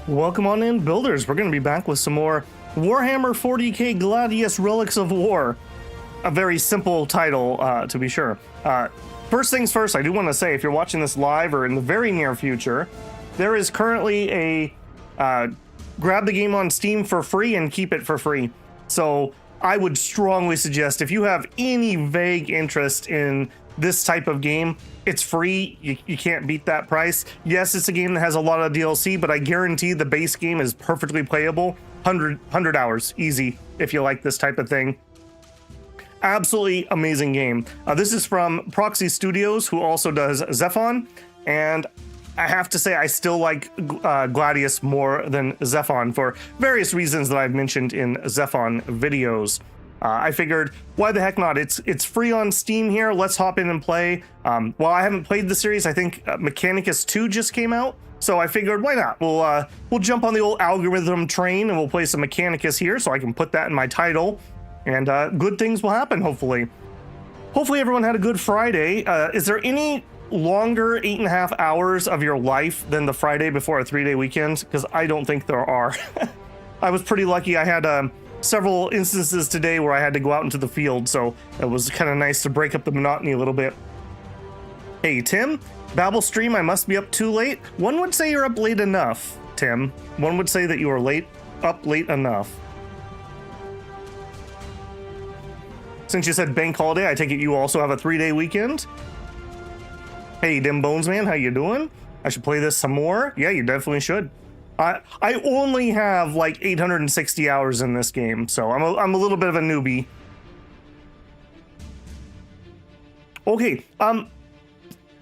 Welcome on in, builders. We're going to be back with some more Warhammer 40k Gladius Relics of War. A very simple title, to be sure. First things first, I do want to say, if you're watching this live or in the very near future, there is currently a grab the game on Steam for free and keep it for free. So I would strongly suggest, if you have any vague interest in this type of game, it's free. You can't beat that price. Yes, it's a game that has a lot of DLC, but I guarantee the base game is perfectly playable. 100 hours, easy, if you like this type of thing. Absolutely amazing game. This is from Proxy Studios, who also does Zephon, and I have to say I still like Gladius more than Zephon for various reasons that I've mentioned in Zephon videos. I figured, why the heck not? It's free on Steam here. Let's hop in and play. While I haven't played the series, I think Mechanicus 2 just came out, so I figured, why not? We'll jump on the old algorithm train and we'll play some Mechanicus here, so I can put that in my title, and good things will happen, hopefully. Hopefully everyone had a good Friday. Is there any longer 8.5 hours of your life than the Friday before a 3-day weekend? Because I don't think there are. I was pretty lucky. I had several instances today where I had to go out into the field, so it was kind of nice to break up the monotony a little bit. Hey, Tim, Babel stream, I must be up too late. One would say you're up late enough, Tim. One would say that you are up late enough. Since you said bank holiday, I take it you also have a 3-day weekend? Hey, Dim Bones Man, how you doing? I should play this some more? Yeah, you definitely should. I only have like 860 hours in this game, so I'm a little bit of a newbie. Okay, I'm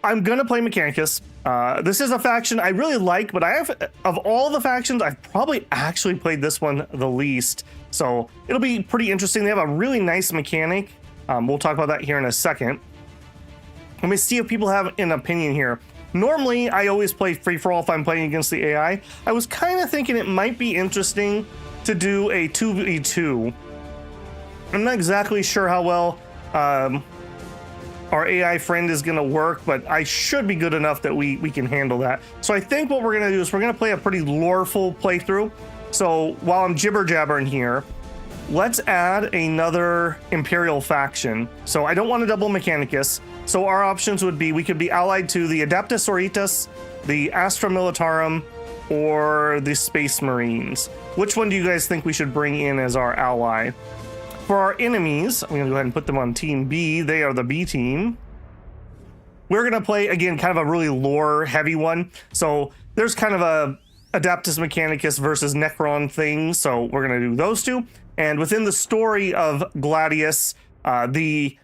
gonna play Mechanicus. This is a faction I really like, but of all the factions, I've probably actually played this one the least. So it'll be pretty interesting. They have a really nice mechanic. We'll talk about that here in a second. Let me see if people have an opinion here. Normally, I always play free-for-all if I'm playing against the AI. I was kind of thinking it might be interesting to do a 2v2. I'm not exactly sure how well our AI friend is going to work, but I should be good enough that we can handle that. So I think what we're going to do is we're going to play a pretty loreful playthrough. So while I'm jibber-jabbering here, let's add another Imperial faction. So I don't want to double Mechanicus. So our options would be, we could be allied to the Adaptus Auritus, the Astra Militarum, or the Space Marines. Which one do you guys think we should bring in as our ally? For our enemies, I'm going to go ahead and put them on Team B. They are the B team. We're going to play, again, kind of a really lore-heavy one. So there's kind of a Adeptus Mechanicus versus Necron thing. So we're going to do those two. And within the story of Gladius, the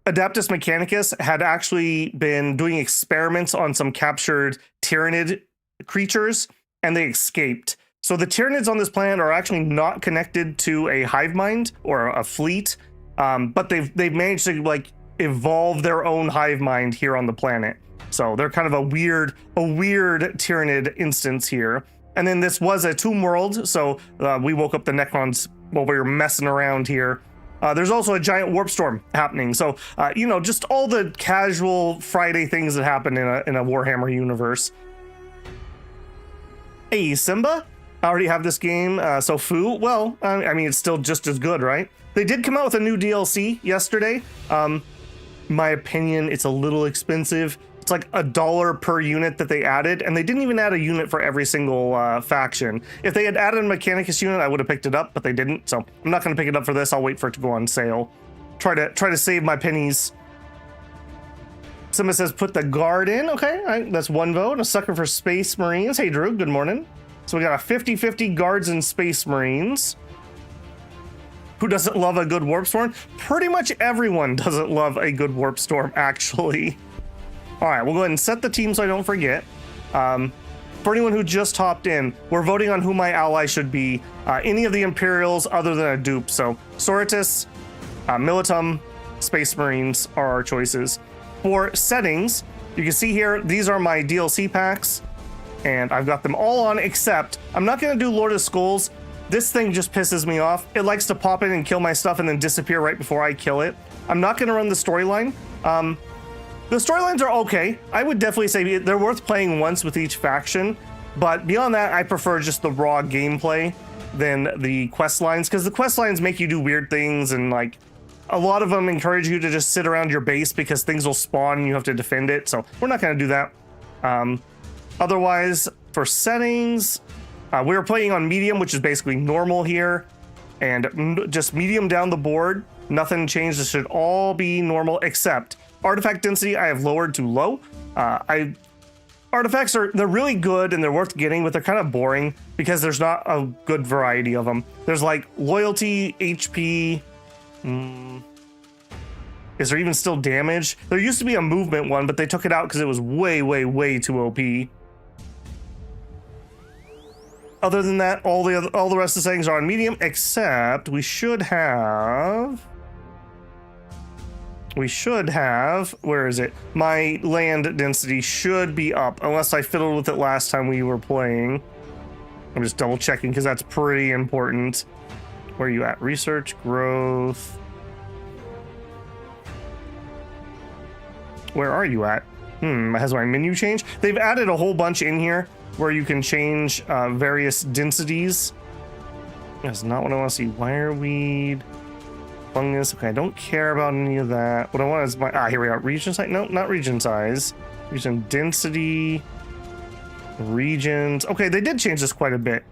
Adeptus Mechanicus had actually been doing experiments on some captured Tyranid creatures, and they escaped. So the Tyranids on this planet are actually not connected to a hive mind or a fleet, but they've managed to like evolve their own hive mind here on the planet. So they're kind of a weird Tyranid instance here. And then this was a tomb world, so we woke up the Necrons while we were messing around here. There's also a giant warp storm happening. So, just all the casual Friday things that happen in a Warhammer universe. Hey, Simba, I already have this game, so foo. Well, I mean, it's still just as good, right? They did come out with a new DLC yesterday. My opinion, it's a little expensive. It's like $1 per unit that they added, and they didn't even add a unit for every single faction. If they had added a Mechanicus unit, I would have picked it up, but they didn't, so I'm not going to pick it up for this. I'll wait for it to go on sale. Try to save my pennies. Someone says put the guard in. Okay, all right, that's one vote. A sucker for Space Marines. Hey, Drew, good morning. So we got a 50-50 guards and Space Marines. Who doesn't love a good warp storm? Pretty much everyone doesn't love a good warp storm, actually. All right, we'll go ahead and set the team so I don't forget. For anyone who just hopped in, we're voting on who my ally should be. Any of the Imperials other than a dupe. So Sororitas, Militum, Space Marines are our choices. For settings, you can see here, these are my DLC packs. And I've got them all on, except I'm not going to do Lord of Skulls. This thing just pisses me off. It likes to pop in and kill my stuff and then disappear right before I kill it. I'm not going to run the storyline. The storylines are okay. I would definitely say they're worth playing once with each faction. But beyond that, I prefer just the raw gameplay than the quest lines, because the quest lines make you do weird things, and like a lot of them encourage you to just sit around your base because things will spawn and you have to defend it. So we're not going to do that. Otherwise, for settings, we were playing on medium, which is basically normal here, and just medium down the board. Nothing changed. This should all be normal, except artifact density I have lowered to low. Artifacts they're really good and they're worth getting, but they're kind of boring because there's not a good variety of them. There's like loyalty, HP. Is there even still damage? There used to be a movement one, but they took it out because it was way, way, way too OP. Other than that, all the rest of the settings are on medium, except we should have, where is it? My land density should be up, unless I fiddled with it last time we were playing. I'm just double checking because that's pretty important. Where are you at? Research, growth. Where are you at? Has my menu changed? They've added a whole bunch in here where you can change various densities. That's not what I want to see. Wireweed. Fungus. Okay, I don't care about any of that. What I want is my here we are. Region size? No, not region size. Region density. Regions. Okay, they did change this quite a bit.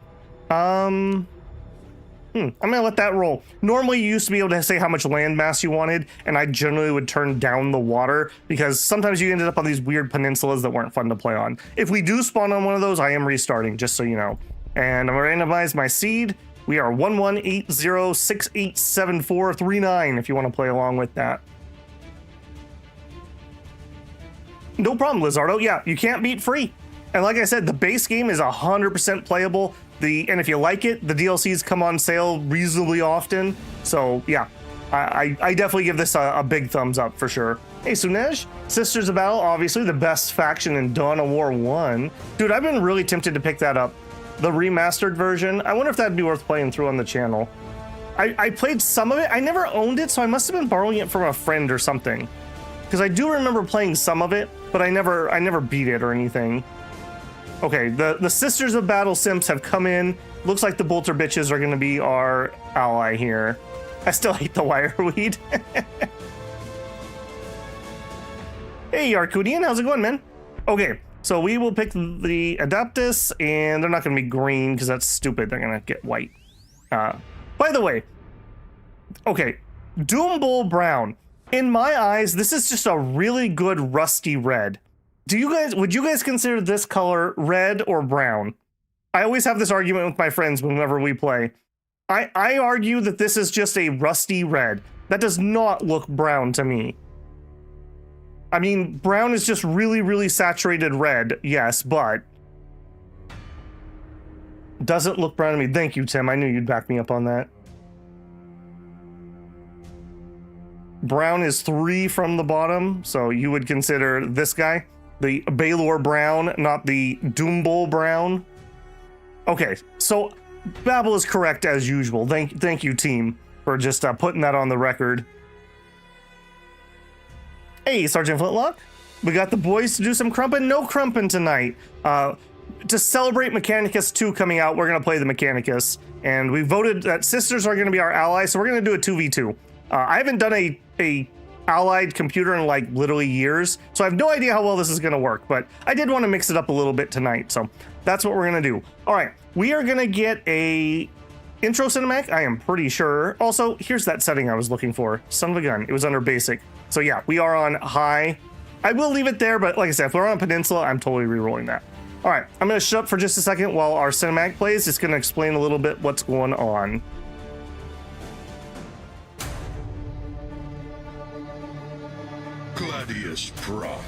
I'm gonna let that roll. Normally you used to be able to say how much land mass you wanted, and I generally would turn down the water because sometimes you ended up on these weird peninsulas that weren't fun to play on. If we do spawn on one of those, I am restarting, just so you know. And I'm gonna randomize my seed. We are 1180687439 if you want to play along with that. No problem, Lizardo. Yeah, you can't beat free. And like I said, the base game is 100% playable. And if you like it, the DLCs come on sale reasonably often. So yeah, I definitely give this a big thumbs up for sure. Hey, Sunej, Sisters of Battle, obviously the best faction in Dawn of War 1. Dude, I've been really tempted to pick that up. The remastered version. I wonder if that'd be worth playing through on the channel. I played some of it. I never owned it, so I must have been borrowing it from a friend or something. Because I do remember playing some of it, but I never beat it or anything. Okay, the Sisters of Battle simps have come in. Looks like the Bolter bitches are going to be our ally here. I still hate the wireweed. Hey, Arcudian, how's it going, man? Okay, so we will pick the Adaptus, and they're not going to be green because that's stupid. They're going to get white. By the way, okay, Doom Bull Brown. In my eyes, this is just a really good rusty red. Would you guys consider this color red or brown? I always have this argument with my friends whenever we play. I argue that this is just a rusty red. That does not look brown to me. I mean, brown is just really, really saturated red, yes, but doesn't look brown to me. Thank you, Tim. I knew you'd back me up on that. Brown is 3 from the bottom, so you would consider this guy the Baylor Brown, not the Doombull Brown. Okay, so Babel is correct as usual. Thank you, team, for just putting that on the record. Hey, Sergeant Flintlock. We got the boys to do some crumpin'. No crumpin' tonight. To celebrate Mechanicus 2 coming out, we're going to play the Mechanicus. And we voted that Sisters are going to be our allies, so we're going to do a 2v2. I haven't done a allied computer in like literally years, so I have no idea how well this is going to work, but I did want to mix it up a little bit tonight, so that's what we're going to do. All right, we are going to get a intro cinematic, I am pretty sure. Also, here's that setting I was looking for. Son of a gun, it was under basic. So yeah, we are on high. I will leave it there, but like I said, if we're on Peninsula, I'm totally re-rolling that. All right, I'm going to shut up for just a second while our cinematic plays. It's going to explain a little bit what's going on. Gladius Prime.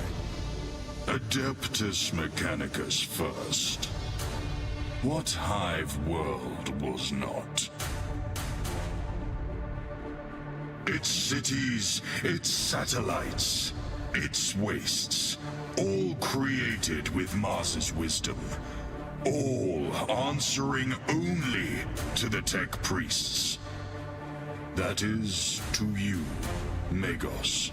Adeptus Mechanicus first. What hive world was not? Its cities, its satellites, its wastes, all created with Mars's wisdom. All answering only to the tech priests. That is to you, Magos.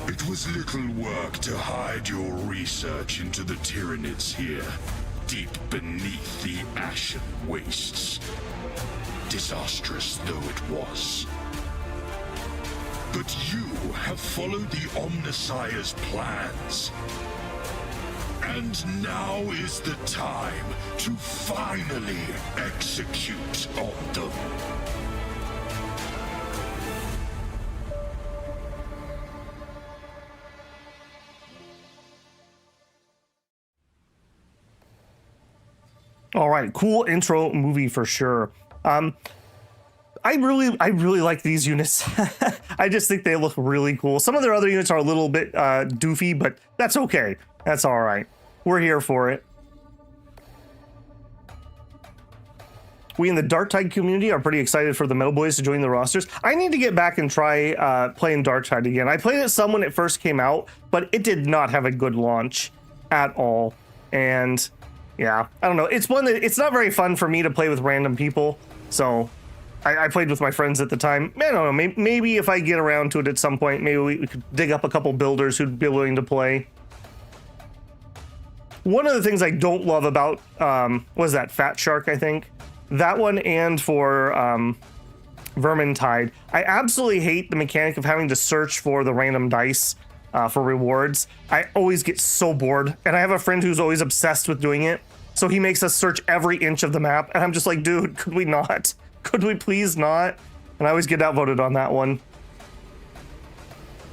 It was little work to hide your research into the Tyranids here, deep beneath the ashen wastes. Disastrous though it was. But you have followed the Omnissiah's plans. And now is the time to finally execute on them. All right, cool intro movie for sure. I really like these units. I just think they look really cool. Some of their other units are a little bit doofy, but that's okay. That's all right. We're here for it. We in the Darktide community are pretty excited for the Metal Boys to join the rosters. I need to get back and try playing Darktide again. I played it some when it first came out, but it did not have a good launch at all. And yeah, I don't know. It's one that it's not very fun for me to play with random people. So I played with my friends at the time. I don't know. Maybe if I get around to it at some point, maybe we could dig up a couple builders who'd be willing to play. One of the things I don't love about was that Fat Shark, I think. That one, and for Vermintide. I absolutely hate the mechanic of having to search for the random dice for rewards. I always get so bored, and I have a friend who's always obsessed with doing it. So he makes us search every inch of the map, and I'm just like, dude, could we not? Could we please not? And I always get outvoted on that one.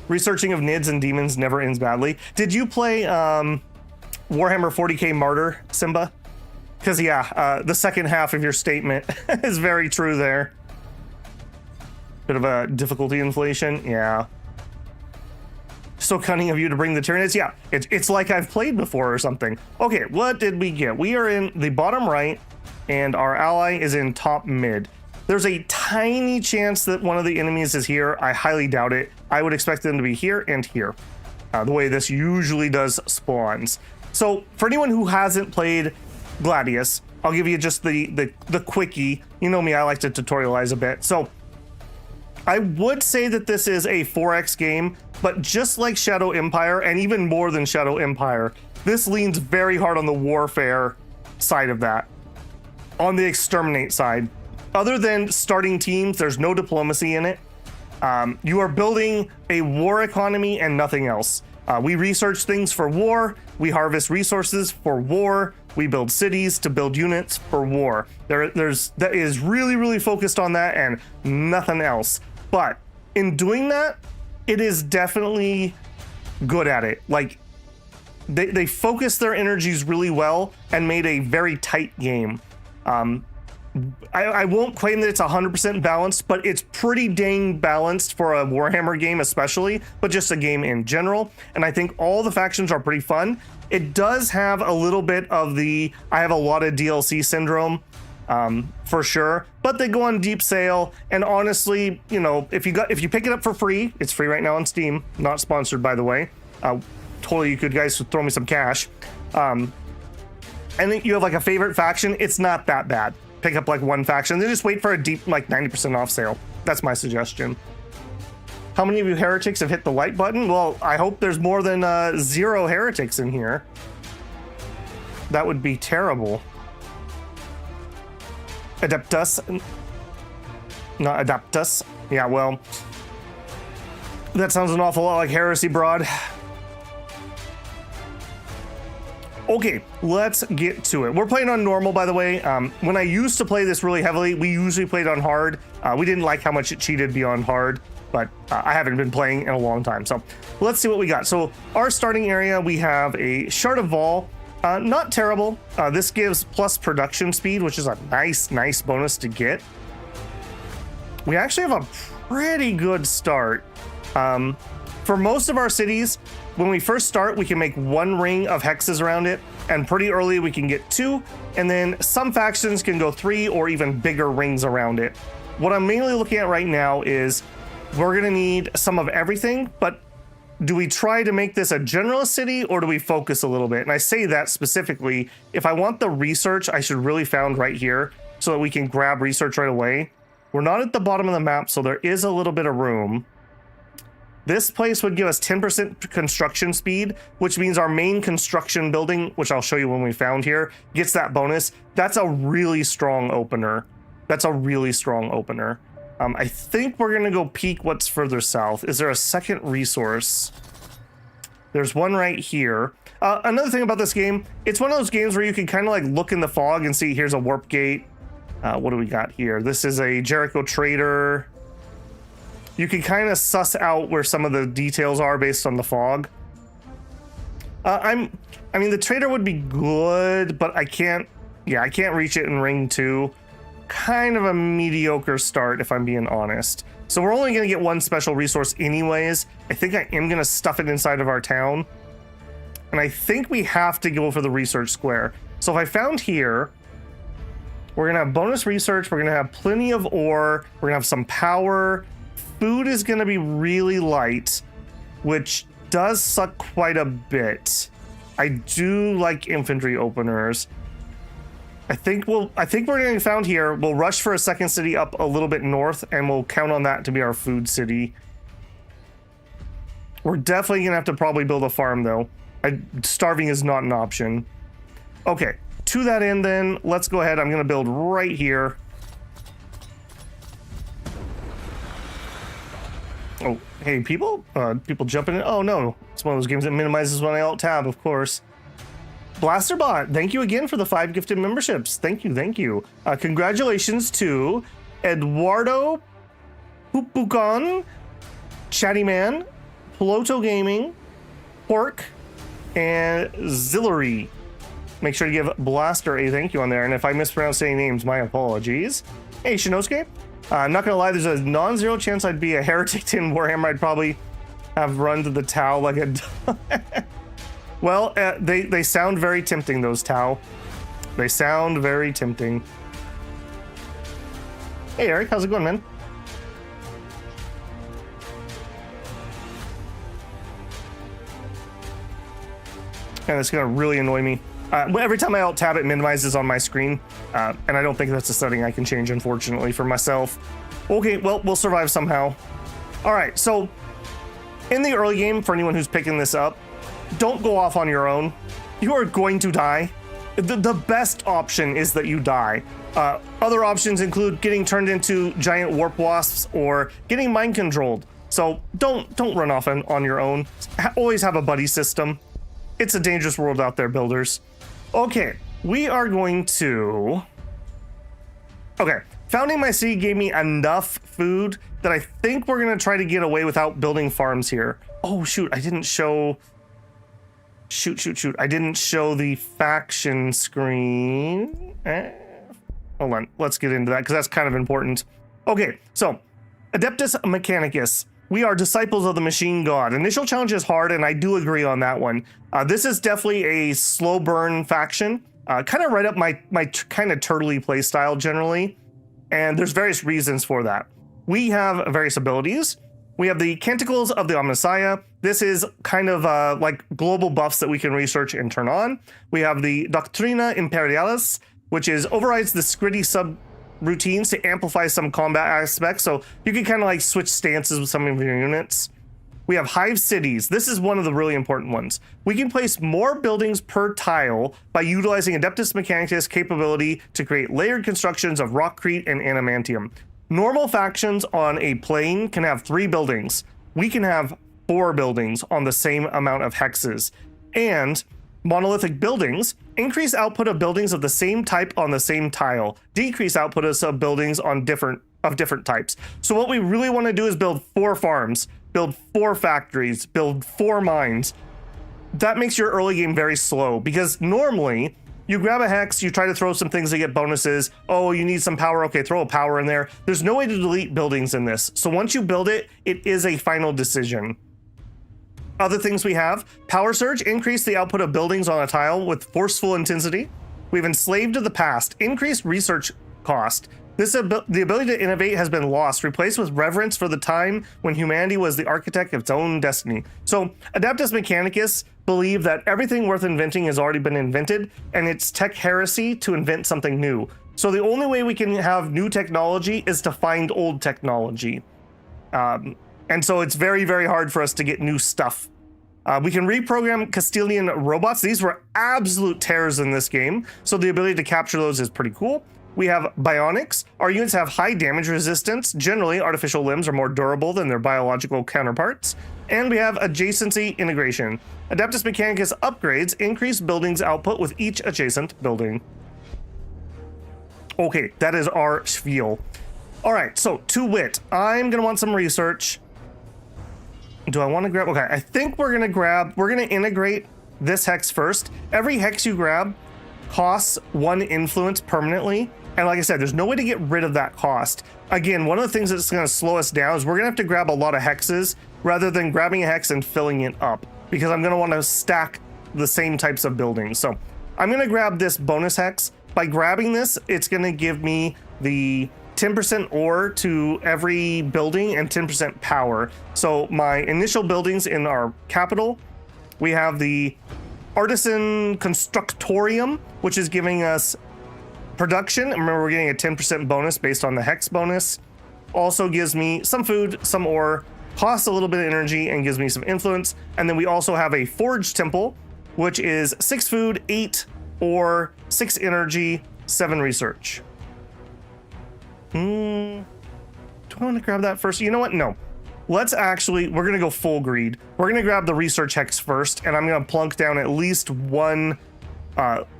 Researching of Nids and Demons never ends badly. Did you play Warhammer 40k Martyr, Simba? Because yeah, the second half of your statement is very true there. Bit of a difficulty inflation, yeah. So cunning of you to bring the Tyranids. Yeah, it's like I've played before or something. Okay, what did we get? We are in the bottom right, and our ally is in top mid. There's a tiny chance that one of the enemies is here. I highly doubt it. I would expect them to be here and here. The way this usually does spawns. So for anyone who hasn't played Gladius, I'll give you just the quickie. You know me, I like to tutorialize a bit. So I would say that this is a 4X game, but just like Shadow Empire, and even more than Shadow Empire, this leans very hard on the warfare side of that. On the exterminate side. Other than starting teams, there's no diplomacy in it. You are building a war economy and nothing else. We research things for war. We harvest resources for war. We build cities to build units for war. That is really focused on that and nothing else. But in doing that, it is definitely good at it. Like they focus their energies really well and made a very tight game. I won't claim that it's 100% balanced, but it's pretty dang balanced for a Warhammer game especially, but just a game in general. And I think all the factions are pretty fun. It does have a little bit of the I have a lot of DLC syndrome, for sure, but they go on deep sale. And honestly, you know, if you pick it up for free, it's free right now on Steam, not sponsored by the way. Totally, you could guys throw me some cash. And then you have like a favorite faction, it's not that bad. Pick up like one faction, then just wait for a deep like 90% off sale. That's my suggestion. How many of you heretics have hit the like button? Well, I hope there's more than 0 heretics in here. That would be terrible. Adeptus. Not Adaptus. Yeah, well, that sounds an awful lot like heresy, broad. Okay, let's get to it. We're playing on normal, by the way. When I used to play this really heavily, we usually played on hard. We didn't like how much it cheated beyond hard, but I haven't been playing in a long time. So let's see what we got. So our starting area, we have a Shard of Vol. Not terrible. This gives plus production speed, which is a nice bonus to get. We actually have a pretty good start. For most of our cities, when we first start, we can make 1 ring of hexes around it, and pretty early we can get 2, and then some factions can go 3 or even bigger rings around it. What I'm mainly looking at right now is we're gonna need some of everything, but do we try to make this a generalist city or do we focus a little bit? And I say that specifically, if I want the research, I should really found right here so that we can grab research right away. We're not at the bottom of the map, so there is a little bit of room. This place would give us 10% construction speed, which means our main construction building, which I'll show you when we found here, gets that bonus. That's a really strong opener. That's a really strong opener. I think we're gonna go peek what's further south. Is there a second resource? There's one right here. Another thing about this game, it's one of those games where you can kind of like look in the fog and see here's a warp gate. What do we got here? This is a Jericho trader. You can kind of suss out where some of the details are based on the fog. I mean, the trader would be good, but I can't reach it in ring 2. Kind of a mediocre start, if I'm being honest. So we're only going to get one special resource anyways. I think I am going to stuff it inside of our town. And I think we have to go for the research square. So if I found here, we're going to have bonus research. We're going to have plenty of ore. We're going to have some power. Food is going to be really light, which does suck quite a bit. I do like infantry openers. I think we're getting found here. We'll rush for a second city up a little bit north, and we'll count on that to be our food city. We're definitely gonna have to probably build a farm though. Starving is not an option. Okay, to that end then, let's go ahead. I'm gonna build right here. Oh, hey, people jumping in. Oh no, it's one of those games that minimizes when I alt tab, of course. Blasterbot, thank you again for the 5 gifted memberships. Thank you. Congratulations to Eduardo Pupucon, Chatty Man, Ploto Gaming, Pork, and Zillery. Make sure to give Blaster a thank you on there. And if I mispronounce any names, my apologies. Hey, Shinosuke. I'm not gonna lie, there's a non-zero chance I'd be a heretic in Warhammer. I'd probably have run to the Tau like a... Well, they sound very tempting, those Tau. They sound very tempting. Hey, Eric, how's it going, man? And it's gonna really annoy me. Every time I alt-tab, it minimizes on my screen, and I don't think that's a setting I can change, unfortunately, for myself. Okay, well, we'll survive somehow. All right, so in the early game, for anyone who's picking this up, don't go off on your own. You are going to die. The best option is that you die. Other options include getting turned into giant warp wasps or getting mind controlled. So don't run off on your own. Always have a buddy system. It's a dangerous world out there, builders. Okay, we are going to... Okay, founding my city gave me enough food that I think we're going to try to get away without building farms here. Oh, shoot, I didn't show... Shoot. I didn't show the faction screen. Hold on, let's get into that because that's kind of important. Okay, so Adeptus Mechanicus. We are disciples of the machine god. Initial challenge is hard, and I do agree on that one. This is definitely a slow burn faction, kind of right up my kind of turtley play style generally, and there's various reasons for that. We have various abilities. We have the Canticles of the Omnissiah. This is kind of like global buffs that we can research and turn on. We have the Doctrina Imperialis, which overrides the Scritty sub-routines to amplify some combat aspects, so you can kind of like switch stances with some of your units. We have Hive Cities. This is one of the really important ones. We can place more buildings per tile by utilizing Adeptus Mechanicus capability to create layered constructions of rockcrete and adamantium. Normal factions on a plane can have 3 buildings. We can have 4 buildings on the same amount of hexes. And monolithic buildings increase output of buildings of the same type on the same tile, decrease output of buildings on different types. So what we really want to do is build 4 farms, build 4 factories, build 4 mines. That makes your early game very slow because normally you grab a hex, you try to throw some things to get bonuses. Oh, you need some power. Okay, throw a power in there. There's no way to delete buildings in this. So once you build it, it is a final decision. Other things we have, Power Surge, increase the output of buildings on a tile with forceful intensity. We have Enslaved to the Past, increased research cost. The ability to innovate has been lost, replaced with reverence for the time when humanity was the architect of its own destiny. So Adaptus Mechanicus believe that everything worth inventing has already been invented, and it's tech heresy to invent something new. So the only way we can have new technology is to find old technology. And so it's very, very hard for us to get new stuff. We can reprogram Castilian robots. These were absolute terrors in this game, so the ability to capture those is pretty cool. We have bionics. Our units have high damage resistance. Generally, artificial limbs are more durable than their biological counterparts. And we have adjacency integration. Adeptus Mechanicus upgrades increase buildings output with each adjacent building. Okay, that is our spiel. All right, so to wit, I'm gonna want some research. Do I want to grab? Okay, I think we're gonna integrate this hex first. Every hex you grab costs 1 influence permanently. And like I said, there's no way to get rid of that cost. Again, one of the things that's gonna slow us down is we're gonna have to grab a lot of hexes rather than grabbing a hex and filling it up, because I'm gonna want to stack the same types of buildings. So I'm gonna grab this bonus hex. By grabbing this, it's gonna give me the 10% ore to every building and 10% power. So my initial buildings in our capital, we have the Artisan Constructorium, which is giving us production. Remember, we're getting a 10% bonus based on the hex bonus. Also gives me some food, some ore, costs a little bit of energy, and gives me some influence. And then we also have a Forge Temple, which is 6 food, 8 ore, 6 energy, 7 research. Do I want to grab that first? You know what? No. We're going to go full greed. We're going to grab the research hex first, and I'm going to plunk down at least 1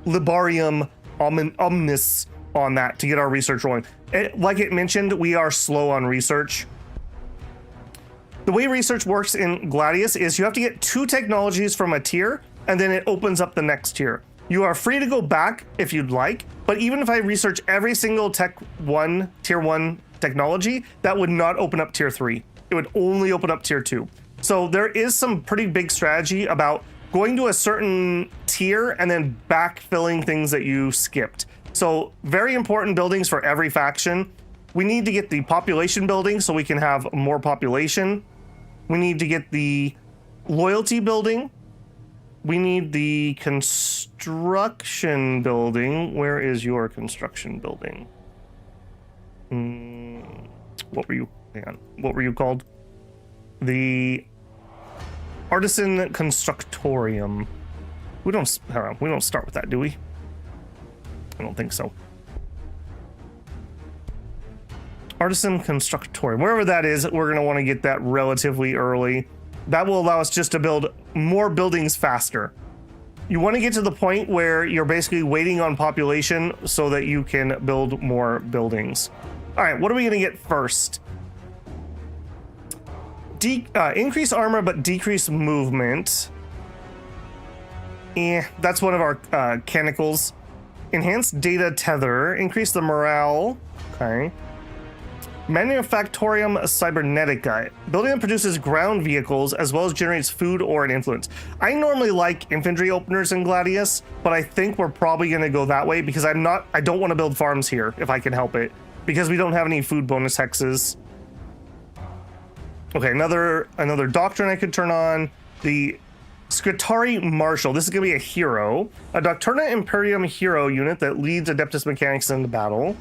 Libarium Omnis on that to get our research rolling. Like it mentioned, we are slow on research. The way research works in Gladius is you have to get 2 technologies from a tier, and then it opens up the next tier. You are free to go back if you'd like, but even if I research every single tier 1 technology, that would not open up tier 3. It would only open up tier 2. So there is some pretty big strategy about going to a certain tier and then backfilling things that you skipped. So very important buildings for every faction. We need to get the population building so we can have more population. We need to get the loyalty building. We need the construction building. Where is your construction building? What were you? Hang on. What were you called? The Artisan Constructorium. We don't start with that, do we? I don't think so. Artisan Constructorium. Wherever that is, we're going to want to get that relatively early. That will allow us just to build more buildings faster. You want to get to the point where you're basically waiting on population so that you can build more buildings. All right, what are we going to get first? Increase armor, but decrease movement. That's one of our canicles. Enhanced data tether. Increase the morale. Okay. Manufactorium Cybernetica. Building that produces ground vehicles as well as generates food or an influence. I normally like infantry openers in Gladius, but I think we're probably going to go that way because I don't want to build farms here if I can help it, because we don't have any food bonus hexes. Okay, another doctrine I could turn on. The Scritari Marshal. This is going to be a hero. A Doctrina Imperium hero unit that leads Adeptus Mechanicus into battle.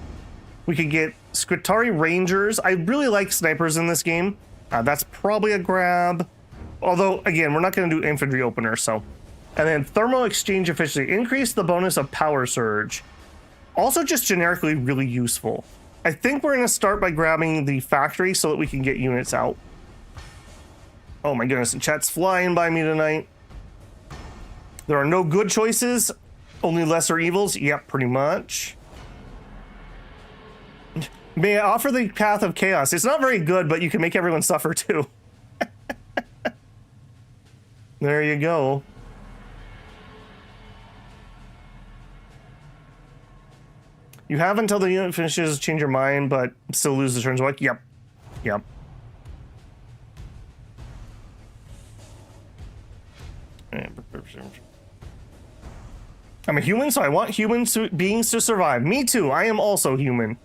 We could get Scritari Rangers. I really like snipers in this game. That's probably a grab. Although, again, we're not going to do infantry opener, so. And then Thermal Exchange Efficiency. Increase the bonus of Power Surge. Also just generically really useful. I think we're going to start by grabbing the factory so that we can get units out. Oh my goodness, the chat's flying by me tonight. There are no good choices, only lesser evils. Yep, pretty much. May I offer the path of chaos? It's not very good, but you can make everyone suffer too. There you go. You have until the unit finishes, change your mind, but still lose the turns. Like, yep. Yep. I'm a human, so I want human beings to survive. Me too. I am also human.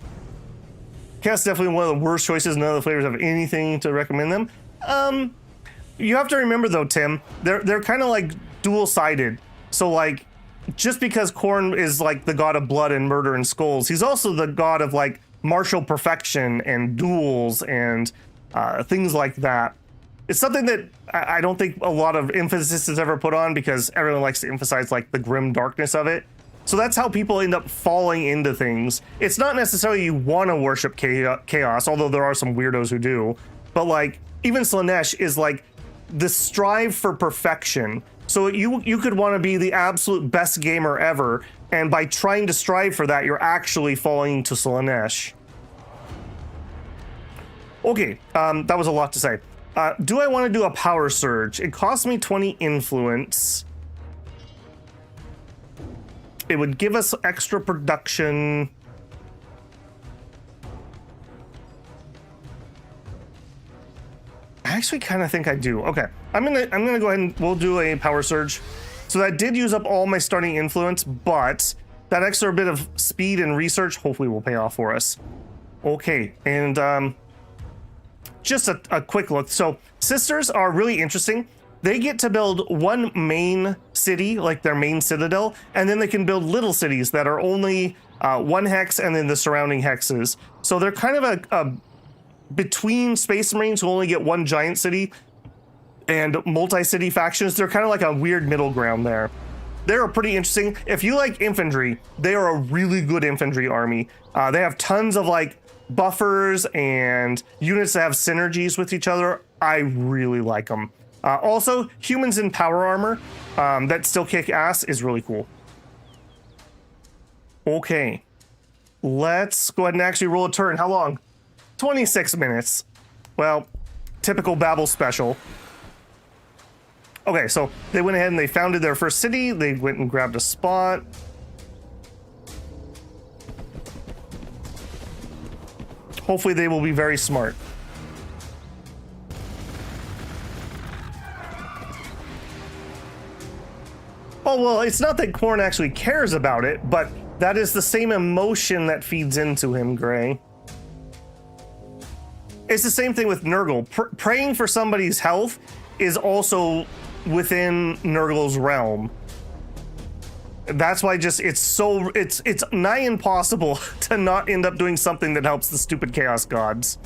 Chaos definitely one of the worst choices. None of the flavors have anything to recommend them. You have to remember though, Tim, they're kind of like dual-sided. So like, just because Khorne is like the god of blood and murder and skulls, he's also the god of like martial perfection and duels and things like that. It's something that I don't think a lot of emphasis is ever put on because everyone likes to emphasize like the grim darkness of it. So that's how people end up falling into things. It's not necessarily you want to worship chaos, although there are some weirdos who do. But like even Slaanesh is like the strive for perfection. So you could want to be the absolute best gamer ever, and by trying to strive for that, you're actually falling to Slaanesh. Okay, that was a lot to say. Do I want to do a power surge? It costs me 20 influence. It would give us extra production. I actually kind of think I do. Okay, I'm gonna go ahead and we'll do a power surge. So that did use up all my starting influence, but that extra bit of speed and research hopefully will pay off for us. Okay, and just a quick look. So sisters are really interesting. They get to build one main city, like their main citadel, and then they can build little cities that are only 1 hex and then the surrounding hexes. So they're kind of a between Space Marines who only get 1 giant city and multi-city factions. They're kind of like a weird middle ground there. They're pretty interesting. If you like infantry, they are a really good infantry army. They have tons of like buffers and units that have synergies with each other. I really like them. Also, humans in power armor that still kick ass is really cool. Okay, let's go ahead and actually roll a turn. How long? 26 minutes. Well, typical Babel special. Okay, so they went ahead and they founded their first city. They went and grabbed a spot. Hopefully they will be very smart. Oh, well, it's not that Khorne actually cares about it, but that is the same emotion that feeds into him, Gray. It's the same thing with Nurgle. Praying for somebody's health is also within Nurgle's realm. That's why it's nigh impossible to not end up doing something that helps the stupid Chaos Gods.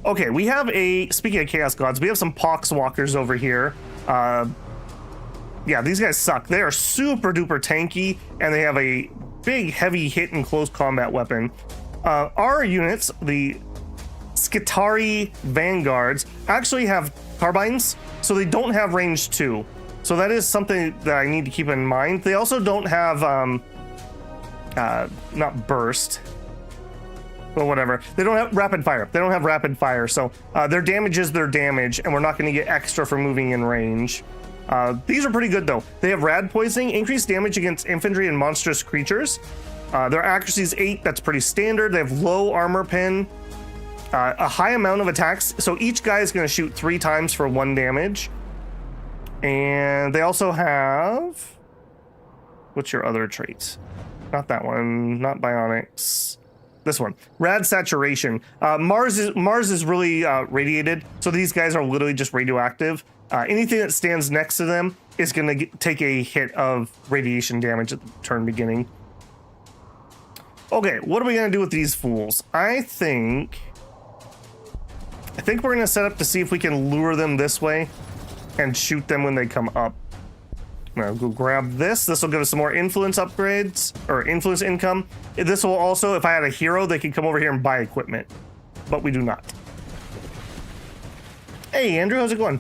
Okay, we have speaking of Chaos Gods, we have some Poxwalkers over here. Yeah, these guys suck. They are super duper tanky, and they have a big heavy hit and close combat weapon. Our units, the Skitarii Vanguards, actually have carbines, so they don't have range 2. So that is something that I need to keep in mind. They also don't have, not burst, but whatever. They don't have rapid fire. They don't have rapid fire, so their damage is their damage, and we're not going to get extra for moving in range. These are pretty good, though. They have rad poisoning, increased damage against infantry and monstrous creatures. Their accuracy is 8. That's pretty standard. They have low armor pen, a high amount of attacks. So each guy is going to shoot 3 times for 1 damage. And they also have... What's your other trait? Not that one. Not bionics. This one. Rad saturation. Mars is really radiated. So these guys are literally just radioactive. Anything that stands next to them is going to take a hit of radiation damage at the turn beginning. Okay, what are we going to do with these fools? I think we're going to set up to see if we can lure them this way and shoot them when they come up. I'm going to go grab this. This will give us some more influence upgrades, or influence income. This will also, if I had a hero, they could come over here and buy equipment. But we do not. Hey, Andrew, how's it going?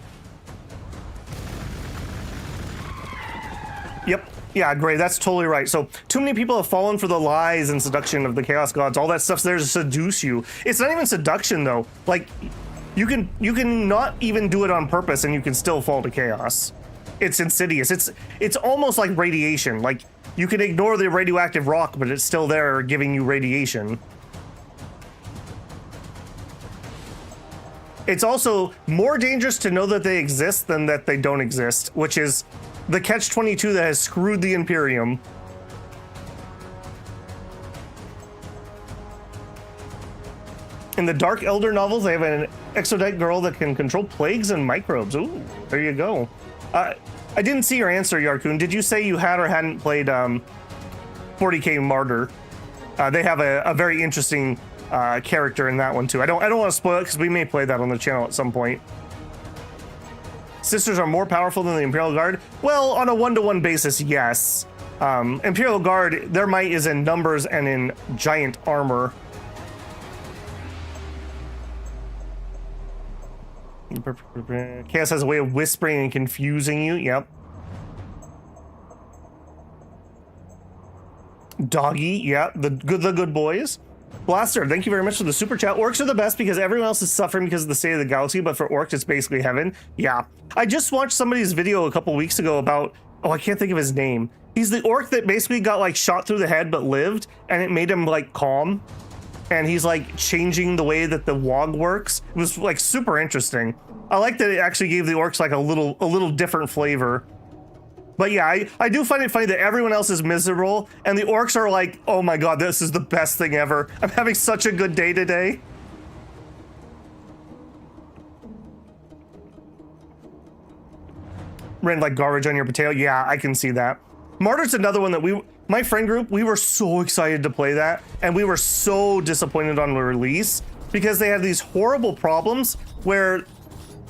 Yep. Yeah, great. That's totally right. So too many people have fallen for the lies and seduction of the Chaos Gods. All that stuff's there to seduce you. It's not even seduction, though. Like, you can not even do it on purpose and you can still fall to chaos. It's insidious. It's almost like radiation. Like, you can ignore the radioactive rock, but it's still there giving you radiation. It's also more dangerous to know that they exist than that they don't exist, which is the catch-22 that has screwed the Imperium. In the Dark Elder novels, they have an exotic girl that can control plagues and microbes. Ooh, there you go. I didn't see your answer, Yarkun. Did you say you had or hadn't played 40k Martyr? They have a very interesting character in that one too. I don't want to spoil it because we may play that on the channel at some point. Sisters are more powerful than the Imperial Guard. Well, on a one-to-one basis, yes. Imperial Guard, their might is in numbers and in giant armor. Chaos has a way of whispering and confusing you. Yep. Doggy, yeah, the good boys. Blaster, thank you very much for the super chat. Orcs are the best because everyone else is suffering because of the state of the galaxy, but for orcs, it's basically heaven. Yeah. I just watched somebody's video a couple weeks ago about, oh, I can't think of his name. He's the orc that basically got like shot through the head but lived, and it made him like calm. And he's like changing the way that the WOG works. It was like super interesting. I like that it actually gave the orcs like a little different flavor. But yeah, I do find it funny that everyone else is miserable and the orcs are like, oh my god, this is the best thing ever. I'm having such a good day today. Ran like garbage on your potato. Yeah, I can see that. Martyr's another one that my friend group, we were so excited to play that, and we were so disappointed on the release because they had these horrible problems where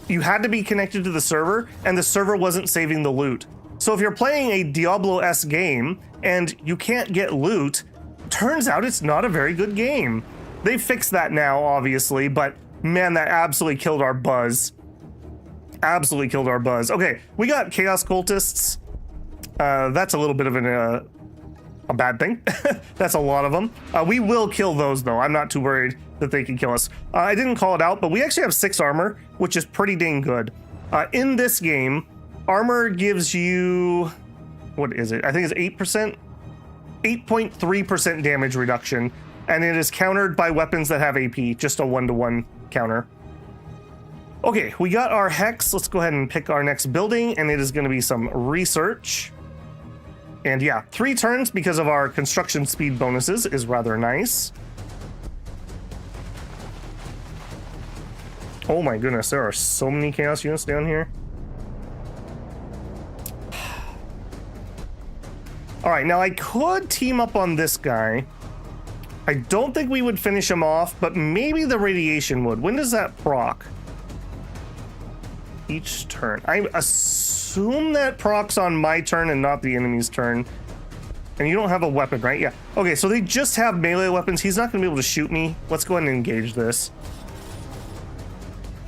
you had to be connected to the server and the server wasn't saving the loot. So if you're playing a Diablo-esque game and you can't get loot, turns out it's not a very good game. They fixed that now, obviously, but man, that absolutely killed our buzz. Absolutely killed our buzz. Okay, we got Chaos Cultists. That's a little bit of a bad thing. That's a lot of them. We will kill those, though. I'm not too worried that they can kill us. I didn't call it out, but we actually have 6 armor, which is pretty dang good. In this game, armor gives you, what is it? I think it's 8%, 8.3% damage reduction, and it is countered by weapons that have AP, just a 1-to-1 counter. Okay, we got our hex. Let's go ahead and pick our next building, and it is going to be some research. And yeah, 3 turns because of our construction speed bonuses is rather nice. Oh my goodness, there are so many chaos units down here. All right, now I could team up on this guy. I don't think we would finish him off, but maybe the radiation would. When does that proc? Each turn. I assume that procs on my turn and not the enemy's turn. And you don't have a weapon, right? Yeah. Okay, so they just have melee weapons. He's not going to be able to shoot me. Let's go ahead and engage this.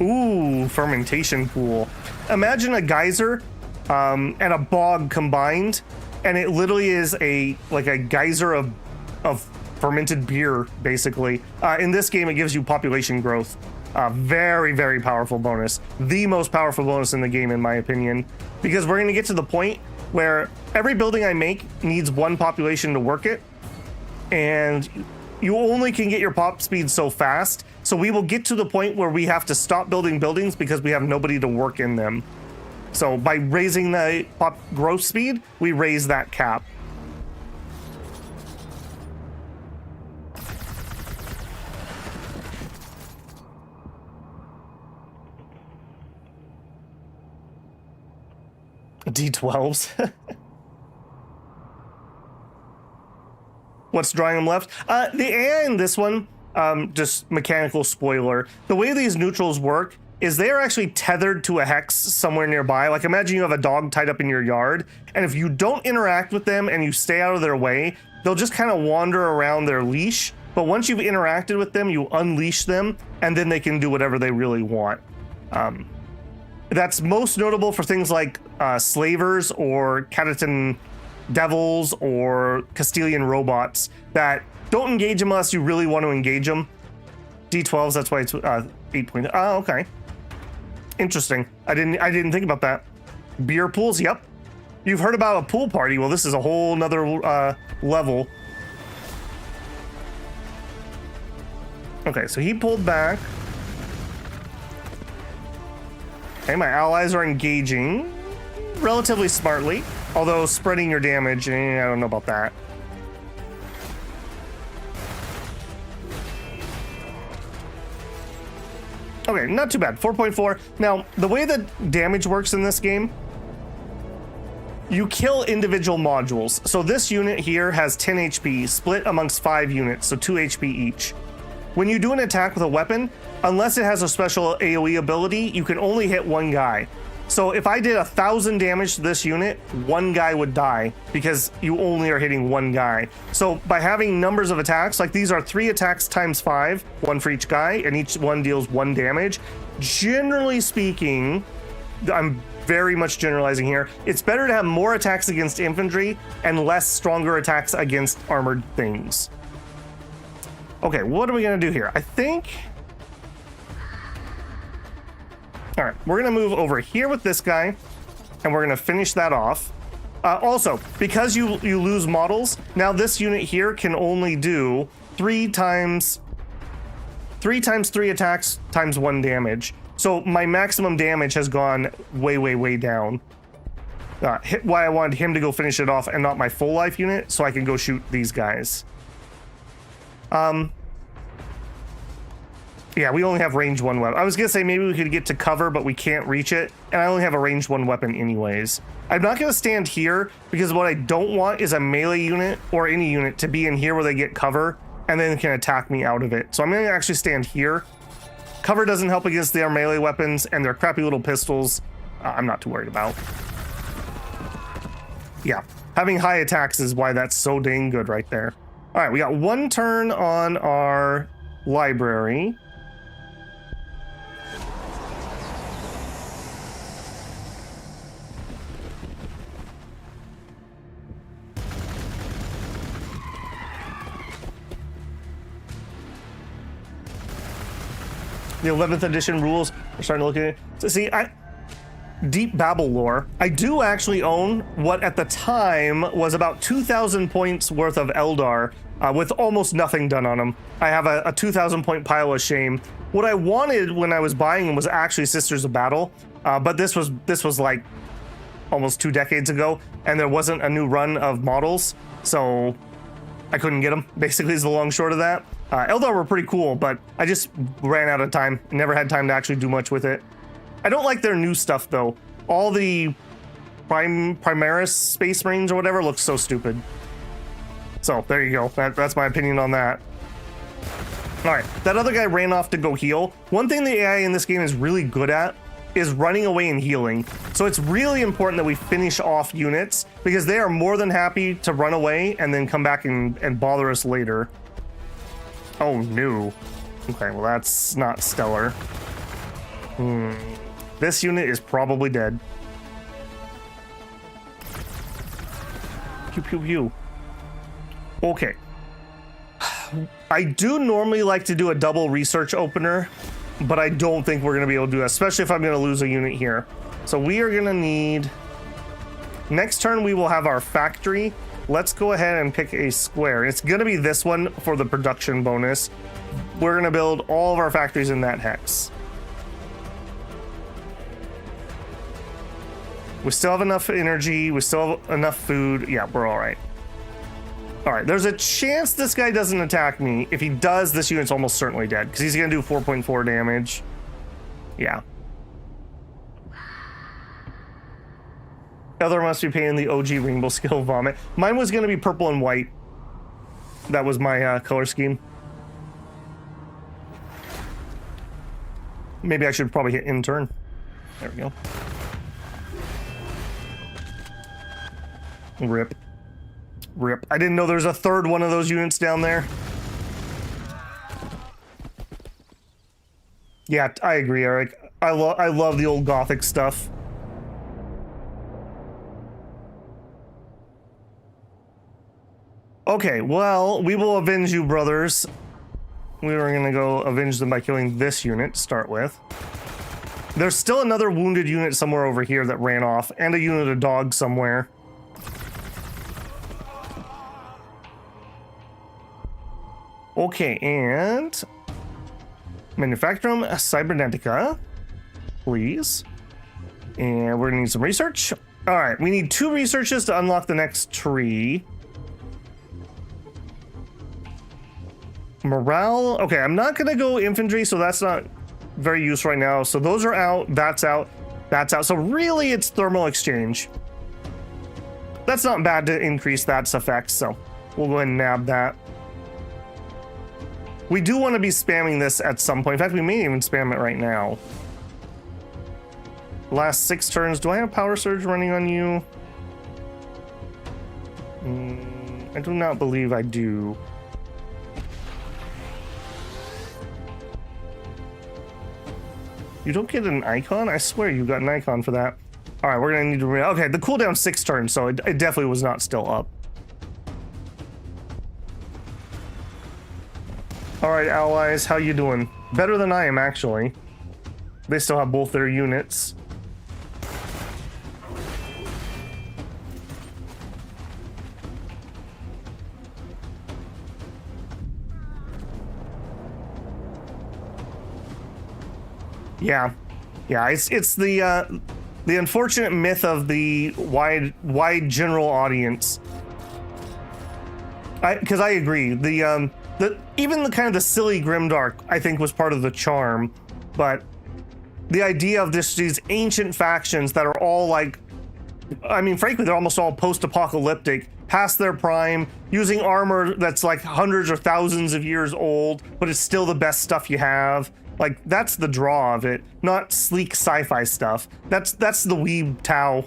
Ooh, fermentation pool. Imagine a geyser and a bog combined, and it literally is like a geyser of fermented beer, basically. In this game, it gives you population growth. Very, very powerful bonus. The most powerful bonus in the game, in my opinion, because we're going to get to the point where every building I make needs 1 population to work it, and you only can get your pop speed so fast. So we will get to the point where we have to stop building buildings because we have nobody to work in them. So by raising the pop growth speed, we raise that cap. D12s. What's drawing them left? The AI in this one, just mechanical spoiler. The way these neutrals work is they are actually tethered to a hex somewhere nearby. Like imagine you have a dog tied up in your yard, and if you don't interact with them and you stay out of their way, they'll just kind of wander around their leash. But once you've interacted with them, you unleash them, and then they can do whatever they really want. That's most notable for things like slavers or Catatan devils or Castilian robots that don't engage them unless you really want to engage them. D12s, that's why it's 8 points. Oh, okay. Interesting. I didn't think about that. Beer pools, yep. You've heard about a pool party. Well, this is a whole nother level. Okay, so he pulled back. Okay, my allies are engaging relatively smartly, although spreading your damage, I don't know about that. Okay, not too bad. 4.4. Now, the way that damage works in this game, you kill individual modules. So this unit here has 10 HP, split amongst 5 units, so 2 HP each. when you do an attack with a weapon, unless it has a special AoE ability, you can only hit one guy. So if I did 1,000 damage to this unit, one guy would die because you only are hitting one guy. So by having numbers of attacks, like these are 3 attacks times 5, one for each guy, and each one deals 1 damage. Generally speaking, I'm very much generalizing here, it's better to have more attacks against infantry and less stronger attacks against armored things. Okay, what are we gonna do here? I think... All right, we're gonna move over here with this guy, and we're gonna finish that off. Also, because you lose models, now this unit here can only do 3 times 3 attacks times 1 damage. So my maximum damage has gone way down. Why I wanted him to go finish it off and not my full life unit, so I can go shoot these guys. Yeah, we only have range 1 weapon. I was gonna say maybe we could get to cover, but we can't reach it, and I only have a range 1 weapon anyways. I'm not gonna stand here, because what I don't want is a melee unit, or any unit, to be in here where they get cover, and then can attack me out of it. So I'm gonna actually stand here. Cover doesn't help against their melee weapons, and their crappy little pistols, I'm not too worried about. Yeah, having high attacks is why that's so dang good right there. All right, we got 1 turn on our library. The 11th edition rules are starting to look at it. So see, Deep Babel lore. I do actually own what at the time was about 2,000 points worth of Eldar with almost nothing done on them. I have a 2,000 point pile of shame. What I wanted when I was buying them was actually Sisters of Battle, but this was like almost 2 decades ago, and there wasn't a new run of models, so I couldn't get them. Basically, is the long short of that. Eldar were pretty cool, but I just ran out of time. Never had time to actually do much with it. I don't like their new stuff, though. All the Primaris Space Marines or whatever looks so stupid. So, there you go. That's my opinion on that. Alright, that other guy ran off to go heal. One thing the AI in this game is really good at is running away and healing. So it's really important that we finish off units, because they are more than happy to run away and then come back and bother us later. Oh, no. Okay, well, that's not stellar. This unit is probably dead. Pew, pew, pew. Okay. I do normally like to do a double research opener, but I don't think we're going to be able to do that, especially if I'm going to lose a unit here. So we are going to need... Next turn, we will have our factory. Let's go ahead and pick a square. It's going to be this one for the production bonus. We're going to build all of our factories in that hex. We still have enough energy. We still have enough food. Yeah, we're all right. All right, there's a chance this guy doesn't attack me. If he does, this unit's almost certainly dead, because he's going to do 4.4 damage. Yeah. Other must be paying the OG rainbow skill vomit. Mine was going to be purple and white. That was my color scheme. Maybe I should probably hit in turn. There we go. Rip. Rip. I didn't know there's a third one of those units down there. Yeah, I agree, Eric. I love the old Gothic stuff. Okay, well, we will avenge you, brothers. We were gonna go avenge them by killing this unit to start with. There's still another wounded unit somewhere over here that ran off, and a unit of dogs somewhere. Okay, and Manufacturum Cybernetica, please. And we're gonna need some research. All right, we need 2 researches to unlock the next tree. Morale. Okay, I'm not gonna go infantry, so that's not very useful right now. So those are out, that's out, that's out. So really it's thermal exchange. That's not bad to increase that's effects, so we'll go ahead and nab that. We do want to be spamming this at some point. In fact, we may even spam it right now. Last 6 turns. Do I have Power Surge running on you? I do not believe I do. You don't get an icon? I swear you got an icon for that. All right, we're gonna need to okay, the cooldown's 6 turns, so it definitely was not still up. All right, allies, how you doing? Better than I am, actually. They still have both their units. Yeah, it's the unfortunate myth of the wide general audience. Because I agree, even the kind of the silly grimdark I think was part of the charm, but the idea of these ancient factions that are all like, I mean, frankly, they're almost all post-apocalyptic, past their prime, using armor that's like hundreds or thousands of years old, but it's still the best stuff you have. Like, that's the draw of it, not sleek sci-fi stuff. That's the weeb Tau.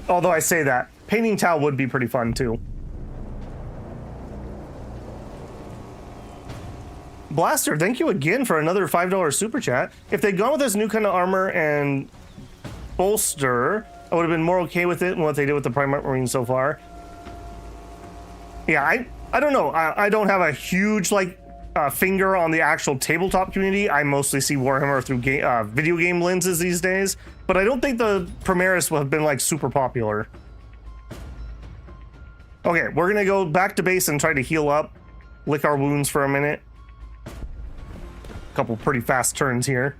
Although I say that, painting Tau would be pretty fun too. Blaster, thank you again for another $5 super chat. If they'd gone with this new kind of armor and bolster, I would have been more okay with it than what they did with the Primarine so far. Yeah, I don't know. I don't have a huge, like, finger on the actual tabletop community. I mostly see Warhammer through video game lenses these days, but I don't think the Primaris will have been like super popular. Okay, we're gonna go back to base and try to heal up, lick our wounds for a minute. Couple pretty fast turns here.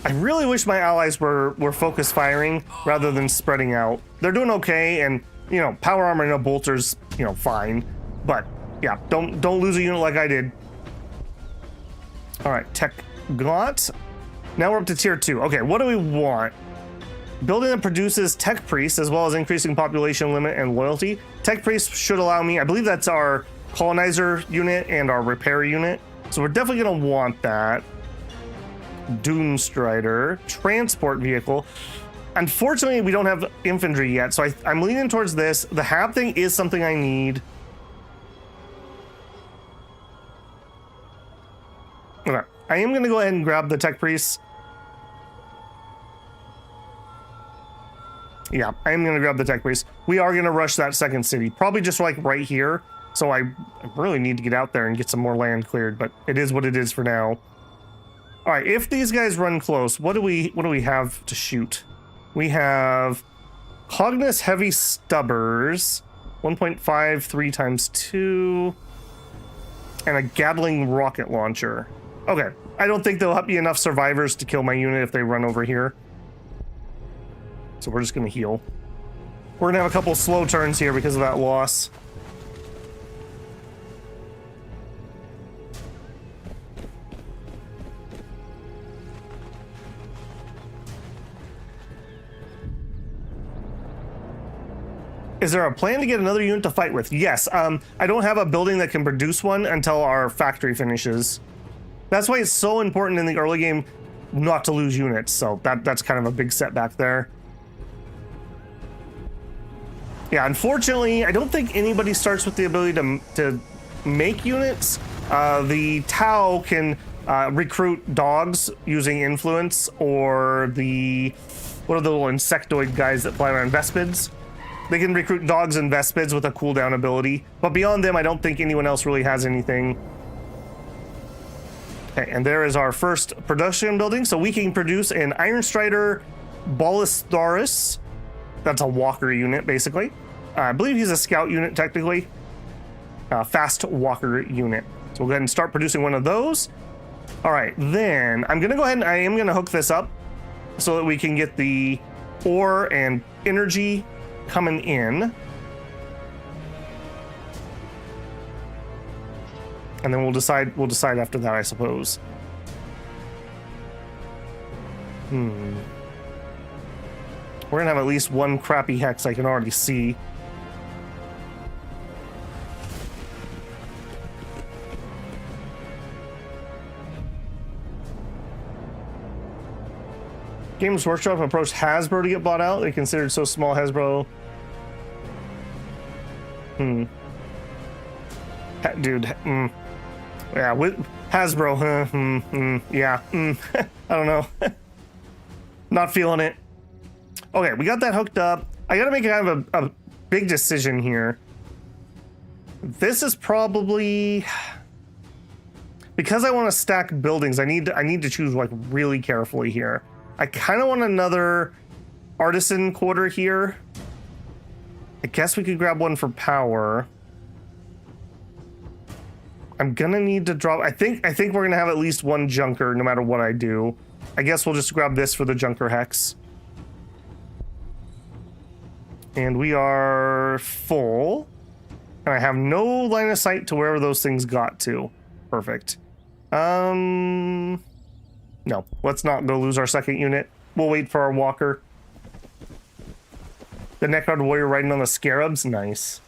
I really wish my allies were focus firing rather than spreading out. They're doing okay, and you know, power armor and no bolters, you know, fine. But yeah, don't lose a unit like I did. All right, Tech Gaunt. Now we're up to tier 2. Okay, what do we want? Building that produces Tech Priests as well as increasing population limit and loyalty. Tech Priests should allow me, I believe that's our colonizer unit and our repair unit. So we're definitely gonna want that. Doom Strider, transport vehicle. Unfortunately, we don't have infantry yet, so I'm leaning towards this. The Hab thing is something I need. Okay, I am going to go ahead and grab the Tech Priests. Yeah, I am going to grab the Tech Priests. We are going to rush that second city, probably just like right here. So I really need to get out there and get some more land cleared, but it is what it is for now. All right, if these guys run close, what do we have to shoot? We have Cognus Heavy Stubbers, 1.5, 3 times 2, and a Gatling rocket launcher. Okay, I don't think there'll be enough survivors to kill my unit if they run over here. So we're just gonna heal. We're gonna have a couple slow turns here because of that loss. Is there a plan to get another unit to fight with? Yes. I don't have a building that can produce one until our factory finishes. That's why it's so important in the early game not to lose units. So that's kind of a big setback there. Yeah, unfortunately, I don't think anybody starts with the ability to make units. The Tau can recruit dogs using influence, or what are the little insectoid guys that fly around, Vespids? They can recruit dogs and Vespids with a cooldown ability, but beyond them, I don't think anyone else really has anything. Okay, and there is our first production building. So we can produce an Iron Strider Ballistaurus. That's a walker unit, basically. I believe he's a scout unit, technically. Fast walker unit. So we'll go ahead and start producing one of those. All right, then I'm going to go ahead and I am going to hook this up so that we can get the ore and energy coming in, and then we'll decide after that, I suppose. We're gonna have at least one crappy hex I can already see. Games Workshop approached Hasbro to get bought out. They considered so small Hasbro. Dude. Yeah, with Hasbro. Yeah. I don't know. Not feeling it. Okay, we got that hooked up. I gotta make kind of a big decision here. This is probably because I want to stack buildings. I need to choose like really carefully here. I kind of want another artisan quarter here. I guess we could grab one for power. I'm gonna need to drop. I think we're gonna have at least one junker no matter what I do. I guess we'll just grab this for the junker hex. And we are full. And I have no line of sight to wherever those things got to. Perfect. No, let's not go lose our second unit. We'll wait for our walker. The Necrod Warrior riding on the scarabs. Nice.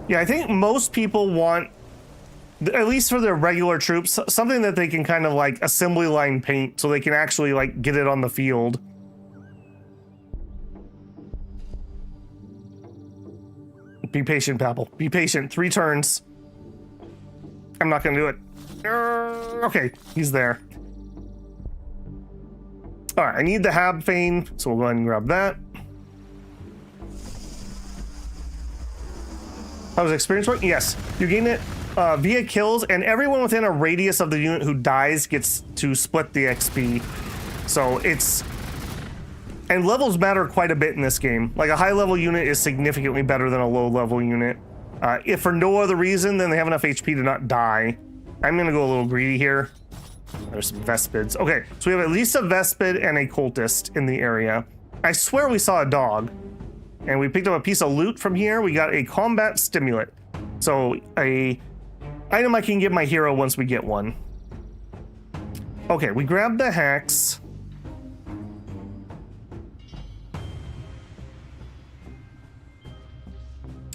Yeah, I think most people want, at least for their regular troops, something that they can kind of like assembly line paint so they can actually like get it on the field. Be patient, Papel. Be patient. 3 turns. I'm not gonna do it. Okay, he's there. All right, I need the Habfane, so we'll go ahead and grab that. How was experience work? Yes, you gain it via kills, and everyone within a radius of the unit who dies gets to split the XP. So it's... And levels matter quite a bit in this game. Like a high level unit is significantly better than a low level unit. If for no other reason than they have enough HP to not die. I'm gonna go a little greedy here. There's some Vespids. Okay, so we have at least a Vespid and a Cultist in the area. I swear we saw a dog. And we picked up a piece of loot from here. We got a combat stimulant. So a item I can give my hero once we get one. Okay, we grabbed the hex.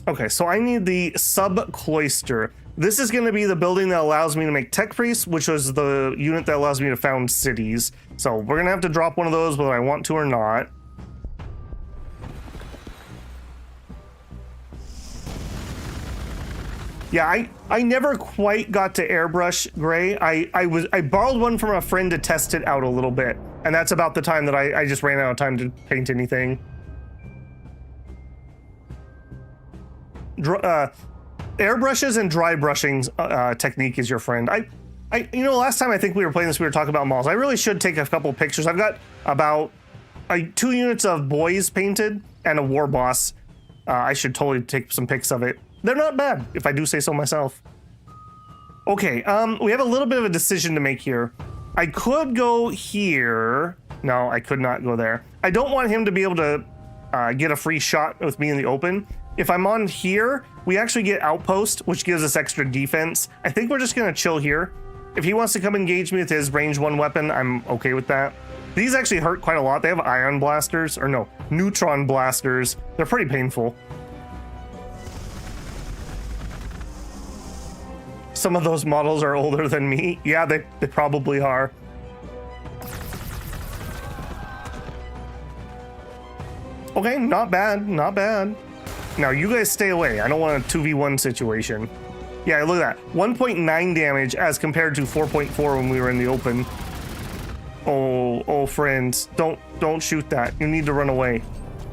Okay, so I need the sub-cloister. This is going to be the building that allows me to make tech priests, which was the unit that allows me to found cities. So we're going to have to drop one of those whether I want to or not. Yeah, I never quite got to airbrush gray. I borrowed one from a friend to test it out a little bit. And that's about the time that I just ran out of time to paint anything. Airbrushes and dry brushing technique is your friend. You know, last time I think we were playing this, we were talking about models. I really should take a couple pictures. I've got about 2 units of boys painted and a war boss. I should totally take some pics of it. They're not bad, if I do say so myself. Okay, we have a little bit of a decision to make here. I could go here. No, I could not go there. I don't want him to be able to get a free shot with me in the open. If I'm on here, we actually get outpost, which gives us extra defense. I think we're just gonna chill here. If he wants to come engage me with his range 1 weapon, I'm okay with that. These actually hurt quite a lot. They have ion blasters, or no, neutron blasters. They're pretty painful. Some of those models are older than me. Yeah, they probably are. Okay, not bad, not bad. Now you guys stay away. I don't want a 2v1 situation. Yeah, look at that. 1.9 damage as compared to 4.4 when we were in the open. Oh, friends, don't shoot that. You need to run away.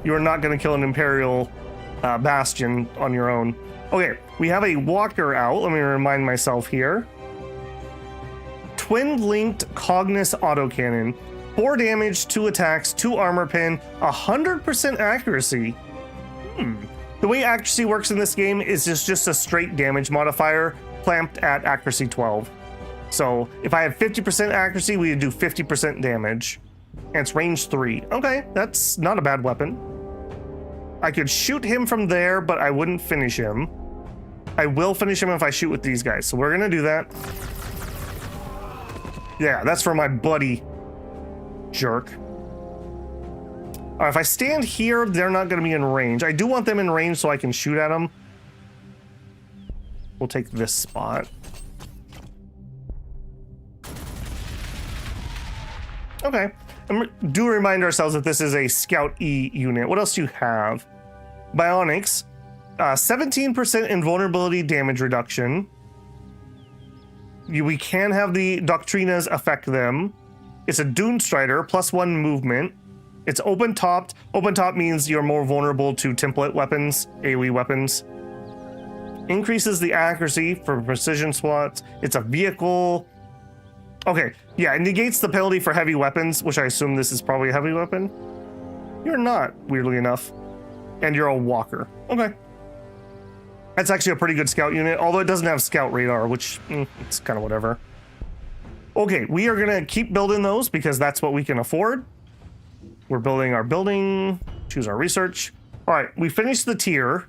You are not going to kill an Imperial Bastion on your own. Okay, we have a walker out. Let me remind myself here. Twin-linked Cognis autocannon. 4 damage, 2 attacks, 2 armor pin, 100% accuracy. The way accuracy works in this game is just a straight damage modifier clamped at accuracy 12. So if I have 50% accuracy, we would do 50% damage. And it's range 3. Okay, that's not a bad weapon. I could shoot him from there, but I wouldn't finish him. I will finish him if I shoot with these guys. So we're gonna do that. Yeah, that's for my buddy. Jerk. All right, if I stand here, they're not gonna be in range. I do want them in range so I can shoot at them. We'll take this spot. Okay. And do remind ourselves that this is a Scout E unit. What else do you have? Bionics. 17% invulnerability damage reduction. We can have the Doctrinas affect them. It's a Dune Strider, +1 movement. It's open-topped. Open-top means you're more vulnerable to template weapons, AoE weapons. Increases the accuracy for precision slots. It's a vehicle. Okay, yeah, it negates the penalty for heavy weapons, which I assume this is probably a heavy weapon. You're not, weirdly enough. And you're a walker. Okay. That's actually a pretty good scout unit, although it doesn't have scout radar, which it's kind of whatever. Okay, we are gonna keep building those because that's what we can afford. We're building our building, choose our research. All right, we finished the tier.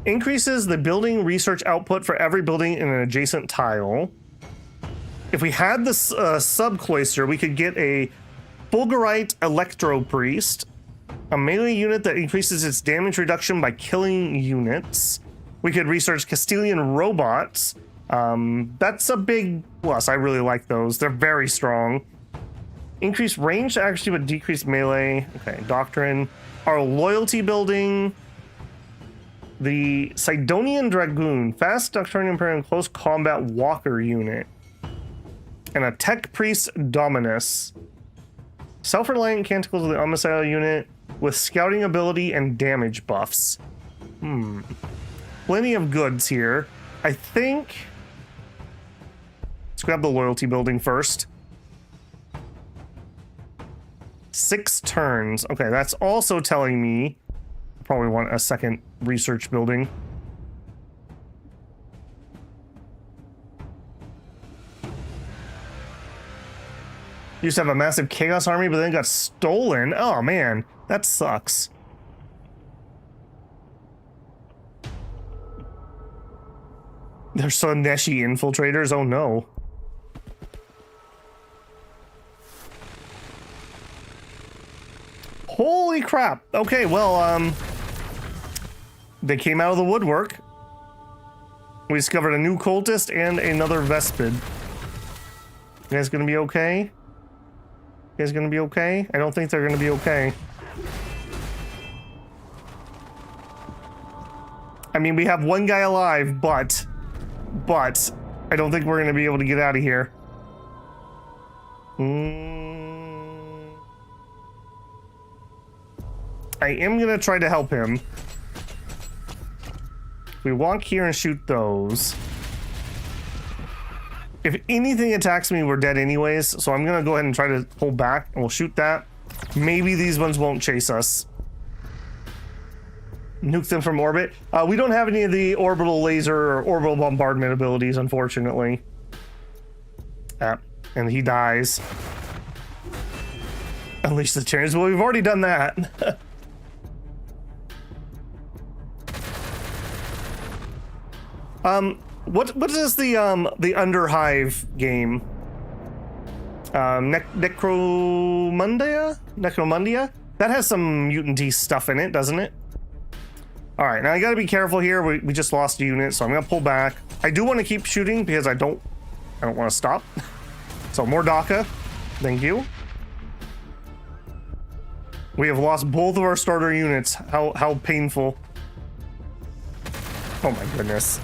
Increases the building research output for every building in an adjacent tile. If we had this sub-cloister, we could get a Fulgurite Electro Priest, a melee unit that increases its damage reduction by killing units. We could research Castilian robots. That's a big plus. I really like those. They're very strong. Increased range actually would decrease melee. Okay, Doctrine. Our loyalty building. The Sidonian Dragoon, fast Doctrinian Prayer and close combat walker unit. And a Tech Priest Dominus. Self-reliant canticles of the Omnissiah unit with scouting ability and damage buffs. Plenty of goods here. I think... Let's grab the loyalty building first. 6 turns. Okay, that's also telling me probably want a second research building. Used to have a massive chaos army, but then got stolen. Oh man, that sucks. There's some Neshi infiltrators. Oh no. Holy crap. Okay, well, they came out of the woodwork. We discovered a new cultist and another Vespid. You guys gonna be okay? You guys gonna be okay? I don't think they're gonna be okay. I mean, we have one guy alive, but I don't think we're gonna be able to get out of here. I am gonna try to help him. We walk here and shoot those. If anything attacks me, we're dead anyways, so I'm gonna go ahead and try to pull back, and we'll shoot that. Maybe these ones won't chase us. Nuke them from orbit. We don't have any of the orbital laser or orbital bombardment abilities, unfortunately. And he dies. Unleash the chains. Well, we've already done that. What is the Underhive game? Necromundia? That has some mutant stuff in it, doesn't it? All right, now I gotta be careful here. We just lost a unit, so I'm gonna pull back. I do want to keep shooting because I don't want to stop. So more DACA, thank you. We have lost both of our starter units. How painful. Oh my goodness.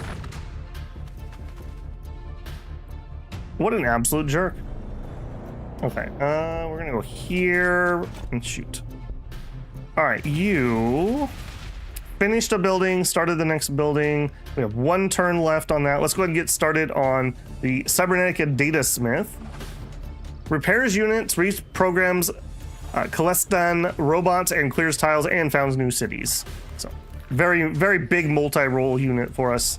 What an absolute jerk. Okay, we're gonna go here and shoot. All right, you finished a building, started the next building. We have 1 turn left on that. Let's go ahead and get started on the Cybernetica Data Smith. Repairs units, reprograms Celestan robots, and clears tiles and founds new cities. So very, very big multi-role unit for us.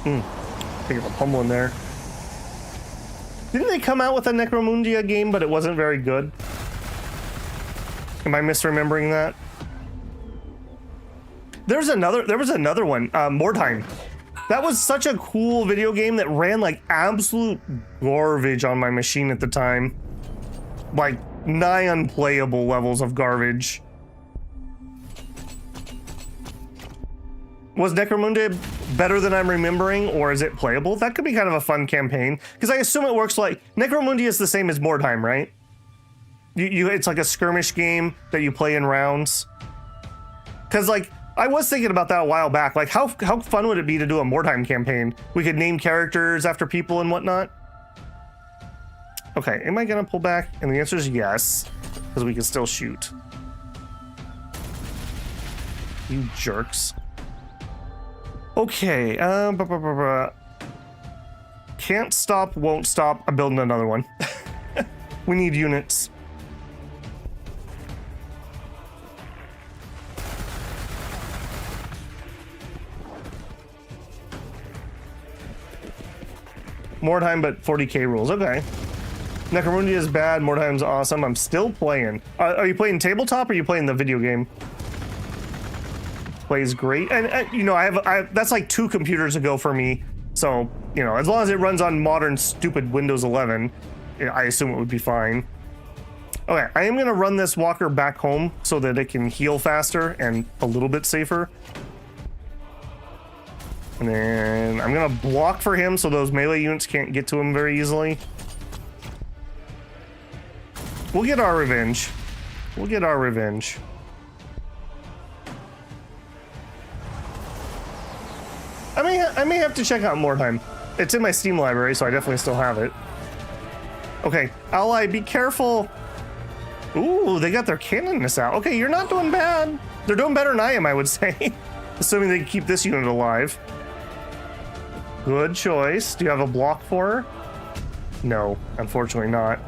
Pick up a pummeling there. Didn't they come out with a Necromundia game, but it wasn't very good? Am I misremembering that? There was another one, Mordheim. That was such a cool video game that ran like absolute garbage on my machine at the time. Like nigh unplayable levels of garbage. Was Necromunda better than I'm remembering, or is it playable? That could be kind of a fun campaign, because I assume it works like Necromunda is the same as Mordheim, right? It's like a skirmish game that you play in rounds. Because like I was thinking about that a while back. Like how fun would it be to do a Mordheim campaign? We could name characters after people and whatnot. Okay, am I gonna pull back? And the answer is yes, because we can still shoot. You jerks. Okay, can't stop, won't stop. I'm building another one. We need units. Mordheim, but 40k rules. Okay. Necromunda is bad. Mordheim's awesome. I'm still playing. Are you playing tabletop or are you playing the video game? Plays great. And you know, that's like 2 computers ago for me. So, you know, as long as it runs on modern stupid Windows 11, I assume it would be fine. Okay, I am going to run this walker back home so that it can heal faster and a little bit safer. And then I'm going to block for him so those melee units can't get to him very easily. We'll get our revenge. We'll get our revenge. I may have to check out Mordheim. It's in my Steam library, so I definitely still have it. Okay, ally, be careful. Ooh, they got their cannonness out. Okay, you're not doing bad. They're doing better than I am, I would say. Assuming they can keep this unit alive. Good choice. Do you have a block for her? No, unfortunately not.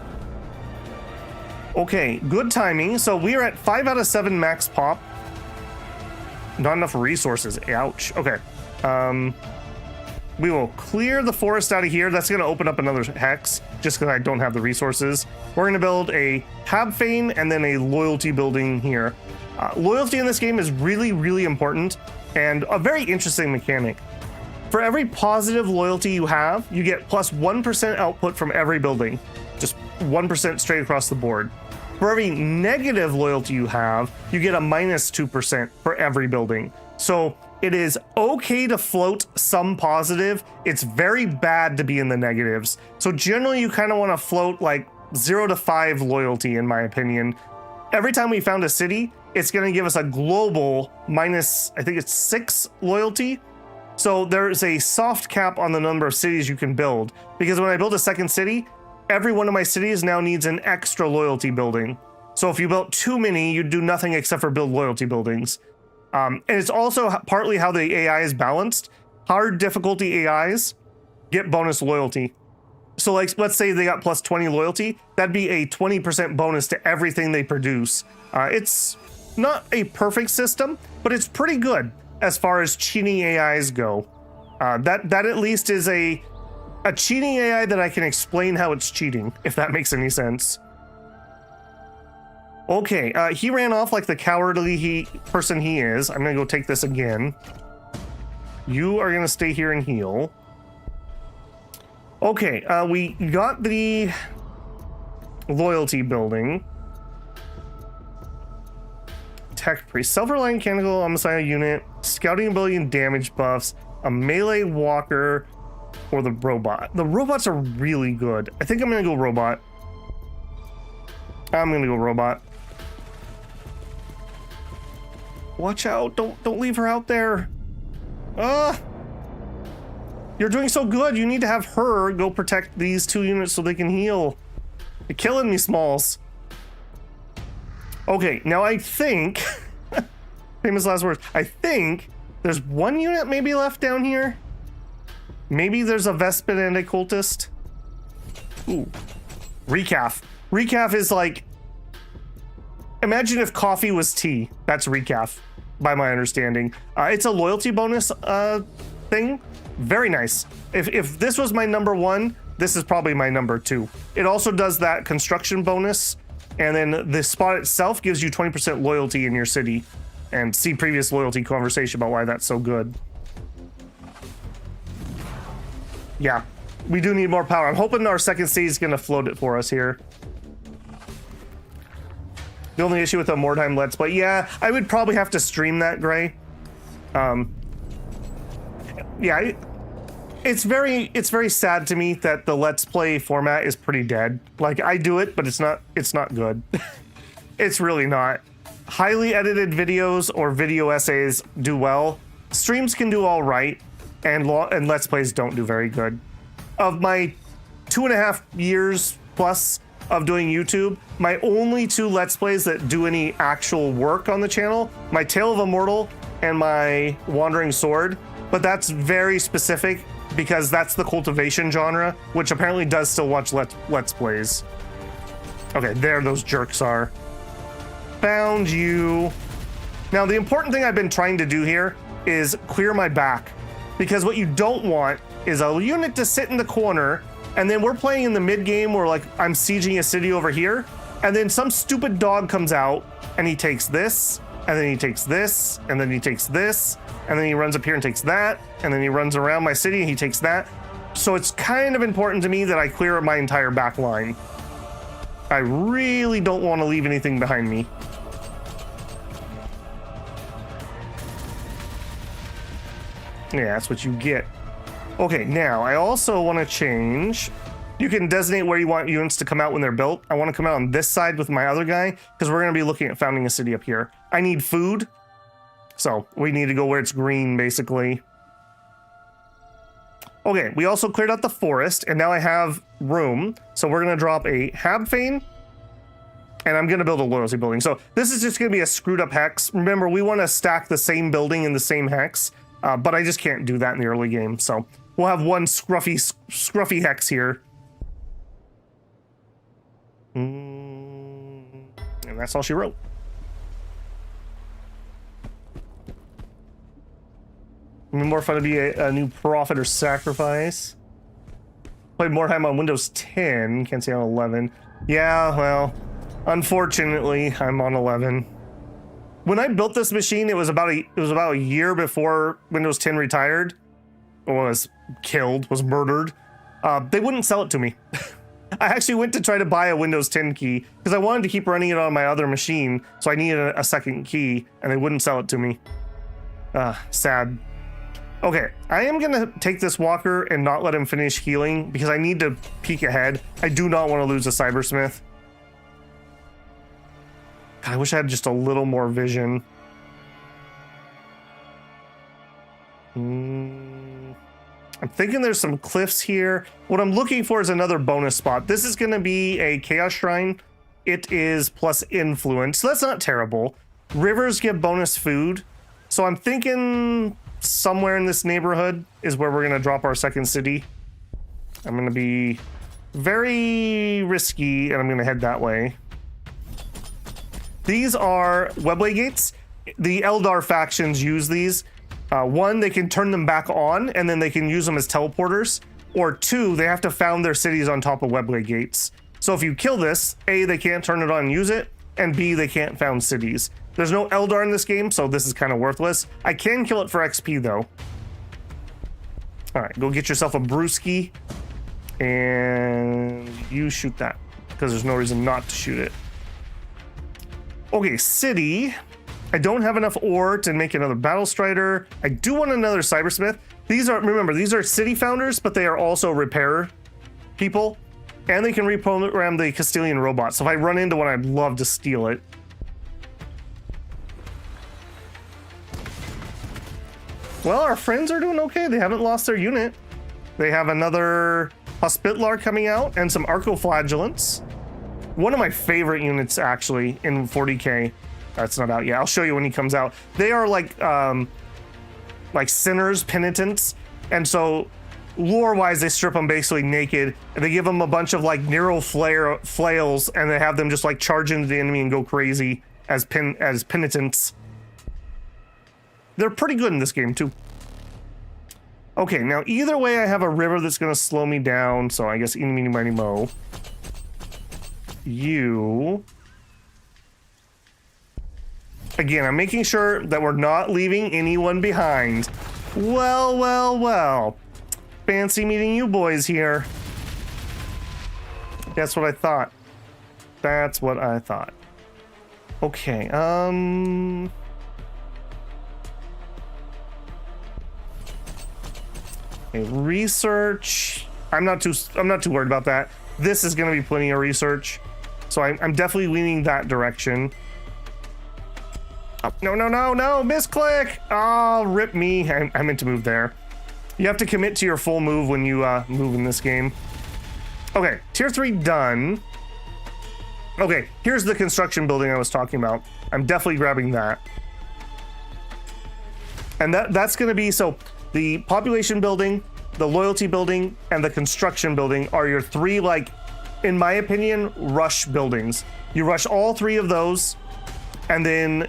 Okay, good timing. So we are at 5 out of 7 max pop. Not enough resources. Ouch. Okay. We will clear the forest out of here. That's going to open up another hex just because I don't have the resources. We're going to build a Habfane and then a loyalty building here. Loyalty in this game is really, really important and a very interesting mechanic. For every positive loyalty you have, you get plus 1% output from every building. Just 1% straight across the board. For every negative loyalty you have, you get a minus 2% for every building. So it is okay to float some positive. It's very bad to be in the negatives. So generally you kind of want to float like 0 to 5 loyalty, in my opinion. Every time we found a city, it's going to give us a global minus, I think it's 6 loyalty. So there's a soft cap on the number of cities you can build, because when I build a second city, every one of my cities now needs an extra loyalty building. So if you built too many, you'd do nothing except for build loyalty buildings. And it's also partly how the AI is balanced. Hard difficulty AIs get bonus loyalty. So like, let's say they got plus 20 loyalty, that'd be a 20% bonus to everything they produce. It's not a perfect system, but it's pretty good as far as cheating AIs go. That at least is a cheating AI that I can explain how it's cheating, if that makes any sense. Okay, he ran off like the cowardly person he is. I'm gonna go take this again. You are gonna stay here and heal. Okay, we got the loyalty building. Tech priest, self-reliant mechanical Omnissiah unit, scouting ability and damage buffs, a melee walker, or the robot. The robots are really good. I think I'm gonna go robot. I'm gonna go robot. Watch out! Don't leave her out there. You're doing so good. You need to have her go protect these 2 units so they can heal. You're killing me, Smalls. Okay, now I think, famous last words, I think there's 1 unit maybe left down here. Maybe there's a Vespid and a cultist. Ooh, Recaf. Recaf is like, imagine if coffee was tea. That's Recaf, by my understanding. It's a loyalty bonus thing. Very nice. If this was my number 1, this is probably my number 2. It also does that construction bonus And then the spot itself gives you 20% loyalty in your city. And see previous loyalty conversation about why that's so good. Yeah, we do need more power. I'm hoping our second city is going to float it for us here. The only issue with the Mordheim Let's Play, yeah, I would probably have to stream that, Gray. Yeah, it's very sad to me that the Let's Play format is pretty dead. Like, I do it, but it's not good. It's really not. Highly edited videos or video essays do well. Streams can do all right, and Let's Plays don't do very good. Of my 2.5 years plus of doing YouTube, my only 2 Let's Plays that do any actual work on the channel, my Tale of Immortal and my Wandering Sword, but that's very specific because that's the cultivation genre, which apparently does still watch Let's Plays. Okay, there those jerks are. Found you. Now, the important thing I've been trying to do here is clear my back, because what you don't want is a unit to sit in the corner, and then we're playing in the mid game where, like, I'm sieging a city over here, and then some stupid dog comes out and he takes this, and then he takes this, and then he takes this, and then he runs up here and takes that, and then he runs around my city and he takes that. So it's kind of important to me that I clear my entire back line. I really don't want to leave anything behind me. Yeah, that's what you get. Okay, now I also want to change. You can designate where you want units to come out when they're built. I want to come out on this side with my other guy because we're going to be looking at founding a city up here. I need food, so we need to go where it's green, basically. Okay, we also cleared out the forest, and now I have room. So we're going to drop a Habfane, and I'm going to build a loyalty building. So this is just going to be a screwed up hex. Remember, we want to stack the same building in the same hex, but I just can't do that in the early game. So we'll have one scruffy hex here. And that's all she wrote. More fun to be a new prophet or sacrifice. Played Warhammer on Windows 10. Can't say on 11. Yeah, well, unfortunately, I'm on 11. When I built this machine, it was about a year before Windows 10 retired, or was killed, was murdered. They wouldn't sell it to me. I actually went to try to buy a Windows 10 key because I wanted to keep running it on my other machine, so I needed a second key, and they wouldn't sell it to me. Sad. Okay, I am gonna take this walker and not let him finish healing because I need to peek ahead. I do not want to lose a cybersmith. God, I wish I had just a little more vision. I'm thinking there's some cliffs here. What I'm looking for is another bonus spot. This is going to be a Chaos Shrine. It is plus influence, so that's not terrible. Rivers give bonus food. So I'm thinking somewhere in this neighborhood is where we're going to drop our second city. I'm going to be very risky, and I'm going to head that way. These are Webway gates. The Eldar factions use these. One, they can turn them back on, and then they can use them as teleporters. Or two, they have to found their cities on top of Webway gates. So if you kill this, A, they can't turn it on and use it, and B, they can't found cities. There's no Eldar in this game, so this is kind of worthless. I can kill it for XP, though. All right, go get yourself a brewski, and you shoot that, because there's no reason not to shoot it. Okay, city. I don't have enough ore to make another battle strider. I do want another cybersmith. These are, remember, these are city founders, but they are also repair people, and they can reprogram the Castilian robot. So if I run into one, I'd love to steal it. Well, our friends are doing okay. They haven't lost their unit. They have another Hospitalar coming out and some Arcoflagellants. One of my favorite units, actually, in 40k. That's not out yet. I'll show you when he comes out. They are like sinners, penitents, and so lore-wise, they strip them basically naked, and they give them a bunch of like Nero flails, and they have them just like charge into the enemy and go crazy as penitents. They're pretty good in this game too. Okay, now either way, I have a river that's gonna slow me down, so I guess eeny, meeny, miny, mo. You Again, I'm making sure that we're not leaving anyone behind. Well, well, well. Fancy meeting you boys here. That's what I thought. That's what I thought. Okay, okay, research. I'm not too worried about that. This is going to be plenty of research, so I'm definitely leaning that direction. Oh, no, no, no, no, misclick. Oh, rip me. I meant to move there. You have to commit to your full move when you move in this game. Okay, tier 3 done. Okay, here's the construction building I was talking about. I'm definitely grabbing that. And that's going to be, so the population building, the loyalty building, and the construction building are your 3, like, in my opinion, rush buildings. You rush all 3 of those, and then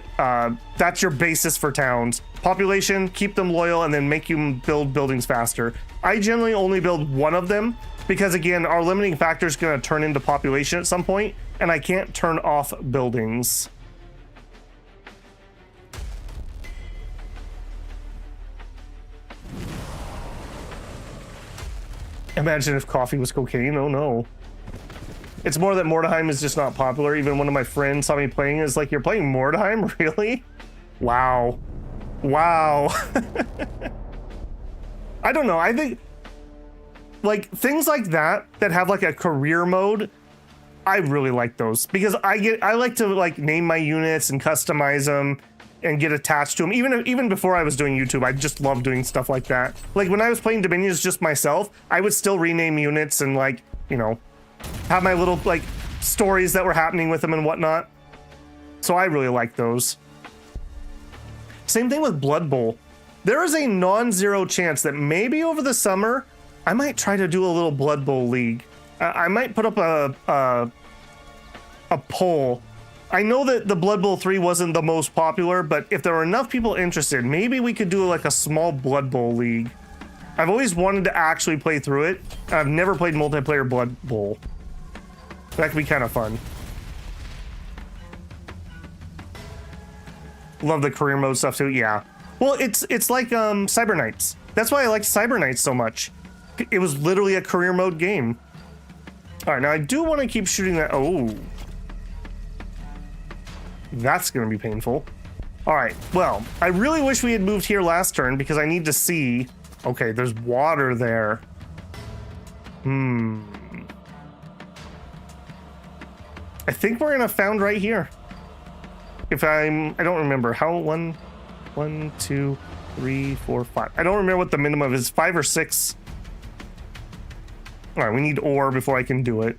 that's your basis for towns. Population, keep them loyal, and then make you build buildings faster. I generally only build 1 of them, because again, our limiting factor is going to turn into population at some point, and I can't turn off buildings. Imagine if coffee was cocaine. Oh no. It's more that Mordheim is just not popular. Even one of my friends saw me playing and is like, you're playing Mordheim? Really? Wow. Wow. I don't know. I think like things like that have like a career mode, I really like those because I like to like name my units and customize them and get attached to them. Even before I was doing YouTube, I just love doing stuff like that. Like when I was playing Dominions just myself, I would still rename units and like, you know, have my little like stories that were happening with them and whatnot. So I really like those. Same thing with Blood Bowl. There is a non-zero chance that maybe over the summer, I might try to do a little Blood Bowl league. I might put up a poll. I know that the Blood Bowl 3 wasn't the most popular, but if there were enough people interested, maybe we could do like a small Blood Bowl league. I've always wanted to actually play through it. I've never played multiplayer Blood Bowl. That could be kind of fun. Love the career mode stuff too, yeah. Well, it's like Cyber Knights. That's why I like Cyber Knights so much. It was literally a career mode game. All right, now I do want to keep shooting that. Oh. That's going to be painful. All right, well, I really wish we had moved here last turn because I need to see. Okay, there's water there. I think we're going to found right here. If I don't remember how, 1, 2, 3, 4, 5. I don't remember what the minimum is, 5 or 6. All right, we need ore before I can do it.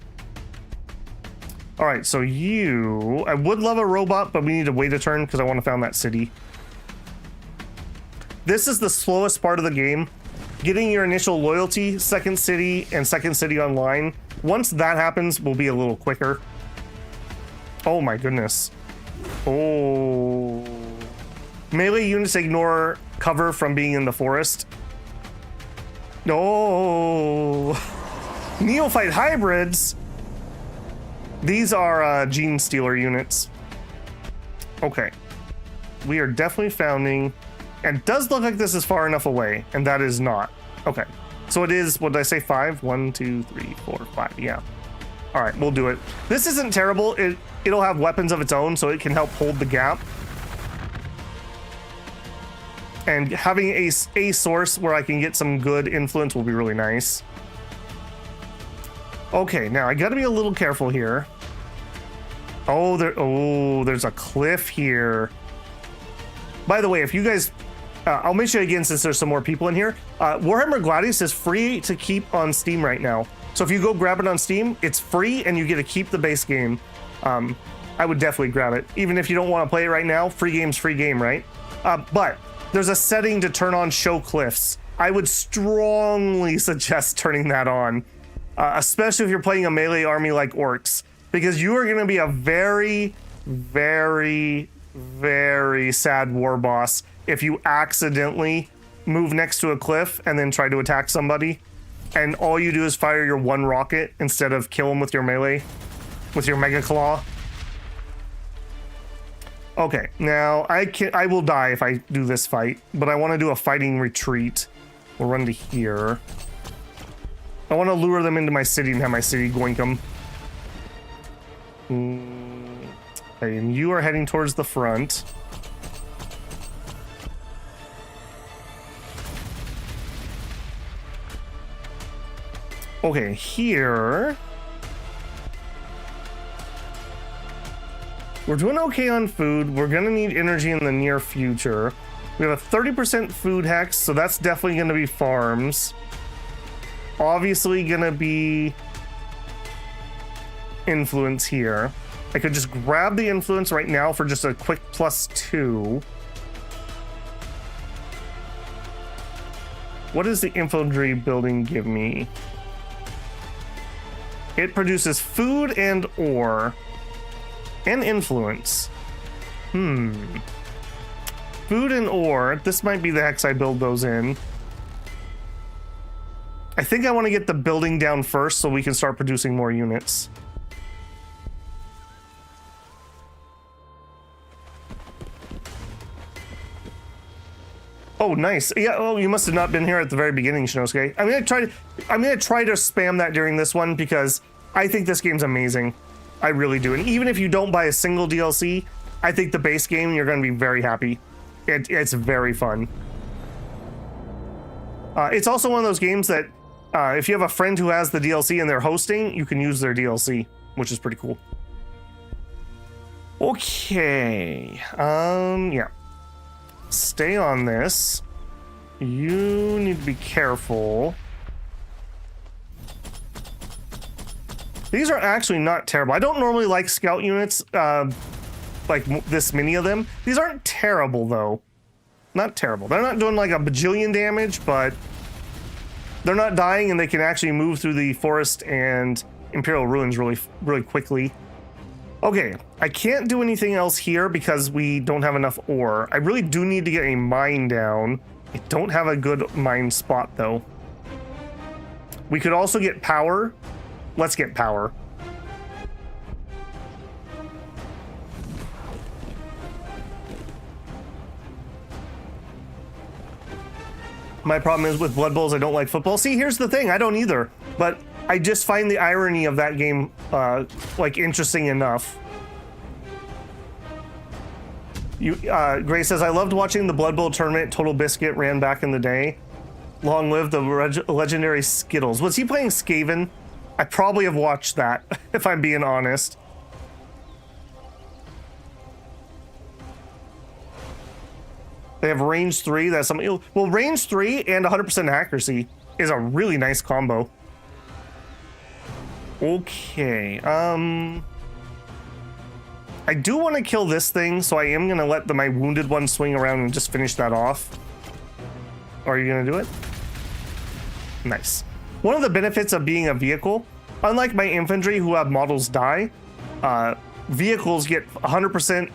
All right, so I would love a robot, but we need to wait a turn because I want to found that city. This is the slowest part of the game. Getting your initial loyalty, second city, and second city online. Once that happens, we'll be a little quicker. Oh my goodness. Oh. Melee units ignore cover from being in the forest. No. Neophyte hybrids. These are Gene Stealer units. Okay. We are definitely founding. And it does look like this is far enough away, and that is not. Okay. So it is, what did I say, 5? 1, 2, 3, 4, 5. Yeah. All right, we'll do it. This isn't terrible. It'll have weapons of its own, so it can help hold the gap. And having a source where I can get some good influence will be really nice. Okay, now I gotta be a little careful here. Oh, there's a cliff here. By the way, if you guys, I'll mention it again since there's some more people in here. Warhammer Gladius is free to keep on Steam right now. So if you go grab it on Steam, it's free and you get to keep the base game. I would definitely grab it. Even if you don't want to play it right now, free game's free game, right? But there's a setting to turn on show cliffs. I would strongly suggest turning that on. Especially if you're playing a melee army like orcs, because you are going to be a very, very, very sad war boss if you accidentally move next to a cliff and then try to attack somebody, and all you do is fire your one rocket instead of kill them with your melee, with your mega claw. Okay, now I will die if I do this fight, but I want to do a fighting retreat. We'll run to here. I want to lure them into my city and have my city goink them. Okay, and you are heading towards the front. Okay, here. We're doing okay on food. We're gonna need energy in the near future. We have a 30% food hex, so that's definitely gonna be farms. Obviously gonna be influence here. I could just grab the influence right now for just a quick +2. What does the infantry building give me? It produces food and ore. And influence. Food and ore. This might be the hex I build those in. I think I want to get the building down first so we can start producing more units. Oh, nice. Yeah, oh, you must have not been here at the very beginning, Shinosuke. I'm gonna try to spam that during this one because I think this game's amazing. I really do. And even if you don't buy a single DLC, I think the base game, you're going to be very happy. It's very fun. It's also one of those games that if you have a friend who has the DLC and they're hosting, you can use their DLC, which is pretty cool. Okay. Yeah. Stay on this. You need to be careful. These are actually not terrible. I don't normally like scout units, like this many of them. These aren't terrible, though. Not terrible. They're not doing like a bajillion damage, but they're not dying, and they can actually move through the forest and Imperial Ruins really quickly. Okay, I can't do anything else here because we don't have enough ore. I really do need to get a mine down. I don't have a good mine spot, though. We could also get power. Let's get power. My problem is with Blood Bowls, I don't like football. See, here's the thing, I don't either. But I just find the irony of that game, like, interesting enough. Gray says, I loved watching the Blood Bowl tournament Total Biscuit ran back in the day. Long live the legendary Skittles. Was he playing Skaven? I probably have watched that, if I'm being honest. They have range 3. That's something. Well, range 3 and 100% accuracy is a really nice combo. Okay. I do want to kill this thing, so I am gonna let my wounded one swing around and just finish that off. Are you gonna do it? Nice. One of the benefits of being a vehicle, unlike my infantry who have models die, vehicles get 100%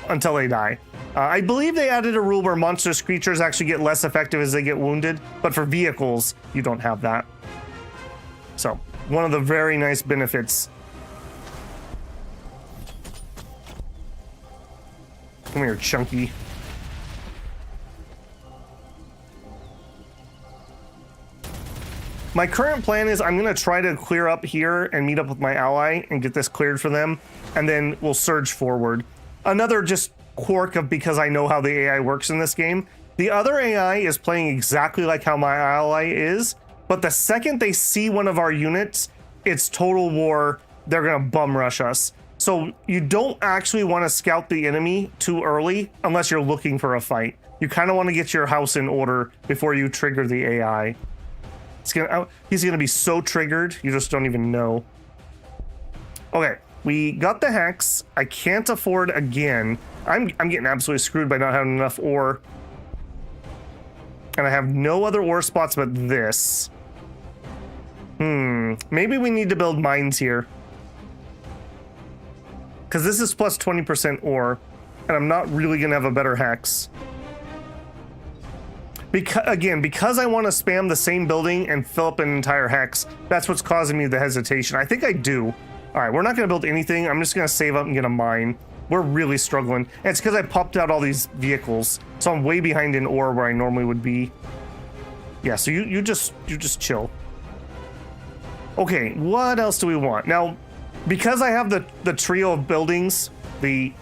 until they die. I believe they added a rule where monstrous creatures actually get less effective as they get wounded, but for vehicles, you don't have that. So, one of the very nice benefits. Come here, Chunky. My current plan is I'm going to try to clear up here and meet up with my ally and get this cleared for them, and then we'll surge forward. Another just quirk of because I know how the AI works in this game. The other AI is playing exactly like how my ally is, but the second they see one of our units, it's total war. They're going to bum rush us. So you don't actually want to scout the enemy too early unless you're looking for a fight. You kind of want to get your house in order before you trigger the AI. He's gonna be so triggered, you just don't even know. Okay, we got the hex. I can't afford again. I'm getting absolutely screwed by not having enough ore. And I have no other ore spots but this. Maybe we need to build mines here. Because this is plus 20% ore, and I'm not really gonna have a better hex. Because I want to spam the same building and fill up an entire hex, that's what's causing me the hesitation. I think I do. All right, we're not going to build anything. I'm just going to save up and get a mine. We're really struggling. And it's because I popped out all these vehicles, so I'm way behind in ore where I normally would be. Yeah, so you just chill. Okay, what else do we want? Now, because I have the trio of buildings, the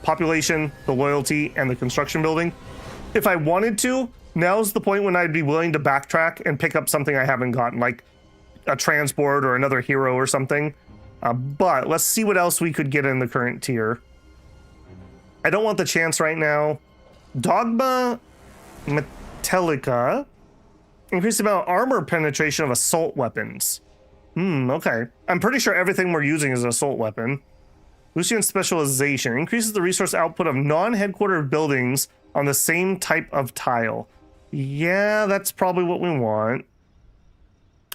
population, the loyalty, and the construction building, if I wanted to, now's the point when I'd be willing to backtrack and pick up something I haven't gotten, like a transport or another hero or something. But let's see what else we could get in the current tier. I don't want the chance right now. Dogma Metallica. Increased amount of armor penetration of assault weapons. Okay. I'm pretty sure everything we're using is an assault weapon. Lucian specialization. Increases the resource output of non-headquartered buildings on the same type of tile. Yeah, that's probably what we want.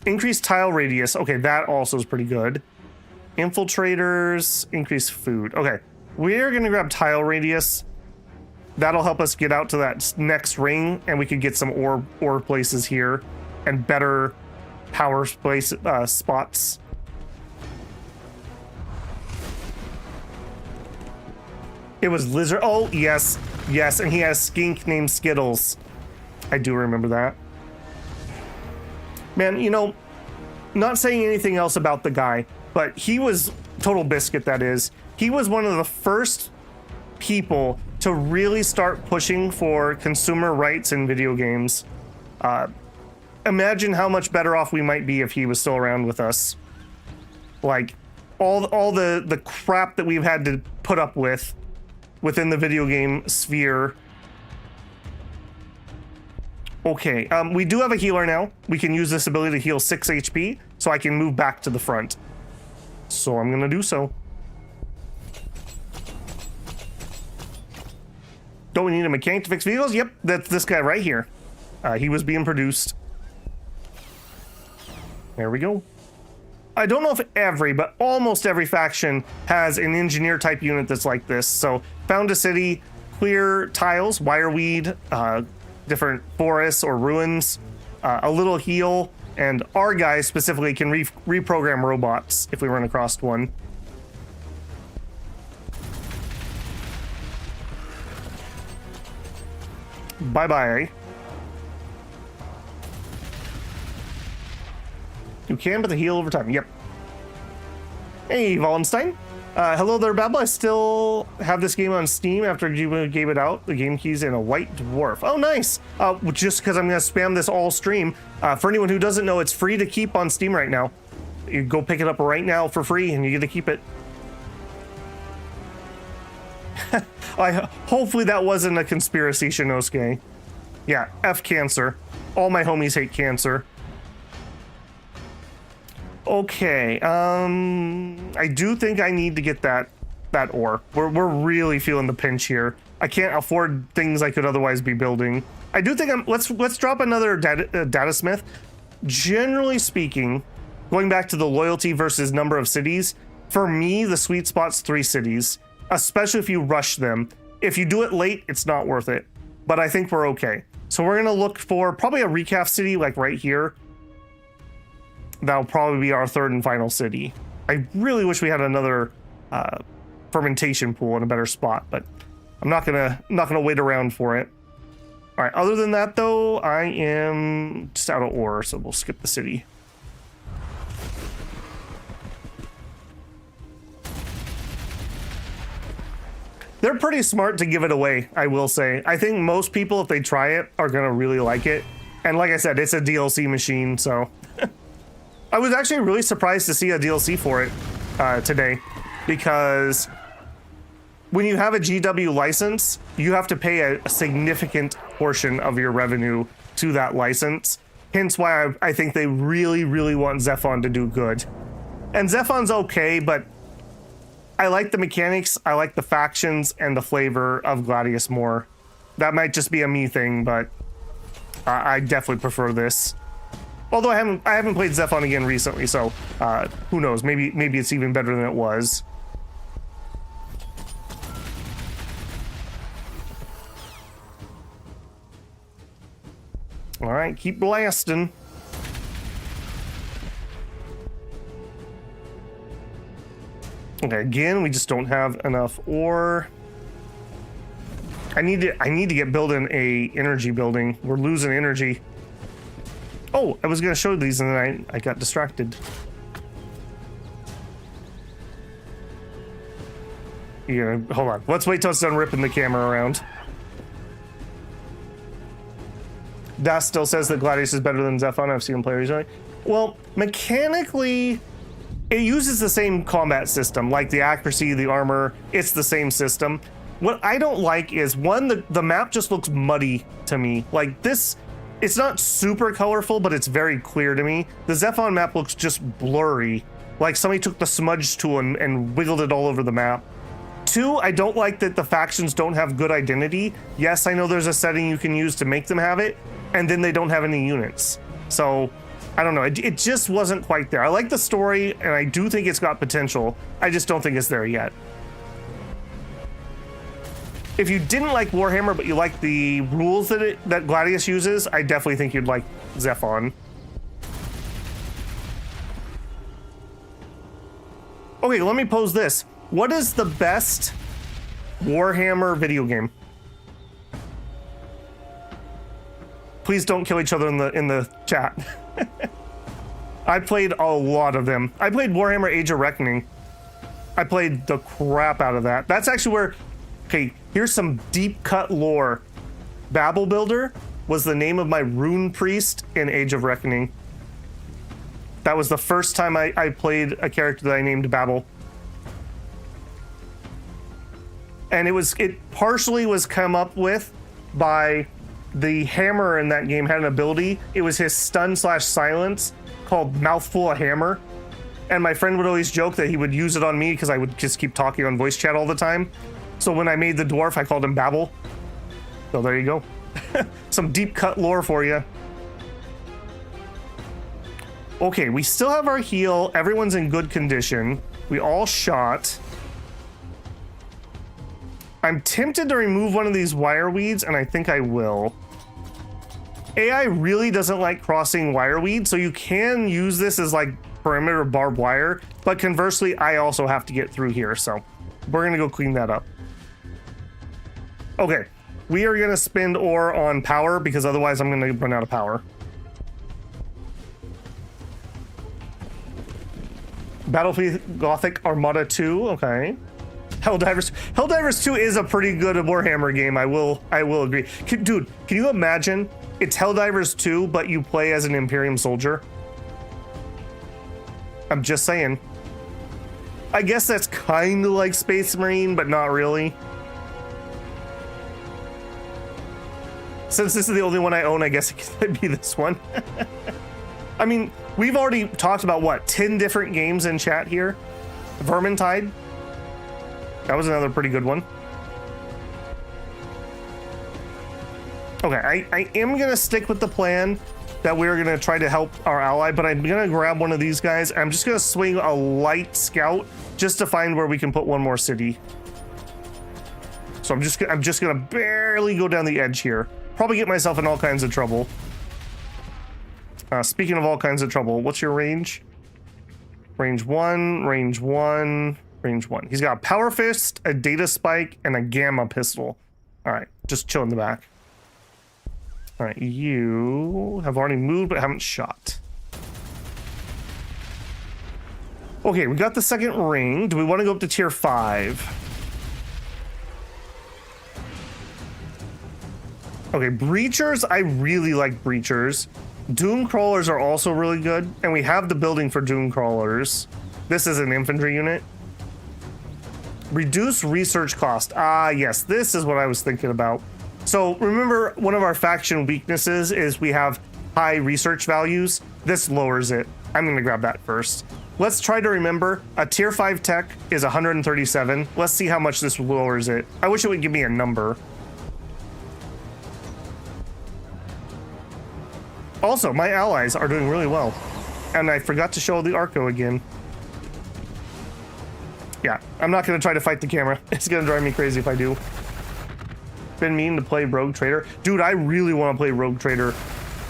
Increased tile radius. Okay, that also is pretty good. Infiltrators. Increased food. Okay, we're going to grab tile radius. That'll help us get out to that next ring, and we could get some ore places here and better power place spots. It was Lizard. Oh, yes. Yes, and he has skink named Skittles. I do remember that. Man, you know, not saying anything else about the guy, but he was Total Biscuit, that is. He was one of the first people to really start pushing for consumer rights in video games. Imagine how much better off we might be if he was still around with us. Like, all the crap that we've had to put up with within the video game sphere. Okay, we do have a healer now. We can use this ability to heal 6 HP, so I can move back to the front. So I'm gonna do so. Don't we need a mechanic to fix vehicles? Yep, that's this guy right here. He was being produced. There we go. I don't know if every, but almost every faction has an engineer type unit that's like this. So found a city, clear tiles, wireweed, different forests or ruins, a little heal, and our guys specifically can reprogram robots if we run across one. Bye-bye. You can, but the heal over time. Yep. Hey, Wallenstein. Hello there, Babel. I still have this game on Steam after you gave it out. The game key's in a white dwarf. Oh, nice. Just because I'm going to spam this all stream. For anyone who doesn't know, it's free to keep on Steam right now. You go pick it up right now for free, and you get to keep it. Hopefully that wasn't a conspiracy, Shinosuke. Yeah, F cancer. All my homies hate cancer. Okay, I do think I need to get that ore. We're really feeling the pinch here. I can't afford things I could otherwise be building. I do think let's drop another data smith. Generally speaking, going back to the loyalty versus number of cities, for me, the sweet spot's 3 cities, especially if you rush them. If you do it late, it's not worth it, but I think we're okay. So we're gonna look for probably a recap city like right here. That'll probably be our 3rd and final city. I really wish we had another fermentation pool in a better spot, but I'm not gonna wait around for it. All right. Other than that, though, I am just out of ore, so we'll skip the city. They're pretty smart to give it away, I will say. I think most people, if they try it, are gonna really like it. And like I said, it's a DLC machine, so. I was actually really surprised to see a DLC for it today, because when you have a GW license, you have to pay a significant portion of your revenue to that license. Hence why I think they really, really want Zephon to do good. And Zephon's okay, but I like the mechanics, I like the factions, and the flavor of Gladius more. That might just be a me thing, but I definitely prefer this. Although I haven't played Zephon again recently, so who knows? Maybe it's even better than it was. All right, keep blasting. Okay, again, we just don't have enough ore. I need to get building a energy building. We're losing energy. Oh, I was gonna show these and then I got distracted. Yeah, hold on. Let's wait till it's done ripping the camera around. Das still says that Gladius is better than Zephon. I've seen him play recently. Well, mechanically, it uses the same combat system, like the accuracy, the armor. It's the same system. What I don't like is, one, the map just looks muddy to me. Like this, it's not super colorful, but it's very clear to me. The Zephon map looks just blurry. Like somebody took the smudge tool and wiggled it all over the map. Two, I don't like that the factions don't have good identity. Yes, I know there's a setting you can use to make them have it, and then they don't have any units. So, I don't know, it just wasn't quite there. I like the story, and I do think it's got potential. I just don't think it's there yet. If you didn't like Warhammer, but you like the rules that Gladius uses, I definitely think you'd like Zephon. Okay, let me pose this. What is the best Warhammer video game? Please don't kill each other in the chat. I played a lot of them. I played Warhammer Age of Reckoning. I played the crap out of that. That's actually where, okay, here's some deep cut lore. Babel Builder was the name of my rune priest in Age of Reckoning. That was the first time I played a character that I named Babel. And it partially was come up with by the hammer in that game had an ability. It was his stun/silence called Mouthful of Hammer. And my friend would always joke that he would use it on me because I would just keep talking on voice chat all the time. So when I made the dwarf, I called him Babel. So there you go. Some deep cut lore for you. Okay, we still have our heal. Everyone's in good condition. We all shot. I'm tempted to remove one of these wire weeds, and I think I will. AI really doesn't like crossing wire weed, so you can use this as like perimeter barbed wire, but conversely, I also have to get through here, so we're gonna go clean that up. Okay, we are gonna spend ore on power because otherwise I'm gonna run out of power. Battlefield Gothic Armada 2, okay. Helldivers 2 is a pretty good Warhammer game, I will agree. Dude, can you imagine? It's Helldivers 2, but you play as an Imperium soldier. I'm just saying. I guess that's kind of like Space Marine, but not really. Since this is the only one I own, I guess it could be this one. I mean, we've already talked about, what, 10 different games in chat here? Vermintide? That was another pretty good one. Okay, I am gonna stick with the plan that we're gonna try to help our ally, but I'm gonna grab one of these guys. I'm just gonna swing a light scout just to find where we can put one more city. So I'm just gonna barely go down the edge here. Probably get myself in all kinds of trouble. Speaking of all kinds of trouble, what's your range? Range 1, range 1. Range 1. He's got a power fist, a data spike, and a gamma pistol. All right, just chill in the back. All right, you have already moved but haven't shot. Okay, we got the second ring. Do we want to go up to tier 5? Okay, breachers. I really like breachers. Doom crawlers are also really good, and we have the building for doom crawlers. This is an infantry unit. Reduce research cost. Ah, yes, this is what I was thinking about. So remember, one of our faction weaknesses is we have high research values. This lowers it. I'm gonna grab that first. Let's try to remember, a tier 5 tech is 137. Let's see how much this lowers it. I wish it would give me a number. Also, my allies are doing really well. And I forgot to show the Arco again. Yeah, I'm not gonna try to fight the camera. It's gonna drive me crazy if I do. Been meaning to play Rogue Trader. Dude, I really want to play Rogue Trader.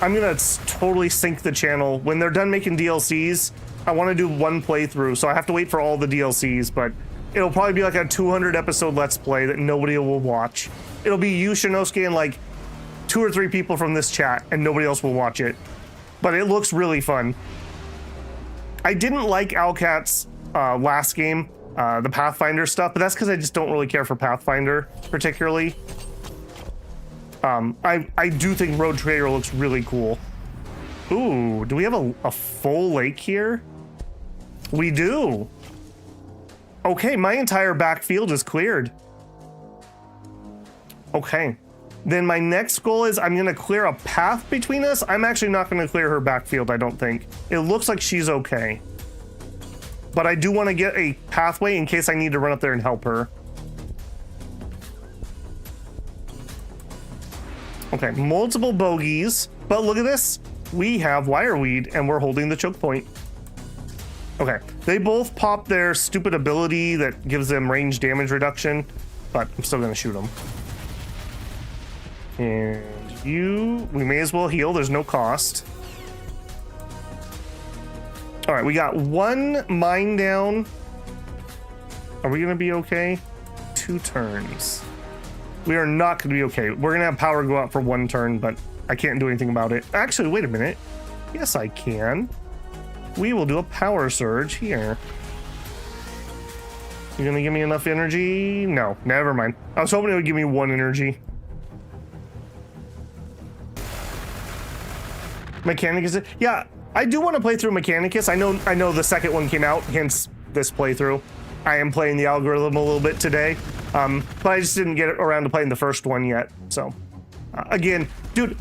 I'm gonna totally sync the channel. When they're done making DLCs, I want to do one playthrough, so I have to wait for all the DLCs, but it'll probably be like a 200 episode Let's Play that nobody will watch. It'll be you, Shinosuke, and like 2 or 3 people from this chat, and nobody else will watch it. But it looks really fun. I didn't like Owlcat's last game, the Pathfinder stuff, but that's because I just don't really care for Pathfinder particularly. I do think Road Trader looks really cool. Ooh, do we have a full lake here? We do. Okay, my entire backfield is cleared. Okay. Then my next goal is I'm going to clear a path between us. I'm actually not going to clear her backfield, I don't think. It looks like she's okay. But I do want to get a pathway in case I need to run up there and help her. Okay, multiple bogeys. But look at this. We have Wireweed, and we're holding the choke point. Okay, they both pop their stupid ability that gives them range damage reduction, but I'm still going to shoot them. And we may as well heal. There's no cost. All right, we got 1 mine down. Are we going to be okay? 2 turns. We are not going to be okay. We're going to have power go out for 1 turn, but I can't do anything about it. Actually, wait a minute. Yes, I can. We will do a power surge here. You going to give me enough energy? No, never mind. I was hoping it would give me 1 energy. Mechanicus, yeah, I do want to play through Mechanicus. I know the second one came out, hence this playthrough. I am playing the algorithm a little bit today, but I just didn't get around to playing the first one yet. So, again, dude,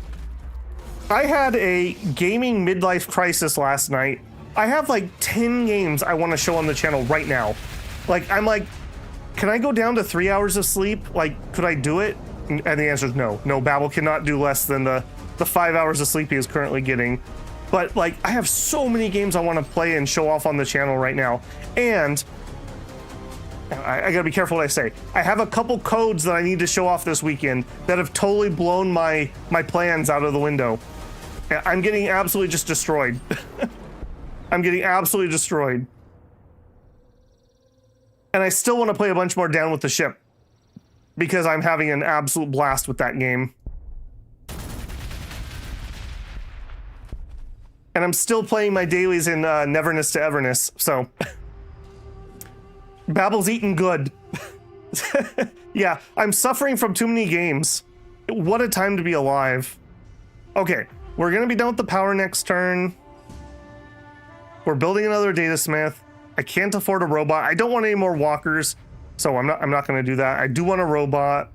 I had a gaming midlife crisis last night. I have like 10 games I want to show on the channel right now. Like, I'm like, can I go down to 3 hours of sleep? Like, could I do it? And the answer is no. No, Babel cannot do less than the 5 hours of sleep he is currently getting. But like, I have so many games I want to play and show off on the channel right now. And I gotta be careful what I say. I have a couple codes that I need to show off this weekend that have totally blown my plans out of the window. I'm getting absolutely just destroyed. I'm getting absolutely destroyed. And I still want to play a bunch more Down with the Ship because I'm having an absolute blast with that game. And I'm still playing my dailies in Neverness to Everness, so. Babel's eating good. Yeah, I'm suffering from too many games. What a time to be alive. Okay, we're gonna be done with the power next turn. We're building another data smith. I can't afford a robot. I don't want any more walkers, so I'm not gonna do that. I do want a robot.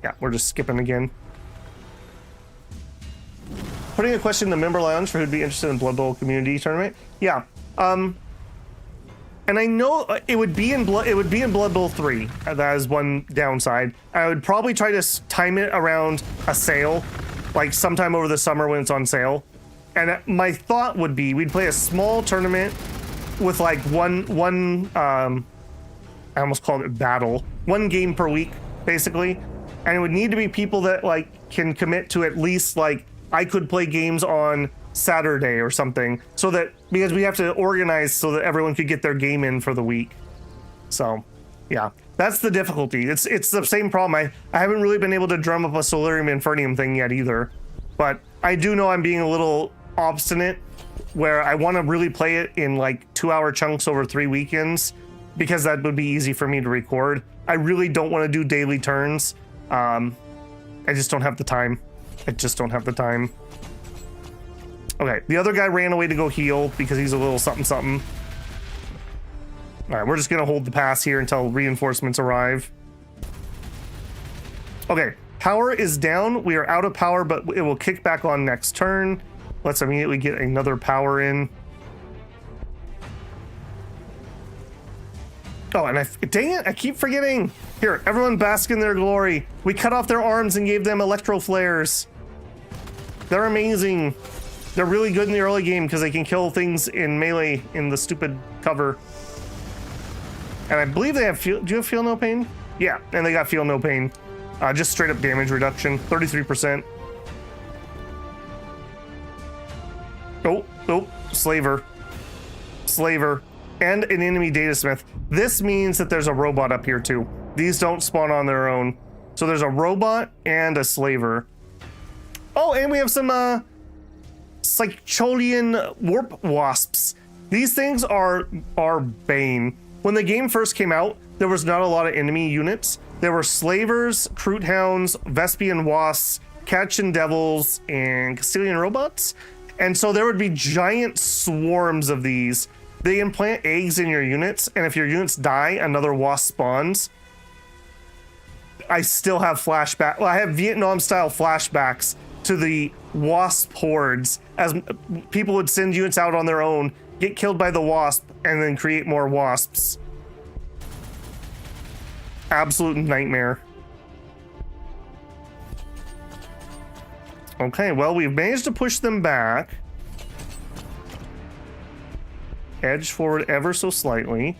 Yeah, we're just skipping again. Putting a question in the member lounge for who'd be interested in Blood Bowl community tournament. Yeah. And I know it would be in Blood Bowl 3. That is one downside. I would probably try to time it around a sale, like sometime over the summer when it's on sale. And my thought would be we'd play a small tournament with like one I almost called it battle, 1 game per week basically. And it would need to be people that like can commit to at least like I could play games on Saturday or something, so that because we have to organize so that everyone could get their game in for the week. So yeah, that's the difficulty. It's the same problem. I haven't really been able to drum up a Solarium Infernium thing yet either, but I do know I'm being a little obstinate where I want to really play it in like 2-hour chunks over 3 weekends because that would be easy for me to record. I really don't want to do daily turns. I just don't have the time. I just don't have the time. Okay, the other guy ran away to go heal because he's a little something something. All right, we're just gonna hold the pass here until reinforcements arrive. Okay, power is down. We are out of power, but it will kick back on next turn. Let's immediately get another power in. Oh, and dang it, I keep forgetting. Here, everyone bask in their glory. We cut off their arms and gave them electro flares. They're amazing. They're really good in the early game because they can kill things in melee in the stupid cover. And I believe they have feel. Do you have feel no pain? Yeah, and they got feel no pain. Just straight up damage reduction, 33%. Oh, slaver. slaver, and an enemy data smith. This means that there's a robot up here too. These don't spawn on their own. So there's a robot and a slaver. Oh, and we have some Psycholian warp wasps. These things are bane. When the game first came out, there was not a lot of enemy units. There were slavers, Kroot hounds, Vespian wasps, Catchin devils, and Castilian robots. And so there would be giant swarms of these. They implant eggs in your units, and if your units die, another wasp spawns. I still have flashback. Well, I have Vietnam-style flashbacks to the wasp hordes as people would send units out on their own, get killed by the wasp, and then create more wasps. Absolute nightmare. Okay, well, we've managed to push them back. Edge forward ever so slightly.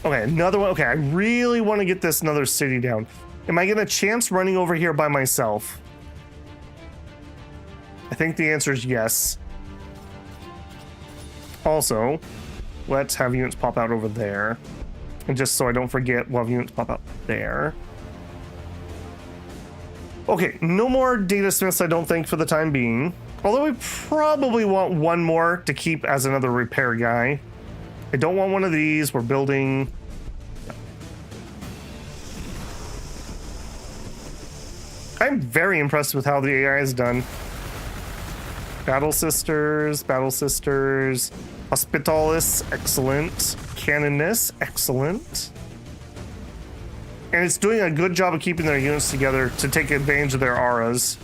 Okay, another one. Okay, I really want to get this another city down. Am I getting a chance running over here by myself? I think the answer is yes. Also, let's have units pop out over there. And just so I don't forget, we'll have units pop out there. Okay, no more data smiths, I don't think, for the time being. Although we probably want one more to keep as another repair guy. I don't want one of these. We're building... I'm very impressed with how the AI is done. Battle Sisters, Hospitalis, excellent. Canoness, excellent. And it's doing a good job of keeping their units together to take advantage of their auras.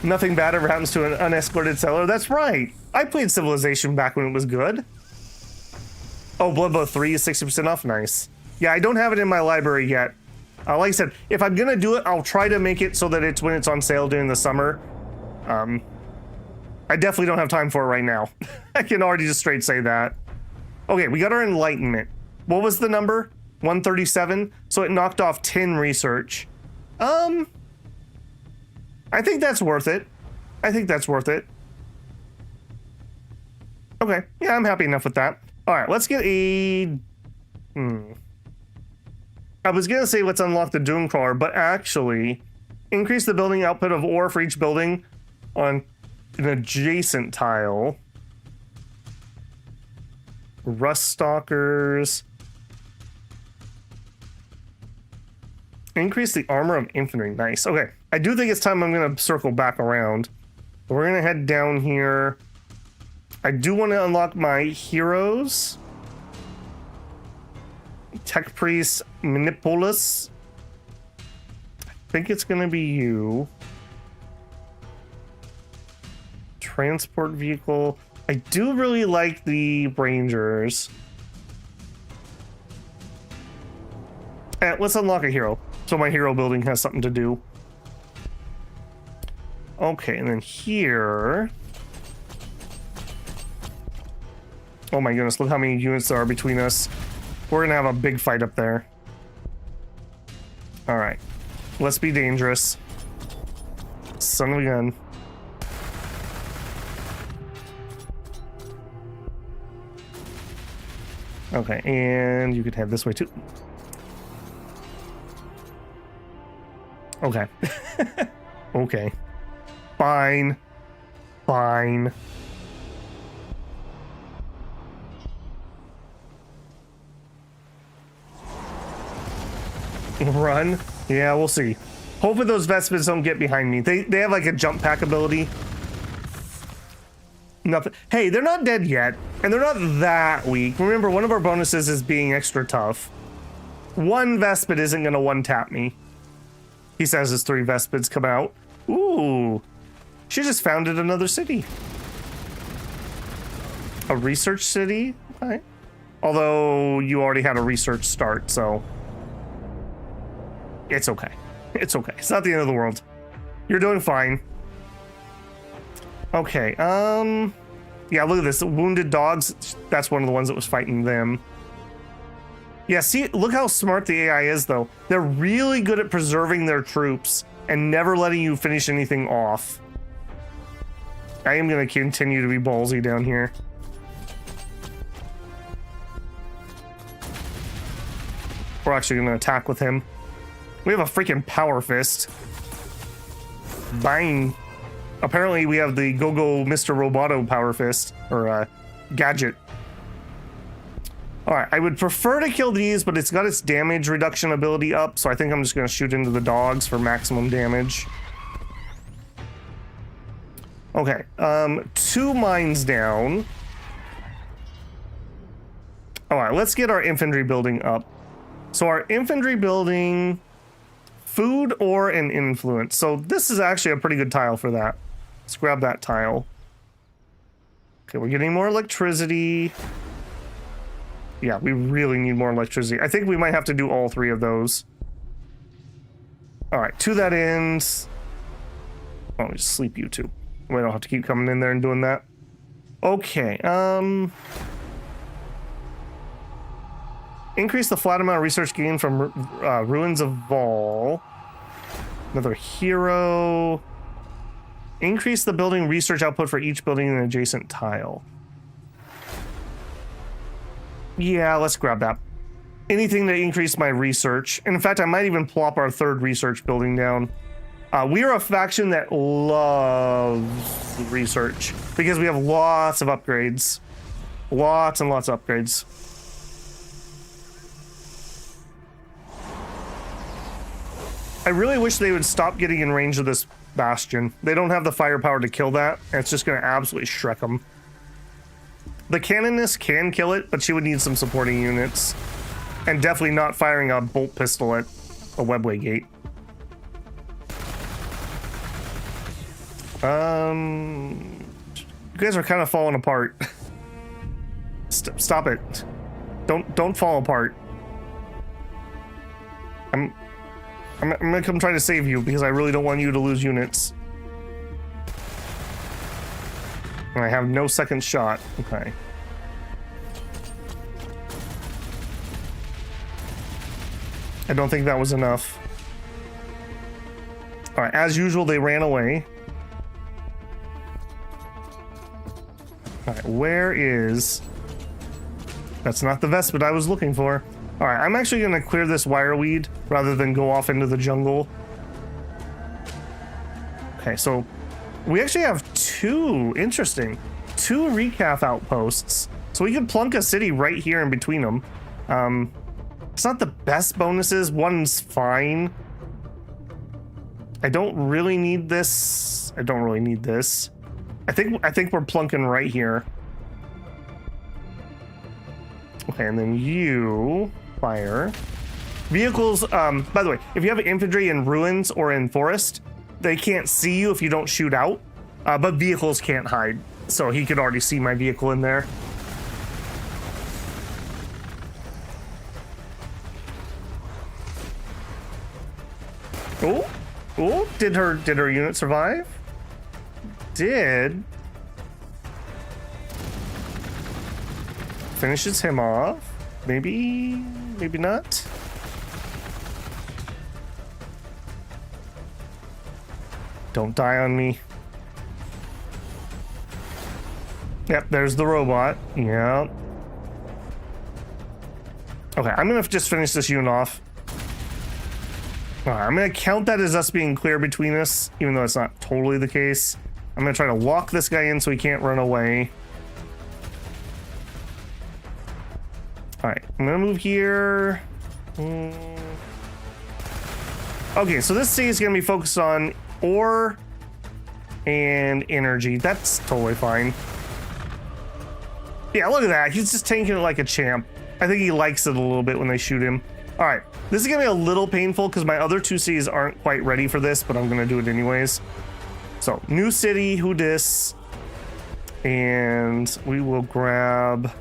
Nothing bad ever happens to an unescorted settler. That's right. I played Civilization back when it was good. Oh, Blood Bow 3 is 60% off. Nice. Yeah, I don't have it in my library yet. Like I said, if I'm gonna do it, I'll try to make it so that it's when it's on sale during the summer. I definitely don't have time for it right now. I can already just straight say that. Okay, we got our Enlightenment. What was the number? 137? So it knocked off 10 research. I think that's worth it. Okay, yeah, I'm happy enough with that. All right, let's get a... I was gonna say let's unlock the Doomcrawler, but actually increase the building output of ore for each building on an adjacent tile. Rust Stalkers. Increase the armor of infantry. Nice. Okay, I do think it's time I'm gonna circle back around. We're gonna head down here. I do want to unlock my heroes. Tech Priest Manipulus. I think it's gonna be you. Transport vehicle. I do really like the Rangers. Let's unlock a hero, so my hero building has something to do. Okay, and then here... Oh my goodness, look how many units there are between us. We're gonna have a big fight up there. Alright. Let's be dangerous. Son of a gun. Okay, and you could head this way too. Okay. Okay. Fine. Fine. Run? Yeah, we'll see. Hopefully those Vespids don't get behind me. They have like a jump pack ability. Nothing. Hey, they're not dead yet, and they're not that weak. Remember, one of our bonuses is being extra tough. One Vespid isn't gonna one-tap me. He says as 3 Vespids come out. Ooh. She just founded another city. A research city? Okay. Although you already had a research start, so... It's okay. It's okay. It's not the end of the world. You're doing fine. Okay, yeah, look at this. Wounded dogs. That's one of the ones that was fighting them. Yeah, see, look how smart the AI is, though. They're really good at preserving their troops and never letting you finish anything off. I am going to continue to be ballsy down here. We're actually going to attack with him. We have a freaking power fist. Bang. Apparently we have the Go-Go Mr. Roboto power fist, or gadget. Alright, I would prefer to kill these, but it's got its damage reduction ability up, so I think I'm just going to shoot into the dogs for maximum damage. Okay, 2 mines down. Alright, let's get our infantry building up. So our infantry building, food, ore, and influence. So this is actually a pretty good tile for that. Let's grab that tile. Okay, we're getting more electricity. Yeah, we really need more electricity. I think we might have to do all 3 of those. Alright, to that end... Why don't we just sleep you two? We don't have to keep coming in there and doing that. Okay, increase the flat amount of research gained from Ruins of Vol. Another hero. Increase the building research output for each building in an adjacent tile. Yeah, let's grab that. Anything to increase my research. And in fact, I might even plop our 3rd research building down. We are a faction that loves research because we have lots of upgrades. Lots and lots of upgrades. I really wish they would stop getting in range of this bastion. They don't have the firepower to kill that, and it's just going to absolutely Shrek them. The Canoness can kill it, but she would need some supporting units. And definitely not firing a bolt pistol at a webway gate. You guys are kind of falling apart. Stop it. Don't fall apart. I'm gonna come try to save you because I really don't want you to lose units. And I have no second shot. Okay. I don't think that was enough. Alright, as usual, they ran away. Alright, where is... That's not the Vespid I was looking for. Alright, I'm actually going to clear this wireweed rather than go off into the jungle. Okay, so we actually have 2 recaf outposts. So we could plunk a city right here in between them. It's not the best bonuses. One's fine. I don't really need this. I don't really need this. I think we're plunking right here. Okay, and then you fire. Vehicles, by the way, if you have infantry in ruins or in forest, they can't see you if you don't shoot out. But vehicles can't hide. So he could already see my vehicle in there. Oh, did her unit survive? Did. Finishes him off. Maybe not. Don't die on me. Yep, there's the robot. Yep. Okay, I'm gonna just finish this unit off. Alright, I'm gonna count that as us being clear between us, even though it's not totally the case. I'm gonna try to lock this guy in so he can't run away. Alright, I'm gonna move here. Okay, so this city is gonna be focused on ore and energy. That's totally fine. Yeah, look at that. He's just tanking it like a champ. I think he likes it a little bit when they shoot him. Alright, this is gonna be a little painful because my other 2 cities aren't quite ready for this, but I'm gonna do it anyways. So, new city, who dis? And we will grab...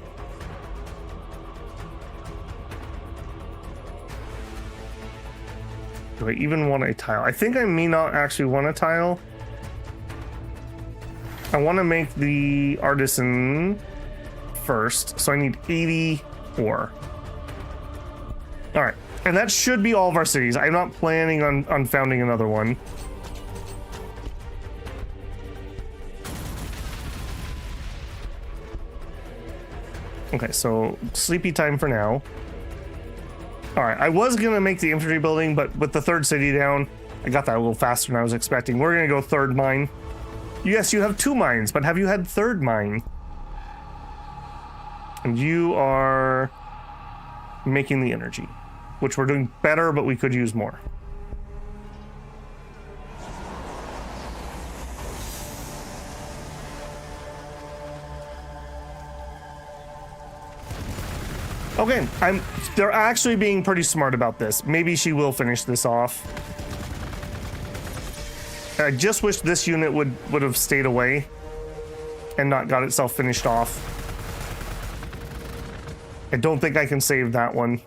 Do I even want a tile? I think I may not actually want a tile. I want to make the artisan first, so I need 80 ore. Alright, and that should be all of our cities. I'm not planning on founding another one. Okay, so sleepy time for now. All right, I was gonna make the infantry building, but with the third city down, I got that a little faster than I was expecting. We're gonna go third mine. Yes, you have 2 mines, but have you had third mine? And you are making the energy, which we're doing better, but we could use more. Okay, they're actually being pretty smart about this. Maybe she will finish this off. I just wish this unit would have stayed away and not got itself finished off. I don't think I can save that one.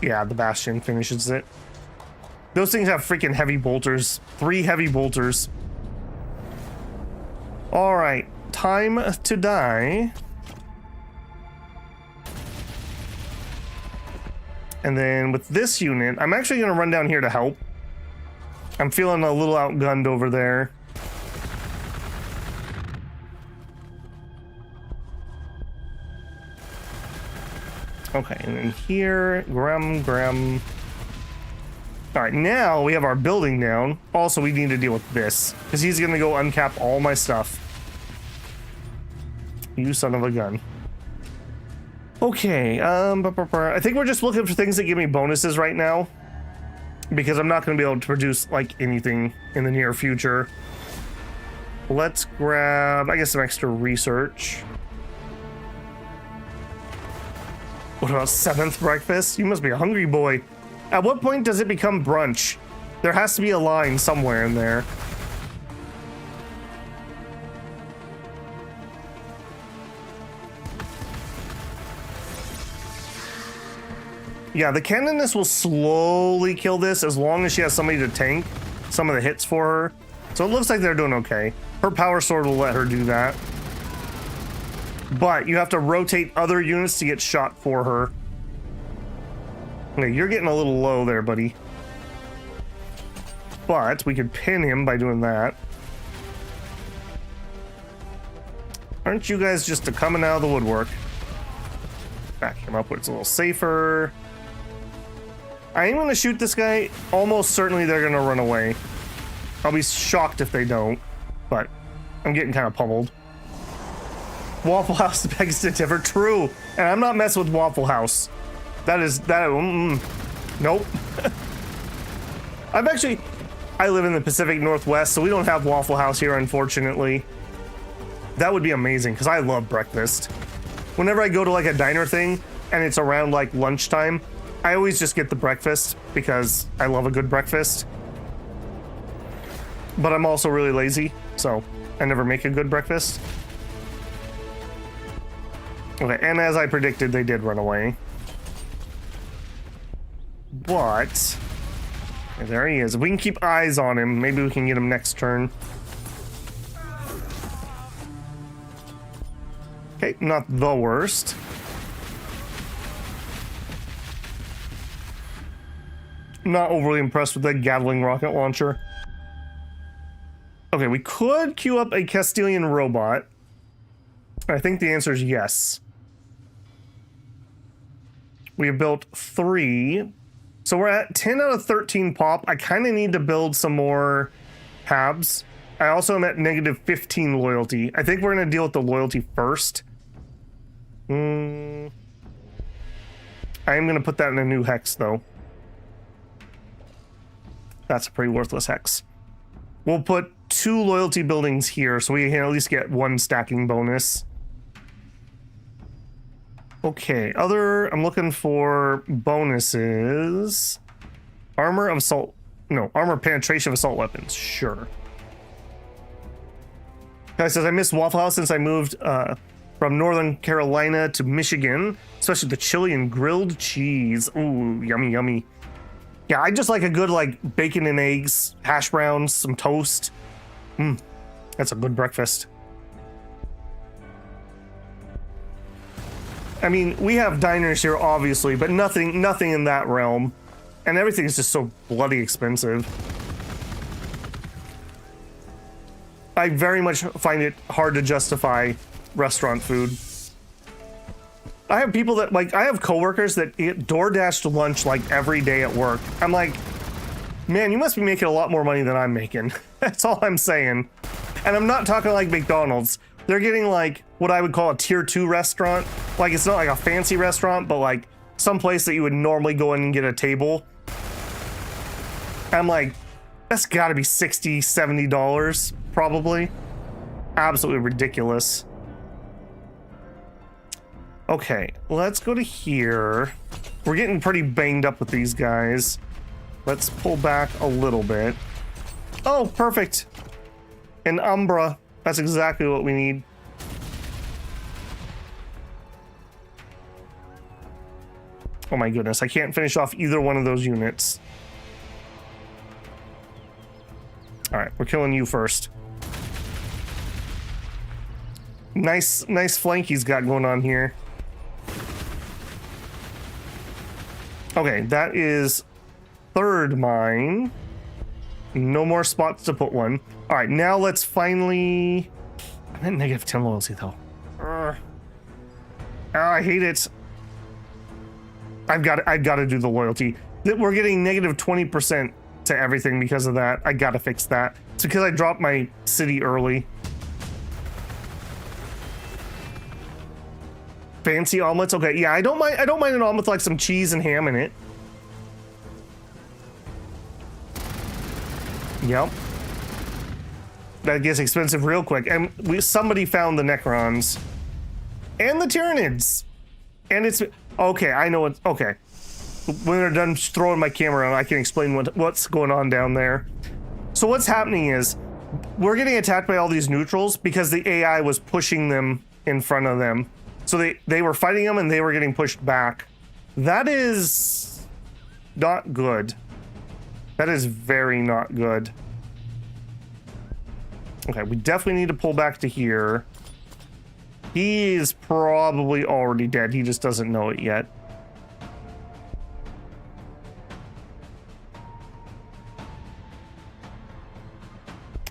Yeah, the Bastion finishes it. Those things have freaking heavy bolters. 3 heavy bolters. All right, time to die. And then with this unit, I'm actually going to run down here to help. I'm feeling a little outgunned over there. Okay, and then here, Graham. All right, now we have our building down. Also, we need to deal with this, because he's going to go uncap all my stuff. You son of a gun. Okay, I think we're just looking for things that give me bonuses right now, because I'm not going to be able to produce, like, anything in the near future. Let's grab, I guess, some extra research. What about 7th breakfast? You must be a hungry boy. At what point does it become brunch? There has to be a line somewhere in there. Yeah, the Canoness will slowly kill this as long as she has somebody to tank some of the hits for her. So it looks like they're doing okay. Her power sword will let her do that. But you have to rotate other units to get shot for her. Okay, you're getting a little low there, buddy. But we could pin him by doing that. Aren't you guys just coming out of the woodwork? Back him up where it's a little safer. I am going to shoot this guy. Almost certainly they're going to run away. I'll be shocked if they don't. But I'm getting kind of pummeled. Waffle House begs to differ. True. And I'm not messing with Waffle House. That is... Nope. I live in the Pacific Northwest, so we don't have Waffle House here, unfortunately. That would be amazing, because I love breakfast. Whenever I go to, like, a diner thing, and it's around, like, lunchtime, I always just get the breakfast, because I love a good breakfast. But I'm also really lazy, so I never make a good breakfast. Okay, and as I predicted, they did run away. But... there he is. If we can keep eyes on him, maybe we can get him next turn. Okay, not the worst. Not overly impressed with that Gatling rocket launcher. Okay, we could queue up a Castilian robot. I think the answer is yes. We have built 3. So we're at 10 out of 13 pop. I kind of need to build some more Habs. I also am at negative 15 loyalty. I think we're going to deal with the loyalty first. I am going to put that in a new hex, though. That's a pretty worthless hex. We'll put 2 loyalty buildings here, so we can at least get 1 stacking bonus. Okay, I'm looking for bonuses. Armor penetration of assault weapons, sure. Guy says, I miss Waffle House since I moved from Northern Carolina to Michigan, especially the chili and grilled cheese. Ooh, yummy, yummy. Yeah, I just like a good, like, bacon and eggs, hash browns, some toast. That's a good breakfast. I mean, we have diners here, obviously, but nothing in that realm. And everything is just so bloody expensive. I very much find it hard to justify restaurant food. I have people that, like, I have coworkers that get DoorDash lunch, like, every day at work. I'm like, man, you must be making a lot more money than I'm making. That's all I'm saying. And I'm not talking like McDonald's. They're getting, like, what I would call a tier 2 restaurant. Like, it's not like a fancy restaurant, but, like, some place that you would normally go in and get a table. I'm like, that's gotta be $60, $70, probably. Absolutely ridiculous. Okay, let's go to here. We're getting pretty banged up with these guys. Let's pull back a little bit. Oh, perfect. An Umbra. That's exactly what we need. Oh my goodness, I can't finish off either one of those units. All right, we're killing you first. Nice flank he's got going on here. Okay, that is third mine. No more spots to put one. All right, now let's finally... I'm at -10 loyalty, though. I hate it. I've got to do the loyalty. We're getting -20% to everything because of that. I got to fix that. It's because I dropped my city early. Fancy omelets. Okay, yeah, I don't mind an omelet with like some cheese and ham in it. Yep. That gets expensive real quick. And somebody found the Necrons and the Tyranids. And it's okay, I know what. Okay. When they're done throwing my camera on, I can explain what's going on down there. So what's happening is we're getting attacked by all these neutrals because the AI was pushing them in front of them. So they were fighting them and they were getting pushed back. That is not good. That is very not good. Okay, we definitely need to pull back to here. He is probably already dead. He just doesn't know it yet.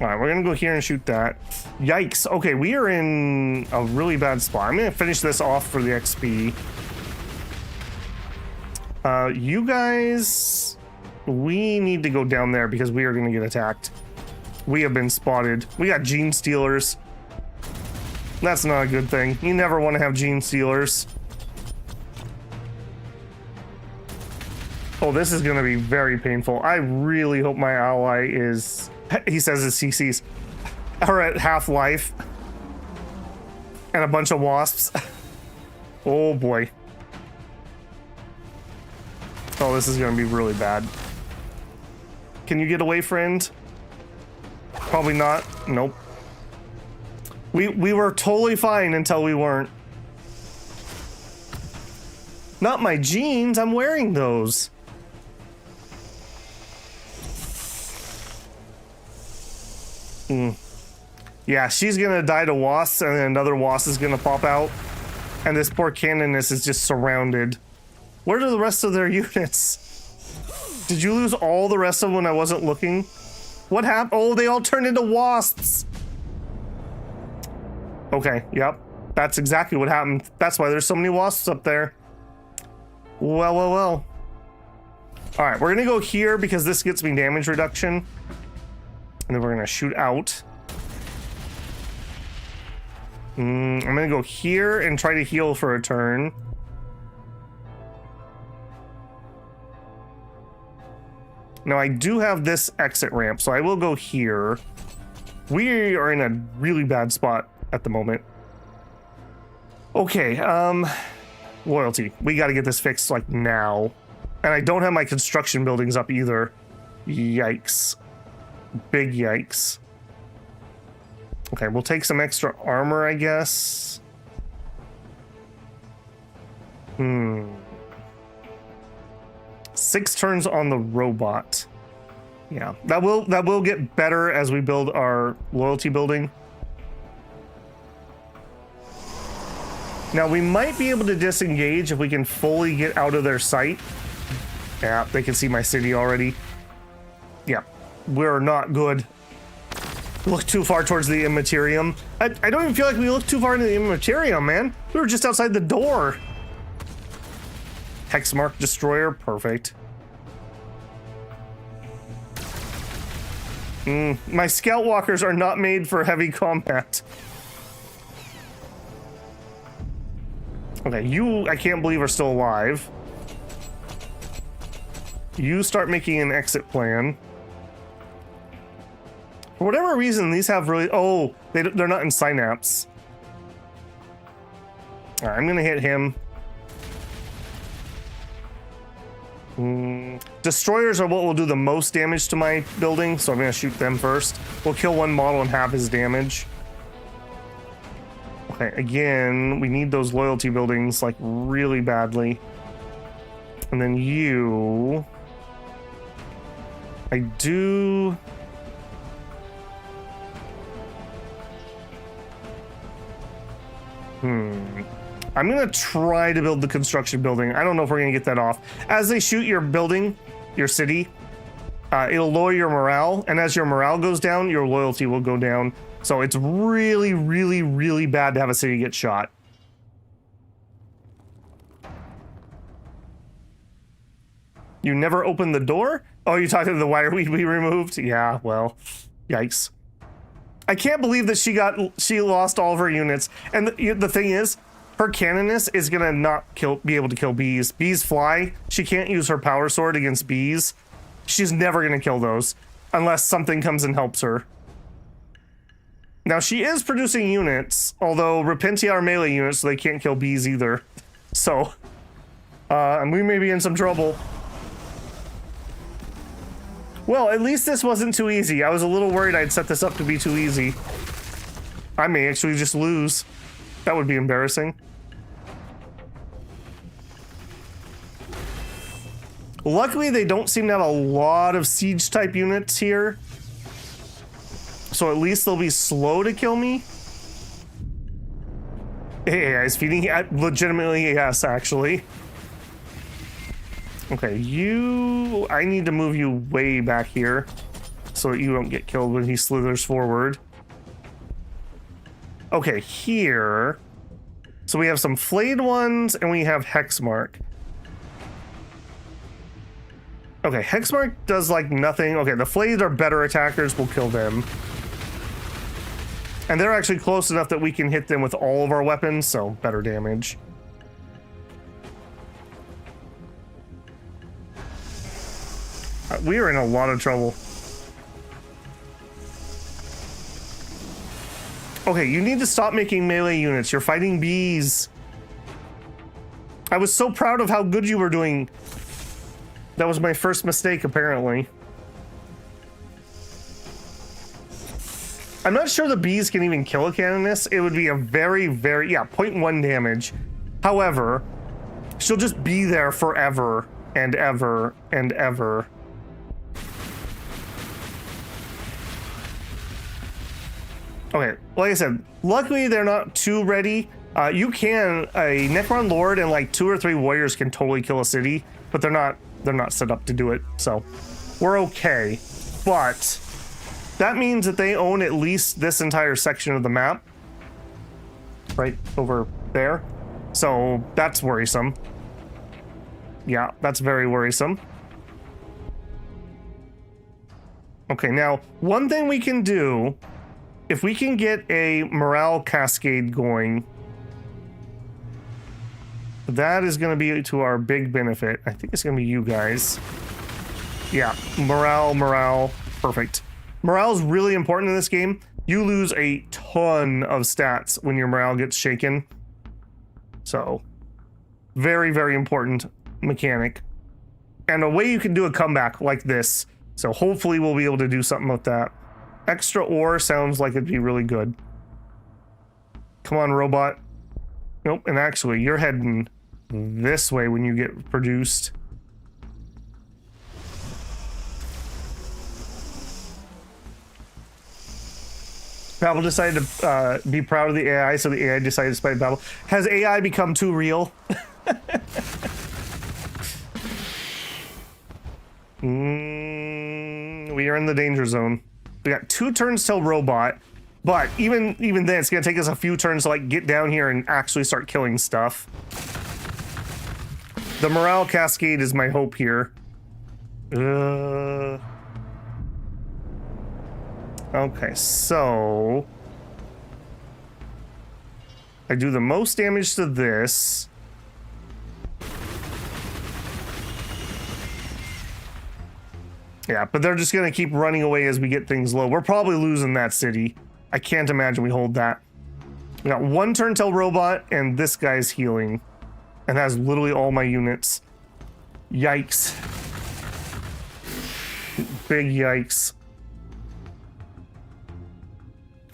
All right, we're gonna go here and shoot that. Yikes. Okay, we are in a really bad spot. I'm gonna finish this off for the XP. You guys, we need to go down there because we are gonna get attacked. We have been spotted. We got gene stealers. That's not a good thing. You never want to have gene stealers. Oh, this is gonna be very painful. I really hope my ally is... He says his CCs are at half-life. And a bunch of wasps. Oh boy. Oh, this is gonna be really bad. Can you get away, friend? Probably not. Nope. We were totally fine until we weren't. Not my jeans, I'm wearing those. Yeah, she's gonna die to wasps, and then another wasp is gonna pop out. And this poor Canoness is just surrounded. Where are the rest of their units? Did you lose all the rest of them when I wasn't looking? What happened? Oh, they all turned into wasps. Okay, yep. That's exactly what happened. That's why there's so many wasps up there. Well. All right, we're gonna go here because this gets me damage reduction. And then we're gonna shoot out. I'm gonna go here and try to heal for a turn. Now I do have this exit ramp, so I will go here. We are in a really bad spot at the moment. Okay, loyalty. We gotta get this fixed like now. And I don't have my construction buildings up either. Yikes. Big yikes. Okay, we'll take some extra armor, I guess. 6 turns on the robot. Yeah, that will get better as we build our loyalty building. Now we might be able to disengage if we can fully get out of their sight. Yeah, they can see my city already. Yeah, we're not good. Look too far towards the Immaterium. I don't even feel like we looked too far into the Immaterium, man. We were just outside the door. Hexmark Destroyer, perfect. My Scout Walkers are not made for heavy combat. Okay, you, I can't believe, are still alive. You start making an exit plan. For whatever reason, these have really... Oh, they're not in Synapse. All right, I'm going to hit him. Destroyers are what will do the most damage to my building, so I'm going to shoot them first. We'll kill one model and half his damage. Okay, again, we need those loyalty buildings, like, really badly. And then you... I do... I'm gonna try to build the construction building. I don't know if we're gonna get that off. As they shoot your building, your city, it'll lower your morale, and as your morale goes down, your loyalty will go down. So it's really, really, really bad to have a city get shot. You never opened the door? Oh, you're talking to the wire we removed? Yeah, well, yikes. I can't believe that she lost all of her units. And the thing is, her Canoness is gonna not be able to kill bees. Bees fly. She can't use her power sword against bees. She's never gonna kill those unless something comes and helps her. Now she is producing units, although Repentia are melee units, so they can't kill bees either. So, and we may be in some trouble. Well, at least this wasn't too easy. I was a little worried I'd set this up to be too easy. I may actually just lose. That would be embarrassing. Luckily, they don't seem to have a lot of siege-type units here. So at least they'll be slow to kill me. Hey, guys, feeding... Legitimately, yes, actually. Okay, you... I need to move you way back here so that you don't get killed when he slithers forward. Okay, here... So we have some flayed ones, and we have Hexmark. Okay, Hexmark does, like, nothing. Okay, the flayed are better attackers. We'll kill them. And they're actually close enough that we can hit them with all of our weapons, so better damage. We are in a lot of trouble. Okay, you need to stop making melee units. You're fighting bees. I was so proud of how good you were doing. That was my first mistake, apparently. I'm not sure the bees can even kill a Canoness. It would be a very, very... Yeah, 0.1 damage. However, she'll just be there forever and ever and ever. Okay, like I said, luckily they're not too ready. A Necron Lord and like 2 or 3 warriors can totally kill a city, but they're not set up to do it, so we're okay. But that means that they own at least this entire section of the map. Right over there. So that's worrisome. Yeah, that's very worrisome. Okay, now, one thing we can do, if we can get a morale cascade going, that is going to be to our big benefit. I think it's going to be you guys. Yeah, morale, perfect. Morale is really important in this game. You lose a ton of stats when your morale gets shaken. So, very, very important mechanic. And a way you can do a comeback like this. So hopefully we'll be able to do something with that. Extra ore sounds like it'd be really good. Come on, robot. Nope, and actually, you're heading this way when you get produced. Babel decided to be proud of the AI, so the AI decided to fight Babel. Has AI become too real? We are in the danger zone. We got 2 turns till robot, but even then, it's gonna take us a few turns to like get down here and actually start killing stuff. The morale cascade is my hope here. Okay, so I do the most damage to this. Yeah, but they're just gonna keep running away as we get things low. We're probably losing that city. I can't imagine we hold that. We got one turn-tail robot, and this guy's healing. And has literally all my units. Yikes. Big yikes.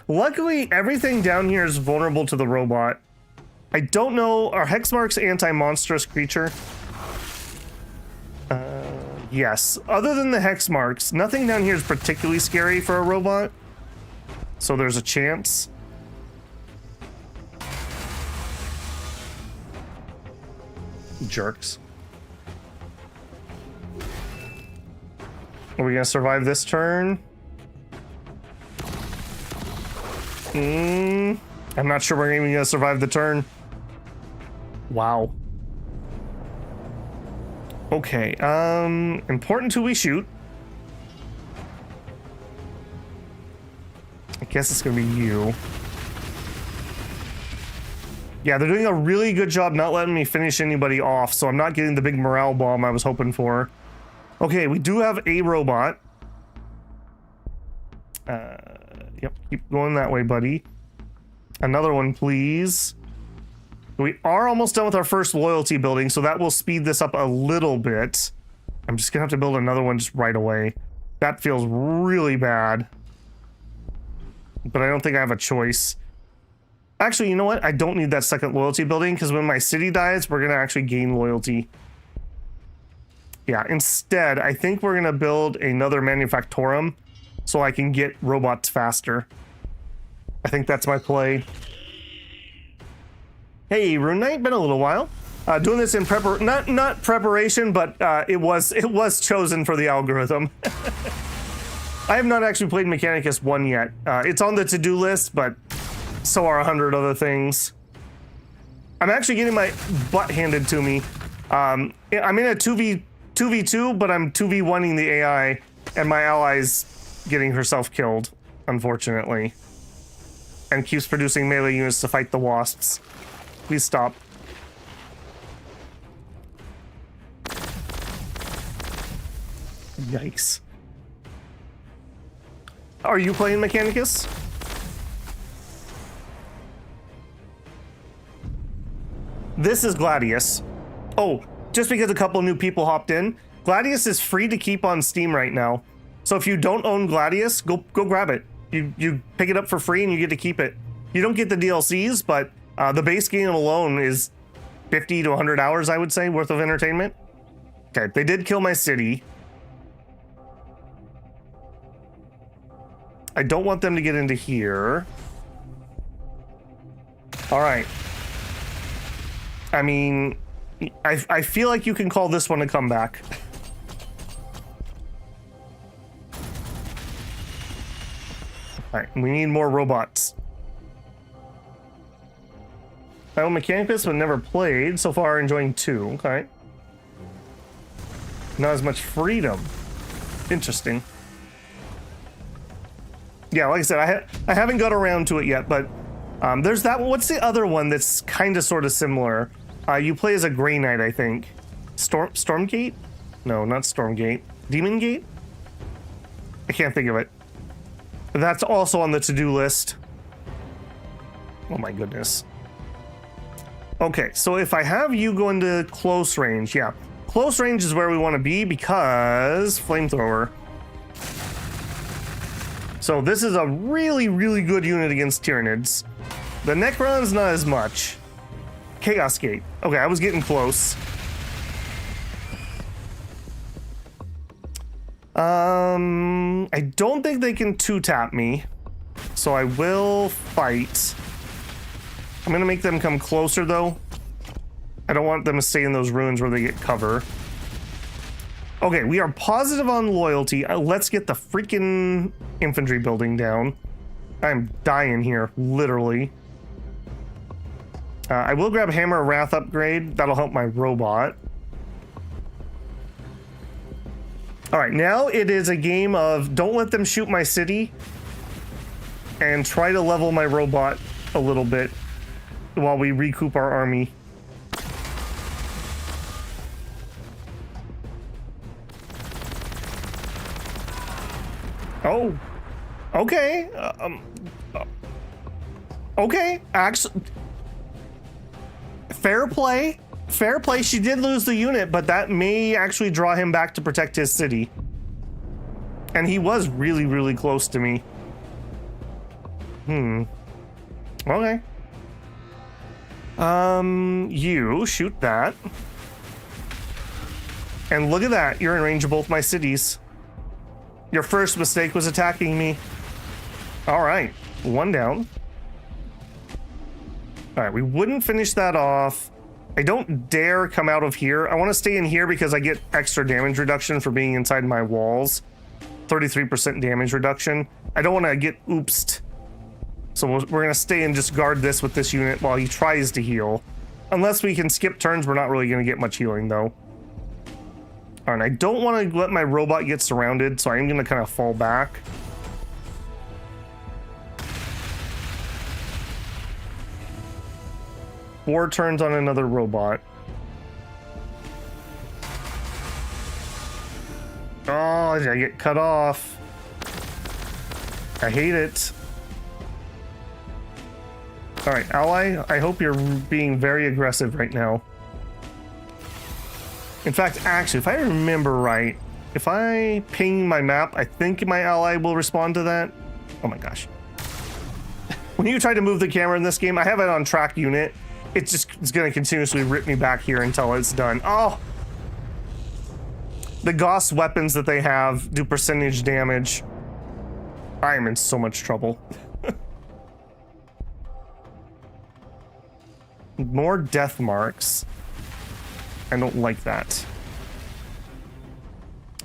Luckily, everything down here is vulnerable to the robot. I don't know, are Hexmarks anti-monstrous creature? Yes. Other than the Hexmarks, nothing down here is particularly scary for a robot. So there's a chance. Jerks. Are we gonna survive this turn? I'm not sure we're even gonna survive the turn. Wow. Okay, important who we shoot. I guess it's gonna be you. Yeah, they're doing a really good job not letting me finish anybody off, so I'm not getting the big morale bomb I was hoping for. Okay, we do have a robot. Yep, keep going that way, buddy. Another one, please. We are almost done with our first loyalty building, so that will speed this up a little bit. I'm just gonna have to build another one just right away. That feels really bad. But I don't think I have a choice. Actually, you know what? I don't need that second loyalty building, because when my city dies, we're gonna actually gain loyalty. Yeah, instead, I think we're gonna build another manufactorum so I can get robots faster. I think that's my play. Hey, Rune Knight, been a little while. Doing this in not preparation, but it was chosen for the algorithm. I have not actually played Mechanicus 1 yet. It's on the to-do list, but so are 100 other things. I'm actually getting my butt handed to me. I'm in a 2v2, but I'm 2v1ing the AI, and my ally's getting herself killed, unfortunately. And keeps producing melee units to fight the wasps. Please stop. Yikes. Are you playing Mechanicus? This is Gladius. Oh, just because a couple new people hopped in, Gladius is free to keep on Steam right now. So if you don't own Gladius, go grab it. You pick it up for free and you get to keep it. You don't get the DLCs, but the base game alone is 50 to 100 hours, I would say, worth of entertainment. Okay, they did kill my city. I don't want them to get into here. All right. I mean, I feel like you can call this one a comeback. All right, we need more robots. I own Mechanicus, but never played. So far, enjoying 2. Okay. Not as much freedom. Interesting. Yeah, like I said, I haven't got around to it yet, but there's that one. What's the other one that's kind of sort of similar? You play as a Grey Knight, I think. Stormgate? No, not Stormgate. Demon Gate? I can't think of it. But that's also on the to-do list. Oh my goodness. Okay, so if I have you go into close range, yeah. Close range is where we want to be because flamethrower. So this is a really, really good unit against Tyranids. The Necron's not as much. Chaos Gate. Okay, I was getting close. I don't think they can 2-tap me, so I will fight. I'm gonna make them come closer though. I don't want them to stay in those ruins where they get cover. Okay, we are positive on loyalty. Let's get the freaking infantry building down. I'm dying here, literally. I will grab Hammer Wrath upgrade. That'll help my robot. All right, now it is a game of don't let them shoot my city and try to level my robot a little bit while we recoup our army. Oh, okay. Okay, actually, fair play. Fair play. She did lose the unit, but that may actually draw him back to protect his city. And he was really, really close to me. Okay. You shoot that. And look at that. You're in range of both my cities. Your first mistake was attacking me. All right. One down. All right. We wouldn't finish that off. I don't dare come out of here. I want to stay in here because I get extra damage reduction for being inside my walls. 33% damage reduction. I don't want to get oopsed. So we're going to stay and just guard this with this unit while he tries to heal. Unless we can skip turns, we're not really going to get much healing, though. All right, I don't want to let my robot get surrounded, so I'm going to kind of fall back. Four turns on another robot. Oh, I get cut off. I hate it. All right, ally, I hope you're being very aggressive right now. In fact, actually, if I remember right, if I ping my map, I think my ally will respond to that. Oh my gosh. When you try to move the camera in this game, I have it on track unit. It's going to continuously rip me back here until it's done. Oh! The Gauss weapons that they have do percentage damage. I am in so much trouble. More death marks. I don't like that.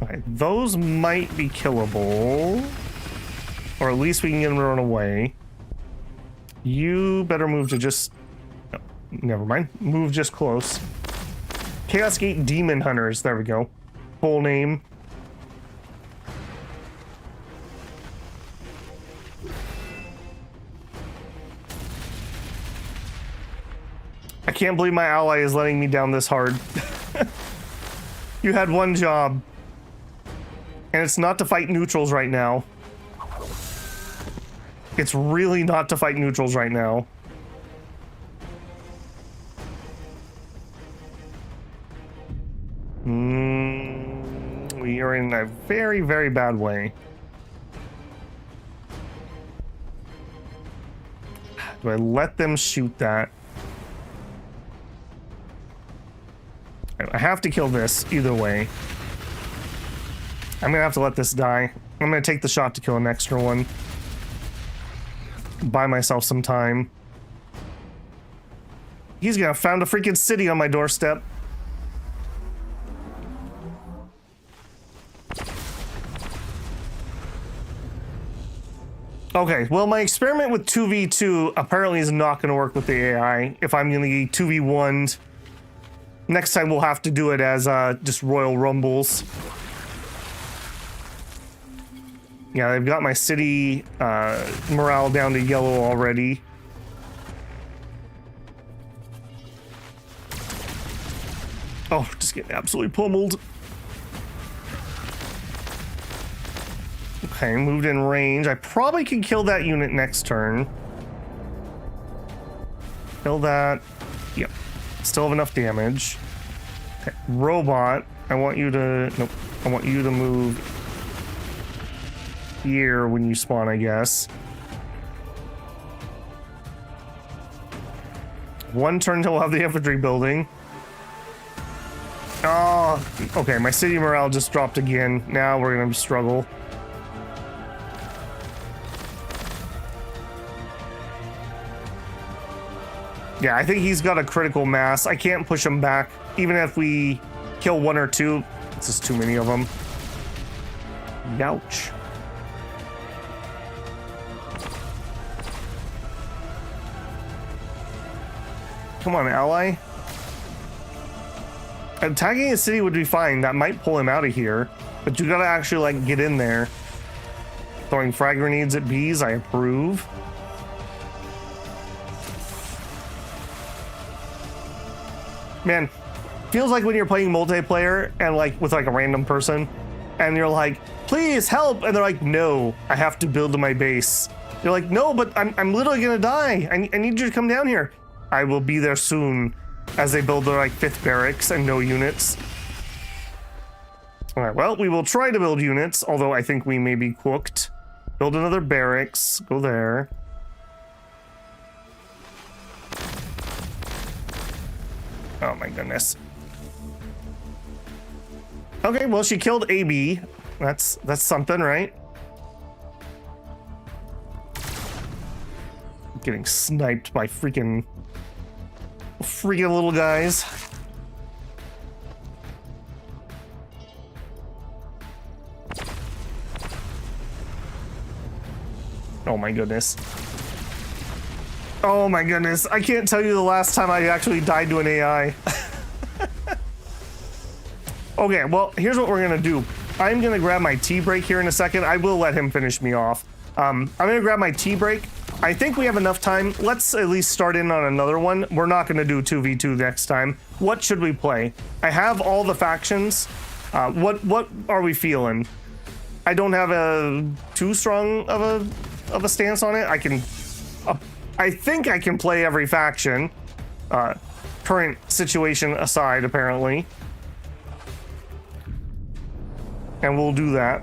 Okay, those might be killable. Or at least we can get them to run away. You better move to just... No, never mind. Move just close. Chaos Gate Demon Hunters. There we go. Full name. I can't believe my ally is letting me down this hard. You had one job. And it's not to fight neutrals right now. It's really not to fight neutrals right now. We are in a very, very bad way. Do I let them shoot that? I have to kill this either way. I'm gonna have to let this die. I'm gonna take the shot to kill an extra one. Buy myself some time. He's gonna found a freaking city on my doorstep. Okay, well, my experiment with 2v2 apparently is not going to work with the AI. If I'm going to get 2v1'd, next time we'll have to do it as just Royal Rumbles. Yeah, they've got my city morale down to yellow already. Oh, just getting absolutely pummeled. Okay, moved in range. I probably can kill that unit next turn. Kill that. Yep. Still have enough damage. Okay, robot. I want you to... Nope. I want you to move here when you spawn, I guess. One turn till we'll have the infantry building. Oh, okay. My city morale just dropped again. Now we're going to struggle. Yeah, I think he's got a critical mass. I can't push him back. Even if we kill one or two, it's just too many of them. Ouch. Come on, ally. Attacking a city would be fine. That might pull him out of here. But you gotta actually, like, get in there. Throwing frag grenades at bees, I approve. Man, feels like when you're playing multiplayer and, like, with, like, a random person, and you're like, please help, and they're like, no, I have to build my base. You're like, no, but I'm literally gonna die. I need you to come down here. I will be there soon, as they build their, like, 5th barracks and no units. All right, well, we will try to build units, although I think we may be cooked. Build another barracks, go there. Oh my goodness. Okay, well, she killed AB. That's something, right? Getting sniped by freaking little guys. Oh my goodness. Oh my goodness. I can't tell you the last time I actually died to an AI. Okay, well, here's what we're gonna do. I'm gonna grab my tea break here in a second. I will let him finish me off. I'm gonna grab my tea break. I think we have enough time. Let's at least start in on another one. We're not gonna do 2v2 next time. What should we play? I have all the factions. What are we feeling? I don't have a too strong of a stance on it. I think I can play every faction. Current situation aside, apparently. And we'll do that.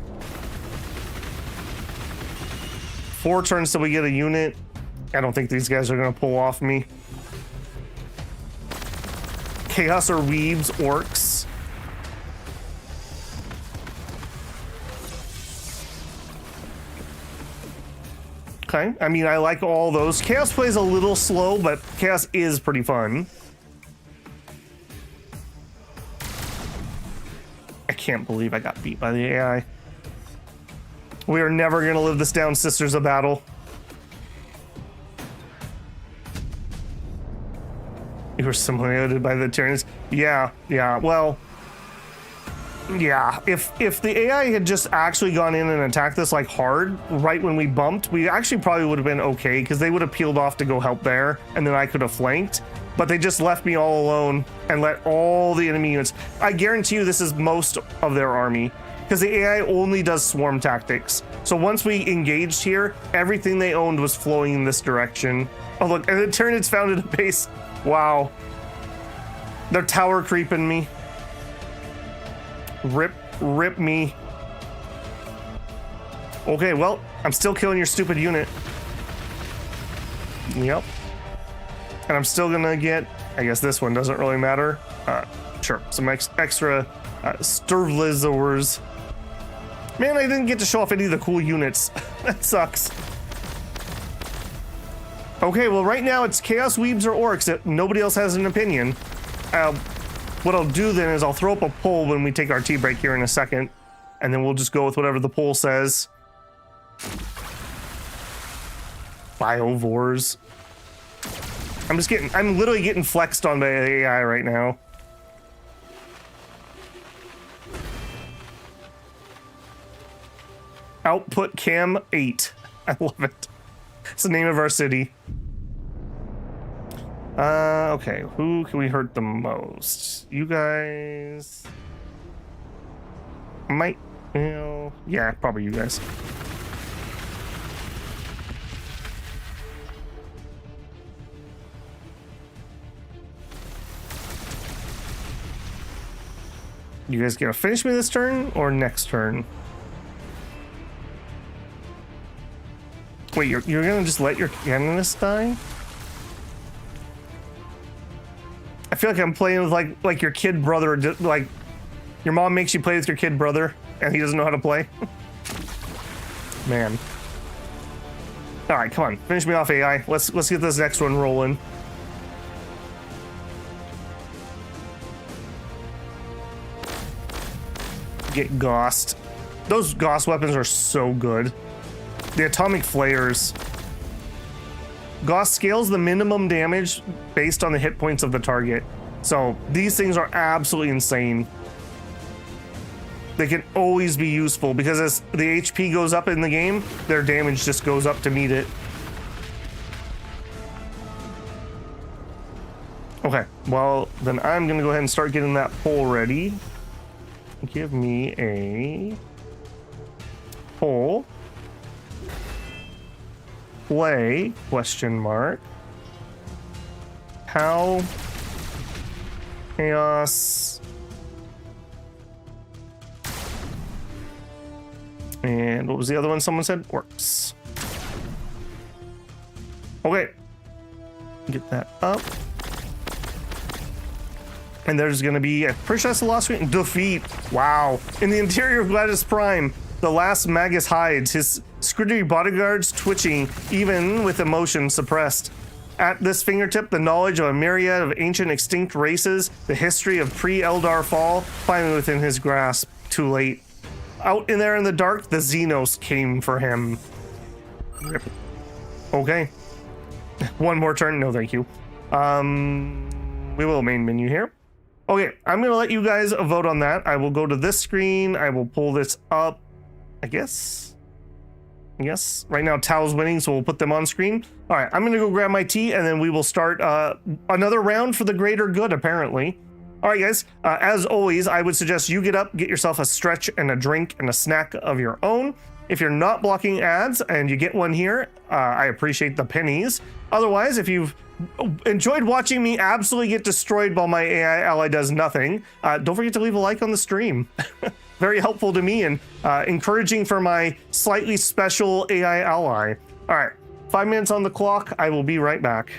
4 turns till we get a unit. I don't think these guys are gonna pull off me. Chaos or Weebs, Orcs. Okay, I mean, I like all those. Chaos plays a little slow, but Chaos is pretty fun. I can't believe I got beat by the AI. We are never going to live this down, Sisters of Battle. You were simulated by the Tyranids. Yeah, well... Yeah, if the AI had just actually gone in and attacked this, like, hard, right when we bumped, we actually probably would have been okay, because they would have peeled off to go help there, and then I could have flanked. But they just left me all alone and let all the enemy units... I guarantee you this is most of their army, because the AI only does swarm tactics. So once we engaged here, everything they owned was flowing in this direction. Oh, look, and the Tyranids founded a base. Wow. They're tower creeping me. Rip me. Okay, well, I'm still killing your stupid unit. Yep. And I'm still gonna get, I guess this one doesn't really matter. Sure, some extra Sturvlizors. Man, I didn't get to show off any of the cool units. That sucks. Okay, well, right now it's Chaos Weebs or Orcs. Nobody else has an opinion. What I'll do then is I'll throw up a poll when we take our tea break here in a second, and then we'll just go with whatever the poll says. Biovores. I'm literally getting flexed on by the AI right now. Output Cam 8. I love it. It's the name of our city. Okay, who can we hurt the most? You guys... Might... Well, yeah, probably you guys. You guys gonna finish me this turn or next turn? Wait, you're gonna just let your canonist die? I feel like I'm playing with like your kid brother, like your mom makes you play with your kid brother and he doesn't know how to play. Man. All right, come on, finish me off, AI. Let's get this next one rolling. Get Gossed. Those Goss weapons are so good. The atomic flares. Goss scales the minimum damage based on the hit points of the target. So these things are absolutely insane. they can always be useful because as the HP goes up in the game, their damage just goes up to meet it. Okay, well, then I'm gonna go ahead and start getting that pole ready. Give me a pole. Play, question mark. How? Chaos. And what was the other one someone said? Works. Okay. Get that up. And there's going to be a Princess lost screen defeat. Wow. In the interior of Gladius Prime, the last Magus hides, his scrutiny bodyguards twitching, even with emotion suppressed. At this fingertip, the knowledge of a myriad of ancient extinct races, the history of pre-Eldar fall, finally within his grasp. Too late. Out in there in the dark, the Xenos came for him. Okay. One more turn. No, thank you. We will main menu here. Okay, I'm going to let you guys vote on that. I will go to this screen. I will pull this up, I guess. Yes, right now Tao's winning, so we'll put them on screen. All right, I'm going to go grab my tea, and then we will start another round for the greater good, apparently. All right, guys, as always, I would suggest you get up, get yourself a stretch and a drink and a snack of your own. If you're not blocking ads and you get one here, I appreciate the pennies. Otherwise, if you've enjoyed watching me absolutely get destroyed while my AI ally does nothing, don't forget to leave a like on the stream. Very helpful to me and encouraging for my slightly special AI ally. All right, 5 minutes on the clock. I will be right back.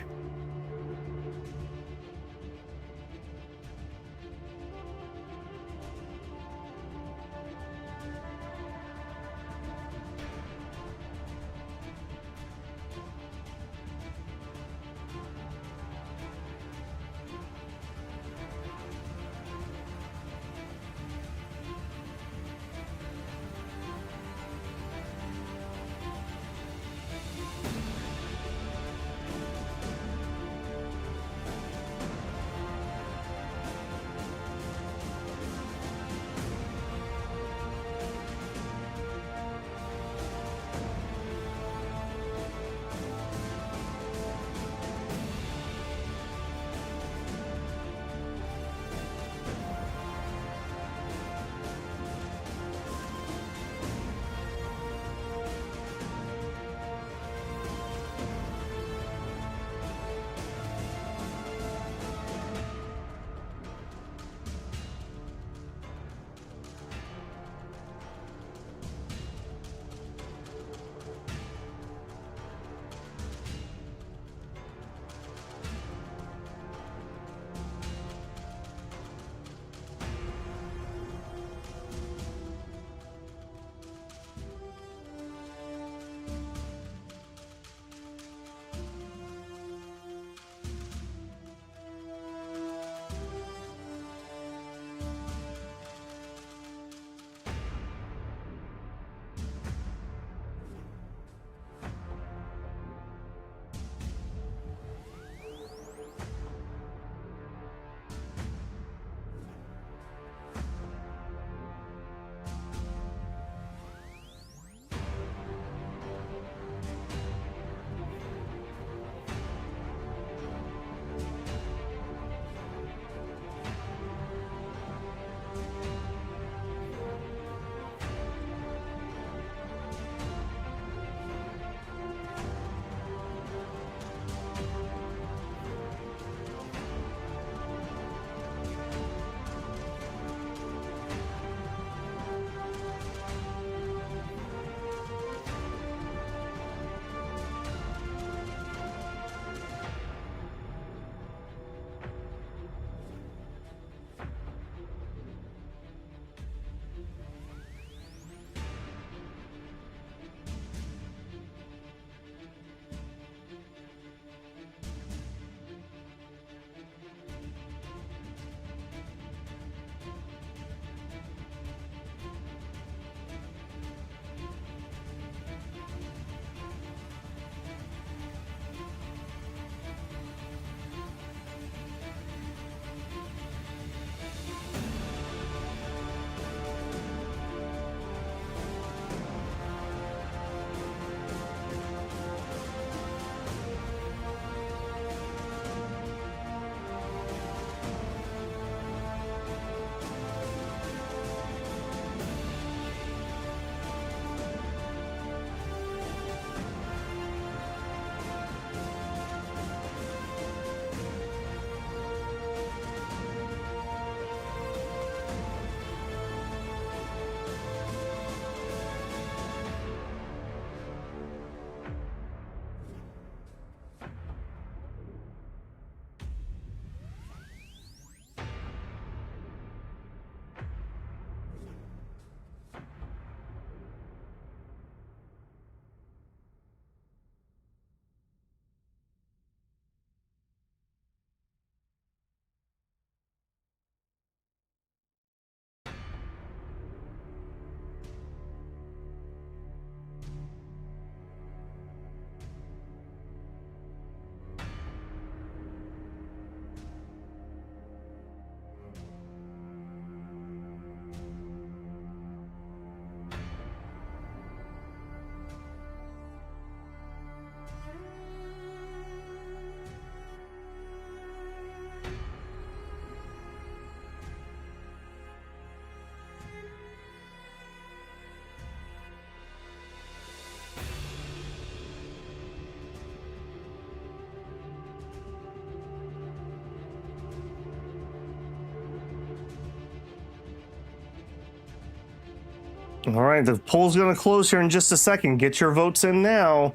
All right, the poll's going to close here in just a second. Get your votes in now.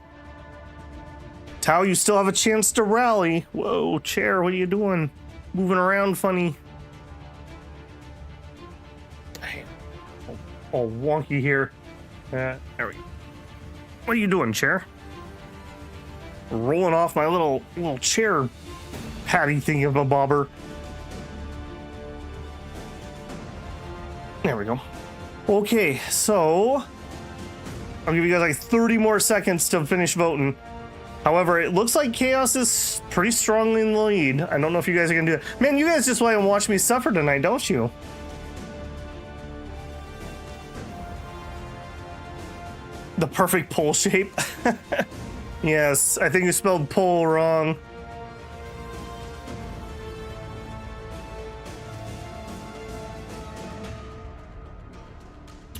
Tau, you still have a chance to rally. Whoa, Chair, what are you doing? Moving around funny. All wonky here. There we go. What are you doing, Chair? Rolling off my little chair patty thing of a bobber. There we go. Okay, so I'll give you guys like 30 more seconds to finish voting. However, it looks like Chaos is pretty strongly in the lead. I don't know if you guys are gonna do it. Man, you guys just want to watch me suffer tonight, don't you? The perfect pole shape. Yes, I think you spelled pole wrong.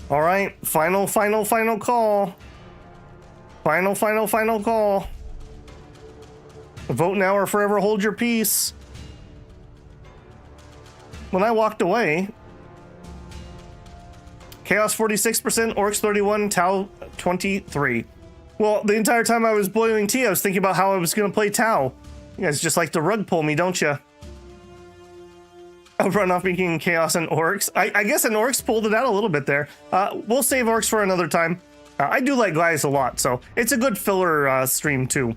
All right, final call. Final call. Vote now or forever hold your peace. When I walked away, Chaos 46%, Orcs 31, Tau 23. Well, the entire time I was boiling tea, I was thinking about how I was going to play Tau. You guys just like to rug pull me, don't you? I'll run off making Chaos and Orcs. I guess an Orcs pulled it out a little bit there. We'll save Orcs for another time. I do like Gladius a lot, so it's a good filler stream too.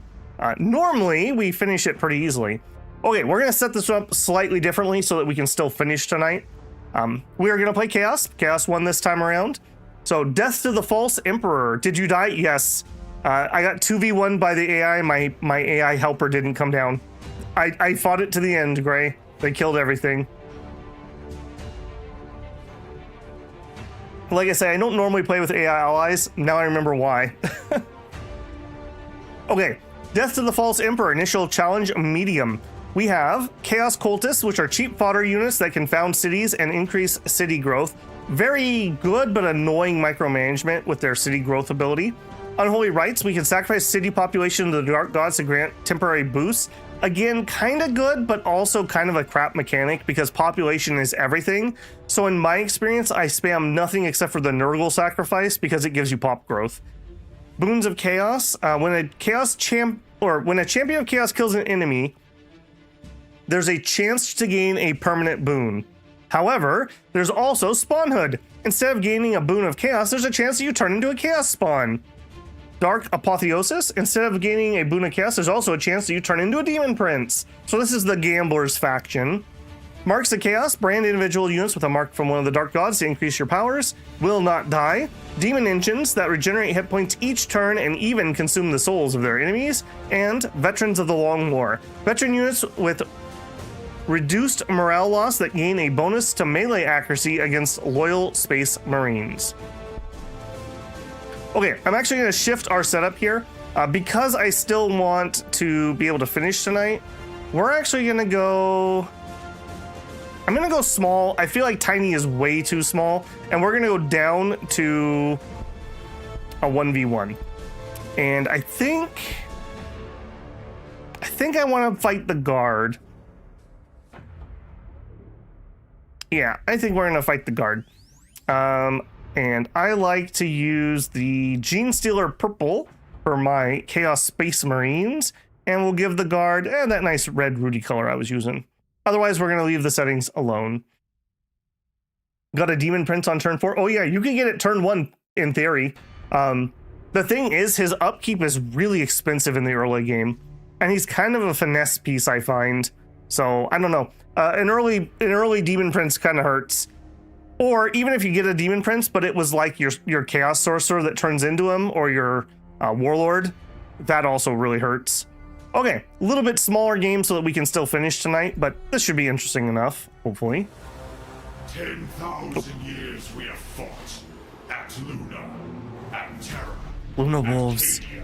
Normally, we finish it pretty easily. Okay, we're going to set this up slightly differently so that we can still finish tonight. We are going to play Chaos. Chaos won this time around. So, Death to the False Emperor. Did you die? Yes. I got 2v1 by the AI. My AI helper didn't come down. I fought it to the end, Gray. They killed everything. Like I say, I don't normally play with AI allies. Now I remember why. Okay, Death to the False Emperor, initial challenge medium. We have Chaos Cultists, which are cheap fodder units that can found cities and increase city growth. Very good but annoying micromanagement with their city growth ability. Unholy Rites, we can sacrifice city population to the Dark Gods to grant temporary boosts. Again, kind of good, but also kind of a crap mechanic because population is everything. So in my experience, I spam nothing except for the Nurgle sacrifice because it gives you pop growth. Boons of Chaos. When a champion of Chaos kills an enemy, there's a chance to gain a permanent boon. However, there's also Spawnhood. Instead of gaining a boon of Chaos, there's a chance that you turn into a Chaos spawn. Dark Apotheosis, instead of gaining a boon of Chaos, there's also a chance that you turn into a Demon Prince. So this is the Gamblers faction. Marks of Chaos, brand individual units with a mark from one of the Dark Gods to increase your powers. Will not die. Demon Engines that regenerate hit points each turn and even consume the souls of their enemies. And Veterans of the Long War. Veteran units with reduced morale loss that gain a bonus to melee accuracy against loyal Space Marines. Okay, I'm actually going to shift our setup here. Because I still want to be able to finish tonight, we're actually going to go... I'm going to go small. I feel like tiny is way too small. And we're going to go down to a 1v1. And I think I want to fight the guard. Yeah, I think we're going to fight the guard. And I like to use the Gene Stealer Purple for my Chaos Space Marines. And we'll give the guard that nice red Rudy color I was using. Otherwise, we're going to leave the settings alone. Got a Demon Prince on turn 4. Oh yeah, you can get it turn 1 in theory. The thing is, his upkeep is really expensive in the early game. And he's kind of a finesse piece, I find. So, I don't know. An early Demon Prince kind of hurts. Or even if you get a Demon Prince, but it was like your Chaos Sorcerer that turns into him, or your Warlord, that also really hurts. Okay, a little bit smaller game so that we can still finish tonight, but this should be interesting enough, hopefully. 10,000 years we have fought at Luna, at Terra, Luna Wolves. Arcadia,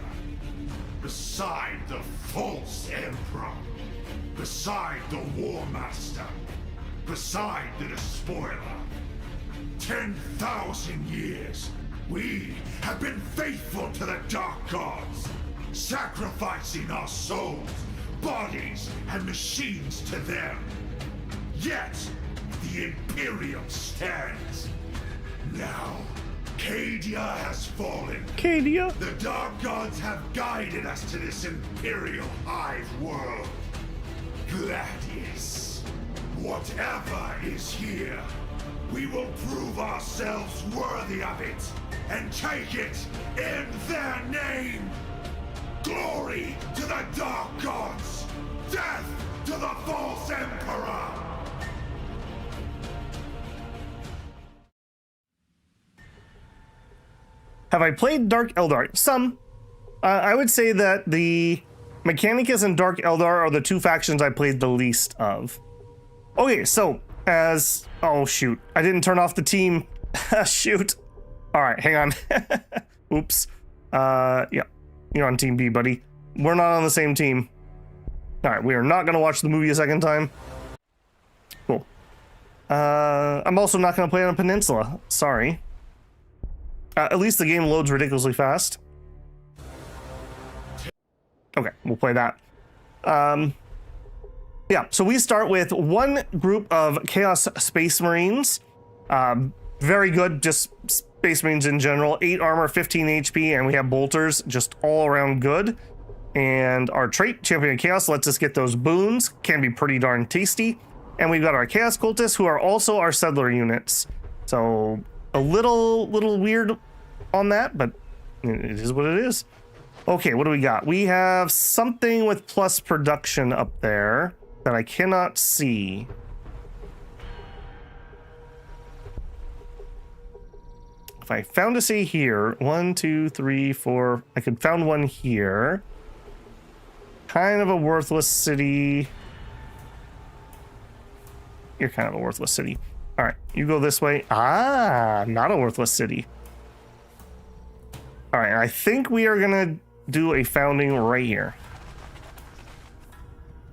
beside the false Emperor, beside the War Master, beside the Despoiler. 10,000 years, we have been faithful to the Dark Gods, sacrificing our souls, bodies, and machines to them. Yet, the Imperium stands. Now, Cadia has fallen. Cadia. The dark gods have guided us to this imperial hive world. Gladius, whatever is here, we will prove ourselves worthy of it and take it in their name. Glory to the dark gods! Death to the false emperor! Have I played Dark Eldar? Some. I would say that the Mechanicus and Dark Eldar are the two factions I played the least of. Okay, so as... Oh, shoot. I didn't turn off the team. Shoot. All right, hang on. Oops. Yeah. You're on Team B, buddy. We're not on the same team. All right, we are not going to watch the movie a second time. Cool. I'm also not going to play on a peninsula. Sorry. At least the game loads ridiculously fast. Okay, we'll play that. Yeah, so we start with one group of Chaos Space Marines. Very good, just Space Marines in general. 8 armor, 15 HP, and we have bolters, just all around good. And our trait, Champion of Chaos, lets us get those boons. Can be pretty darn tasty. And we've got our Chaos Cultists, who are also our settler units. So a little weird on that, but it is what it is. Okay, what do we got? We have something with plus production up there that I cannot see. If I found a city here, 1, 2, 3, 4, I could found one here. Kind of a worthless city. You're kind of a worthless city. All right, you go this way. Ah, not a worthless city. All right, I think we are gonna do a founding right here.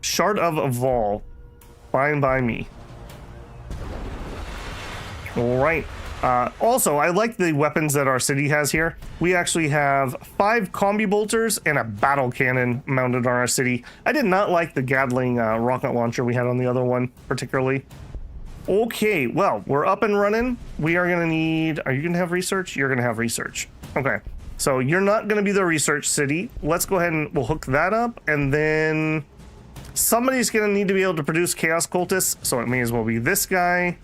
Shard of Evolve. Fine by me. All right. Also, I like the weapons that our city has here. We actually have 5 combi bolters and a battle cannon mounted on our city. I did not like the Gatling rocket launcher we had on the other one particularly. Okay, well, we're up and running. We are gonna need, are you gonna have research? You're gonna have research. Okay, so you're not gonna be the research city. Let's go ahead and we'll hook that up, and then somebody's gonna need to be able to produce Chaos Cultists, so it may as well be this guy.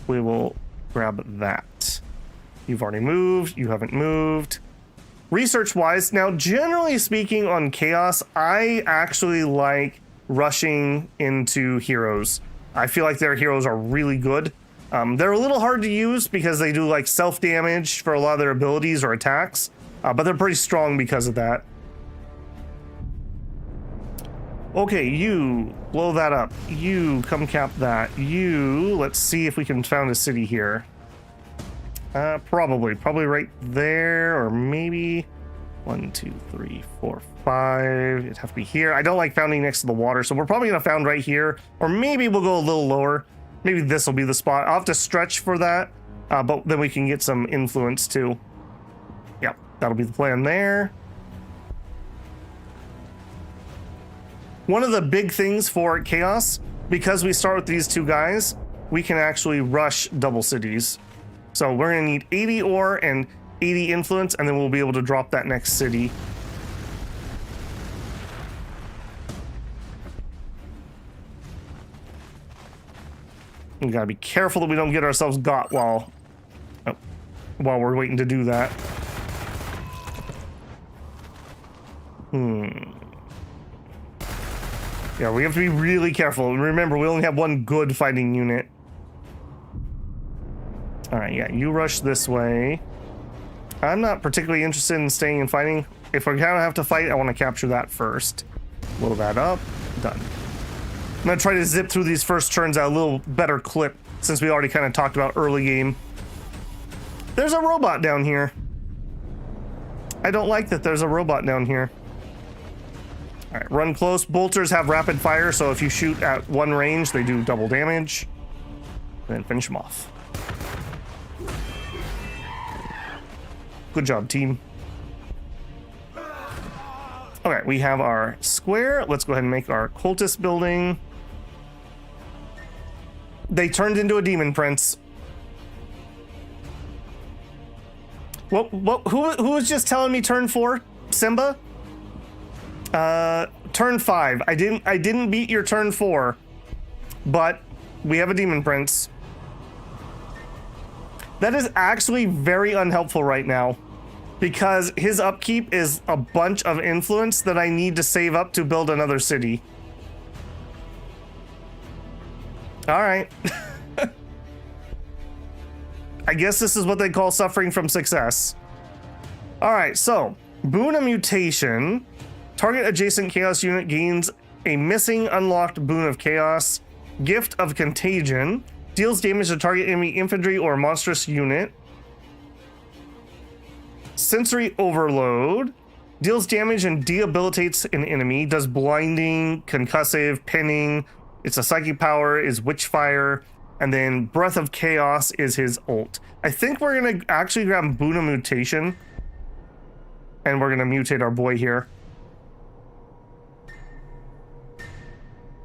We will grab that. You've already moved, you haven't moved. Research wise, now generally speaking on Chaos, I actually like rushing into heroes. I feel like their heroes are really good. They're a little hard to use because they do like self damage for a lot of their abilities or attacks, but they're pretty strong because of that. Okay, you blow that up. You come cap that. You, let's see if we can found a city here. Probably right there, or maybe 1, 2, 3, 4, 5. It'd have to be here. I don't like founding next to the water, so we're probably gonna found right here, or maybe we'll go a little lower. Maybe this will be the spot. I'll have to stretch for that, but then we can get some influence too. Yep, that'll be the plan there. One of the big things for Chaos, because we start with these two guys, we can actually rush double cities. So we're gonna need 80 ore and 80 influence, and then we'll be able to drop that next city. We gotta be careful that we don't get ourselves got while we're waiting to do that. Yeah, we have to be really careful. Remember, we only have one good fighting unit. All right, yeah, you rush this way. I'm not particularly interested in staying and fighting. If we're gonna have to fight, I want to capture that first. Blow that up. Done. I'm gonna try to zip through these first turns at a little better clip, since we already kind of talked about early game. There's a robot down here. I don't like that there's a robot down here. All right, run close. Bolters have rapid fire, so if you shoot at one range, they do double damage. And then finish them off. Good job, team. Okay, we have our square. Let's go ahead and make our cultist building. They turned into a demon prince. Who was just telling me turn 4? Simba? Turn 5. I didn't beat your turn 4, but we have a Demon Prince. That is actually very unhelpful right now, because his upkeep is a bunch of influence that I need to save up to build another city. All right. I guess this is what they call suffering from success. All right, so Boon of Mutation. Target adjacent chaos unit gains a missing unlocked Boon of Chaos. Gift of Contagion. Deals damage to target enemy infantry or monstrous unit. Sensory Overload. Deals damage and debilitates an enemy. Does blinding, concussive, pinning. It's a psychic power, is Witchfire. And then Breath of Chaos is his ult. I think we're going to actually grab Boon of Mutation. And we're going to mutate our boy here.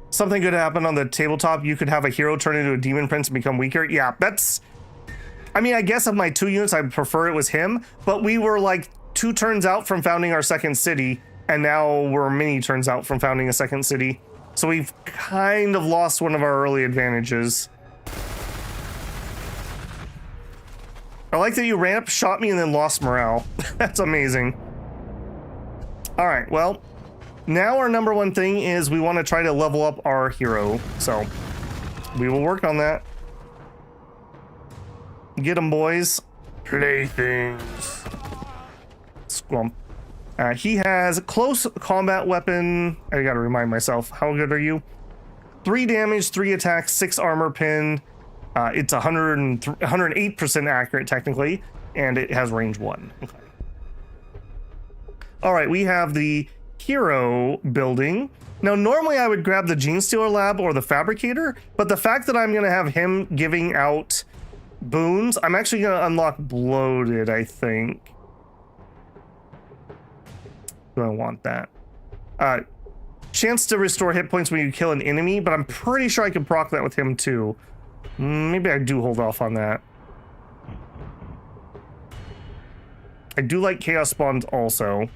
Something could happen on the tabletop. You could have a hero turn into a Demon Prince and become weaker. Yeah, that's... I mean, I guess of my 2 units, I prefer it was him. But we were like 2 turns out from founding our second city. And now we're many turns out from founding a second city. So we've kind of lost one of our early advantages. I like that you ran up, shot me, and then lost morale. That's amazing. All right, well, now our number one thing is we want to try to level up our hero. So we will work on that. Get them, boys. Playthings. Squump. He has close combat weapon. I gotta remind myself, how good are you? 3 damage, 3 attacks, 6 armor pin. It's 108% accurate technically, and it has range 1. Okay. All right, we have the hero building. Now, normally I would grab the Gene Stealer Lab or the Fabricator, but the fact that I'm gonna have him giving out boons, I'm actually gonna unlock Bloated, I think. Do I want that? Chance to restore hit points when you kill an enemy, but I'm pretty sure I can proc that with him too. Maybe I do hold off on that. I do like Chaos Spawns also.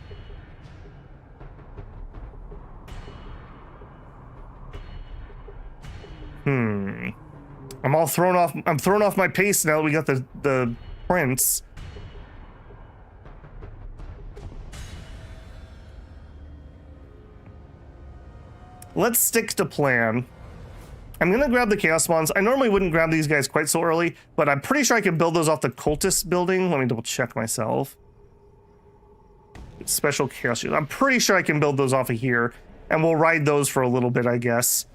I'm all thrown off. I'm thrown off my pace now that we got the prince. Let's stick to plan. I'm gonna grab the Chaos Spawns. I normally wouldn't grab these guys quite so early, but I'm pretty sure I can build those off the Cultist building. Let me double check myself. Special Chaos Shield. I'm pretty sure I can build those off of here, and we'll ride those for a little bit, I guess.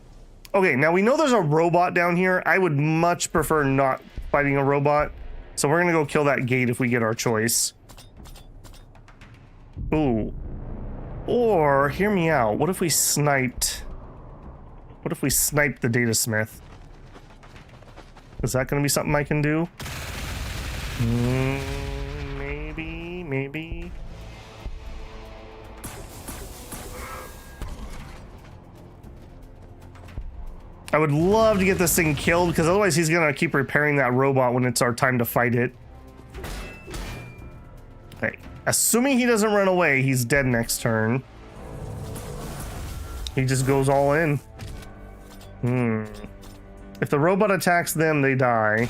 Okay, now we know there's a robot down here. I would much prefer not fighting a robot, so we're gonna go kill that gate if we get our choice. Ooh. Or, hear me out, what if we sniped... What if we sniped the Data Smith? Is that gonna be something I can do? Maybe. I would love to get this thing killed, because otherwise he's gonna keep repairing that robot when it's our time to fight it. Okay, assuming he doesn't run away, he's dead next turn. He just goes all in. If the robot attacks them, they die.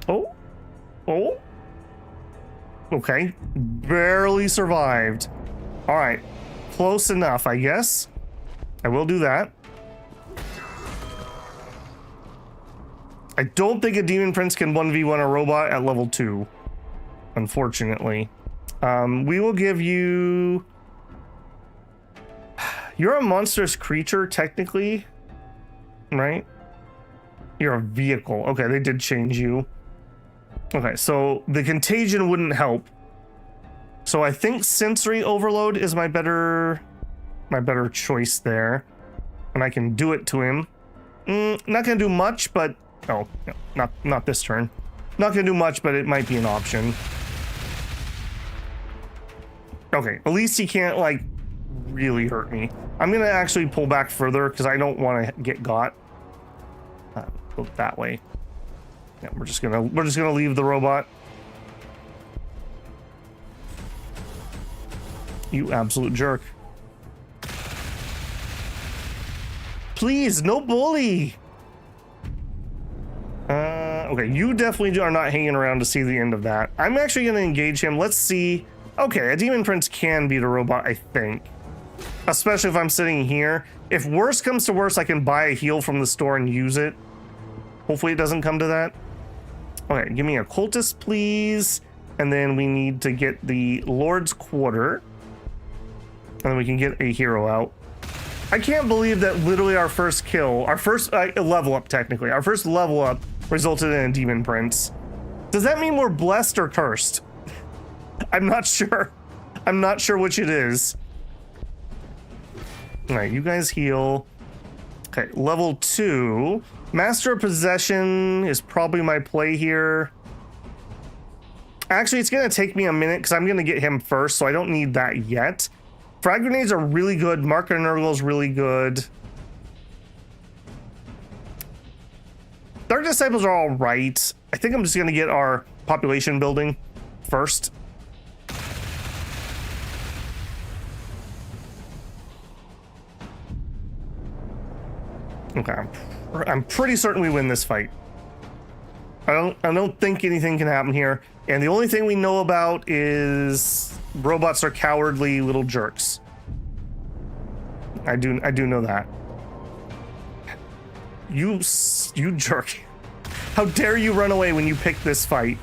Oh. Okay, barely survived. All right, close enough, I guess. I will do that. I don't think a Demon Prince can 1v1 a robot at level 2, unfortunately. We will give you... You're a monstrous creature, technically, right? You're a vehicle. Okay, they did change you. Okay, so the contagion wouldn't help. So I think sensory overload is my better choice there, and I can do it to him. Not gonna do much, but oh, no, not this turn. Not gonna do much, but it might be an option. Okay, at least he can't like really hurt me. I'm gonna actually pull back further because I don't want to get got. Go that way. Yeah, we're just gonna leave the robot. You absolute jerk. Please, no bully. Okay, you definitely are not hanging around to see the end of that. I'm actually gonna engage him. Let's see. Okay, a demon prince can beat a robot, I think. Especially if I'm sitting here. If worse comes to worse, I can buy a heal from the store and use it. Hopefully it doesn't come to that. Okay, give me a cultist, please. And then we need to get the Lord's Quarter. And then we can get a hero out. I can't believe that literally our first kill, our first level up technically, our first level up resulted in a demon prince. Does that mean we're blessed or cursed? I'm not sure. I'm not sure which it is. All right, you guys heal. Okay, level 2. Master of Possession is probably my play here. Actually, it's gonna take me a minute because I'm gonna get him first, so I don't need that yet. Frag grenades are really good. Marker Nurgle is really good. Dark Disciples are all right. I think I'm just gonna get our population building first. Okay, I'm pretty certain we win this fight. I don't think anything can happen here. And the only thing we know about is robots are cowardly little jerks. I do know that. You jerk. How dare you run away when you pick this fight?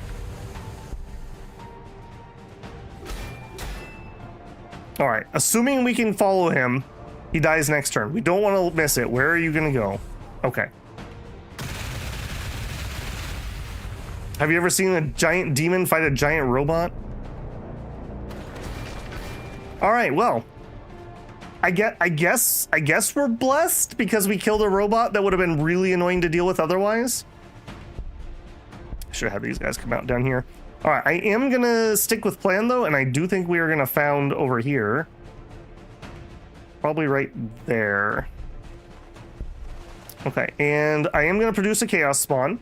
All right, assuming we can follow him, he dies next turn. We don't want to miss it. Where are you gonna go? Okay. Have you ever seen a giant demon fight a giant robot? All right, well, I guess we're blessed because we killed a robot that would have been really annoying to deal with otherwise. I should have these guys come out down here. All right, I am gonna stick with plan though, and I do think we are gonna found over here. Probably right there. Okay, and I am gonna produce a chaos spawn.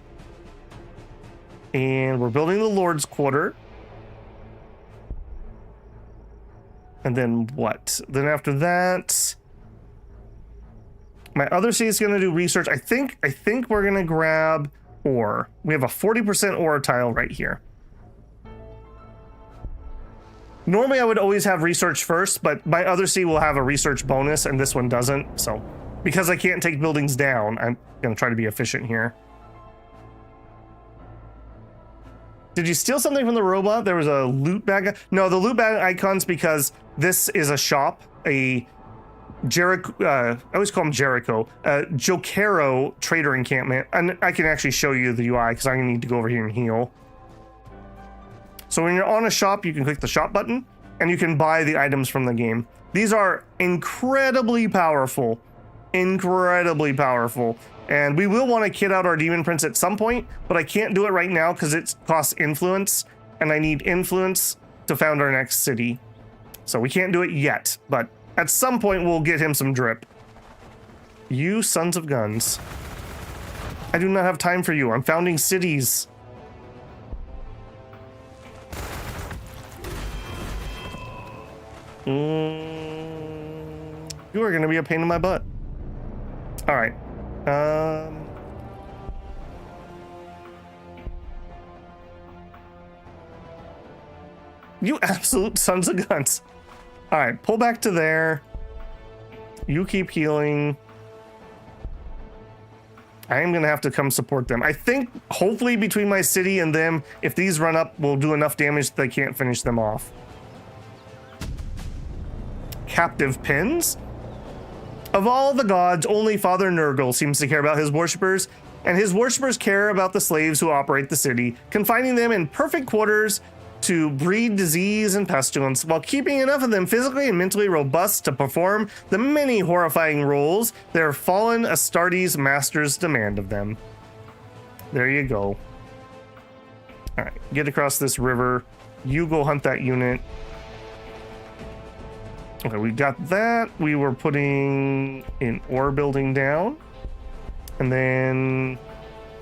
And we're building the Lord's Quarter. And then what? Then after that, my other C is gonna do research. I think we're gonna grab ore. We have a 40% ore tile right here. Normally I would always have research first, but my other C will have a research bonus and this one doesn't. So because I can't take buildings down, I'm gonna try to be efficient here. Did you steal something from the robot? There was a loot bag. No, the loot bag icon's because this is a shop, a Jericho, I always call him Jericho, Jokero trader encampment. And I can actually show you the UI because I'm gonna need to go over here and heal. So when you're on a shop, you can click the shop button and you can buy the items from the game. These are incredibly powerful, incredibly powerful. And we will want to kit out our demon prince at some point, but I can't do it right now because it costs influence and I need influence to found our next city. So we can't do it yet, but at some point we'll get him some drip. You sons of guns. I do not have time for you. I'm founding cities. You are going to be a pain in my butt. All right. You absolute sons of guns. All right, pull back to there. You keep healing. I am going to have to come support them. I think hopefully between my city and them, if these run up, we'll do enough damage that they can't finish them off. Captive pins. Of all the gods, only Father Nurgle seems to care about his worshippers, and his worshippers care about the slaves who operate the city, confining them in perfect quarters to breed disease and pestilence, while keeping enough of them physically and mentally robust to perform the many horrifying roles their fallen Astartes masters demand of them. There you go. All right, get across this river. You go hunt that unit. Okay, we got that. We were putting an ore building down. And then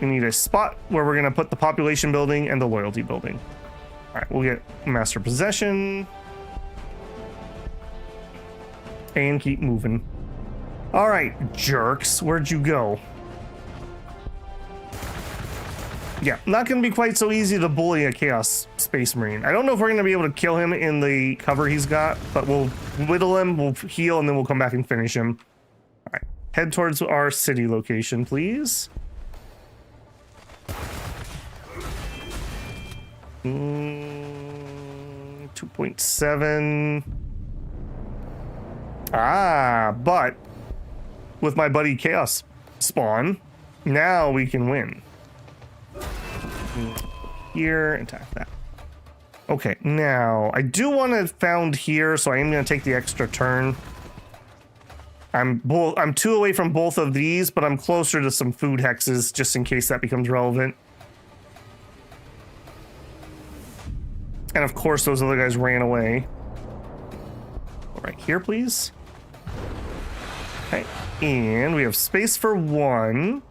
We need a spot where we're going to put the population building and the loyalty building. All right, we'll get master possession. And keep moving. All right, jerks, where'd you go? Yeah, not going to be quite so easy to bully a Chaos Space Marine. I don't know if we're going to be able to kill him in the cover he's got, but we'll whittle him, we'll heal, and then we'll come back and finish him. All right, head towards our city location, please. 2.7. But with my buddy Chaos spawn, now we can win. Here, attack that. Okay, now I do want to found here, so I am going to take the extra turn. I'm 2 away from both of these, but I'm closer to some food hexes just in case that becomes relevant. And of course, those other guys ran away. Right here, please. Okay, and we have space for 1.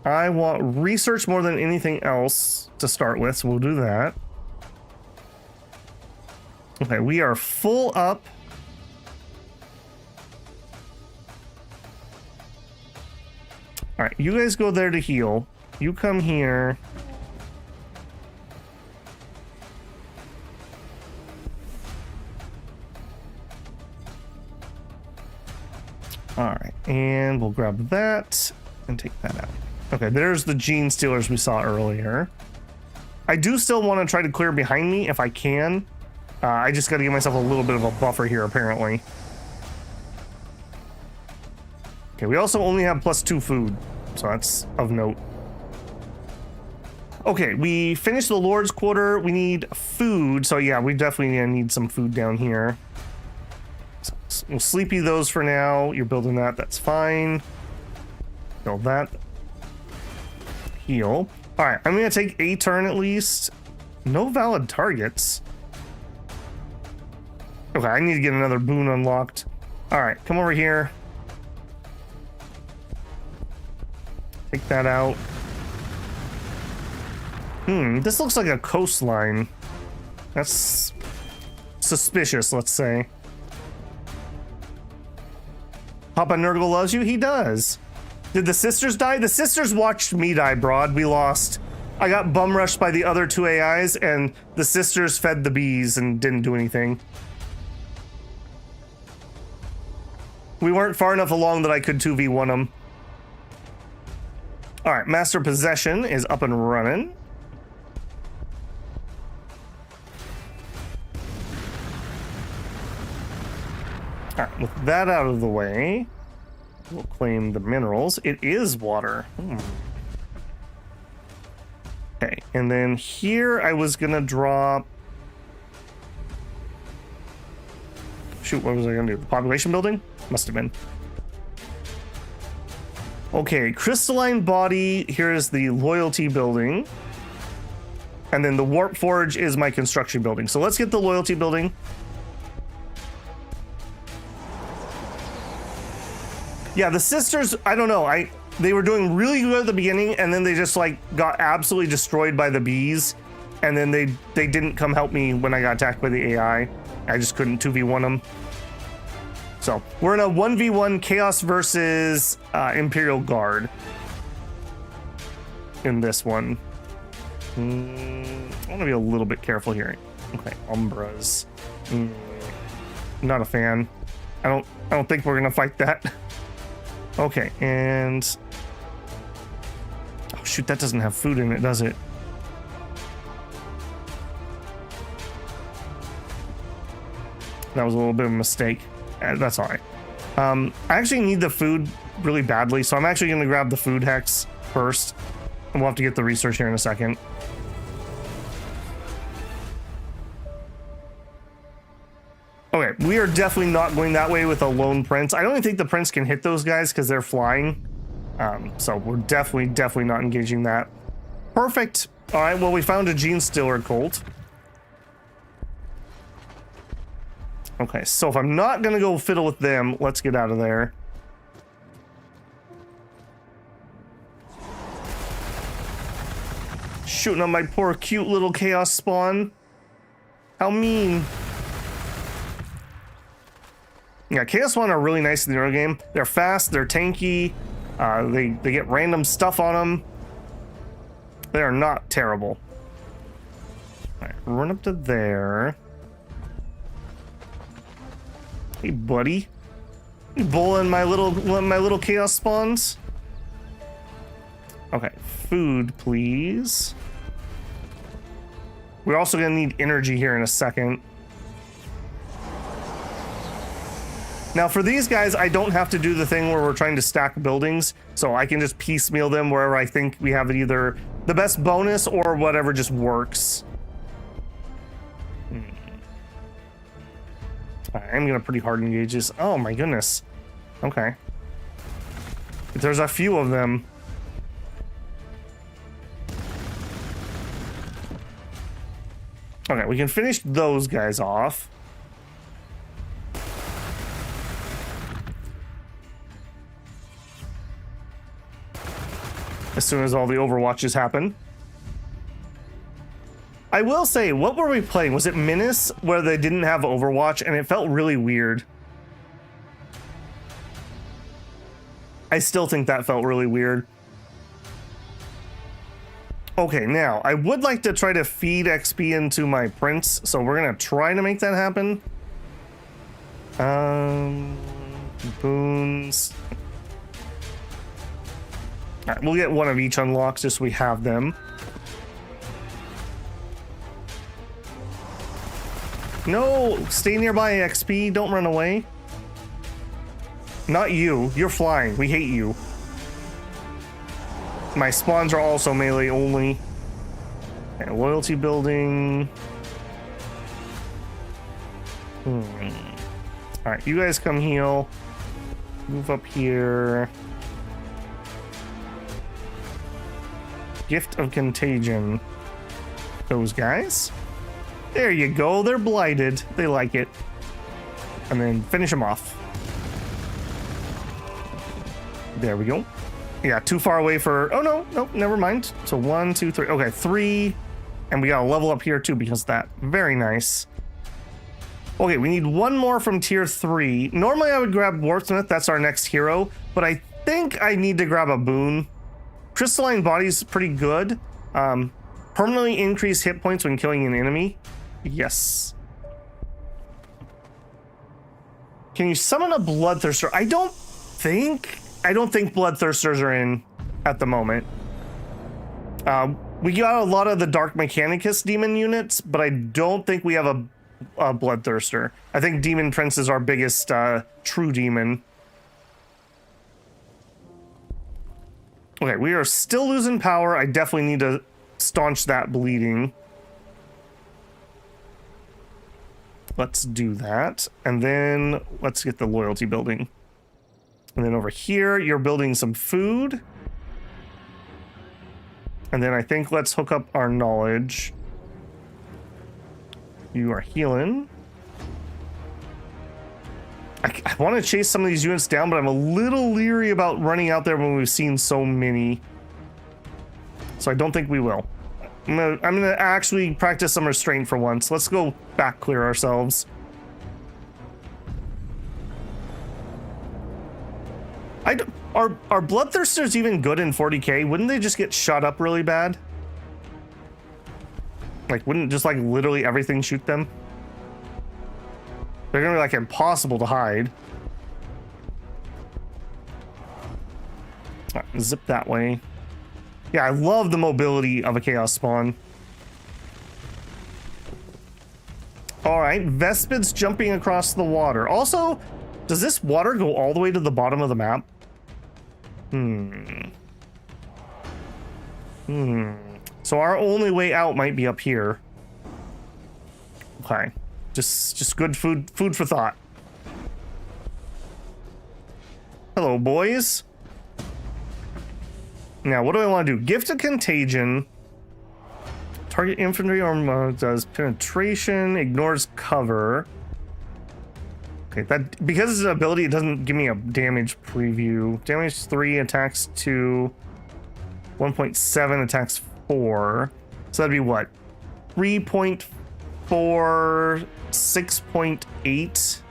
I want research more than anything else to start with, so we'll do that. Okay, we are full up. All right, you guys go there to heal. You come here. All right, and we'll grab that and take that out. Okay, there's the gene stealers we saw earlier. I do still want to try to clear behind me if I can. I just got to give myself a little bit of a buffer here, apparently. Okay, we also only have +2 food, so that's of note. Okay, we finished the Lord's Quarter. We need food, so yeah, we definitely need some food down here. So we'll sleepy those for now. You're building that, that's fine. Build that. Heal. All right, I'm gonna take a turn at least. No valid targets. Okay, I need to get another boon unlocked. All right, come over here. Take that out. This looks like a coastline. That's suspicious, let's say. Papa Nurgle loves you? He does. Did the sisters die? The sisters watched me die, broad. We lost. I got bum rushed by the other 2 AIs, and the sisters fed the bees and didn't do anything. We weren't far enough along that I could 2v1 them. All right, Master Possession is up and running. All right, with that out of the way, we'll claim the minerals. It is water. Okay, and then here I was gonna drop... Shoot, what was I gonna do? The population building? Must have been. Okay, crystalline body. Here is the loyalty building. And then the warp forge is my construction building. So let's get the loyalty building. Yeah, the sisters, I don't know. They were doing really good at the beginning, and then they just like got absolutely destroyed by the bees. And then they didn't come help me when I got attacked by the AI. I just couldn't 2v1 them. So we're in a 1v1 Chaos versus Imperial Guard in this one. I want to be a little bit careful here. Okay, Umbras. Not a fan. I don't think we're gonna fight that. Okay, and oh shoot, that doesn't have food in it, does it? That was a little bit of a mistake. That's all right. I actually need the food really badly, so I'm actually going to grab the food hex first. And we'll have to get the research here in a second. Okay, we are definitely not going that way with a lone prince. I don't even think the prince can hit those guys because they're flying. So we're definitely not engaging that. Perfect. All right, well, we found a Gene Stealer cult. Okay, so if I'm not gonna go fiddle with them, let's get out of there. shooting on my poor cute little chaos spawn. How mean. Yeah, chaos spawn are really nice in the early game. They're fast, they're tanky, they get random stuff on them. They are not terrible. All right, run up to there. Hey, buddy. You bullying my little chaos spawns? Okay, food, please. We're also gonna need energy here in a second. Now for these guys, I don't have to do the thing where we're trying to stack buildings, so I can just piecemeal them wherever I think we have either the best bonus or whatever just works. I'm gonna pretty hard engages. Oh my goodness. Okay. There's a few of them. Okay, we can finish those guys off. As soon as all the overwatches happen. I will say, what were we playing? Was it Menace where they didn't have Overwatch and it felt really weird? I still think that felt really weird. Okay, now, I would like to try to feed XP into my prince, so we're gonna try to make that happen. Boons. Alright, we'll get one of each unlocked just so we have them. No, stay nearby, XP. Don't run away. Not you. You're flying. We hate you. My spawns are also melee only. Okay, loyalty building. Alright, you guys come heal. Move up here. Gift of Contagion. Those guys. There you go. They're blighted. They like it. And then finish them off. There we go. Yeah, too far away for... Oh, no. Nope, never mind. So 1, 2, 3. Okay, 3. And we got a level up here, too, because of that. Very nice. Okay, we need one more from tier 3. Normally, I would grab Warpsmith. That's our next hero. But I think I need to grab a boon. Crystalline Body's pretty good. Permanently increase hit points when killing an enemy. Yes. Can you summon a Bloodthirster? I don't think Bloodthirsters are in at the moment. We got a lot of the Dark Mechanicus demon units, but I don't think we have a Bloodthirster. I think Demon Prince is our biggest true demon. Okay, we are still losing power. I definitely need to staunch that bleeding. Let's do that. And then let's get the loyalty building. And then over here, you're building some food. And then I think let's hook up our knowledge. You are healing. I want to chase some of these units down, but I'm a little leery about running out there when we've seen so many. So I don't think we will. I'm gonna actually practice some restraint for once. Let's go back clear ourselves. Are Bloodthirsters even good in 40k? Wouldn't they just get shot up really bad? Like, wouldn't just like literally everything shoot them? They're gonna be like impossible to hide. Right, zip that way. Yeah, I love the mobility of a chaos spawn. All right, Vespid's jumping across the water. Also, does this water go all the way to the bottom of the map? So our only way out might be up here. Okay, just good food for thought. Hello, boys. Now, what do I want to do? Gift of Contagion. Target infantry armor does penetration, ignores cover. Okay, that because it's an ability, it doesn't give me a damage preview. Damage 3, attacks 2, 1.7, attacks 4. So that'd be what? 3.4, 6.8.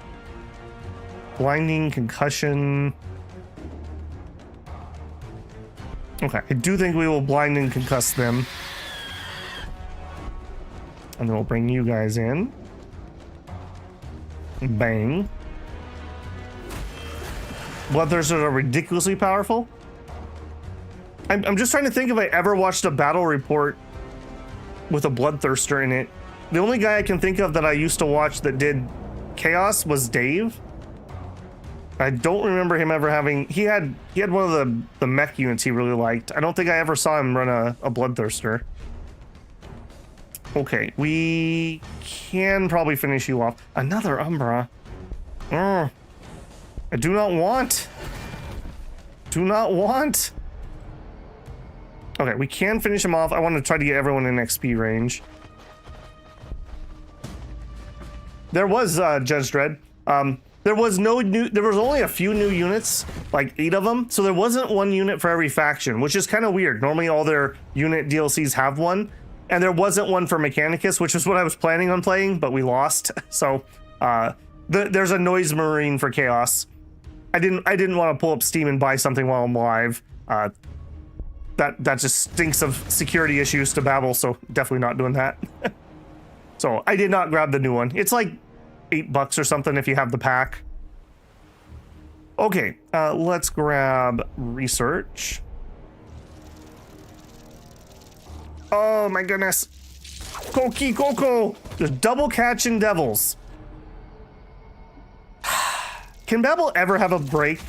Blinding, concussion. Okay, I do think we will blind and concuss them. And then we'll bring you guys in. Bang. Bloodthirsters are ridiculously powerful. I'm just trying to think if I ever watched a battle report with a Bloodthirster in it. The only guy I can think of that I used to watch that did Chaos was Dave. I don't remember him ever having... He had one of the mech units he really liked. I don't think I ever saw him run a Bloodthirster. Okay, we can probably finish you off. Another Umbra. I do not want. Do not want. Okay, we can finish him off. I want to try to get everyone in XP range. There was Judge Dredd. There was only a few new units, like 8 of them. So there wasn't one unit for every faction, which is kind of weird. Normally all their unit DLCs have one. And there wasn't one for Mechanicus, which is what I was planning on playing, but we lost. So there's a Noise Marine for Chaos. I didn't want to pull up Steam and buy something while I'm live. That just stinks of security issues to Babel, so definitely not doing that. So I did not grab the new one. It's like $8 or something if you have the pack. Okay, let's grab research. Oh my goodness. Koki Coco! There's double catching devils. Can Babel ever have a break?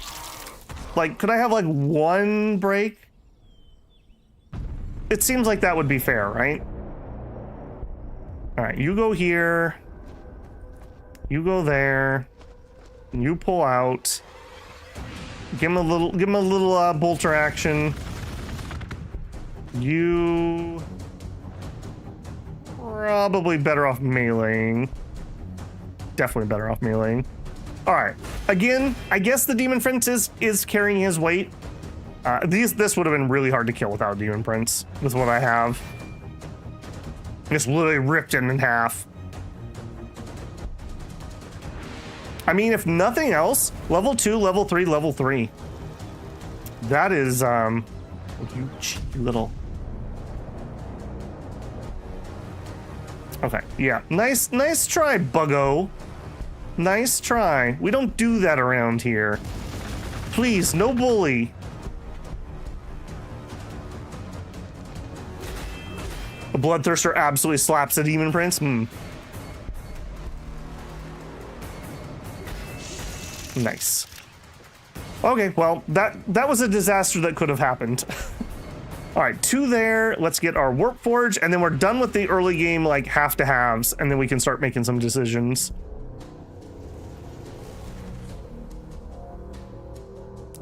Like, could I have like one break? It seems like that would be fair, right? All right, you go here. You go there. And you pull out. Give him a little bolter action. You probably better off meleeing. Definitely better off meleeing. All right. Again, I guess the Demon Prince is carrying his weight. This would have been really hard to kill without Demon Prince with what I have. Just literally ripped him in half. I mean, if nothing else, level 2, level 3, level 3. That is, you cheeky little. Okay, yeah. Nice try, Buggo. Nice try. We don't do that around here. Please, no bully. A Bloodthirster absolutely slaps a Demon Prince. Nice. Okay, well, that was a disaster that could have happened. All right, 2 there. Let's get our Warp Forge, and then we're done with the early game, like, half to halves, and then we can start making some decisions.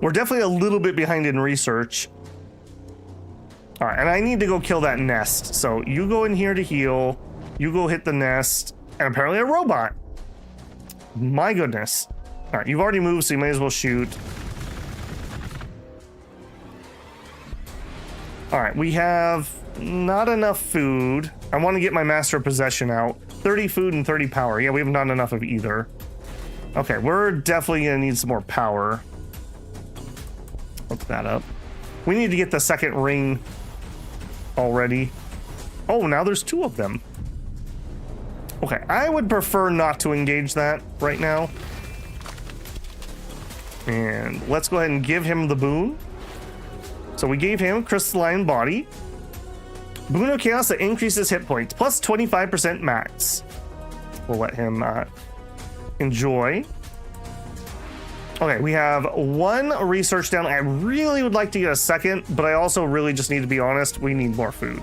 We're definitely a little bit behind in research. All right, and I need to go kill that nest. So you go in here to heal. You go hit the nest, and apparently a robot. My goodness. All right, you've already moved, so you might as well shoot. All right, we have not enough food. I want to get my Master of Possession out. 30 food and 30 power. Yeah, we have not enough of either. Okay, we're definitely gonna need some more power. Look that up. We need to get the second ring already. Oh, now there's 2 of them. Okay, I would prefer not to engage that right now. And let's go ahead and give him the boon. So we gave him Crystalline Body. Boon of Chaos that increases hit points, plus 25% max. We'll let him enjoy. Okay, we have 1 research down. I really would like to get a second, but I also really just need to be honest. We need more food.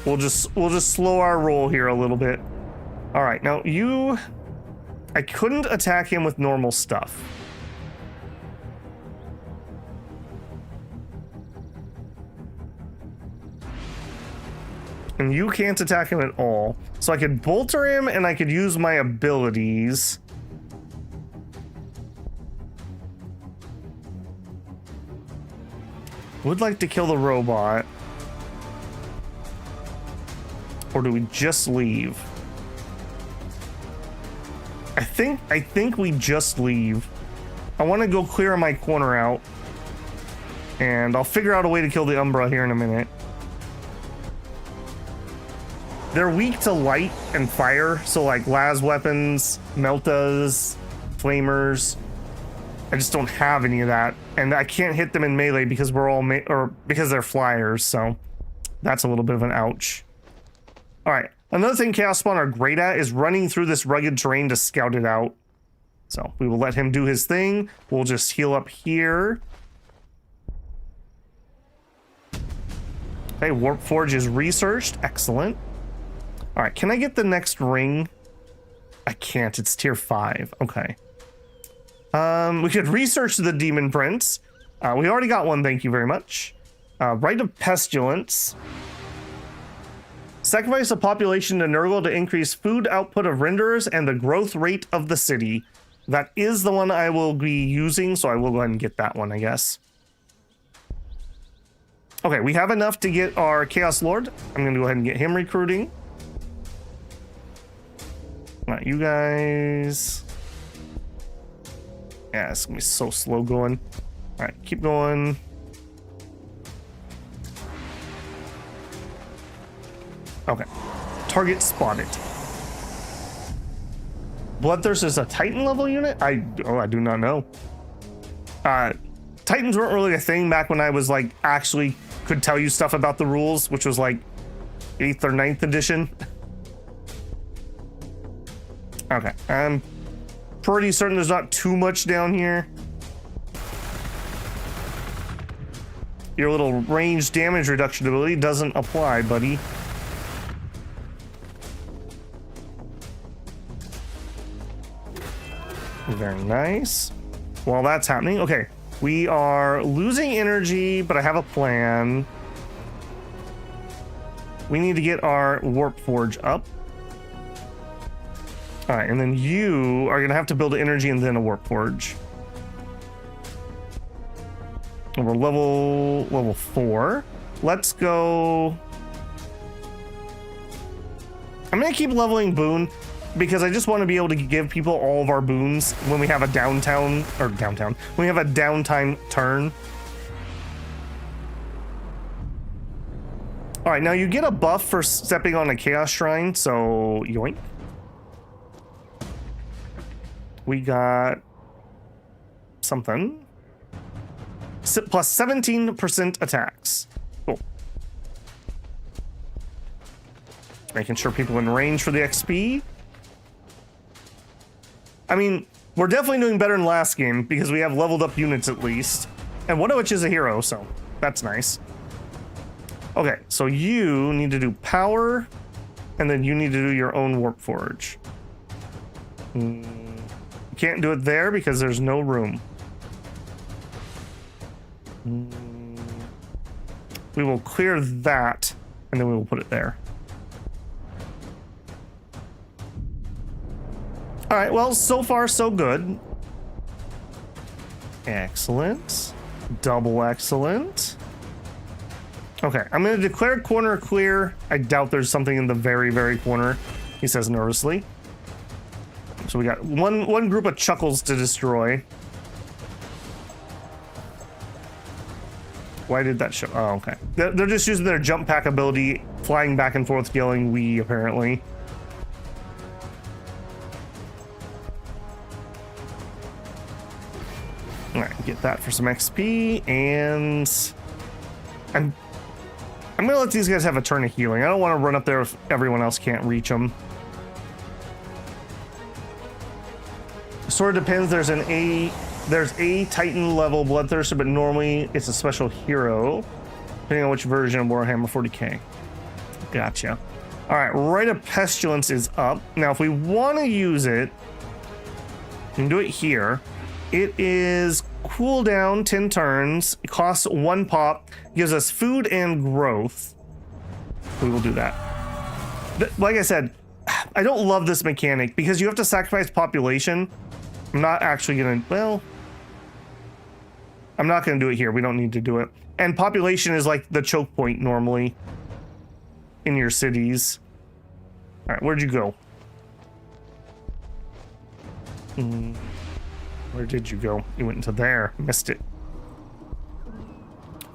We'll just slow our roll here a little bit. All right, now I couldn't attack him with normal stuff. And you can't attack him at all. So I could bolter him and I could use my abilities. would like to kill the robot. Or do we just leave? I think we just leave. I want to go clear my corner out. And I'll figure out a way to kill the Umbra here in a minute. They're weak to light and fire, so like las weapons, meltas, flamers. I just don't have any of that, and I can't hit them in melee because we're all because they're flyers. So that's a little bit of an ouch. All right, another thing Chaos Spawn are great at is running through this rugged terrain to scout it out. So we will let him do his thing. We'll just heal up here. Okay, Warp Forge is researched. Excellent. All right, can I get the next ring? I can't, it's tier 5. Okay. We could research the Demon Prince. We already got one, thank you very much. Rite of Pestilence. Sacrifice a population to Nurgle to increase food output of renderers and the growth rate of the city. That is the one I will be using, so I will go ahead and get that one, I guess. Okay, we have enough to get our Chaos Lord. I'm going to go ahead and get him recruiting. All right, you guys. Yeah, it's going to be so slow going. All right, keep going. Okay, target spotted. Bloodthirst is a Titan level unit? I do not know. Titans weren't really a thing back when I was like actually could tell you stuff about the rules, which was like 8th or 9th edition. Okay, I'm pretty certain there's not too much down here. Your little range damage reduction ability doesn't apply, buddy. Very nice. While that's happening, okay, we are losing energy, but I have a plan. We need to get our Warp Forge up. All right, and then you are gonna have to build energy and then a Warp Forge. And we're level 4. Let's go. I'm gonna keep leveling Boon because I just want to be able to give people all of our boons when we have a when we have a downtime turn. All right, now you get a buff for stepping on a Chaos Shrine, so yoink. We got something. Plus 17% attacks. Cool. Making sure people in range for the XP. I mean, we're definitely doing better than last game because we have leveled up units at least. And one of which is a hero, so that's nice. Okay, so you need to do power, and then you need to do your own Warp Forge. You can't do it there because there's no room. We will clear that, and then we will put it there. All right, well, so far so good. Excellent. Double excellent. Okay, I'm going to declare corner clear. I doubt there's something in the very, very corner, he says nervously. So we got one group of chuckles to destroy. Why did that show? Oh, okay. They're just using their jump pack ability, flying back and forth, yelling "we" apparently. All right, get that for some XP, and I'm gonna let these guys have a turn of healing. I don't want to run up there if everyone else can't reach them. Sort of depends. There's a Titan level Bloodthirster, but normally it's a special hero, depending on which version of Warhammer 40k. Gotcha. All right, Rite of Pestilence is up. Now, if we want to use it, we can do it here. It is cooldown 10 turns. It costs 1 pop. Gives us food and growth. We will do that. Like I said, I don't love this mechanic because you have to sacrifice population. I'm not actually gonna, well, I'm not going to do it here. We don't need to do it. And population is like the choke point normally in your cities. All right, where'd you go? Where did you go? You went into there. Missed it.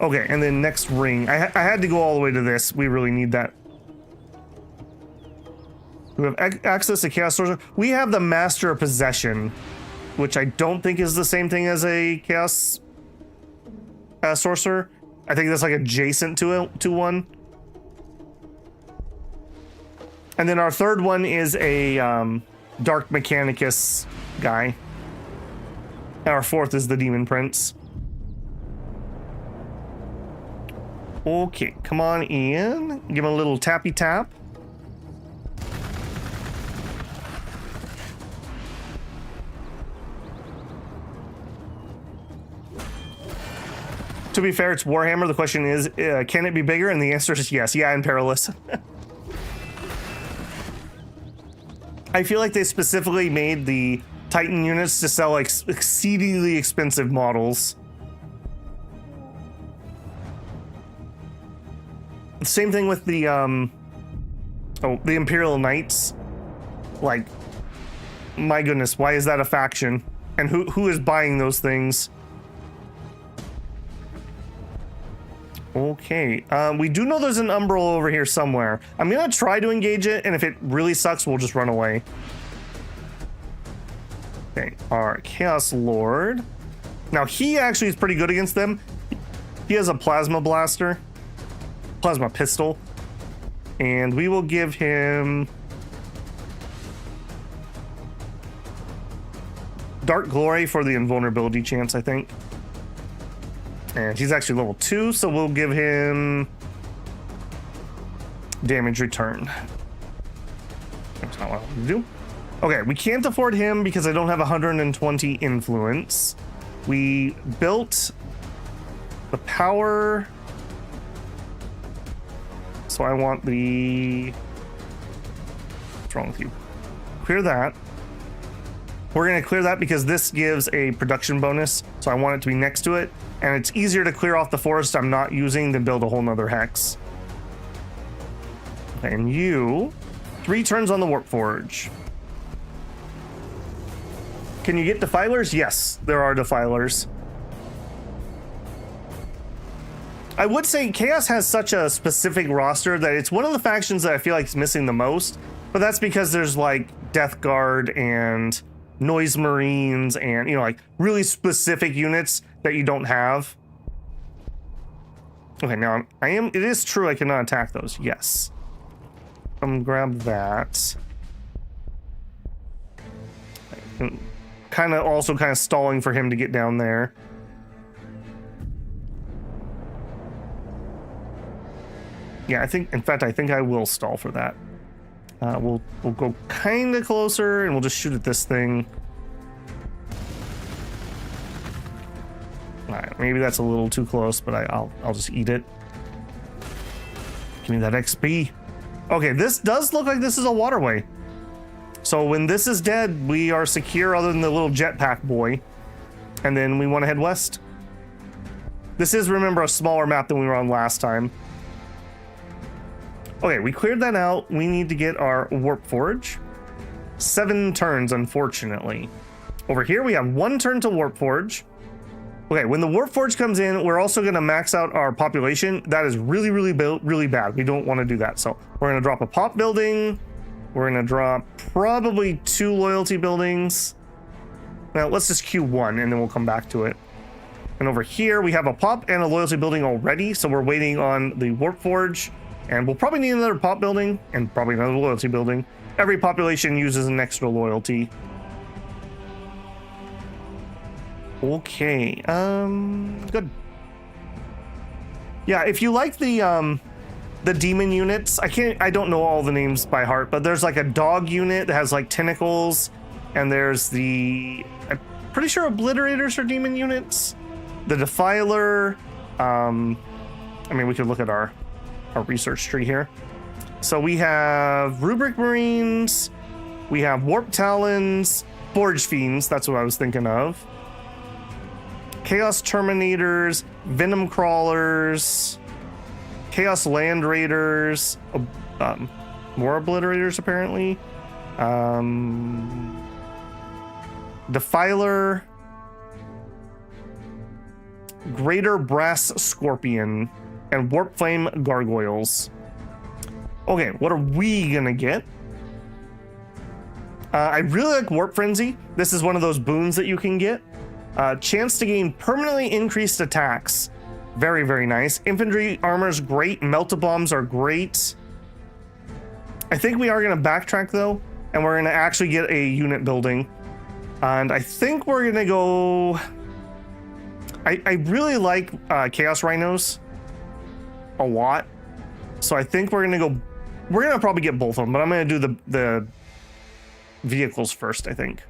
Okay, and then next ring. I had to go all the way to this. We really need that. We have access to Chaos Sorcerer. We have the Master of Possession, which I don't think is the same thing as a Chaos Sorcerer. I think that's like adjacent to one. And then our third one is a Dark Mechanicus guy. And our fourth is the Demon Prince. Okay, come on in. Give him a little tappy tap. To be fair, it's Warhammer. The question is, can it be bigger? And the answer is yes. Yeah, and perilous. I feel like they specifically made the Titan units to sell like exceedingly expensive models. Same thing with the the Imperial Knights. Like, my goodness, why is that a faction? And who is buying those things? Okay, we do know there's an Umbral over here somewhere. I'm gonna try to engage it, and if it really sucks, we'll just run away. Okay, our Chaos Lord. Now, he actually is pretty good against them. He has a Plasma Blaster. Plasma Pistol. And we will give him Dark Glory for the invulnerability chance, I think. And he's actually level 2, so we'll give him damage return. That's not what I want to do. Okay, we can't afford him because I don't have 120 influence. We built the power. So I want the... What's wrong with you? Clear that. We're going to clear that because this gives a production bonus, so I want it to be next to it. And it's easier to clear off the forest I'm not using than build a whole nother hex. Okay, and you... 3 turns on the Warp Forge. Can you get defilers? Yes, there are defilers. I would say Chaos has such a specific roster that it's one of the factions that I feel like is missing the most, but that's because there's like Death Guard and Noise Marines and, you know, like really specific units that you don't have. Okay, now it is true I cannot attack those. Yes. Grab that. Kind of stalling for him to get down there. Yeah, I think I will stall for that. We'll go kind of closer and we'll just shoot at this thing. All right, maybe that's a little too close, but I'll just eat it. Give me that XP. Okay, this does look like this is a waterway. So when this is dead, we are secure other than the little jetpack boy. And then we want to head west. This is, remember, a smaller map than we were on last time. Okay, we cleared that out. We need to get our Warp Forge. 7 turns, unfortunately. Over here, we have 1 turn to Warp Forge. Okay, when the Warp Forge comes in, we're also going to max out our population. That is really, really bad. We don't want to do that. So we're going to drop a pop building. We're going to drop probably 2 loyalty buildings. Now, let's just queue 1, and then we'll come back to it. And over here, we have a pop and a loyalty building already. So we're waiting on the Warp Forge. And we'll probably need another pop building and probably another loyalty building. Every population uses an extra loyalty. Okay, good. Yeah, if you like the demon units, I don't know all the names by heart, but there's like a dog unit that has like tentacles, and there's I'm pretty sure obliterators are demon units. The defiler, I mean, we could look at our research tree here. So we have rubric marines, we have warp talons, forge fiends, that's what I was thinking of, Chaos Terminators, Venom Crawlers, Chaos Land Raiders, more Obliterators apparently, Defiler, Greater Brass Scorpion, and Warp Flame Gargoyles. Okay, what are we gonna get? I really like Warp Frenzy. This is one of those boons that you can get. Chance to gain permanently increased attacks. Very, very nice. Infantry armor is great. Melta bombs are great. I think we are going to backtrack though, and we're going to actually get a unit building. And I think we're going to go... I really like Chaos Rhinos a lot. So I think we're going to go... We're going to probably get both of them, but I'm going to do the vehicles first, I think.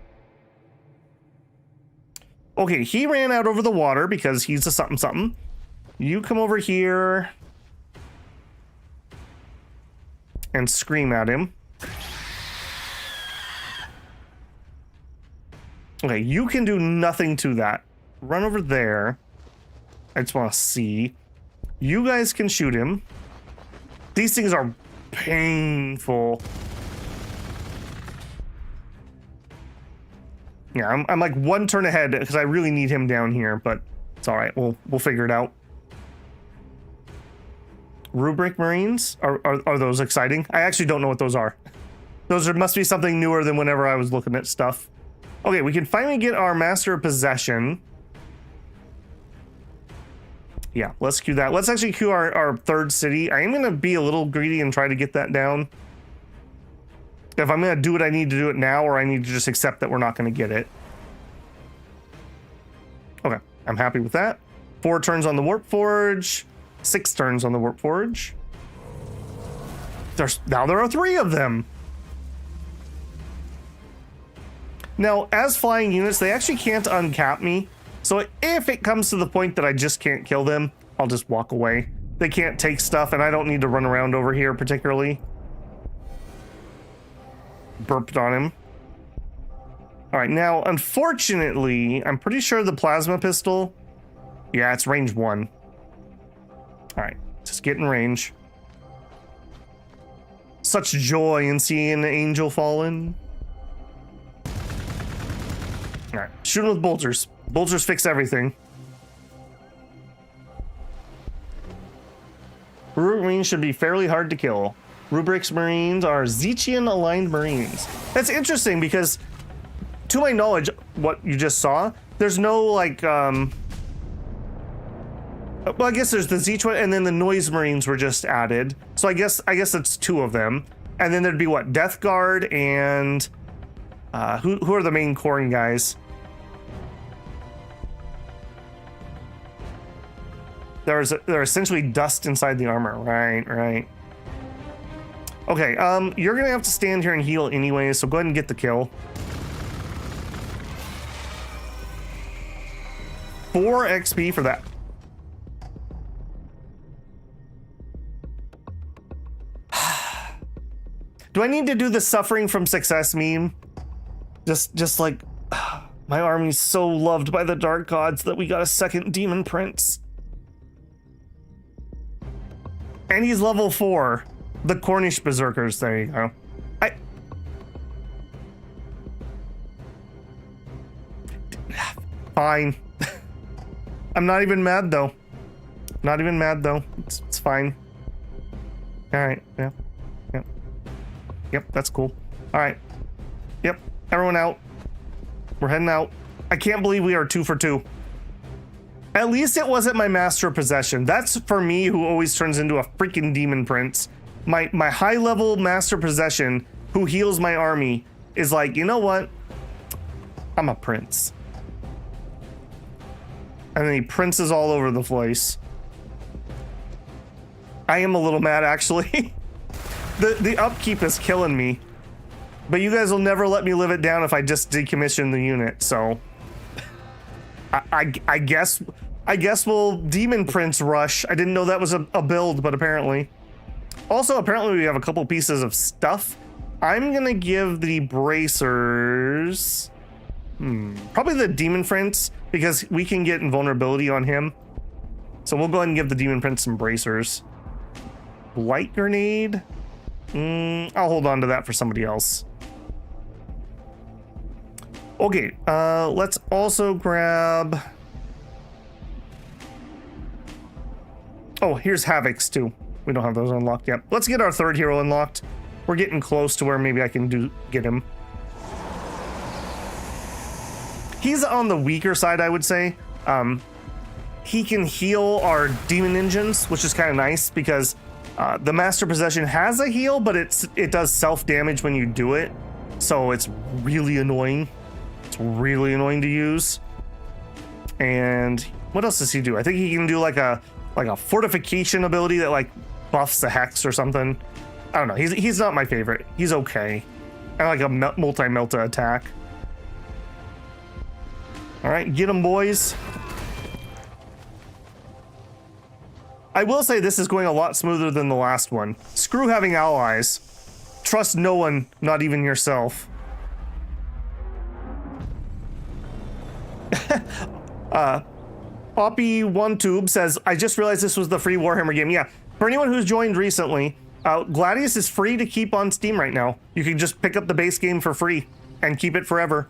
Okay, he ran out over the water because he's a something something. You come over here and scream at him. Okay, you can do nothing to that. Run over there. I just want to see. You guys can shoot him. These things are painful. Yeah, I'm like one turn ahead because I really need him down here, but it's all right. We'll figure it out. Rubric Marines? Are those exciting? I actually don't know what those are. Those must be something newer than whenever I was looking at stuff. Okay, we can finally get our Master of Possession. Yeah, let's queue that. Let's actually queue our third city. I am going to be a little greedy and try to get that down. If I'm going to do it, I need to do it now, or I need to just accept that we're not going to get it. Okay, I'm happy with that. 4 turns on the Warp Forge. 6 turns on the Warp Forge. Now there are 3 of them. Now, as flying units, they actually can't uncap me. So if it comes to the point that I just can't kill them, I'll just walk away. They can't take stuff, and I don't need to run around over here particularly. Burped on him. All right, now, unfortunately, I'm pretty sure the plasma pistol... Yeah, it's range 1. All right, just get in range. Such joy in seeing an angel fallen. All right, shoot him with bolters. Bolters fix everything. Rubric Marines should be fairly hard to kill. Rubric's Marines are Zechian aligned Marines. That's interesting because, to my knowledge, what you just saw, there's no like, well, I guess there's the Zeech one, and then the Noise Marines were just added. So I guess it's 2 of them. And then there'd be what, Death Guard and who are the main coring guys? They're essentially dust inside the armor. Right. Okay, you're gonna have to stand here and heal anyway, so go ahead and get the kill. 4 XP for that. Do I need to do the suffering from success meme? Just like, my army's so loved by the dark gods that we got a second demon prince. And he's level 4. The Cornish Berserkers, there you go. Fine. I'm not even mad though. Not even mad though. It's fine. Alright, yeah. Yep, that's cool. Alright. Yep, everyone out. We're heading out. I can't believe we are 2 for 2. At least it wasn't my Master of Possession. That's for me, who always turns into a freaking demon prince. My high level Master of Possession, who heals my army, is like, you know what? I'm a prince. And then he princes all over the place. I am a little mad, actually. The upkeep is killing me. But you guys will never let me live it down if I just decommission the unit, so... I guess we'll Demon Prince rush. I didn't know that was a build, but apparently. Also, apparently we have a couple pieces of stuff. I'm gonna give the bracers Probably the Demon Prince, because we can get invulnerability on him. So we'll go ahead and give the Demon Prince some bracers. Light Grenade? I'll hold on to that for somebody else. Okay, let's also grab... Oh, here's Havoc's too. We don't have those unlocked yet. Let's get our third hero unlocked. We're getting close to where maybe I can get him. He's on the weaker side, I would say. He can heal our demon engines, which is kind of nice because the Master Possession has a heal, but it does self-damage when you do it. So it's really annoying. It's really annoying to use. And what else does he do? I think he can do like a fortification ability that like buffs the hex or something. I don't know. He's not my favorite. He's okay. I like a multi-melta attack. All right, get him, boys. I will say this is going a lot smoother than the last one. Screw having allies. Trust no one, not even yourself. Oppy1Tube says, I just realized this was the free Warhammer game. Yeah, for anyone who's joined recently, Gladius is free to keep on Steam right now. You can just pick up the base game for free and keep it forever.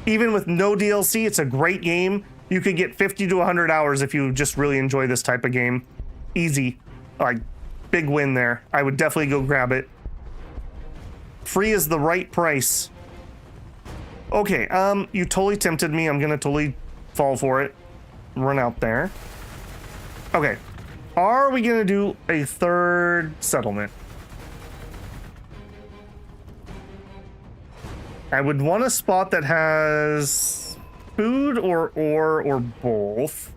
Even with no DLC, it's a great game. You could get 50 to 100 hours if you just really enjoy this type of game. Easy. Like, big win there. I would definitely go grab it. Free is the right price. Okay, you totally tempted me. I'm gonna totally fall for it. Run out there. Okay. Are we gonna do a third settlement? I would want a spot that has food or ore or both.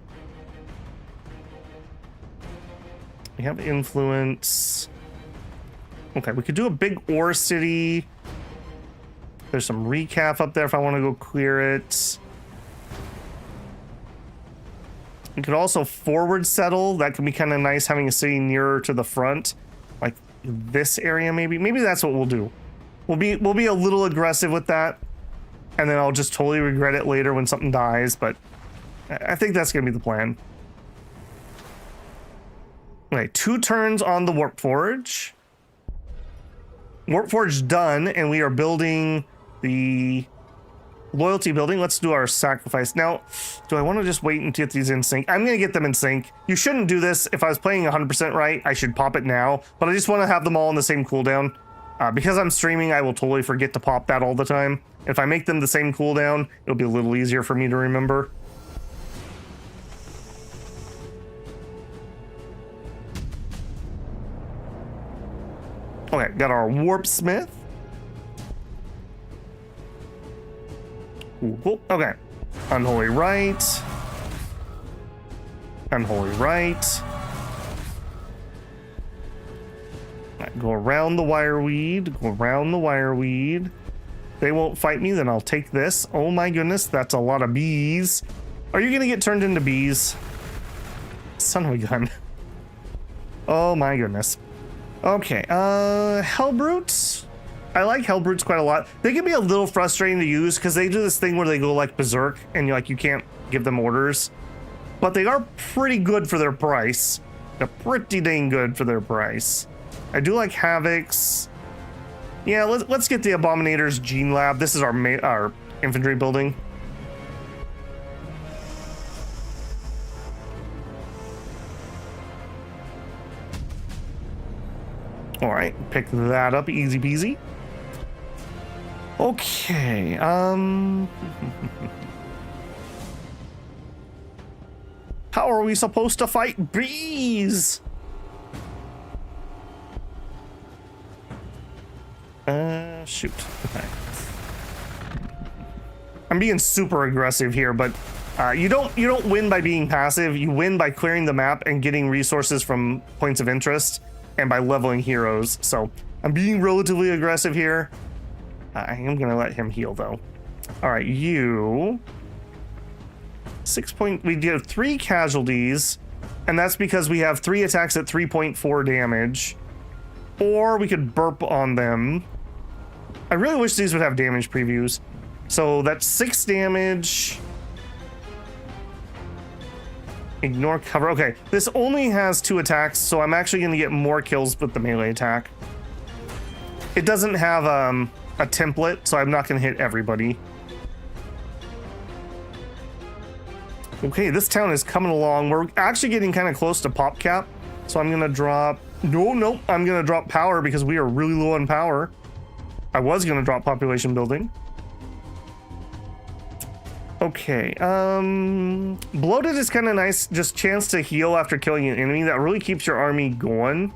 We have influence. Okay, we could do a big ore city. There's some recap up there if I want to go clear it. We could also forward settle. That could be kind of nice having a city nearer to the front. Like this area maybe. Maybe that's what we'll do. We'll be a little aggressive with that. And then I'll just totally regret it later when something dies, but I think that's gonna be the plan. Okay, 2 turns on the Warp Forge. Warp Forge done, and we are building the loyalty building. Let's do our sacrifice. Now, do I want to just wait and get these in sync? I'm going to get them in sync. You shouldn't do this. If I was playing 100% right, I should pop it now, but I just want to have them all on the same cooldown. Because I'm streaming, I will totally forget to pop that all the time. If I make them the same cooldown, it'll be a little easier for me to remember. Okay, got our Warp Smith. Cool. Okay. Unholy Rite. Unholy Rite. Right, go around the wireweed. Go around the wireweed. They won't fight me, then I'll take this. Oh my goodness, that's a lot of bees. Are you gonna get turned into bees? Son of a gun. Oh my goodness. Okay, Hellbrutes. I like Hellbrutes quite a lot. They can be a little frustrating to use because they do this thing where they go like berserk and you can't give them orders. But they are pretty good for their price. They're pretty dang good for their price. I do like Havoc's. Yeah, let's get the Abominator's Gene Lab. This is our infantry building. All right, pick that up, easy peasy. Okay, how are we supposed to fight bees? Shoot. Okay. I'm being super aggressive here, but you don't win by being passive. You win by clearing the map and getting resources from points of interest and by leveling heroes. So I'm being relatively aggressive here. I am gonna let him heal though. All right, you 6 point. We did 3 casualties, and that's because we have 3 attacks at 3.4 damage. Or we could burp on them. I really wish these would have damage previews. So that's 6 damage. Ignore cover. Okay, this only has 2 attacks, so I'm actually going to get more kills with the melee attack. It doesn't have a template, so I'm not going to hit everybody. Okay, this town is coming along. We're actually getting kind of close to pop cap, so I'm going to drop... No, I'm going to drop power because we are really low on power. I was going to drop population building. Okay, bloated is kind of nice. Just chance to heal after killing an enemy. That really keeps your army going.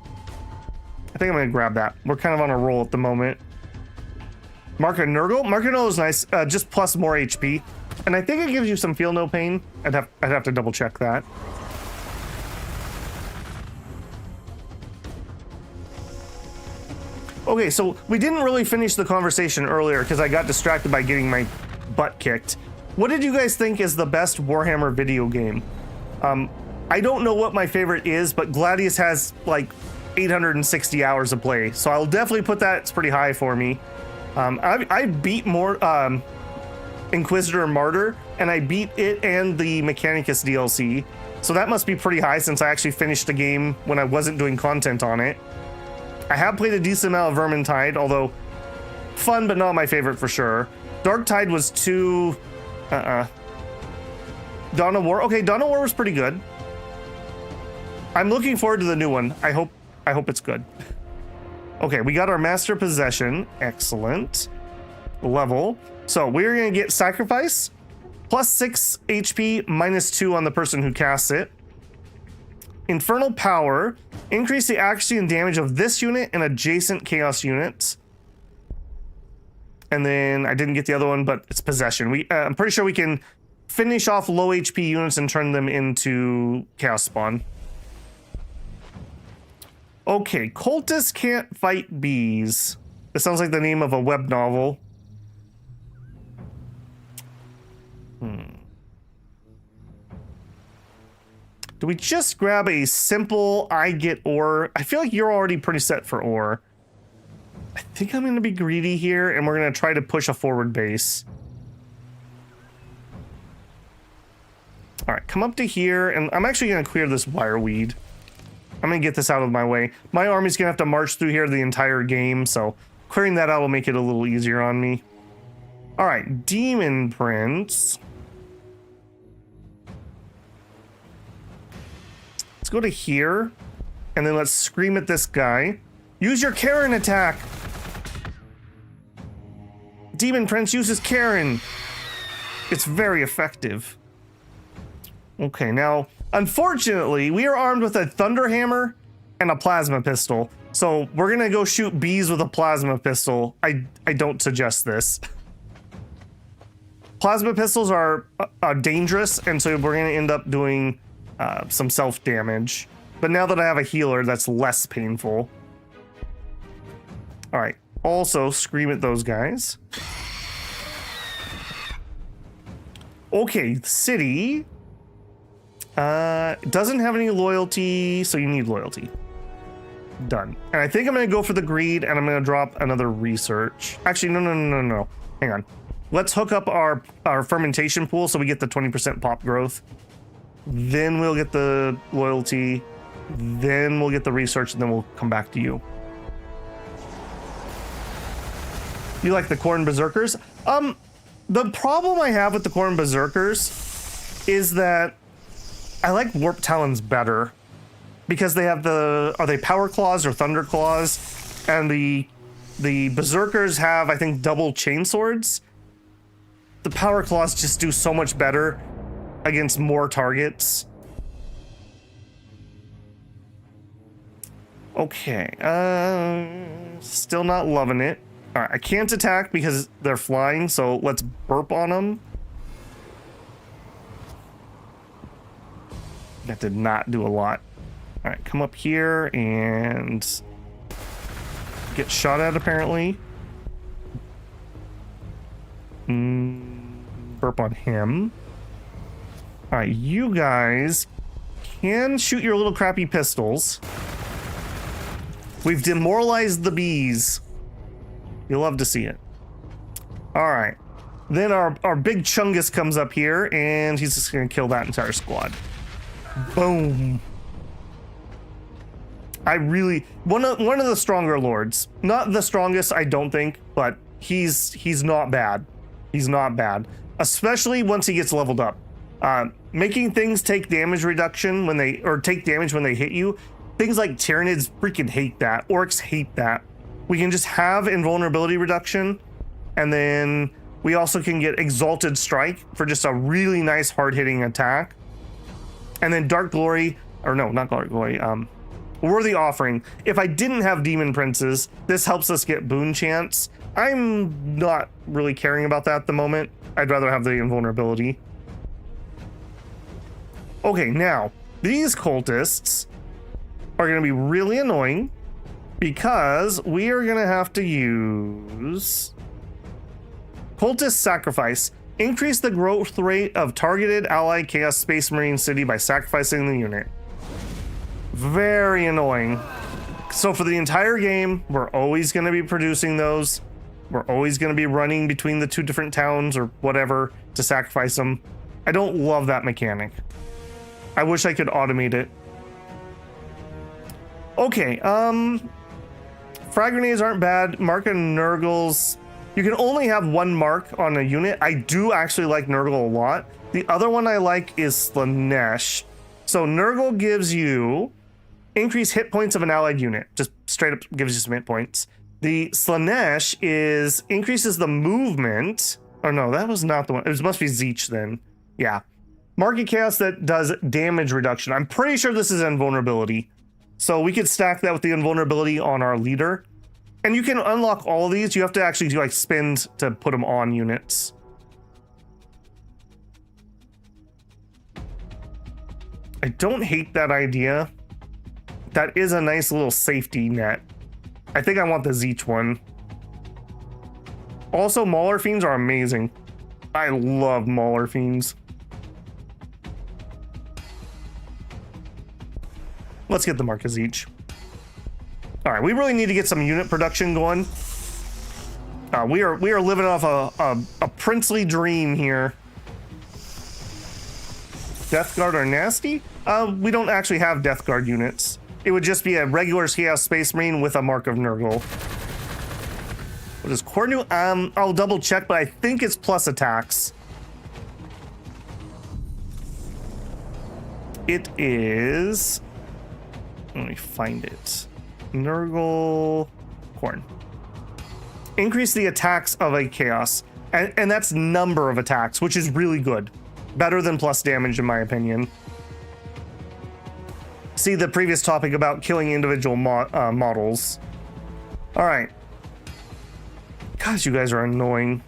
I think I'm going to grab that. We're kind of on a roll at the moment. Mark a Nurgle. Mark a Nurgle is nice. Just plus more HP. And I think it gives you some feel no pain. I'd have to double check that. Okay, so we didn't really finish the conversation earlier because I got distracted by getting my butt kicked. What did you guys think is the best Warhammer video game? I don't know what my favorite is, but Gladius has like 860 hours of play, so I'll definitely put that. It's pretty high for me. I beat more Inquisitor and Martyr, and I beat it and the Mechanicus DLC, so that must be pretty high since I actually finished the game when I wasn't doing content on it. I have played a decent amount of Vermintide, although fun but not my favorite for sure. Dark Tide was too... Dawn of War. Okay, Dawn of War was pretty good. I'm looking forward to the new one. I hope it's good. Okay, we got our Master Possession. Excellent. Level. So we're gonna get Sacrifice. Plus 6 HP, minus 2 on the person who casts it. Infernal Power. Increase the accuracy and damage of this unit and adjacent Chaos units. And then I didn't get the other one, but it's Possession. I'm pretty sure we can finish off low HP units and turn them into Chaos Spawn. Okay, Cultists Can't Fight Bees. This sounds like the name of a web novel. Do we just grab a simple I get ore? I feel like you're already pretty set for ore. I think I'm going to be greedy here, and we're going to try to push a forward base. All right, come up to here, and I'm actually going to clear this wireweed. I'm going to get this out of my way. My army's going to have to march through here the entire game, so clearing that out will make it a little easier on me. All right, Demon Prince. Let's go to here, and then let's scream at this guy. Use your Karen attack. Demon Prince uses Karen. It's very effective. Okay, now, unfortunately, we are armed with a Thunder Hammer and a Plasma Pistol. So we're gonna go shoot bees with a Plasma Pistol. I don't suggest this. Plasma Pistols are dangerous, and so we're gonna end up doing some self-damage. But now that I have a healer, that's less painful. All right, also scream at those guys. Okay, city doesn't have any loyalty, so you need loyalty. Done. And I think I'm gonna go for the greed, and I'm gonna drop another research. Actually, no. Hang on. Let's hook up our fermentation pool so we get the 20% pop growth. Then we'll get the loyalty. Then we'll get the research, and then we'll come back to you. You like the Khorne Berserkers? The problem I have with the Khorne Berserkers is that I like Warp Talons better because they have are they Power Claws or Thunder Claws? And the Berserkers have, I think, double chain swords. The Power Claws just do so much better against more targets. Okay, still not loving it. All right, I can't attack because they're flying, so let's burp on them. That did not do a lot. All right, come up here and get shot at, apparently. Burp on him. All right, you guys can shoot your little crappy pistols. We've demoralized the bees. You'll love to see it. All right. Then our big Chungus comes up here, and he's just going to kill that entire squad. Boom. I really... One of the stronger lords. Not the strongest, I don't think, but he's not bad. He's not bad. Especially once he gets leveled up. Making things take damage reduction when they... Or take damage when they hit you. Things like Tyranids freaking hate that. Orcs hate that. We can just have invulnerability reduction, and then we also can get Exalted Strike for just a really nice hard-hitting attack. And then Dark Glory, or no, not Dark Glory, Worthy Offering. If I didn't have Demon Princes, this helps us get Boon Chance. I'm not really caring about that at the moment. I'd rather have the invulnerability. Okay, now, these cultists are going to be really annoying, because we are going to have to use Cultist Sacrifice. Increase the growth rate of targeted allied Chaos Space Marine city by sacrificing the unit. Very annoying. So for the entire game, we're always going to be producing those. We're always going to be running between the two different towns or whatever to sacrifice them. I don't love that mechanic. I wish I could automate it. Okay, frag grenades aren't bad. Mark and Nurgles. You can only have one mark on a unit. I do actually like Nurgle a lot. The other one I like is Slanesh. So Nurgle gives you increased hit points of an allied unit. Just straight up gives you some hit points. The Slanesh increases the movement. Oh no, that was not the one. It must be Zeech then. Yeah. Market Chaos that does damage reduction. I'm pretty sure this is invulnerability. So we could stack that with the invulnerability on our leader. And you can unlock all of these. You have to actually do like spins to put them on units. I don't hate that idea. That is a nice little safety net. I think I want the Zeech one. Also, Mauler Fiends are amazing. I love Mauler Fiends. Let's get the Marcus each. All right, we really need to get some unit production going. We are living off a princely dream here. Death Guard are nasty. We don't actually have Death Guard units. It would just be a regular Chaos Space Marine with a Mark of Nurgle. What is Cornu? I'll double check, but I think it's plus attacks. It is. Let me find it. Nurgle Corn. Increase the attacks of a Chaos. And that's number of attacks, which is really good. Better than plus damage, in my opinion. See the previous topic about killing individual models. All right. Gosh, you guys are annoying.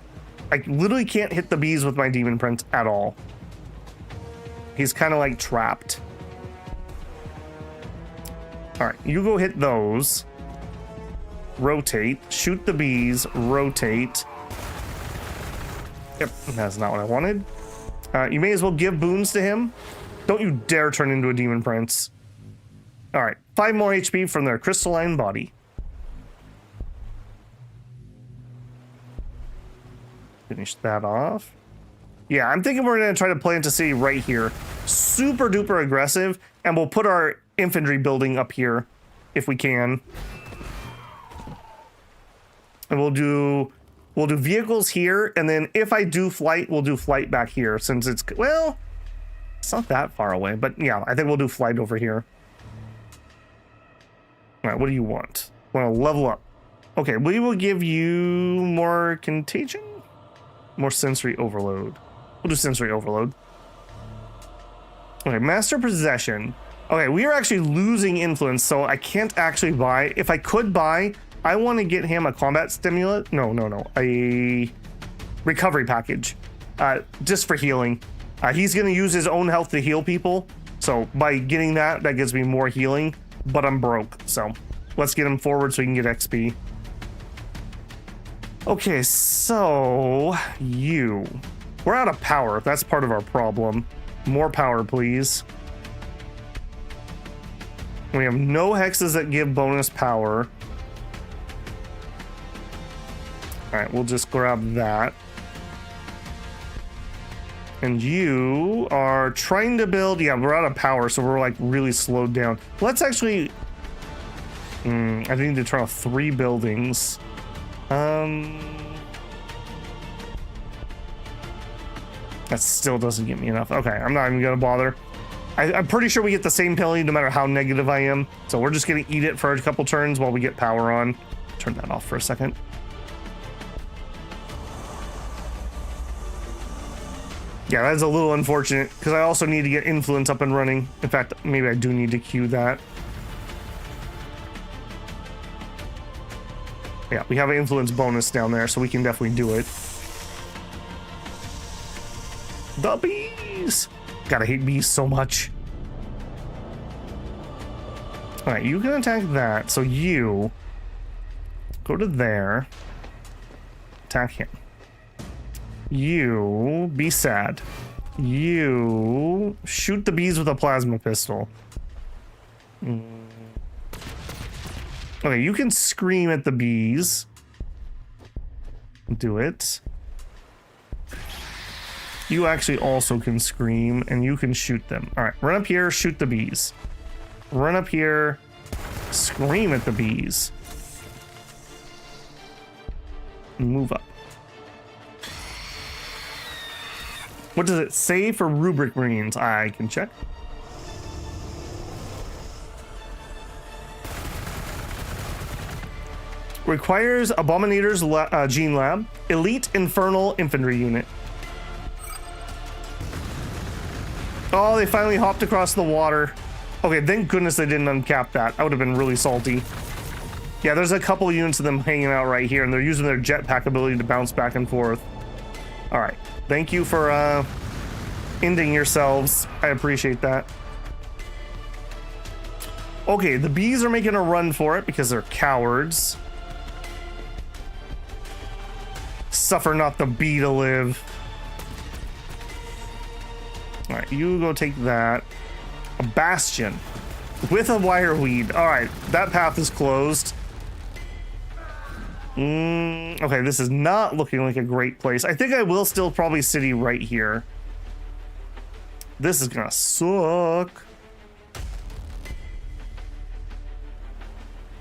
I literally can't hit the bees with my Demon Prince at all. He's kind of like trapped. All right, you go hit those. Rotate, shoot the bees, rotate. Yep, that's not what I wanted. You may as well give boons to him. Don't you dare turn into a Demon Prince. All right, 5 more HP from their crystalline body. Finish that off. Yeah, I'm thinking we're going to try to plant a city right here. Super duper aggressive, and we'll put our infantry building up here if we can. And we'll do vehicles here, and then if I do flight, we'll do flight back here since it's, well, it's not that far away, but yeah, I think we'll do flight over here. All right, what do you want? Want to level up? Okay, we will give you more contagion, more sensory overload. We'll do sensory overload. Okay, master possession. Okay, we are actually losing influence, so I can't actually buy. If I could buy, I want to get him a combat stimulant. No. A recovery package. Just for healing. He's going to use his own health to heal people. So by getting that gives me more healing. But I'm broke, so let's get him forward so he can get XP. Okay, so we're out of power. That's part of our problem. More power, please. We have no hexes that give bonus power. All right, we'll just grab that. And you are trying to build... Yeah, we're out of power, so we're like really slowed down. Let's actually... I need to turn off 3 buildings. That still doesn't get me enough. Okay, I'm not even gonna bother. I'm pretty sure we get the same penalty no matter how negative I am. So we're just gonna eat it for a couple turns while we get power on. Turn that off for a second. Yeah, that's a little unfortunate because I also need to get influence up and running. In fact, maybe I do need to queue that. Yeah, we have an influence bonus down there, so we can definitely do it. The bees! Gotta hate bees so much. Alright, you can attack that. So you go to there. Attack him. You be sad. You shoot the bees with a plasma pistol. Okay, you can scream at the bees. Do it. You actually also can scream, and you can shoot them. All right, run up here, shoot the bees. Run up here, scream at the bees. Move up. What does it say for rubric marines? I can check. Requires Abominator's Gene Lab. Elite Infernal Infantry Unit. Oh, they finally hopped across the water. Okay, thank goodness they didn't uncap that. I would have been really salty. Yeah, there's a couple units of them hanging out right here, and they're using their jetpack ability to bounce back and forth. All right. Thank you for ending yourselves. I appreciate that. Okay, the bees are making a run for it because they're cowards. Suffer not the bee to live. All right, you go take that. A bastion with a wire weed. All right, that path is closed. Okay, this is not looking like a great place. I think I will still probably city right here. This is gonna suck.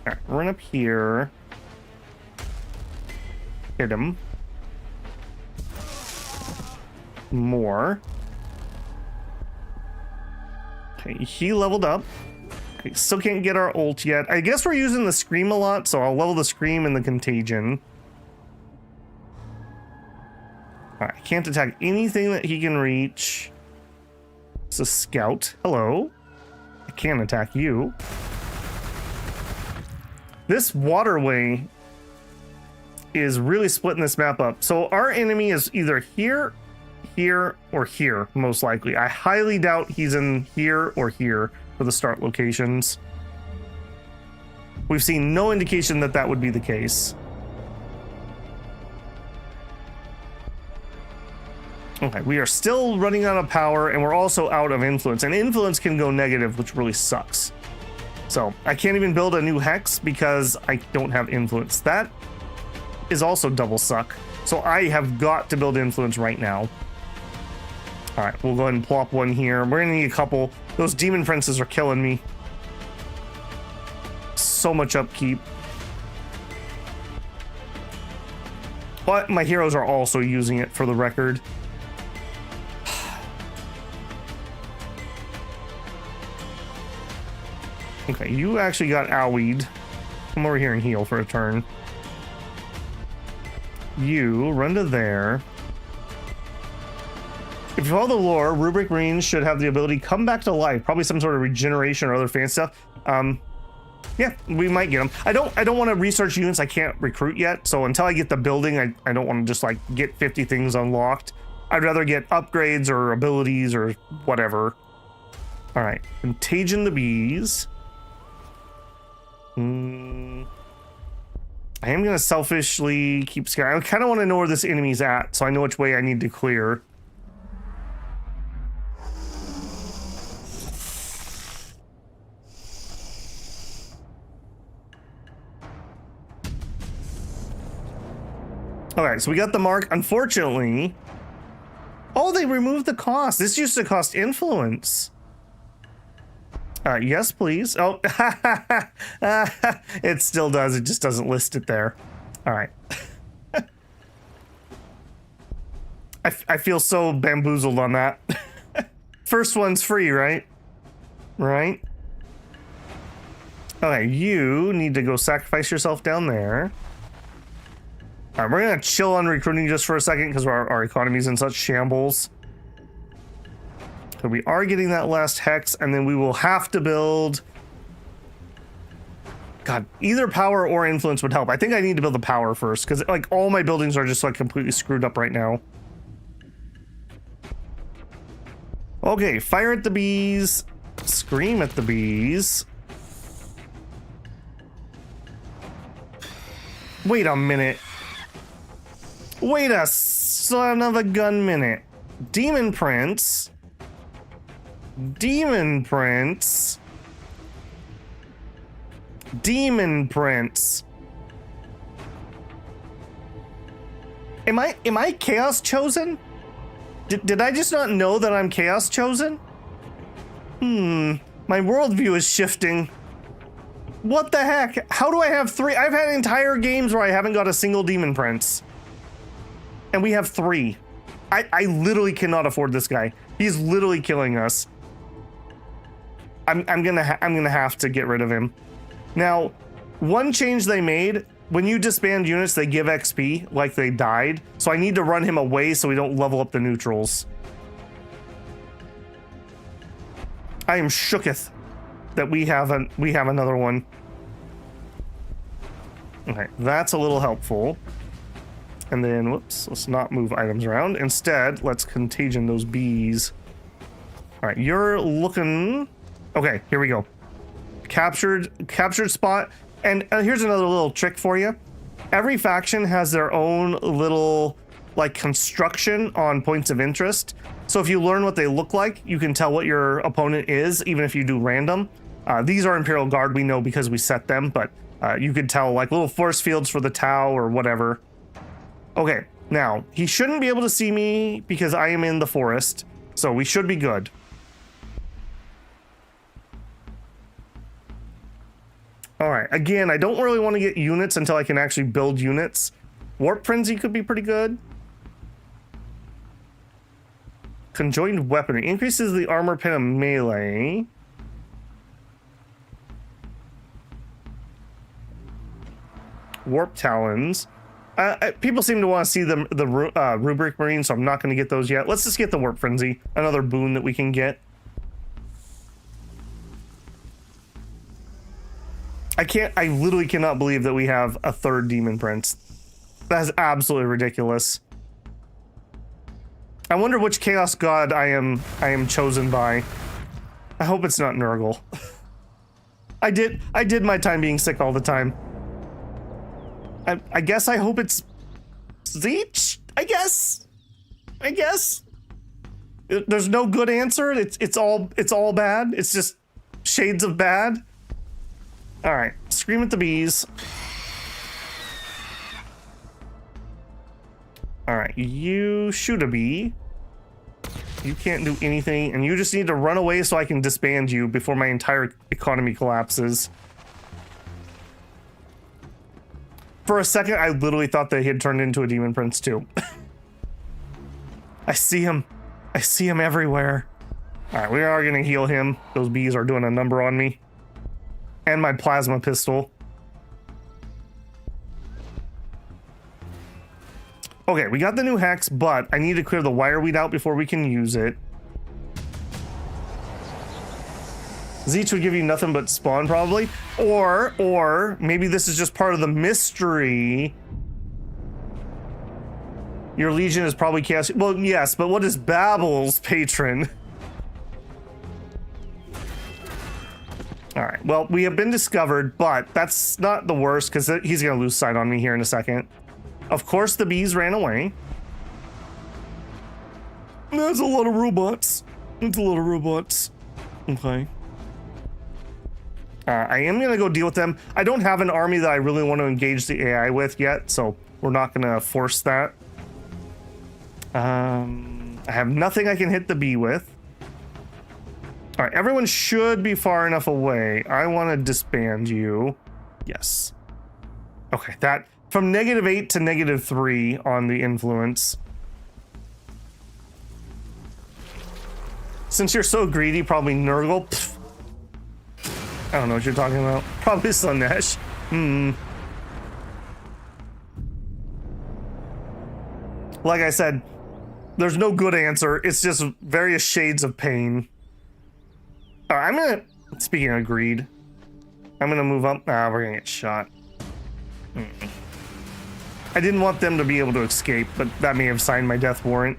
All right, run up here. Hit him. More. Okay, he leveled up. Okay, still can't get our ult yet. I guess we're using the scream a lot, so I'll level the scream and the contagion. Alright, can't attack anything that he can reach. It's a scout. Hello. I can't attack you. This waterway is really splitting this map up. So our enemy is either here, here, or here, most likely. I highly doubt he's in here or here for the start locations. We've seen no indication that that would be the case. Okay, we are still running out of power, and we're also out of influence. And influence can go negative, which really sucks. So I can't even build a new hex because I don't have influence. That is also double suck. So I have got to build influence right now. All right, we'll go ahead and plop one here. We're gonna need a couple. Those demon princes are killing me. So much upkeep. But my heroes are also using it, for the record. Okay, you actually got owied. Come over here and heal for a turn. You run to there. If you follow the lore, rubric marines should have the ability to come back to life. Probably some sort of regeneration or other fancy stuff. Yeah, we might get them. I don't want to research units I can't recruit yet. So until I get the building, I don't want to just like get 50 things unlocked. I'd rather get upgrades or abilities or whatever. All right, Contagion the bees. I am gonna selfishly keep scanning. I kind of want to know where this enemy's at, so I know which way I need to clear. All right, so we got the mark. Unfortunately, oh, they removed the cost. This used to cost influence. Yes, please. Oh, it still does. It just doesn't list it there. All right. I feel so bamboozled on that. First one's free, right? Right? Okay, you need to go sacrifice yourself down there. All right, we're gonna chill on recruiting just for a second because our economy's in such shambles. So we are getting that last hex, and then we will have to build... God, either power or influence would help. I think I need to build the power first because like all my buildings are just like completely screwed up right now. Okay, fire at the bees, scream at the bees. Wait a minute. Wait a son of a gun minute. Demon Prince. Demon Prince. Demon Prince. Am I Chaos Chosen? Did I just not know that I'm Chaos Chosen? My worldview is shifting. What the heck? How do I have 3? I've had entire games where I haven't got a single Demon Prince. And we have 3. I literally cannot afford this guy. He's literally killing us. I'm gonna have to get rid of him. Now, one change they made, when you disband units, they give XP like they died. So I need to run him away so we don't level up the neutrals. I am shooketh that we have another one. Okay, that's a little helpful. And then, whoops, let's not move items around. Instead, let's contagion those bees. All right, you're looking... Okay, here we go. Captured spot. And here's another little trick for you. Every faction has their own little like construction on points of interest. So if you learn what they look like, you can tell what your opponent is, even if you do random. These are Imperial Guard, we know because we set them, but you could tell like little force fields for the Tau or whatever. Okay, now he shouldn't be able to see me because I am in the forest, so we should be good. All right, again, I don't really want to get units until I can actually build units. Warp Frenzy could be pretty good. Conjoined Weaponry increases the armor pin of melee. Warp Talons. People seem to want to see the Rubric Marine, so I'm not going to get those yet. Let's just get the Warp Frenzy, another boon that we can get. I literally cannot believe that we have a 3rd Demon Prince. That is absolutely ridiculous. I wonder which Chaos God I am chosen by. I hope it's not Nurgle. I did my time being sick all the time. I guess I hope it's Zeech? I guess. There's no good answer. It's all bad. It's just shades of bad. All right, scream at the bees. All right, you shoot a bee. You can't do anything, and you just need to run away so I can disband you before my entire economy collapses. For a second, I literally thought that he had turned into a Demon Prince too. I see him. I see him everywhere. All right, we are gonna heal him. Those bees are doing a number on me. And my plasma pistol. Okay, we got the new hex, but I need to clear the wire weed out before we can use it. Zeech would give you nothing but spawn, probably. Or maybe this is just part of the mystery. Your legion is probably chaos. Well, yes, but what is Babel's patron? All right, well, we have been discovered, but that's not the worst because he's gonna lose sight on me here in a second. Of course, the bees ran away. That's a lot of robots. That's a lot of robots. Okay. I am gonna go deal with them. I don't have an army that I really want to engage the AI with yet, so we're not gonna force that. I have nothing I can hit the bee with. All right, everyone should be far enough away. I want to disband you. Yes. Okay, that from -8 to -3 on the influence. Since you're so greedy, probably Nurgle. Pfft. I don't know what you're talking about. Probably Slanesh. Like I said, there's no good answer. It's just various shades of pain. All right, I'm gonna, speaking of greed, I'm gonna move up. Ah, we're gonna get shot. I didn't want them to be able to escape, but that may have signed my death warrant.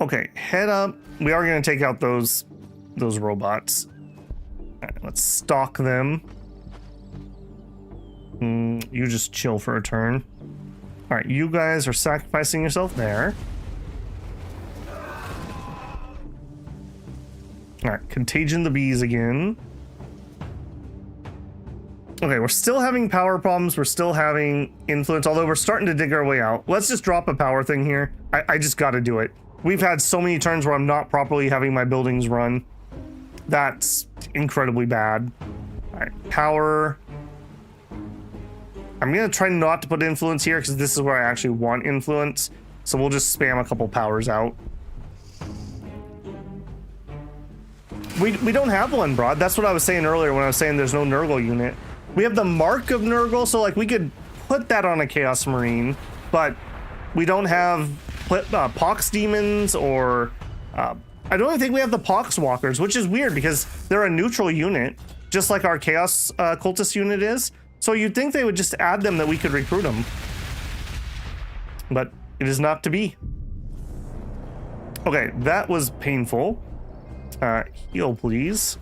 Okay, head up. We are gonna take out those robots. All right, let's stalk them. You just chill for a turn. All right, you guys are sacrificing yourself there. All right, contagion the bees again. Okay, we're still having power problems. We're still having influence, although we're starting to dig our way out. Let's just drop a power thing here. I just got to do it. We've had so many turns where I'm not properly having my buildings run. That's incredibly bad. All right, power. I'm going to try not to put influence here because this is where I actually want influence. So we'll just spam a couple powers out. We don't have one, Broad. That's what I was saying earlier when I was saying there's no Nurgle unit. We have the Mark of Nurgle, so like we could put that on a Chaos Marine, but we don't have Pox Demons or... I don't even think we have the Pox Walkers, which is weird because they're a neutral unit, just like our Chaos Cultist unit is. So you'd think they would just add them that we could recruit them. But it is not to be. Okay, that was painful. Heal, please.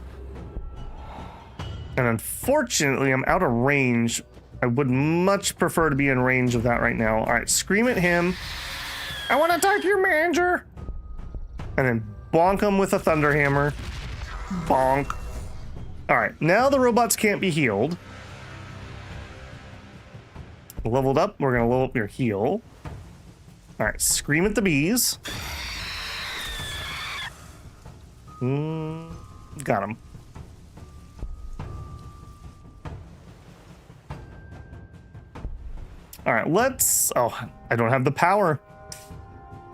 And unfortunately, I'm out of range. I would much prefer to be in range of that right now. All right, scream at him. I want to attack your manager. And then bonk him with a Thunderhammer. Bonk. All right, now the robots can't be healed. Leveled up, we're gonna level up your heal. All right, scream at the bees. Got him. All right, let's... Oh, I don't have the power.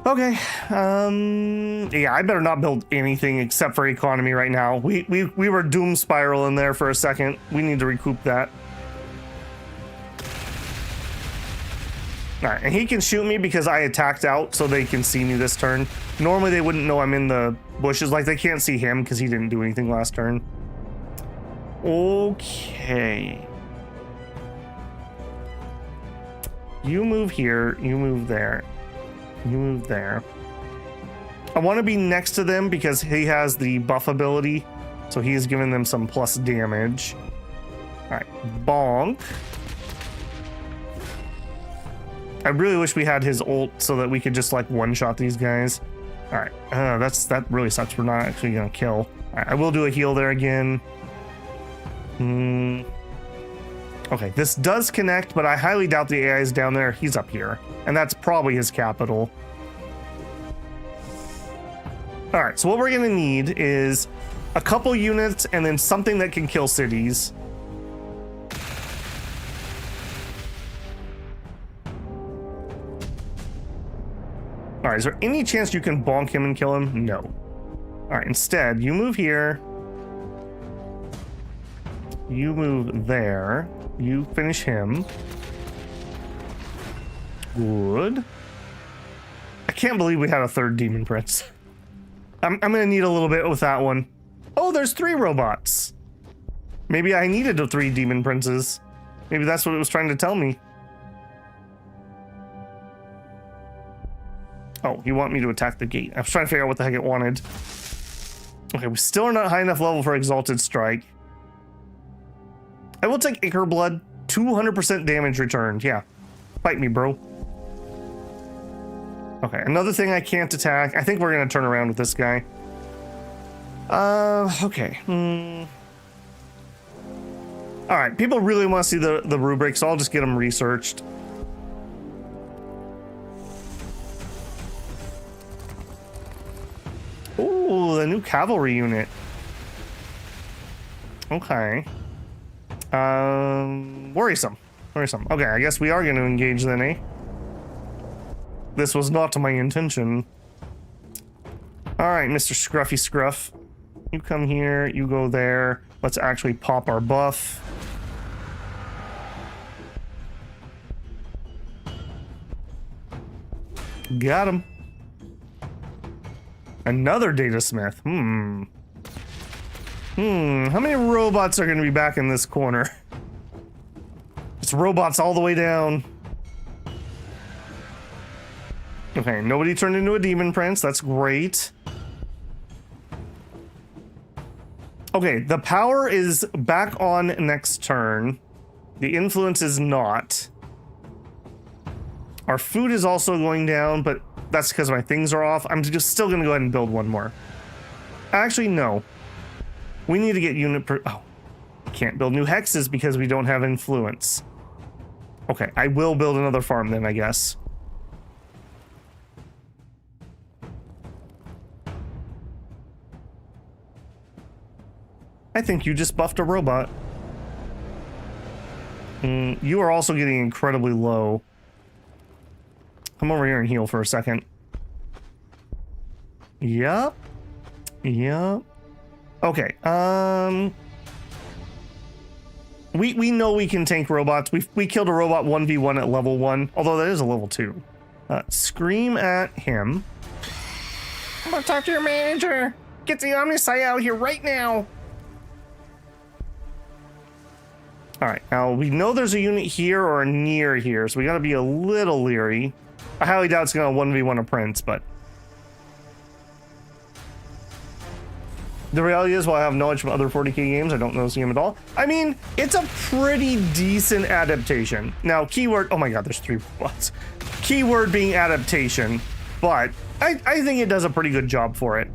Okay. Yeah, I better not build anything except for economy right now. We were doom spiraling there for a second. We need to recoup that. All right, and he can shoot me because I attacked out so they can see me this turn. Normally they wouldn't know I'm in the bushes. Like, they can't see him because he didn't do anything last turn. Okay. You move here. You move there. You move there. I want to be next to them because he has the buff ability. So he's giving them some plus damage. All right, bonk. I really wish we had his ult so that we could just like one-shot these guys. All right, that really sucks. We're not actually gonna kill. All right, I will do a heal there again. Okay, this does connect, but I highly doubt the AI is down there. He's up here, and that's probably his capital. All right, so what we're gonna need is a couple units and then something that can kill cities. All right, is there any chance you can bonk him and kill him? No. All right, instead, you move here. You move there. You finish him. Good. I can't believe we had a third Demon Prince. I'm gonna need a little bit with that one. Oh, there's 3 robots. Maybe I needed the 3 Demon Princes. Maybe that's what it was trying to tell me. Oh, you want me to attack the gate. I was trying to figure out what the heck it wanted. Okay, we still are not high enough level for Exalted Strike. I will take Ichor Blood. 200% damage returned. Yeah. Fight me, bro. Okay, another thing I can't attack. I think we're going to turn around with this guy. Okay. All right, people really want to see the rubric, so I'll just get them researched. the new cavalry unit. Okay. Worrisome. Worrisome. Okay, I guess we are going to engage then, eh? This was not my intention. Alright, Mr. Scruffy Scruff. You come here, you go there. Let's actually pop our buff. Got him. Another data smith. How many robots are going to be back in this corner? It's robots all the way down. Okay, nobody turned into a demon prince. That's great. Okay, the power is back on next turn. The influence is not. Our food is also going down, but that's because my things are off. I'm just still going to go ahead and build one more. Actually, no. We need to get unit per... Oh, can't build new hexes because we don't have influence. Okay, I will build another farm then, I guess. I think you just buffed a robot. You are also getting incredibly low. Come over here and heal for a second. Yep. Yep. Okay, we know we can tank robots. We killed a robot 1v1 at level 1, although that is a level 2. Scream at him. I'm gonna talk to your manager. Get the Omnissiah out here right now. Alright, now we know there's a unit here or near here, so we gotta be a little leery. I highly doubt it's gonna 1v1 a prince, but... The reality is, while I have knowledge from other 40k games, I don't know this game at all. I mean, it's a pretty decent adaptation. Now, keyword... Oh my god, there's 3 robots. Keyword being adaptation, but I think it does a pretty good job for it.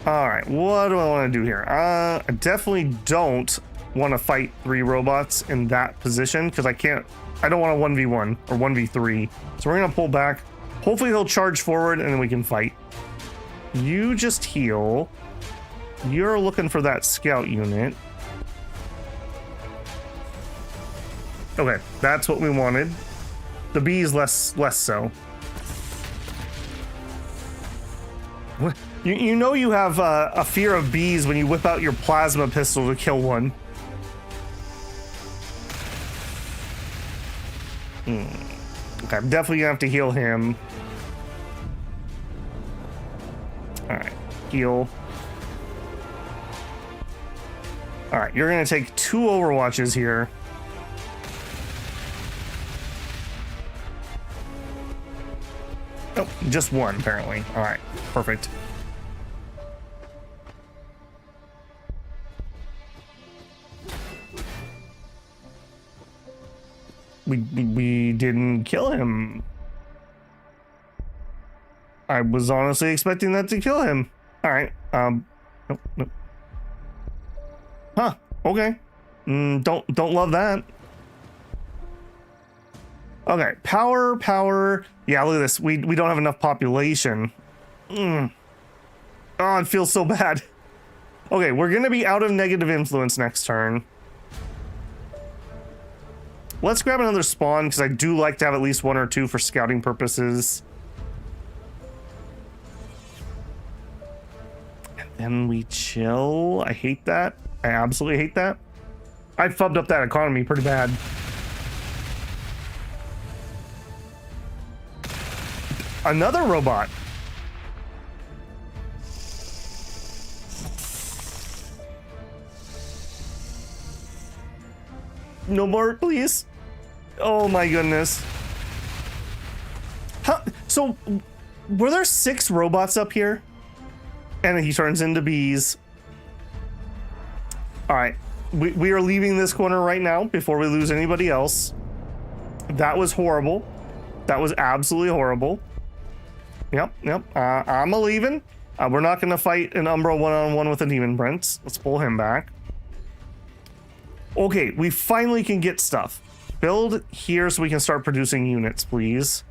Alright, what do I want to do here? I definitely don't want to fight 3 robots in that position, because I don't want a 1v1 or 1v3. So we're going to pull back. Hopefully they'll charge forward and then we can fight. You just heal. You're looking for that scout unit. Okay, that's what we wanted. The bees less so. What? You know you have a fear of bees when you whip out your plasma pistol to kill one. Okay, I'm definitely gonna have to heal him. Alright, heal. Alright, you're gonna take 2 overwatches here. Oh, just 1 apparently. Alright, perfect. We didn't kill him. I was honestly expecting that to kill him. All right. Nope. Huh. Okay. Don't love that. Okay. Power. Yeah. Look at this. We don't have enough population. Oh, it feels so bad. Okay, we're gonna be out of negative influence next turn. Let's grab another spawn, because I do like to have at least 1 or 2 for scouting purposes. And then we chill. I hate that. I absolutely hate that. I fubbed up that economy pretty bad. Another robot. No more, please. Oh my goodness. How, so, were there 6 robots up here? And he turns into bees. Alright, we are leaving this corner right now before we lose anybody else. That was horrible. That was absolutely horrible. Yep. I'm a leaving. We're not going to fight an Umbra one-on-one with a Demon Prince. Let's pull him back. Okay, we finally can get stuff. Build here so we can start producing units, please.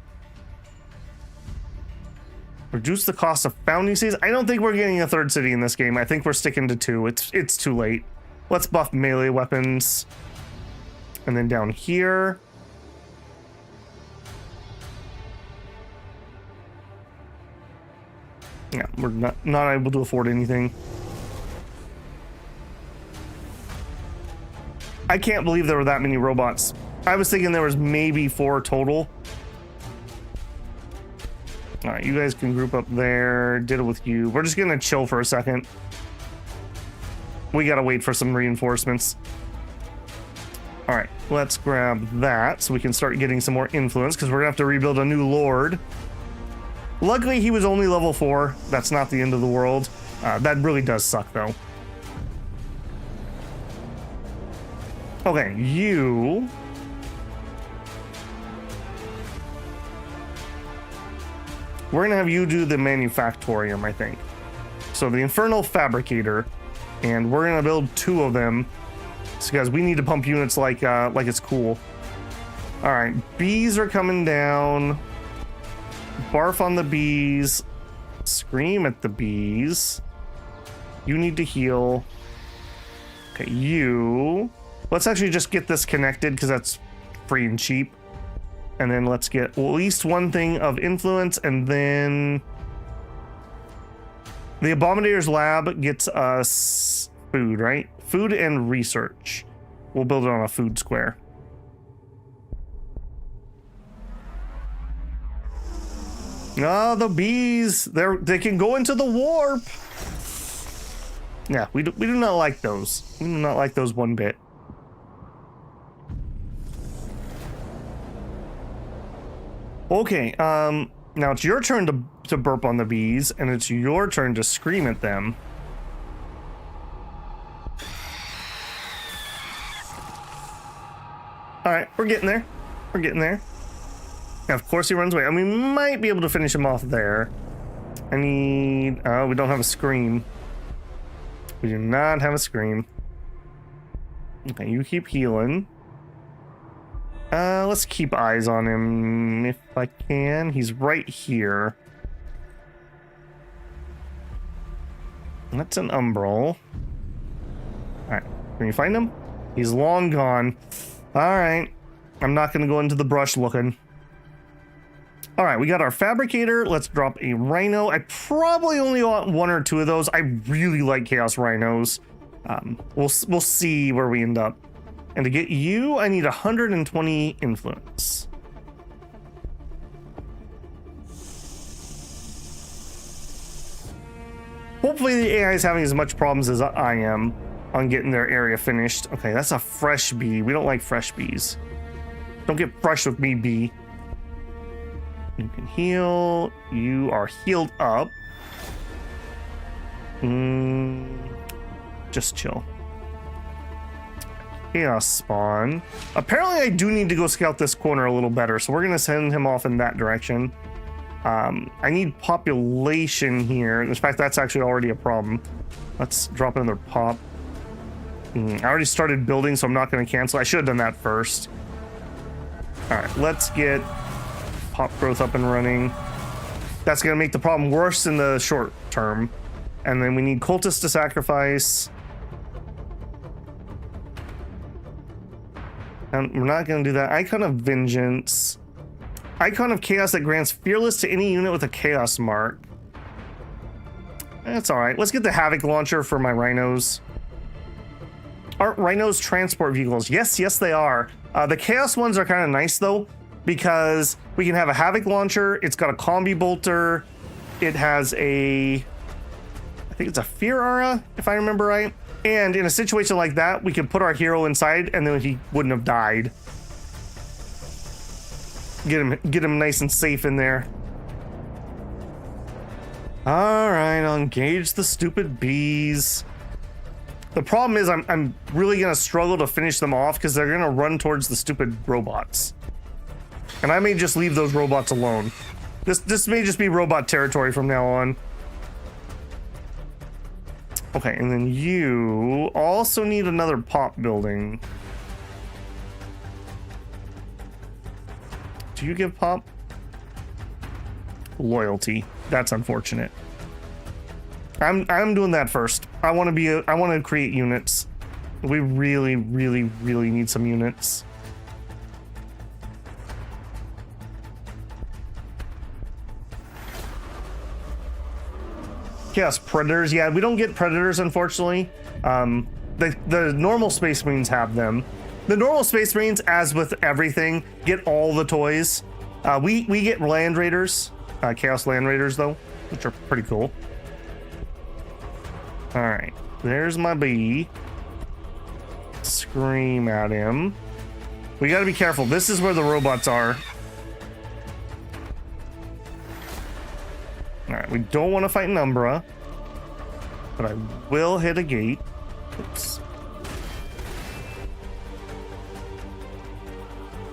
Reduce the cost of founding cities. I don't think we're getting a third city in this game. I think we're sticking to 2. It's too late. Let's buff melee weapons. And then down here. Yeah, we're not able to afford anything. I can't believe there were that many robots. I was thinking there was maybe 4 total. All right, you guys can group up there. Did it with you. We're just gonna chill for a second. We gotta wait for some reinforcements. All right, let's grab that so we can start getting some more influence because we're gonna have to rebuild a new lord. Luckily, he was only level 4. That's not the end of the world. That really does suck, though. Okay, you... We're going to have you do the Manufactorium, I think. So the Infernal Fabricator, and we're going to build 2 of them because we need to pump units like it's cool. All right, bees are coming down. Barf on the bees. Scream at the bees. You need to heal. Okay, you... Let's actually just get this connected because that's free and cheap. And then let's get at least 1 thing of influence, and then... The Abominator's Lab gets us food, right? Food and research. We'll build it on a food square. Oh, the bees, they can go into the warp. Yeah, we do not like those. We do not like those one bit. Okay, now it's your turn to burp on the bees, and it's your turn to scream at them. All right, we're getting there. We're getting there. Yeah, of course he runs away. And we might be able to finish him off there. I need... we don't have a scream. We do not have a scream. Okay, you keep healing. Let's keep eyes on him if I can. He's right here. That's an umbral. Alright, can you find him? He's long gone. Alright. I'm not going to go into the brush looking. Alright, we got our Fabricator. Let's drop a Rhino. I probably only want 1 or 2 of those. I really like Chaos Rhinos. We'll see where we end up. And to get you, I need 120 influence. Hopefully the AI is having as much problems as I am on getting their area finished. Okay, that's a fresh bee. We don't like fresh bees. Don't get fresh with me, bee. You can heal. You are healed up. Just chill. Chaos spawn. Apparently I do need to go scout this corner a little better, so we're going to send him off in that direction. I need population here. In fact, that's actually already a problem. Let's drop another pop. I already started building, so I'm not going to cancel. I should have done that first. All right, let's get pop growth up and running. That's going to make the problem worse in the short term. And then we need cultists to sacrifice. And we're not going to do that. Icon of Vengeance. Icon of Chaos that grants Fearless to any unit with a Chaos mark. That's all right. Let's get the Havoc Launcher for my Rhinos. Aren't Rhinos transport vehicles? Yes, yes, they are. The Chaos ones are kind of nice, though, because we can have a Havoc Launcher. It's got a Combi Bolter. It has a... I think it's a Fear Aura, if I remember right. And in a situation like that, we can put our hero inside, and then he wouldn't have died. Get him nice and safe in there. All right, I'll engage the stupid bees. The problem is I'm really gonna struggle to finish them off because they're gonna run towards the stupid robots. And I may just leave those robots alone. This may just be robot territory from now on. Okay, and then you also need another pop building. Do you give pop? Loyalty. That's unfortunate. I'm doing that first. I want to create units. We really, really, really need some units. Chaos Predators. Yeah, we don't get Predators, unfortunately. The normal Space Marines have them. The normal Space Marines, as with everything, get all the toys. We get Land Raiders, Chaos Land Raiders, though, which are pretty cool. All right, there's my bee. Scream at him. We got to be careful. This is where the robots are. All right, we don't want to fight an Umbra, but I will hit a gate. Oops.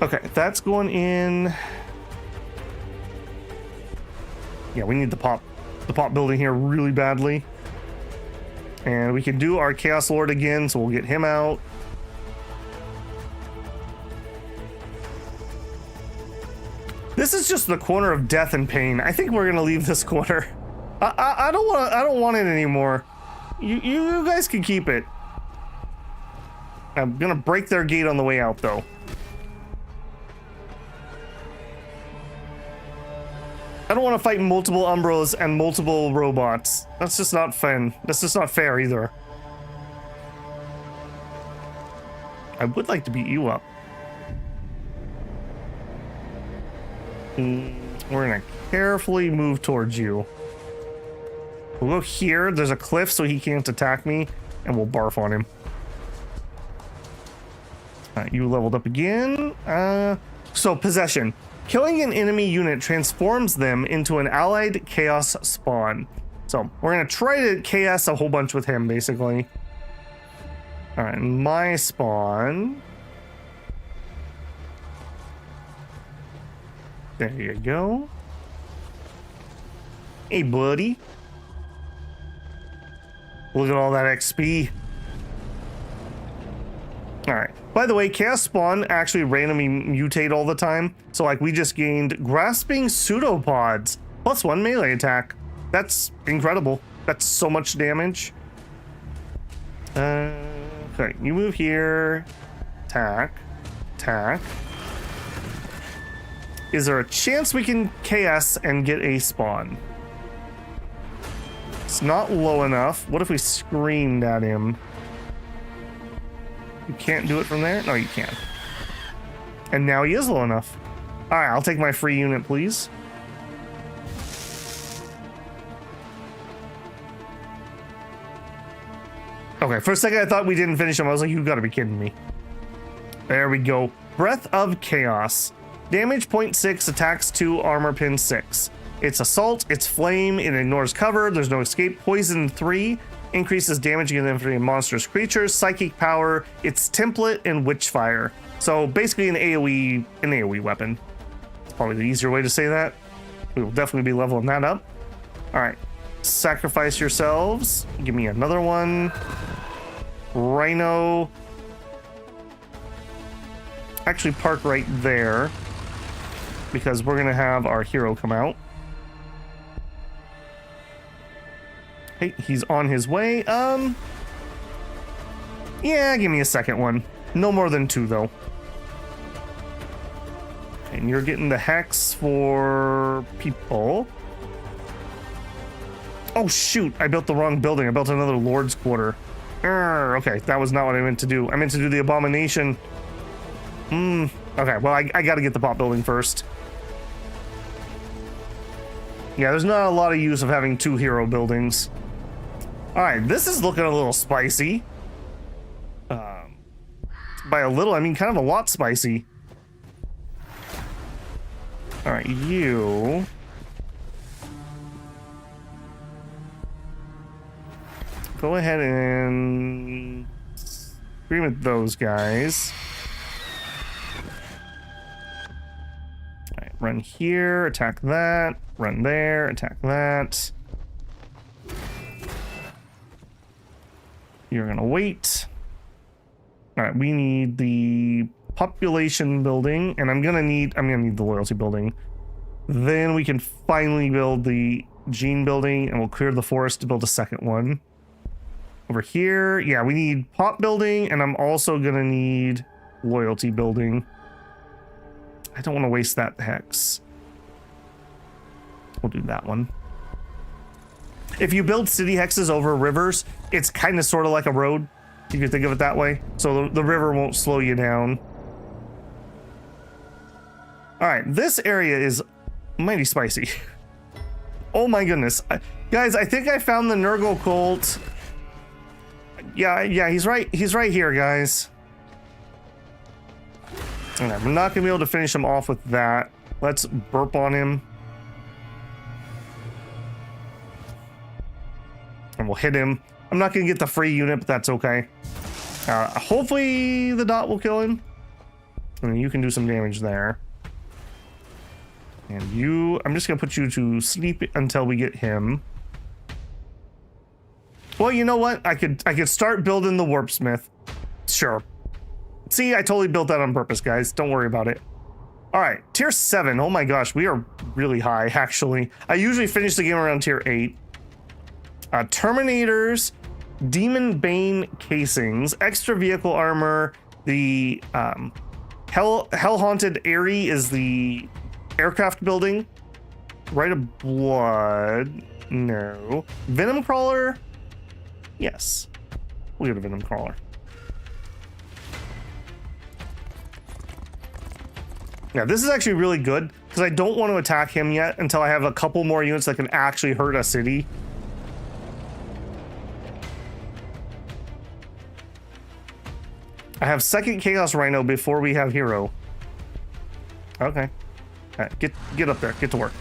Okay, that's going in. Yeah, we need the pop building here really badly. And we can do our Chaos Lord again, so we'll get him out. This is just the corner of death and pain. I think we're gonna leave this corner. I don't want it anymore. You guys can keep it. I'm gonna break their gate on the way out, though. I don't want to fight multiple Umbros and multiple robots. That's just not fun. That's just not fair either. I would like to beat you up. We're gonna carefully move towards you. We'll go here. There's a cliff so he can't attack me, and we'll barf on him. Alright, you leveled up again. So possession. Killing an enemy unit transforms them into an allied chaos spawn. So we're gonna try to chaos a whole bunch with him, basically. Alright, my spawn. There you go. Hey, buddy. Look at all that XP. Alright. By the way, Chaos Spawn actually randomly mutate all the time. So, like, we just gained Grasping Pseudopods. +1 melee attack. That's incredible. That's so much damage. Okay, you move here. Attack. Attack. Is there a chance we can chaos and get a spawn? It's not low enough. What if we screamed at him? You can't do it from there? No, you can. And now he is low enough. All right, I'll take my free unit, please. Okay, for a second I thought we didn't finish him. I was like, you gotta be kidding me. There we go. Breath of Chaos. Damage 0.6, attacks 2, armor pin 6. It's assault, it's flame, it ignores cover, there's no escape. Poison 3, increases damage against infantry and monstrous creatures. Psychic power, it's template and witchfire. So basically an AoE weapon. It's probably the easier way to say that. We will definitely be leveling that up. All right, sacrifice yourselves. Give me another one. Rhino. Actually park right there, because we're gonna have our hero come out. Hey, he's on his way. Yeah, give me a second one. No more than 2 though. And you're getting the hex for people. Oh shoot, I built the wrong building. I built another Lord's Quarter. Okay, that was not what I meant to do. I meant to do the Abomination. Okay, well, I gotta get the pop building first. Yeah, there's not a lot of use of having 2 hero buildings. Alright, this is looking a little spicy. By a little, I mean kind of a lot spicy. Alright, you... go ahead and... scream at those guys. Run here, attack that, run there, attack that. You're gonna wait. All right, we need the population building, and I'm gonna need the loyalty building. Then we can finally build the gene building, and we'll clear the forest to build a second one. Over here, yeah, we need pop building, and I'm also gonna need loyalty building. I don't want to waste that hex. We'll do that one. If you build city hexes over rivers, it's kind of sort of like a road. You can think of it that way. So the river won't slow you down. All right, this area is mighty spicy. Oh my goodness. Guys, I think I found the Nurgle cult. Yeah, he's right. He's right here, guys. And I'm not gonna be able to finish him off with that. Let's burp on him. And we'll hit him. I'm not gonna get the free unit, but that's okay. Hopefully the dot will kill him. And you can do some damage there. And you, I'm just gonna put you to sleep until we get him. Well, you know what? I could start building the warpsmith. Sure. See, I totally built that on purpose, guys. Don't worry about it. All right, tier 7. Oh my gosh, we are really high, actually. I usually finish the game around tier 8. Terminators, Demon Bane casings, extra vehicle armor. The Hell Haunted Eyrie is the aircraft building. Rite of Blood, no. Venom Crawler, yes. We'll get a Venom Crawler. Yeah, this is actually really good because I don't want to attack him yet until I have a couple more units that can actually hurt a city. I have second Chaos Rhino before we have Hero. Okay. All right, get up there. Get to work.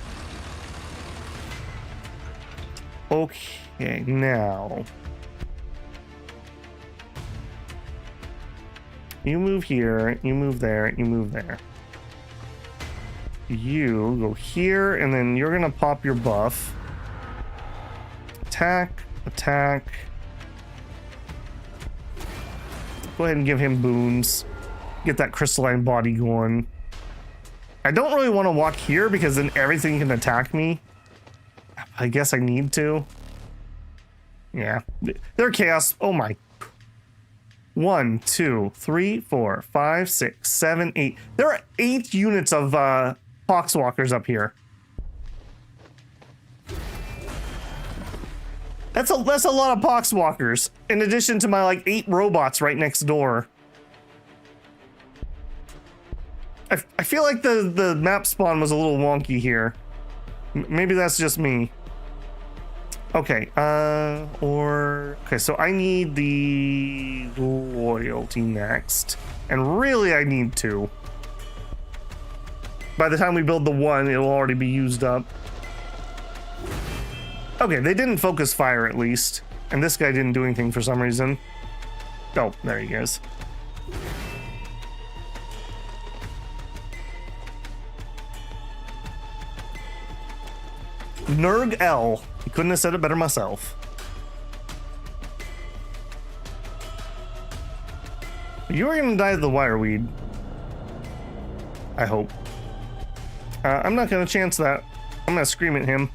Okay, now. You move here, you move there, you move there. You go here, and then you're gonna pop your buff. Attack, attack. Go ahead and give him boons. Get that crystalline body going. I don't really want to walk here because then everything can attack me. I guess I need to. Yeah. They're chaos. Oh my. 1, 2, 3, 4, 5, 6, 7, 8. There are 8 units of Poxwalkers up here. That's a lot of Poxwalkers, in addition to my like 8 robots right next door. I feel like the map spawn was a little wonky here. Maybe that's just me. Okay, okay, so I need the loyalty next, and really I need 2. By the time we build the 1, it'll already be used up. Okay, they didn't focus fire at least. And this guy didn't do anything for some reason. Oh, there he goes. Nurg L. I couldn't have said it better myself. You are gonna die of the wireweed. I hope. I'm not gonna chance that. I'm gonna scream at him.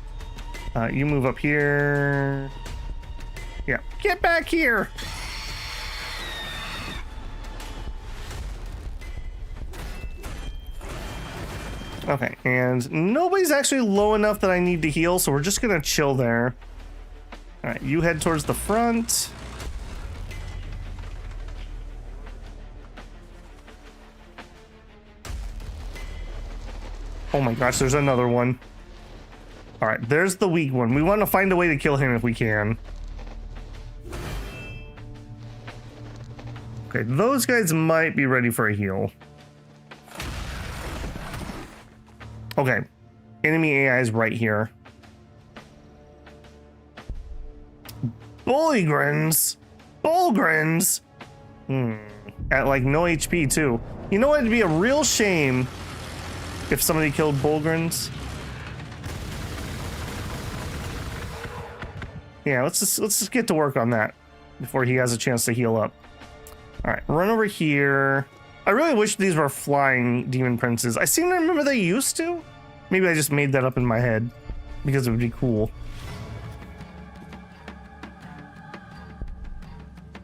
You move up here. Yeah, get back here. Okay, and nobody's actually low enough that I need to heal, so we're just gonna chill there. All right, you head towards the front. Oh my gosh, there's another one. All right, there's the weak one. We want to find a way to kill him if we can. Okay, those guys might be ready for a heal. Okay, enemy AI is right here. Bullgrins? Bullgrins? At like no HP too. You know what, it'd be a real shame if somebody killed Bullgrins. Yeah, let's just get to work on that before he has a chance to heal up. All right, run over here. I really wish these were flying demon princes. I seem to remember they used to. Maybe I just made that up in my head. because it would be cool.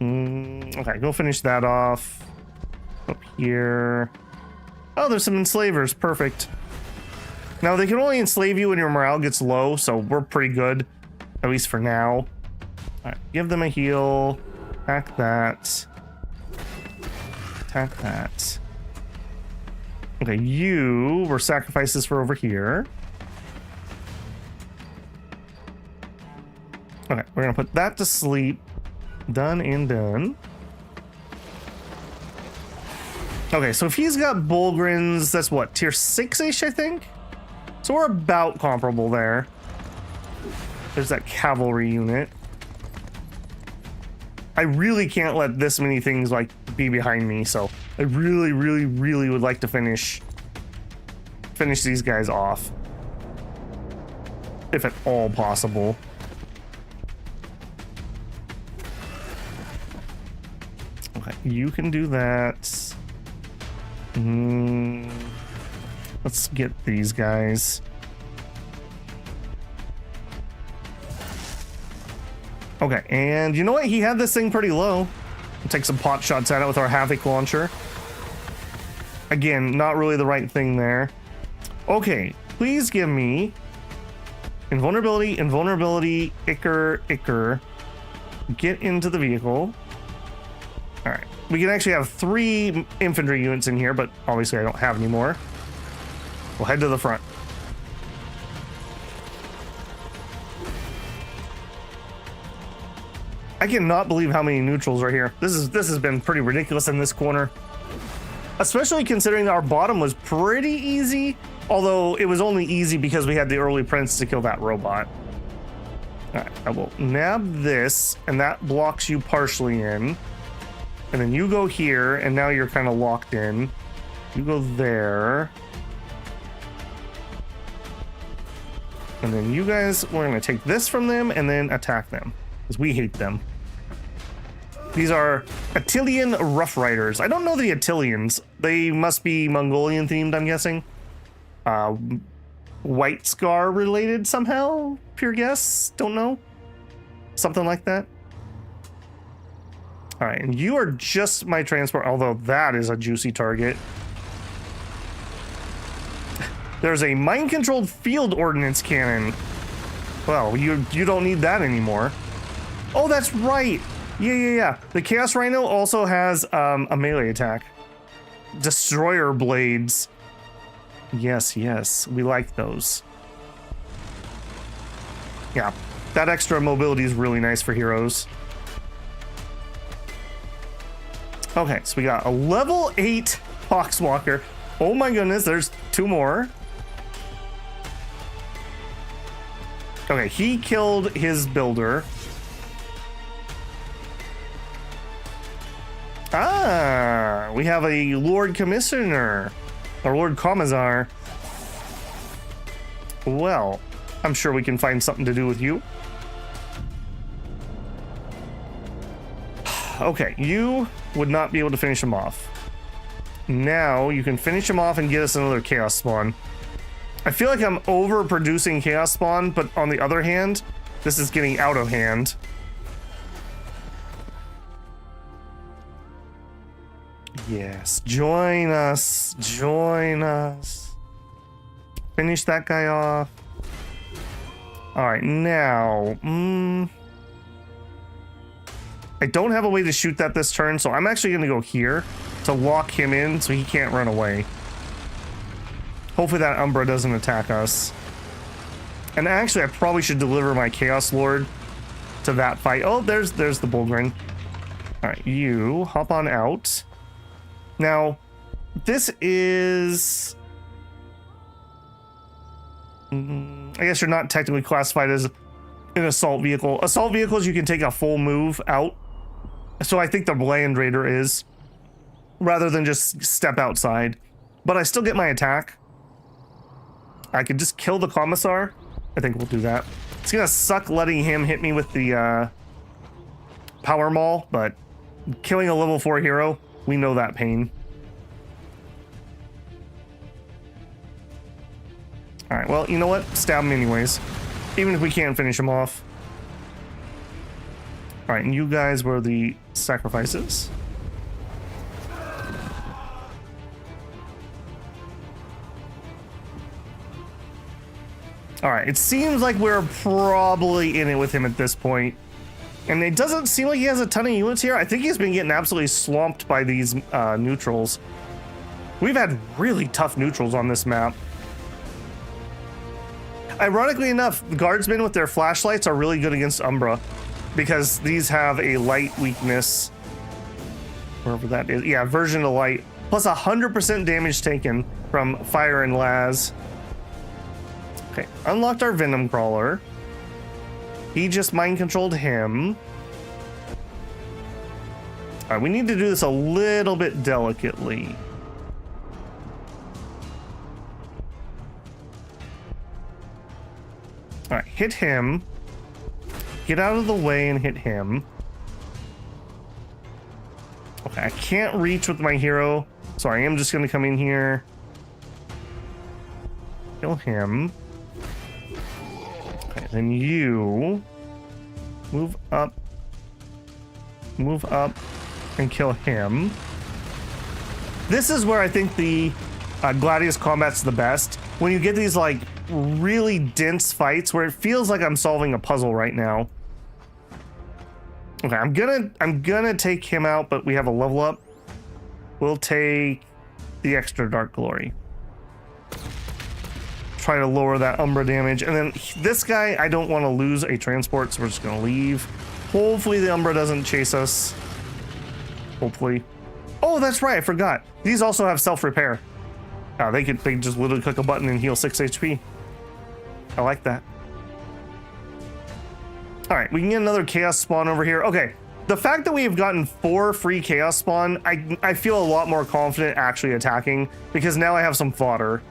Okay, go finish that off. Up here. Oh, there's some enslavers. Perfect. Now, they can only enslave you when your morale gets low, so we're pretty good. At least for now. Alright, give them a heal. Attack that. Attack that. Okay, you were sacrifices for over here. Okay, we're gonna put that to sleep. Done and done. Okay, so if he's got Bulgrins, that's what, tier 6-ish, I think? So we're about comparable there. There's that cavalry unit. I really can't let this many things, like, be behind me, so I really, really, really would like to finish these guys off. If at all possible. Okay, you can do that. Let's get these guys. Okay, and you know what? He had this thing pretty low. We'll take some pot shots at it with our Havoc launcher. Again, not really the right thing there. Okay, please give me invulnerability, invulnerability, Icker. Get into the vehicle. All right, we can actually have 3 infantry units in here, but obviously I don't have any more. We'll head to the front. I cannot believe how many neutrals are here. This has been pretty ridiculous in this corner. Especially considering our bottom was pretty easy, although it was only easy because we had the early prince to kill that robot. All right, I will nab this, and that blocks you partially in. And then you go here, and now you're kind of locked in. You go there. And then you guys, we're going to take this from them and then attack them, because we hate them. These are Attilian Rough Riders. I don't know the Attilians. They must be Mongolian themed, I'm guessing. White Scar related somehow? Pure guess? Don't know. Something like that. All right, and you are just my transport, although that is a juicy target. There's a mind-controlled field ordnance cannon. Well, you don't need that anymore. Oh, that's right. Yeah. The Chaos Rhino also has a melee attack. Destroyer blades. Yes, we like those. Yeah, that extra mobility is really nice for heroes. Okay, so we got a level 8 Poxwalker. Oh my goodness, there's 2 more. Okay, he killed his builder. Ah, we have a Lord Commissioner, or Lord Commissar. Well, I'm sure we can find something to do with you. Okay, you would not be able to finish him off. Now you can finish him off and get us another Chaos Spawn. I feel like I'm overproducing Chaos Spawn, but on the other hand, this is getting out of hand. Yes, join us. Finish that guy off. All right, now, I don't have a way to shoot that this turn, so I'm actually gonna go here to lock him in so he can't run away. Hopefully that Umbra doesn't attack us. And actually, I probably should deliver my Chaos Lord to that fight. Oh, there's the Bulgrin. All right, you hop on out. Now, this is... I guess you're not technically classified as an assault vehicle. Assault vehicles, you can take a full move out. So I think the Land Raider is, rather than just step outside. But I still get my attack. I could just kill the Commissar. I think we'll do that. It's gonna suck letting him hit me with the Power Maul, but killing a level 4 hero, we know that pain. All right, well, you know what? Stab him anyways. Even if we can't finish him off. All right, and you guys were the sacrifices. All right, it seems like we're probably in it with him at this point. And it doesn't seem like he has a ton of units here. I think he's been getting absolutely swamped by these neutrals. We've had really tough neutrals on this map. Ironically enough, the guardsmen with their flashlights are really good against Umbra because these have a light weakness. Wherever that is. Yeah, version of light. Plus 100% damage taken from fire and las. Okay, unlocked our Venom Crawler. He just mind controlled him. All right, we need to do this a little bit delicately. All right, hit him. Get out of the way and hit him. Okay, I can't reach with my hero, so I am just going to come in here. Kill him. Okay, then you move up, and kill him. This is where I think the Gladius combat's the best. When you get these like really dense fights where it feels like I'm solving a puzzle right now. Okay, I'm gonna take him out, but we have a level up. We'll take the extra Dark Glory. Try to lower that Umbra damage. And then this guy, I don't want to lose a transport, so we're just gonna leave. Hopefully the Umbra doesn't chase us. Hopefully. Oh, that's right, I forgot. These also have self-repair. They can just literally click a button and heal 6 HP. I like that. All right, we can get another chaos spawn over here. Okay, the fact that we have gotten 4 free chaos spawn, I feel a lot more confident actually attacking because now I have some fodder.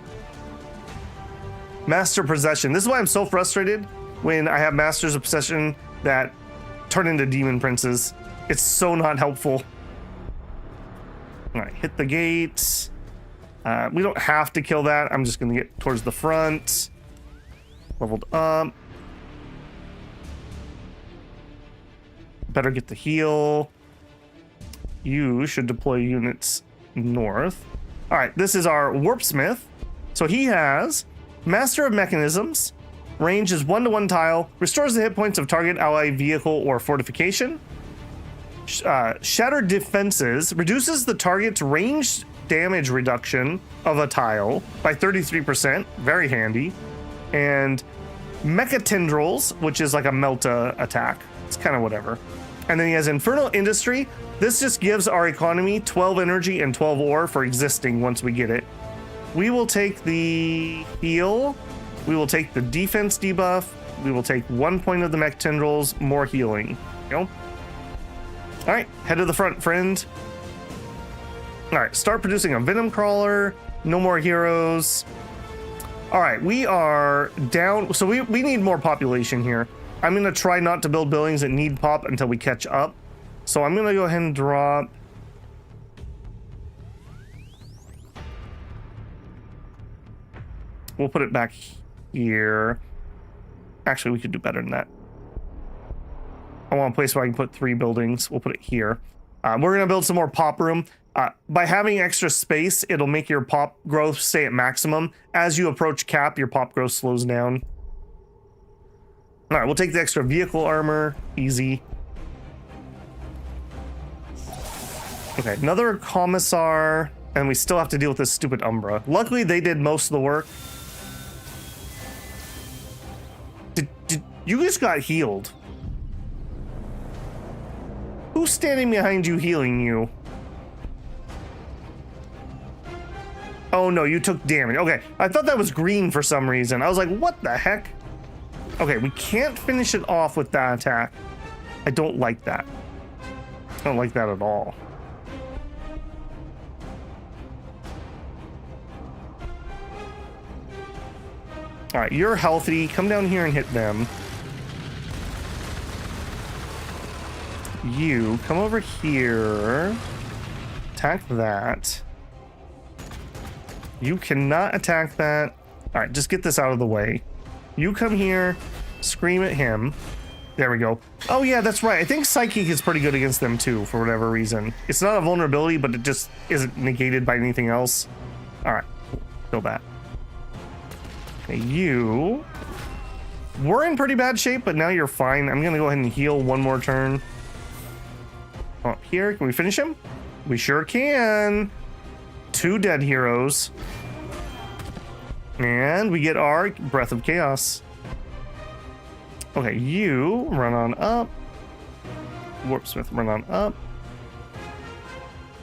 Master Possession. This is why I'm so frustrated when I have Masters of Possession that turn into Demon Princes. It's so not helpful. All right, hit the gates. We don't have to kill that. I'm just gonna get towards the front. Leveled up. Better get the heal. You should deploy units north. All right, this is our Warpsmith. So he has Master of Mechanisms. Range is 1-to-1 tile. Restores the hit points of target ally vehicle or fortification. Shattered Defenses. Reduces the target's range damage reduction of a tile by 33%. Very handy. And Mecha Tendrils, which is like a Melta attack. It's kind of whatever. And then he has Infernal Industry. This just gives our economy 12 energy and 12 ore for existing once we get it. We will take the heal. We will take the defense debuff. We will take 1 point of the Mech Tendrils, more healing. Go. All right, head to the front, friend. All right, start producing a Venom Crawler. No more heroes. All right, we are down. So we need more population here. I'm going to try not to build buildings that need pop until we catch up. So I'm going to go ahead and drop. We'll put it back here. Actually, we could do better than that. I want a place where I can put 3 buildings. We'll put it here. We're going to build some more pop room. By having extra space, it'll make your pop growth stay at maximum. As you approach cap, your pop growth slows down. All right, we'll take the extra vehicle armor. Easy. Okay, another commissar. And we still have to deal with this stupid Umbra. Luckily, they did most of the work. You just got healed. Who's standing behind you healing you? Oh no, you took damage. Okay, I thought that was green for some reason. I was like, what the heck? Okay, we can't finish it off with that attack. I don't like that. I don't like that at all. All right, you're healthy. Come down here and hit them. You come over here. Attack that. You cannot attack that. All right, just get this out of the way. You come here, scream at him. There we go. Oh yeah, that's right. I think Psychic is pretty good against them too, for whatever reason. It's not a vulnerability, but it just isn't negated by anything else. All right, kill that. Okay, you... We're in pretty bad shape, but now you're fine. I'm gonna go ahead and heal one more turn. Up here, can we finish him? We sure can. 2 dead heroes. And we get our Breath of Chaos. Okay, you run on up. Warpsmith, run on up.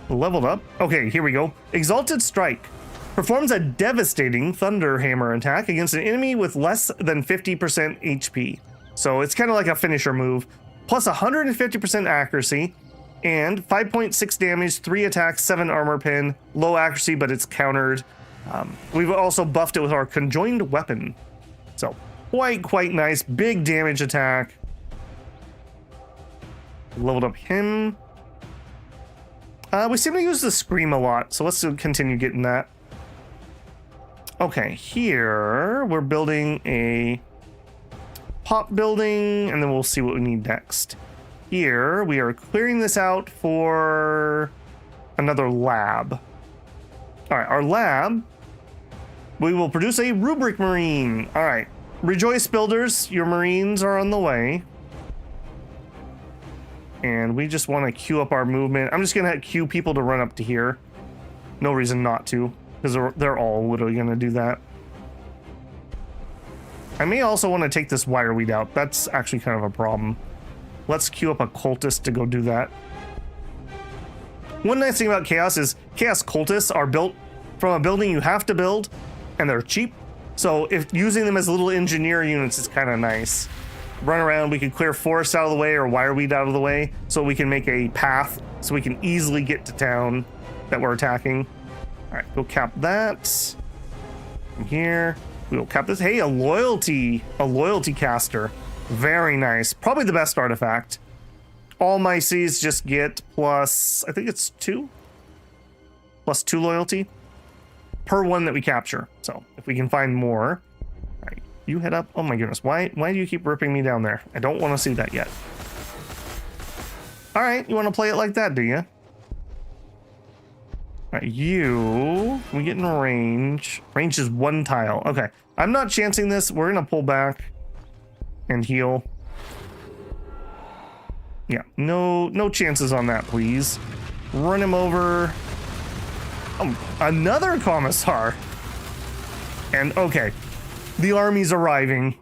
Leveled up. Okay, here we go. Exalted Strike. Performs a devastating Thunder Hammer attack against an enemy with less than 50% HP. So it's kind of like a finisher move. Plus 150% accuracy and 5.6 damage, 3 attacks, 7 armor pin. Low accuracy, but it's countered. We've also buffed it with our Conjoined Weapon. So quite nice. Big damage attack. Leveled up him. We seem to use the Scream a lot, so let's continue getting that. Okay, here we're building a pop building, and then we'll see what we need next. Here we are clearing this out for another lab. All right, our lab, we will produce a Rubric Marine. All right, rejoice builders, your Marines are on the way. And we just want to queue up our movement. I'm just gonna queue people to run up to here. No reason not to, because they're all literally gonna do that. I may also want to take this Wireweed out. That's actually kind of a problem. Let's queue up a Cultist to go do that. One nice thing about Chaos is Chaos Cultists are built from a building you have to build, and they're cheap. So if using them as little engineer units is kind of nice. Run around, we can clear forest out of the way or Wireweed out of the way so we can make a path so we can easily get to town that we're attacking. All right, we'll cap that. From here, we will cap this. Hey, a loyalty caster. Very nice. Probably the best artifact. All my Cs just get plus, I think it's 2? Plus 2 loyalty per one that we capture. So if we can find more. All right, you head up. Oh my goodness. Why do you keep ripping me down there? I don't want to see that yet. All right, you want to play it like that, do you? All right, we get in range. Range is 1 tile. Okay, I'm not chancing this. We're going to pull back and heal. Yeah, no chances on that, please. Run him over. Oh, another commissar. And okay, the army's arriving.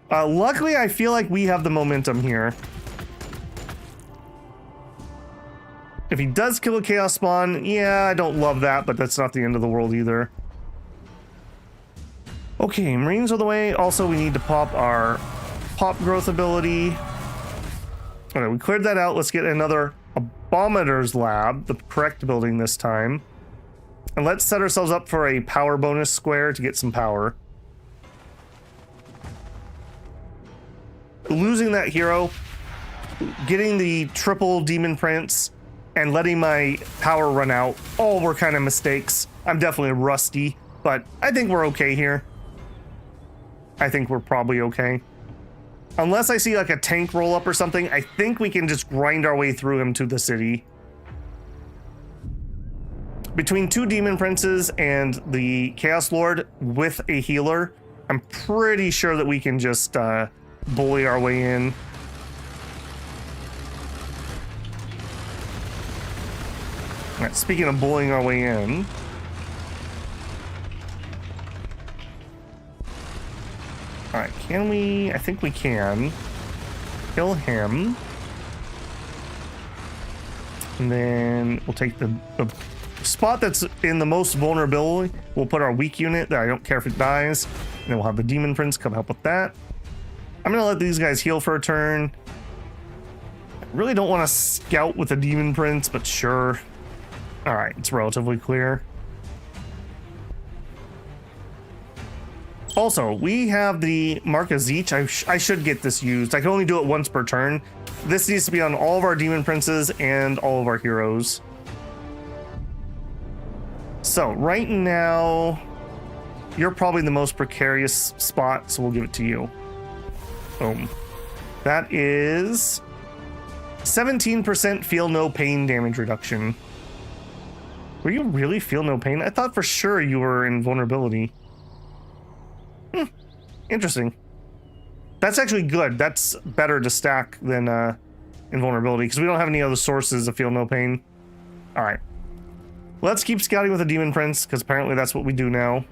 Luckily, I feel like we have the momentum here. If he does kill a Chaos Spawn, yeah, I don't love that, but that's not the end of the world either. Okay, Marines are the way. Also, we need to pop our pop growth ability. Okay, we cleared that out. Let's get another Abominator's Lab, the correct building this time. And let's set ourselves up for a power bonus square to get some power. Losing that hero, getting the triple Demon Prince, and letting my power run out, all were kind of mistakes. I'm definitely rusty, but I think we're okay here. I think we're probably okay. Unless I see like a tank roll up or something, I think we can just grind our way through him to the city. Between 2 Demon Princes and the Chaos Lord with a healer, I'm pretty sure that we can just bully our way in. All right, speaking of bullying our way in, all right, can we? I think we can kill him, and then we'll take the spot that's in the most vulnerability. We'll put our weak unit that I don't care if it dies, and then we'll have the Demon Prince come help with that. I'm gonna let these guys heal for a turn. I really don't want to scout with the Demon Prince, but sure. All right, it's relatively clear. Also, we have the Mark of Zeech. I should get this used. I can only do it once per turn. This needs to be on all of our Demon Princes and all of our heroes. So right now, you're probably the most precarious spot, so we'll give it to you. Boom. That is 17% feel no pain damage reduction. Were you really feel no pain? I thought for sure you were in vulnerability. Interesting. That's actually good. That's better to stack than invulnerability, because we don't have any other sources of feel no pain. All right. Let's keep scouting with the Demon Prince, because apparently that's what we do now.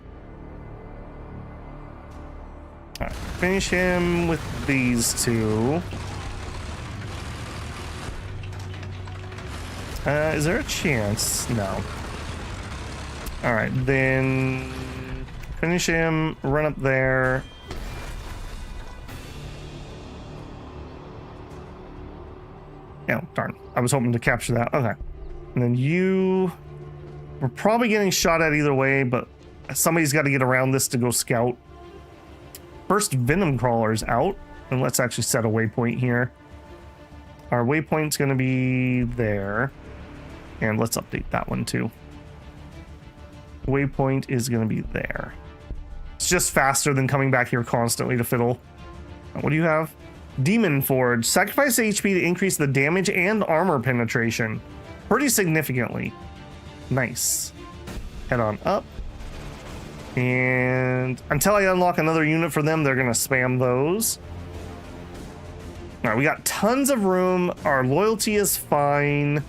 All right. Finish him with these two. Is there a chance? No. All right, then finish him, run up there. Oh, darn. I was hoping to capture that. Okay. And then you... We're probably getting shot at either way, but somebody's got to get around this to go scout. First Venom Crawler's out, and let's actually set a waypoint here. Our waypoint's going to be there. And let's update that one too. Waypoint is going to be there. It's just faster than coming back here constantly to fiddle. What do you have? Demon Forge. Sacrifice HP to increase the damage and armor penetration pretty significantly. Nice. Head on up. And until I unlock another unit for them, they're going to spam those. All right, we got tons of room. Our loyalty is fine.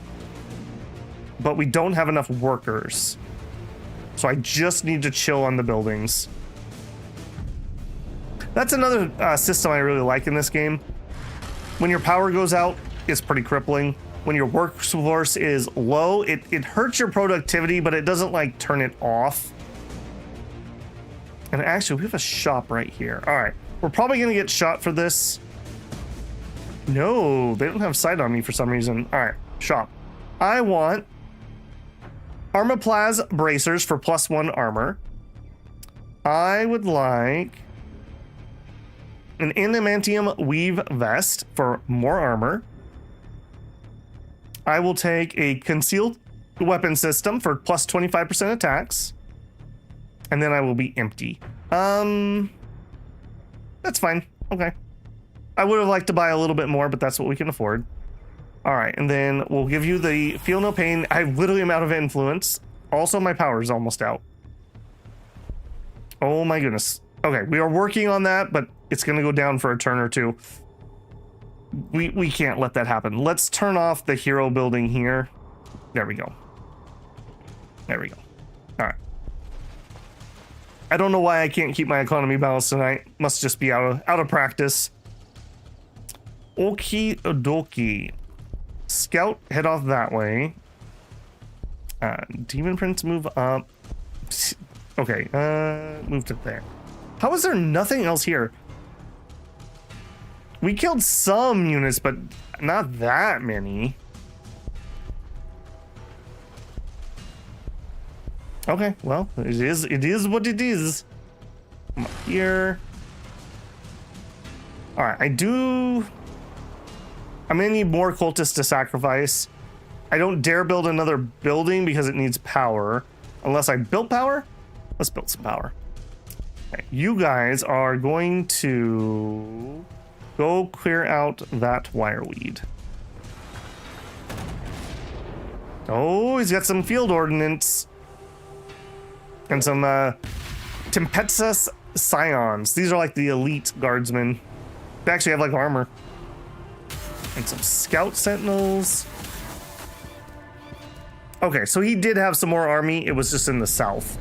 But we don't have enough workers. So I just need to chill on the buildings. That's another system I really like in this game. When your power goes out, it's pretty crippling. When your workforce is low, it hurts your productivity, but it doesn't like turn it off. And actually, we have a shop right here. All right, we're probably gonna get shot for this. No, they don't have sight on me for some reason. All right, shop. I want Armaplaz bracers for +1 armor. I would like an adamantium weave vest for more armor. I will take a concealed weapon system for +25% attacks. And then I will be empty. That's fine. Okay. I would have liked to buy a little bit more, but that's what we can afford. All right, and then we'll give you the feel no pain. I literally am out of influence. Also, my power is almost out. Oh my goodness. Okay, we are working on that, but it's gonna go down for a turn or two. We can't let that happen. Let's turn off the hero building here. There we go. There we go. All right. I don't know why I can't keep my economy balanced tonight. Must just be out of practice. Okie dokie. Scout, head off that way. Demon Prince, move up. Okay, move to there. How is there nothing else here? We killed some units, but not that many. Okay, well, it is what it is. Come up here. All right, I'm gonna need more cultists to sacrifice. I don't dare build another building because it needs power. Unless I built power? Let's build some power. Okay, you guys are going to go clear out that wireweed. Oh, he's got some field ordnance. And some Tempesta Scions. These are like the elite guardsmen. They actually have like armor. And some scout sentinels. Okay, so he did have some more army. It was just in the south.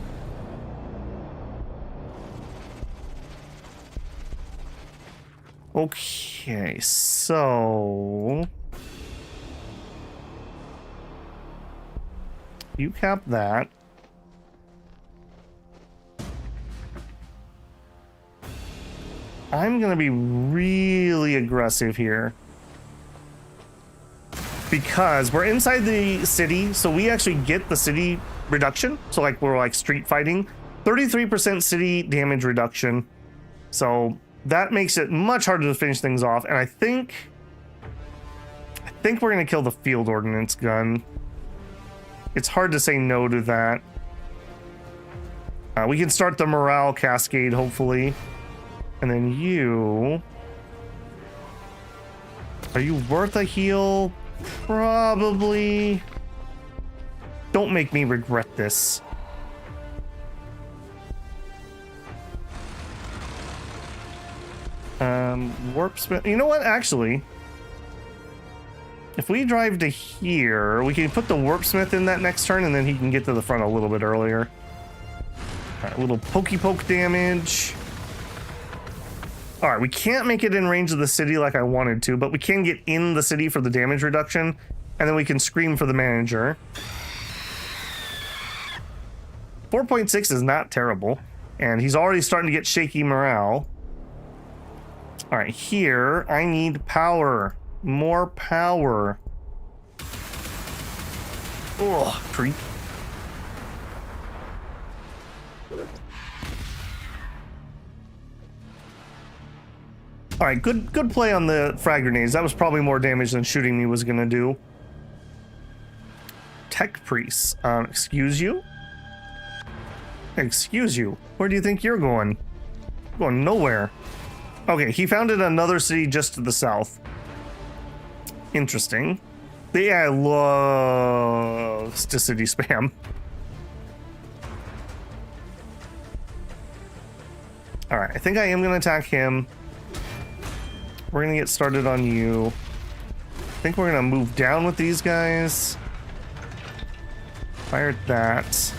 Okay, so you cap that. I'm gonna be really aggressive here because we're inside the city, so we actually get the city reduction. So like we're like street fighting, 33% city damage reduction. So that makes it much harder to finish things off. And I think we're gonna kill the field ordnance gun. It's hard to say no to that. We can start the morale cascade, hopefully. And then you Are you worth a heal? Probably. Don't make me regret this. Warp smith. You know what? Actually, if we drive to here, we can put the warp smith in that next turn, and then he can get to the front a little bit earlier. All right, a little pokey poke damage. All right, we can't make it in range of the city like I wanted to, but we can get in the city for the damage reduction, and then we can scream for the manager. 4.6 is not terrible, and he's already starting to get shaky morale. All right, here, I need power. More power. Oh, creep. All right, good play on the frag grenades. That was probably more damage than shooting me was gonna do. Tech priests. Excuse you? Excuse you. Where do you think you're going? Going nowhere. Okay, he founded another city just to the south. Interesting. The AI loves to city spam. All right, I think I am going to attack him. We're going to get started on you. I think we're going to move down with these guys. Fire at that.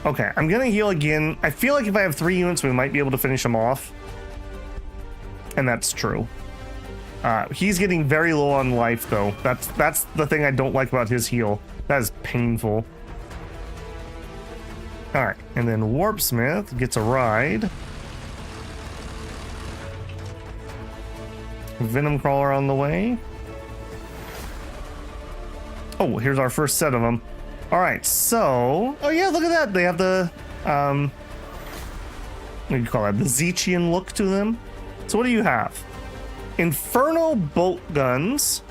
Okay, I'm gonna heal again. I feel like if I have 3 units, we might be able to finish him off. And that's true. He's getting very low on life, though. That's the thing I don't like about his heal. That is painful. Alright, and then Warpsmith gets a ride. Venom Crawler on the way. Oh, here's our first set of them. All right, so... Oh, yeah, look at that. They have the... what do you call that? The Zechian look to them. So what do you have? Inferno bolt guns.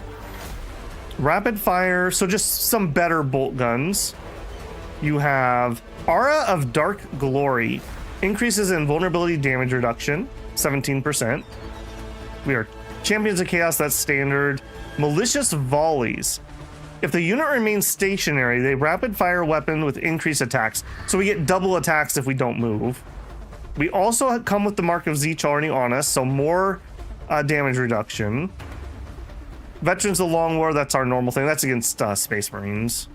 Rapid fire. So just some better bolt guns. You have Aura of Dark Glory. Increases invulnerability damage reduction. 17%. We are Champions of Chaos. That's standard. Malicious Volleys. If the unit remains stationary, they rapid fire weapon with increased attacks. So we get double attacks if we don't move. We also come with the Mark of Zeech already on us, so more damage reduction. Veterans of the Long War, that's our normal thing. That's against Space Marines.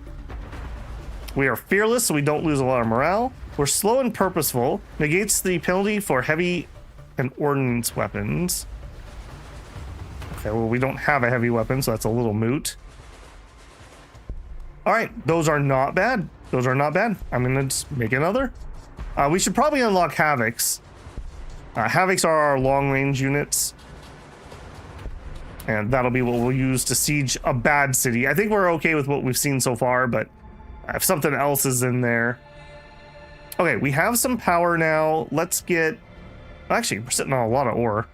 We are fearless, so we don't lose a lot of morale. We're slow and purposeful. Negates the penalty for heavy and ordnance weapons. Okay, well, we don't have a heavy weapon, so that's a little moot. All right, those are not bad. Those are not bad. I'm gonna just make another. We should probably unlock Havocs. Havocs are our long-range units. And that'll be what we'll use to siege a bad city. I think we're okay with what we've seen so far, but if something else is in there. Okay, we have some power now. Let's get... Actually, we're sitting on a lot of ore.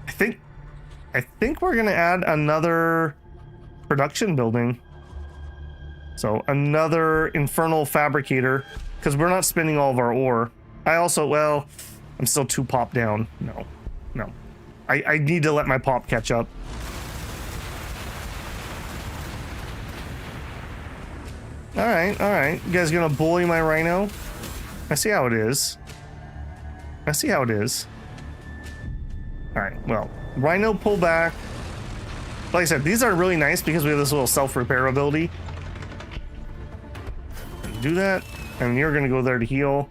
I think we're gonna add another production building. So another infernal fabricator, because we're not spending all of our ore. I also, well, I'm still 2 pop down. No. I need to let my pop catch up. All right. You guys gonna bully my rhino? I see how it is. All right, well, rhino pull back. Like I said, these are really nice because we have this little self-repair ability. Do that, and you're gonna go there to heal.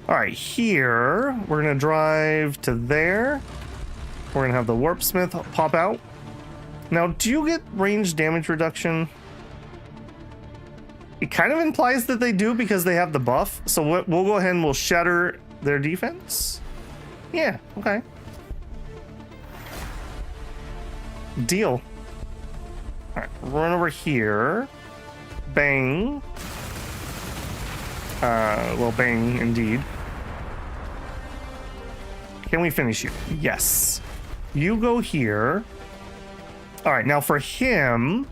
All right, here we're gonna drive to there. We're gonna have the Warpsmith pop out. Now, do you get range damage reduction? It kind of implies that they do because they have the buff. So we'll go ahead and we'll shatter their defense. Yeah, okay. Deal. All right, run over here. Bang. Well, bang indeed. Can we finish you? Yes. You go here. All right, now for him,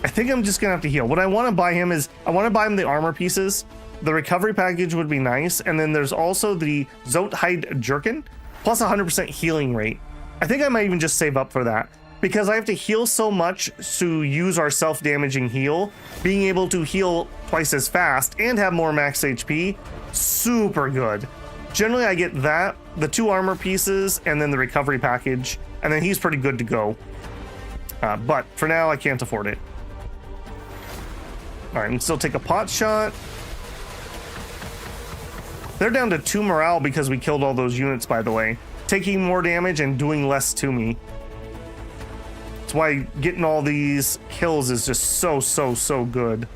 I think I'm just gonna have to heal. What I want to buy him is, I want to buy him the armor pieces the recovery package would be nice. And then there's also the Zothide Jerkin, plus 100% healing rate. I think I might even just save up for that, because I have to heal so much to use our self-damaging heal. Being able to heal twice as fast and have more max HP, super good. Generally, I get that, the 2 armor pieces, and then the recovery package, and then he's pretty good to go. But for now, I can't afford it. All right, and still take a pot shot. They're down to 2 morale because we killed all those units, by the way. Taking more damage and doing less to me. That's why getting all these kills is just so good.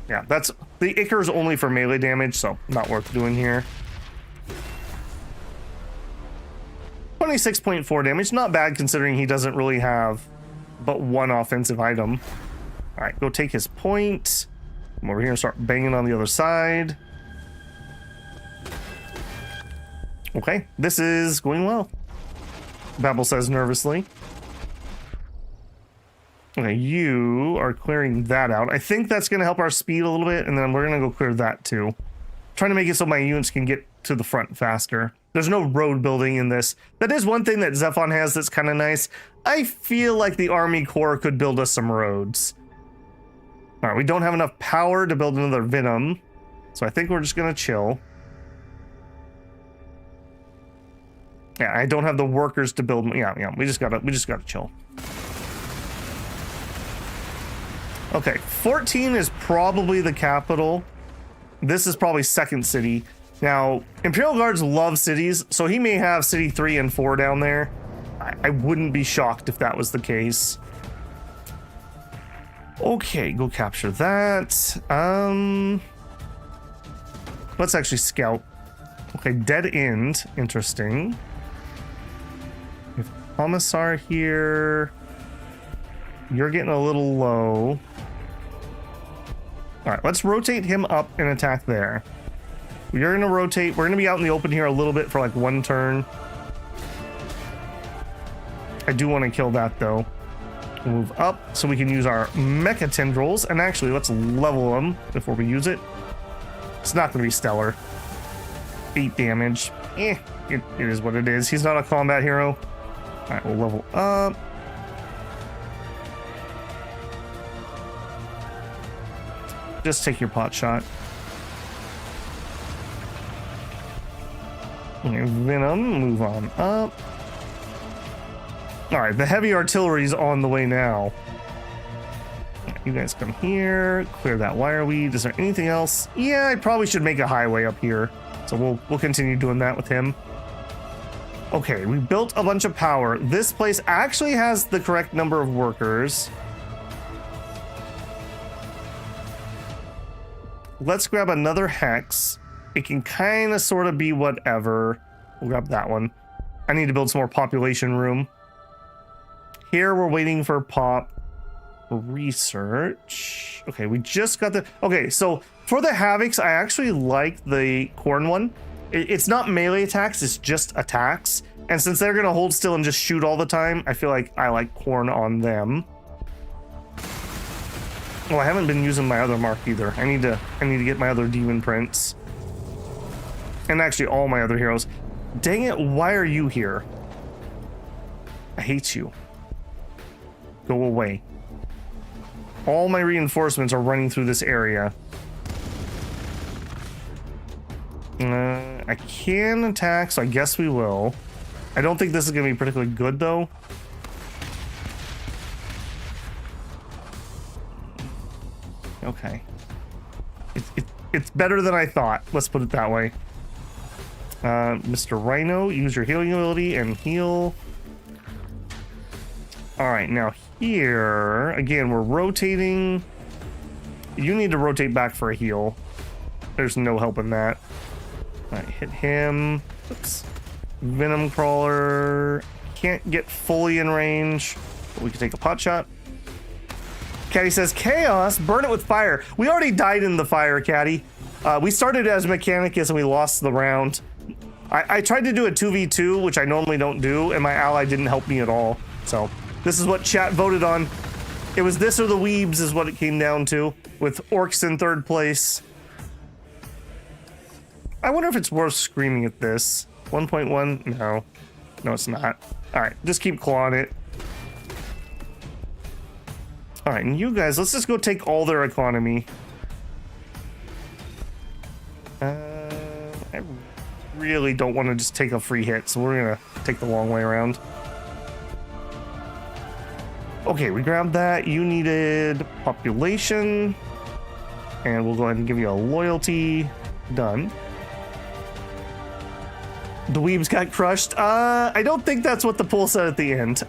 Yeah, that's the Icar's only for melee damage, so not worth doing here. 26.4 damage, not bad considering he doesn't really have but 1 offensive item. All right, go take his point. Come over here and start banging on the other side. Okay, this is going well, Babel says nervously. Okay, you are clearing that out. I think that's going to help our speed a little bit, and then we're going to go clear that too. Trying to make it so my units can get to the front faster. There's no road building in this. That is one thing that Zephon has that's kind of nice. I feel like the Army Corps could build us some roads. All right, we don't have enough power to build another Venom, so I think we're just going to chill. Yeah, I don't have the workers to build. Yeah, we just gotta chill. Okay, 14 is probably the capital. This is probably second city. Now, Imperial Guards love cities, so he may have city 3 and 4 down there. I wouldn't be shocked if that was the case. Okay, go capture that. Let's actually scout. Okay, dead end. Interesting. We have Commissar here. You're getting a little low. All right, let's rotate him up and attack there. You're gonna rotate. We're gonna be out in the open here a little bit for like 1 turn. I do want to kill that though. We'll move up so we can use our mecha tendrils, and actually let's level them before we use it. It's not gonna be stellar. 8 damage. It is what it is. He's not a combat hero. All right, we'll level up. Just take your pot shot. Okay, Venom, move on up. All right, the heavy artillery's on the way now. You guys come here, clear that wire weed. Is there anything else? Yeah, I probably should make a highway up here. So we'll continue doing that with him. Okay, we built a bunch of power. This place actually has the correct number of workers. Let's grab another hex. It can kind of sort of be whatever. We'll grab that one. I need to build some more population room. Here we're waiting for pop research. Okay, we just got the... Okay, so for the Havocs, I actually like the Corn one. It's not melee attacks, it's just attacks. And since they're going to hold still and just shoot all the time, I feel like I like Corn on them. Well, I haven't been using my other mark either. I need to get my other demon prints. And actually all my other heroes. Dang it, why are you here? I hate you. Go away. All my reinforcements are running through this area. I can attack, so I guess we will. I don't think this is going to be particularly good, though. Okay. It's better than I thought. Let's put it that way. Mr. Rhino, use your healing ability and heal. All right, now here, again, we're rotating. You need to rotate back for a heal. There's no help in that. All right, hit him. Oops. Venom Crawler. Can't get fully in range, but we can take a pot shot. Caddy says, Chaos, burn it with fire. We already died in the fire, Caddy. We started as Mechanicus and we lost the round. I tried to do a 2v2, which I normally don't do, and my ally didn't help me at all. So this is what chat voted on. It was this or the Weebs is what it came down to, with Orcs in third place. I wonder if it's worth screaming at this. 1.1? No. No, it's not. Alright, just keep clawing it. Alright, and you guys, let's just go take all their economy. I really don't want to just take a free hit, so we're gonna take the long way around. Okay, we grabbed that. You needed population. And we'll go ahead and give you a loyalty. Done. The weebs got crushed. I don't think that's what the poll said at the end.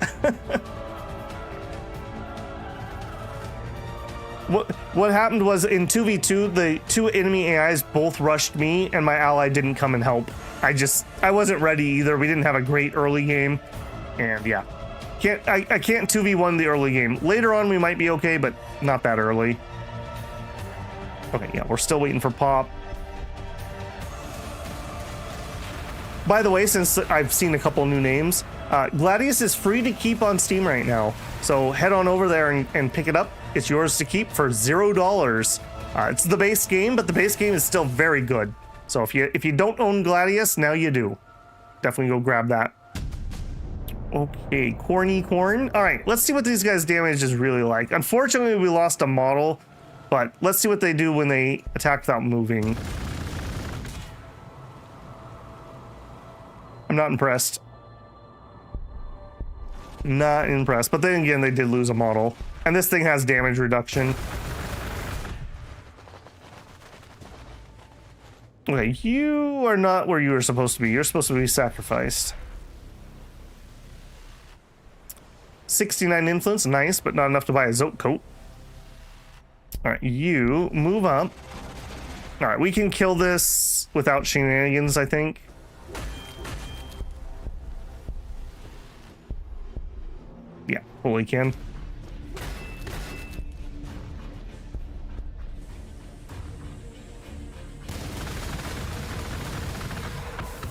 What happened was in 2v2, the two enemy AIs both rushed me, and my ally didn't come and help. I wasn't ready either. We didn't have a great early game, and yeah, I can't 2v1 the early game. Later on, we might be okay, but not that early. Okay, yeah, we're still waiting for pop. By the way, since I've seen a couple new names, Gladius is free to keep on Steam right now. So head on over there and pick it up. It's yours to keep for $0. It's the base game, but the base game is still very good. So if you don't own Gladius, now you do. Definitely go grab that. Okay, corny corn. All right, let's see what these guys' damage is really like. Unfortunately, we lost a model, but let's see what they do when they attack without moving. I'm not impressed. Not impressed. But then again, they did lose a model. And this thing has damage reduction. Okay, you are not where you were supposed to be. You're supposed to be sacrificed. 69 influence, nice, but not enough to buy a Zote coat. Alright, you move up. Alright, we can kill this without shenanigans, I think. Yeah, fully can.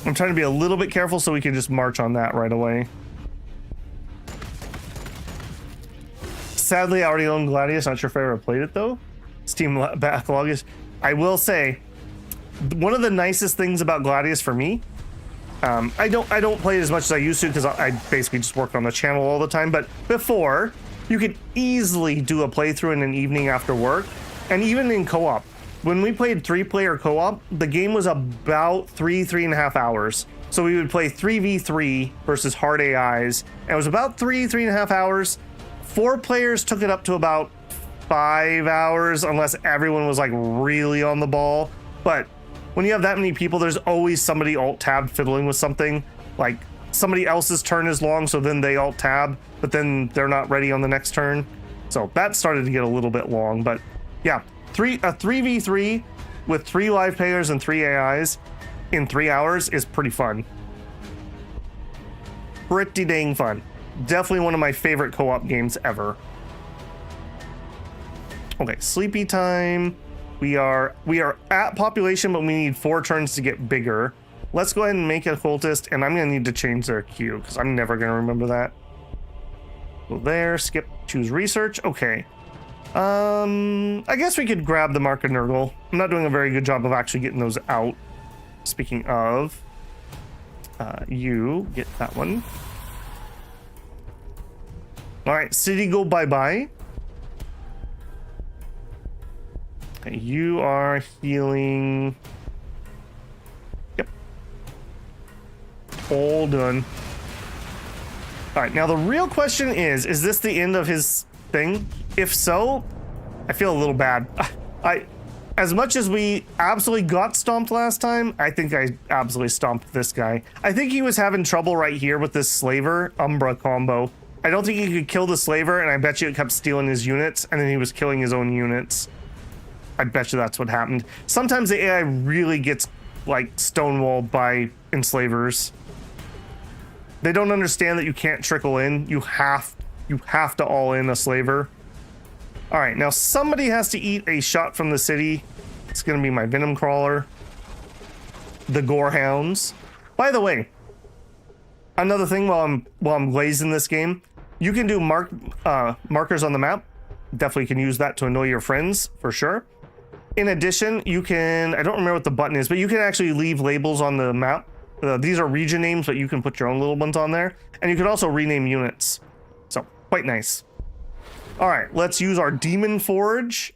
I'm trying to be a little bit careful so we can just march on that right away. Sadly, I already own Gladius. Not sure if I ever played it though. Steam backlog is. I will say, one of the nicest things about Gladius for me, I don't play it as much as I used to because I basically just work on the channel all the time. But before, you could easily do a playthrough in an evening after work, and even in co-op. When we played 3-player co-op, the game was about 3.5 hours. So we would play 3v3 versus hard AIs, and it was about 3.5 hours. 4 players took it up to about 5 hours, unless everyone was like really on the ball. But when you have that many people, there's always somebody alt-tabbed fiddling with something. Like somebody else's turn is long, so then they alt-tab, but then they're not ready on the next turn. So that started to get a little bit long, but yeah. A 3v3 with 3 live players and 3 AIs in 3 hours is pretty fun. Pretty dang fun. Definitely one of my favorite co-op games ever. Okay, sleepy time. We are at population, but we need 4 turns to get bigger. Let's go ahead and make a cultist, and I'm gonna need to change their queue because I'm never gonna remember that. Go there, skip, choose research. Okay. I guess we could grab the Mark of Nurgle. I'm not doing a very good job of actually getting those out. Speaking of, you get that one. All right, city go bye-bye. Okay, you are healing. Yep. All done. All right, now the real question is this the end of his thing? If so, I feel a little bad. As much as we absolutely got stomped last time, I think I absolutely stomped this guy. I think he was having trouble right here with this Slaver Umbra combo. I don't think he could kill the Slaver, and I bet you it kept stealing his units, and then he was killing his own units. I bet you that's what happened. Sometimes the AI really gets, like, stonewalled by enslavers. They don't understand that you can't trickle in. You have to all in a Slaver. All right, now somebody has to eat a shot from the city. It's gonna be my Venom Crawler. The Gorehounds. By the way, another thing while I'm glazing this game, you can do markers on the map. Definitely can use that to annoy your friends for sure. In addition, you can, I don't remember what the button is, but you can actually leave labels on the map. These are region names, but you can put your own little ones on there. And you can also rename units. So, quite nice. All right, let's use our Demon Forge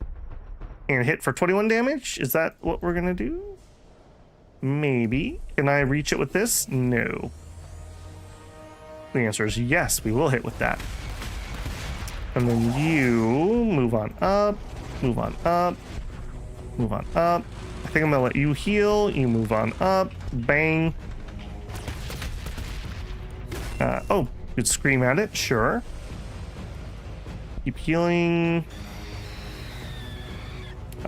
and hit for 21 damage. Is that what we're gonna do? Maybe. Can I reach it with this? No. The answer is yes, we will hit with that. And then you move on up, move on up, move on up. I think I'm gonna let you heal. You move on up. Bang. Oh, you'd scream at it. Sure. Keep healing.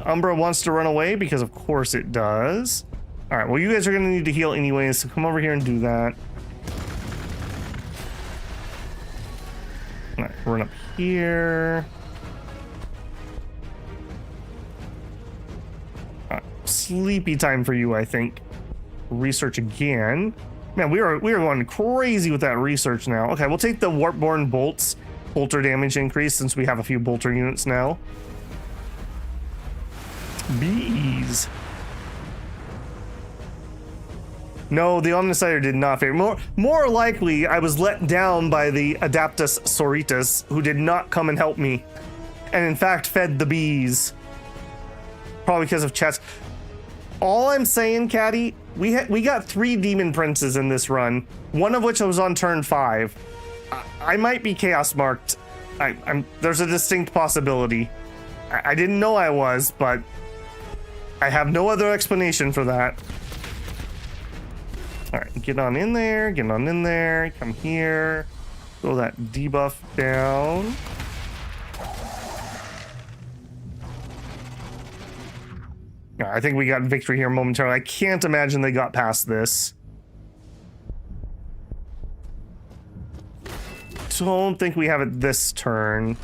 Umbra wants to run away because of course it does. All right, well, you guys are gonna need to heal anyways, so come over here and do that. All right, run up here. Sleepy time for you, I think. Research again. Man, we are going crazy with that research now. Okay, we'll take the Warpborn Bolts. Bolter damage increase since we have a few bolter units now. Bees. No, the Omnissiah did not favor. More likely, I was let down by the Adaptus Soritas, who did not come and help me. And in fact, fed the bees. Probably because of chess. All I'm saying, Caddy, we got 3 Demon Princes in this run, one of which was on turn 5. I might be Chaos Marked. There's a distinct possibility. I didn't know I was, but I have no other explanation for that. All right, get on in there, get on in there, come here, throw that debuff down. I think we got victory here momentarily. I can't imagine they got past this. Don't think we have it this turn,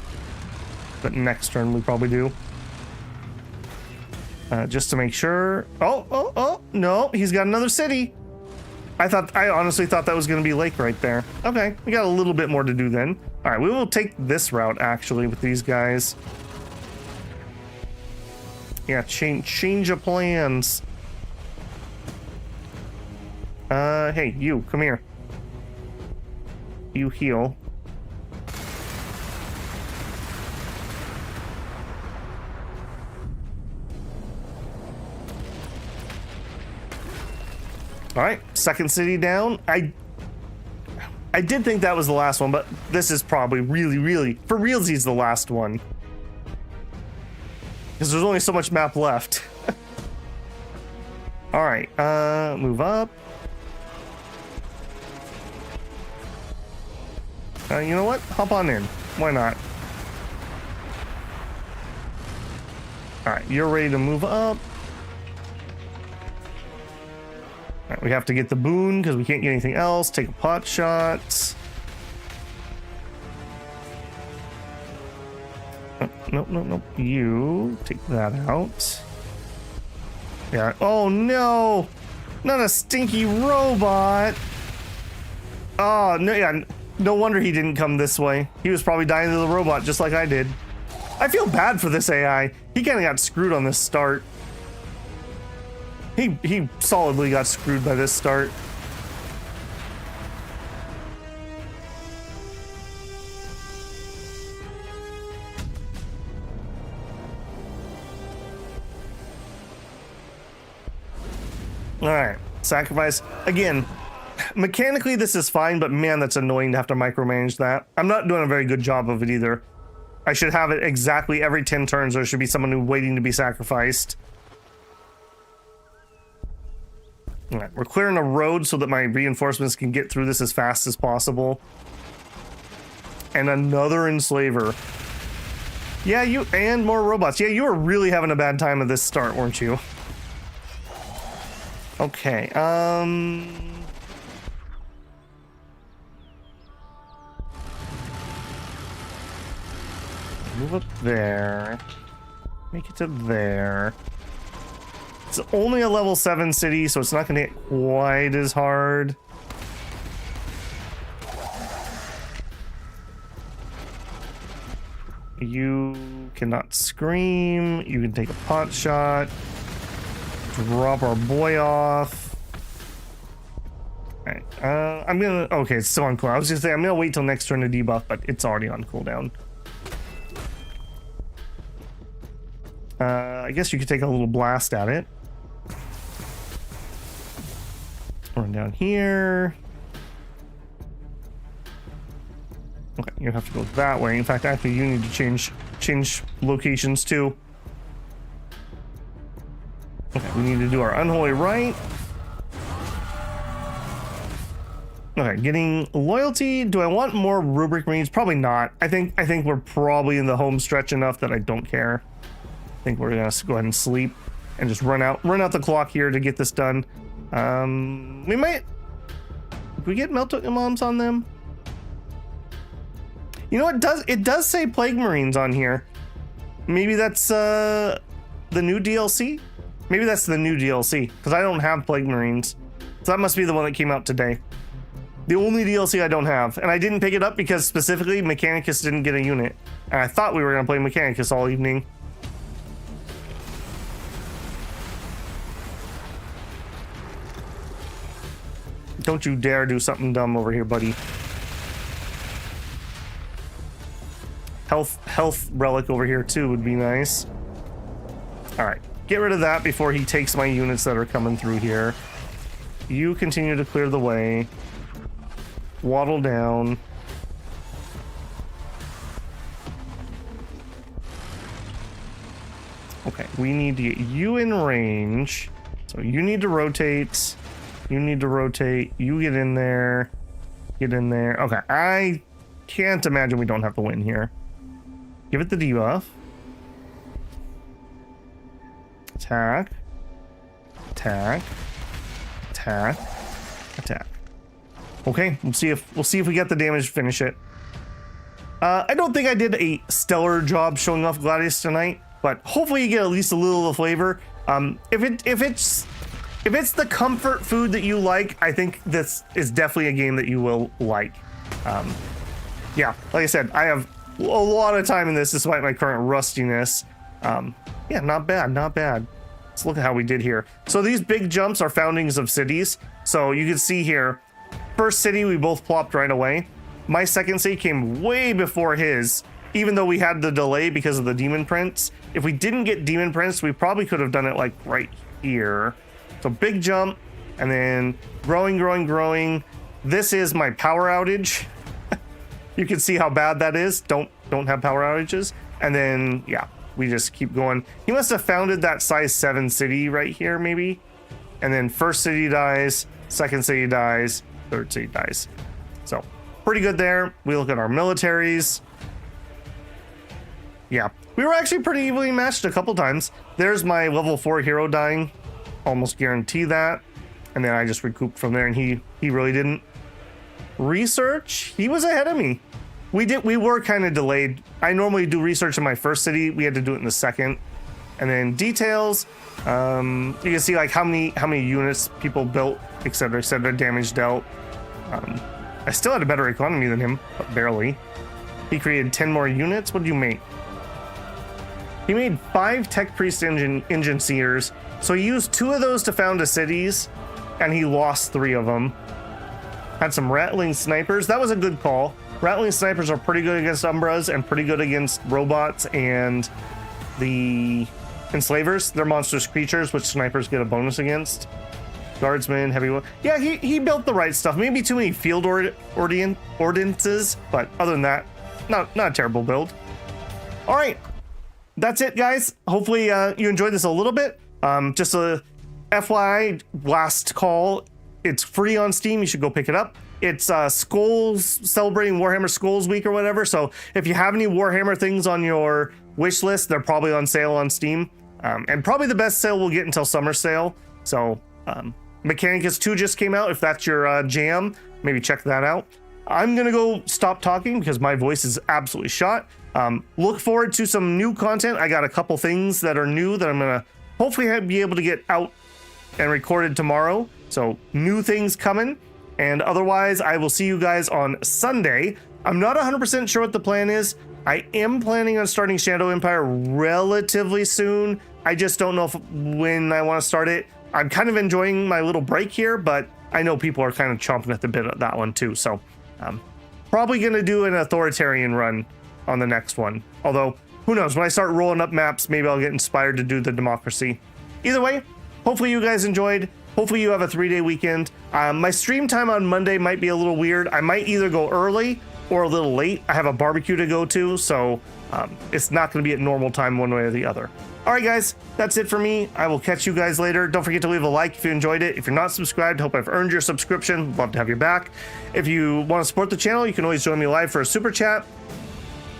but next turn we probably do. Just to make sure. Oh, no, he's got another city. I honestly thought that was going to be Lake right there. Okay, we got a little bit more to do then. All right, we will take this route actually with these guys. Yeah, change of plans. Hey, you, come here. You heal. All right, second city down. I did think that was the last one, but this is probably really, for realsies, the last one. Because there's only so much map left. All right, move up. You know what? Hop on in. Why not? All right, you're ready to move up. All right, we have to get the boon because we can't get anything else. Take a pot shot. Nope. You take that out. Yeah. Oh no! Not a stinky robot. Oh no! Yeah. No wonder he didn't come this way. He was probably dying to the robot just like I did. I feel bad for this AI. He kind of got screwed on this start. He solidly got screwed by this start. All right, sacrifice. Again, mechanically this is fine, but man, that's annoying to have to micromanage that. I'm not doing a very good job of it either. I should have it exactly every 10 turns. There should be someone who's waiting to be sacrificed. All right, we're clearing a road so that my reinforcements can get through this as fast as possible. And another enslaver. Yeah, you and more robots. Yeah, you were really having a bad time at this start, weren't you? Okay, move up there. Make it to there. It's only a level 7 city, so it's not going to get quite as hard. You cannot scream. You can take a pot shot. Drop our boy off. Alright, I'm gonna... Okay, it's still on cooldown. I was gonna say, I'm gonna wait till next turn to debuff, but it's already on cooldown. I guess you could take a little blast at it. Run down here. Okay, you have to go that way. In fact, actually, you need to change locations too. Okay, we need to do our unholy rite. Okay, getting loyalty. Do I want more rubric marines? Probably not. I think we're probably in the home stretch enough that I don't care. I think we're gonna go ahead and sleep and just run out the clock here to get this done. We might. If we get melt imams on them. You know, it does say plague marines on here. Maybe that's the new DLC. Maybe that's the new DLC because I don't have plague marines, so that must be the one that came out today. The only DLC I don't have, and I didn't pick it up because specifically Mechanicus didn't get a unit, and I thought we were gonna play Mechanicus all evening. Don't you dare do something dumb over here, buddy. Health relic over here too would be nice. All right, get rid of that before he takes my units that are coming through here. You continue to clear the way. Waddle down. Okay, we need to get you in range. So you need to rotate. You need to rotate. You get in there. Get in there. Okay, I can't imagine we don't have to win here. Give it the debuff. Attack. Attack. Attack. Attack. Okay, we'll see if we get the damage to finish it. I don't think I did a stellar job showing off Gladius tonight, but hopefully you get at least a little of the flavor. If it's the comfort food that you like, I think this is definitely a game that you will like. Yeah, like I said, I have a lot of time in this despite my current rustiness. Yeah, not bad, not bad. Let's look at how we did here. So these big jumps are foundings of cities. So you can see here, first city we both plopped right away. My second city came way before his, even though we had the delay because of the demon prince. If we didn't get demon prince, we probably could have done it like right here. So big jump, and then growing, growing, growing. This is my power outage. You can see how bad that is. Don't have power outages. And then, yeah, we just keep going. He must have founded that size 7 city right here, maybe. And then first city dies, second city dies, third city dies. So pretty good there. We look at our militaries. Yeah, we were actually pretty evenly matched a couple times. There's my level 4 hero dying. Almost guarantee that. And then I just recouped from there, and he really didn't. Research, he was ahead of me. We were kind of delayed. I normally do research in my first city. We had to do it in the second. And then details, you can see like how many units people built, etc., damage dealt. I still had a better economy than him, but barely. He created 10 more units. What did you make? He made 5 tech priest engine seers. So he used 2 of those to found a cities, and he lost 3 of them. Had some rattling snipers. That was a good call. Rattling snipers are pretty good against Umbras and pretty good against robots and the enslavers. They're monstrous creatures, which snipers get a bonus against. Guardsmen, heavy. Yeah, he built the right stuff. Maybe too many field ordinances, but other than that, not a terrible build. All right, that's it, guys. Hopefully you enjoyed this a little bit. Just a FYI, last call. It's free on Steam. You should go pick it up. It's Skulls, celebrating Warhammer Skulls Week or whatever. So if you have any Warhammer things on your wish list, they're probably on sale on Steam. And probably the best sale we'll get until summer sale. So Mechanicus 2 just came out. If that's your jam, maybe check that out. I'm going to go stop talking because my voice is absolutely shot. Look forward to some new content. I got a couple things that are new that I'm going to hopefully be able to get out and recorded tomorrow. So new things coming. And otherwise, I will see you guys on Sunday. I'm not 100% sure what the plan is. I am planning on starting Shadow Empire relatively soon. I just don't know when I want to start it. I'm kind of enjoying my little break here, but I know people are kind of chomping at the bit of that one too. So probably going to do an authoritarian run on the next one. Although, who knows, when I start rolling up maps, maybe I'll get inspired to do the democracy. Either way, hopefully you guys enjoyed. Hopefully you have a 3-day weekend. My stream time on Monday might be a little weird. I might either go early or a little late. I have a barbecue to go to, so it's not going to be at normal time one way or the other. All right, guys, that's it for me. I will catch you guys later. Don't forget to leave a like if you enjoyed it. If you're not subscribed, hope I've earned your subscription. Love to have you back. If you want to support the channel, you can always join me live for a super chat.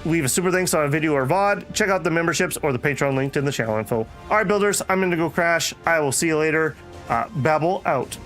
Leave a super thanks on a video or VOD. Check out the memberships or the Patreon linked in the channel info. All right, builders, I'm going to go crash. I will see you later. Babel out.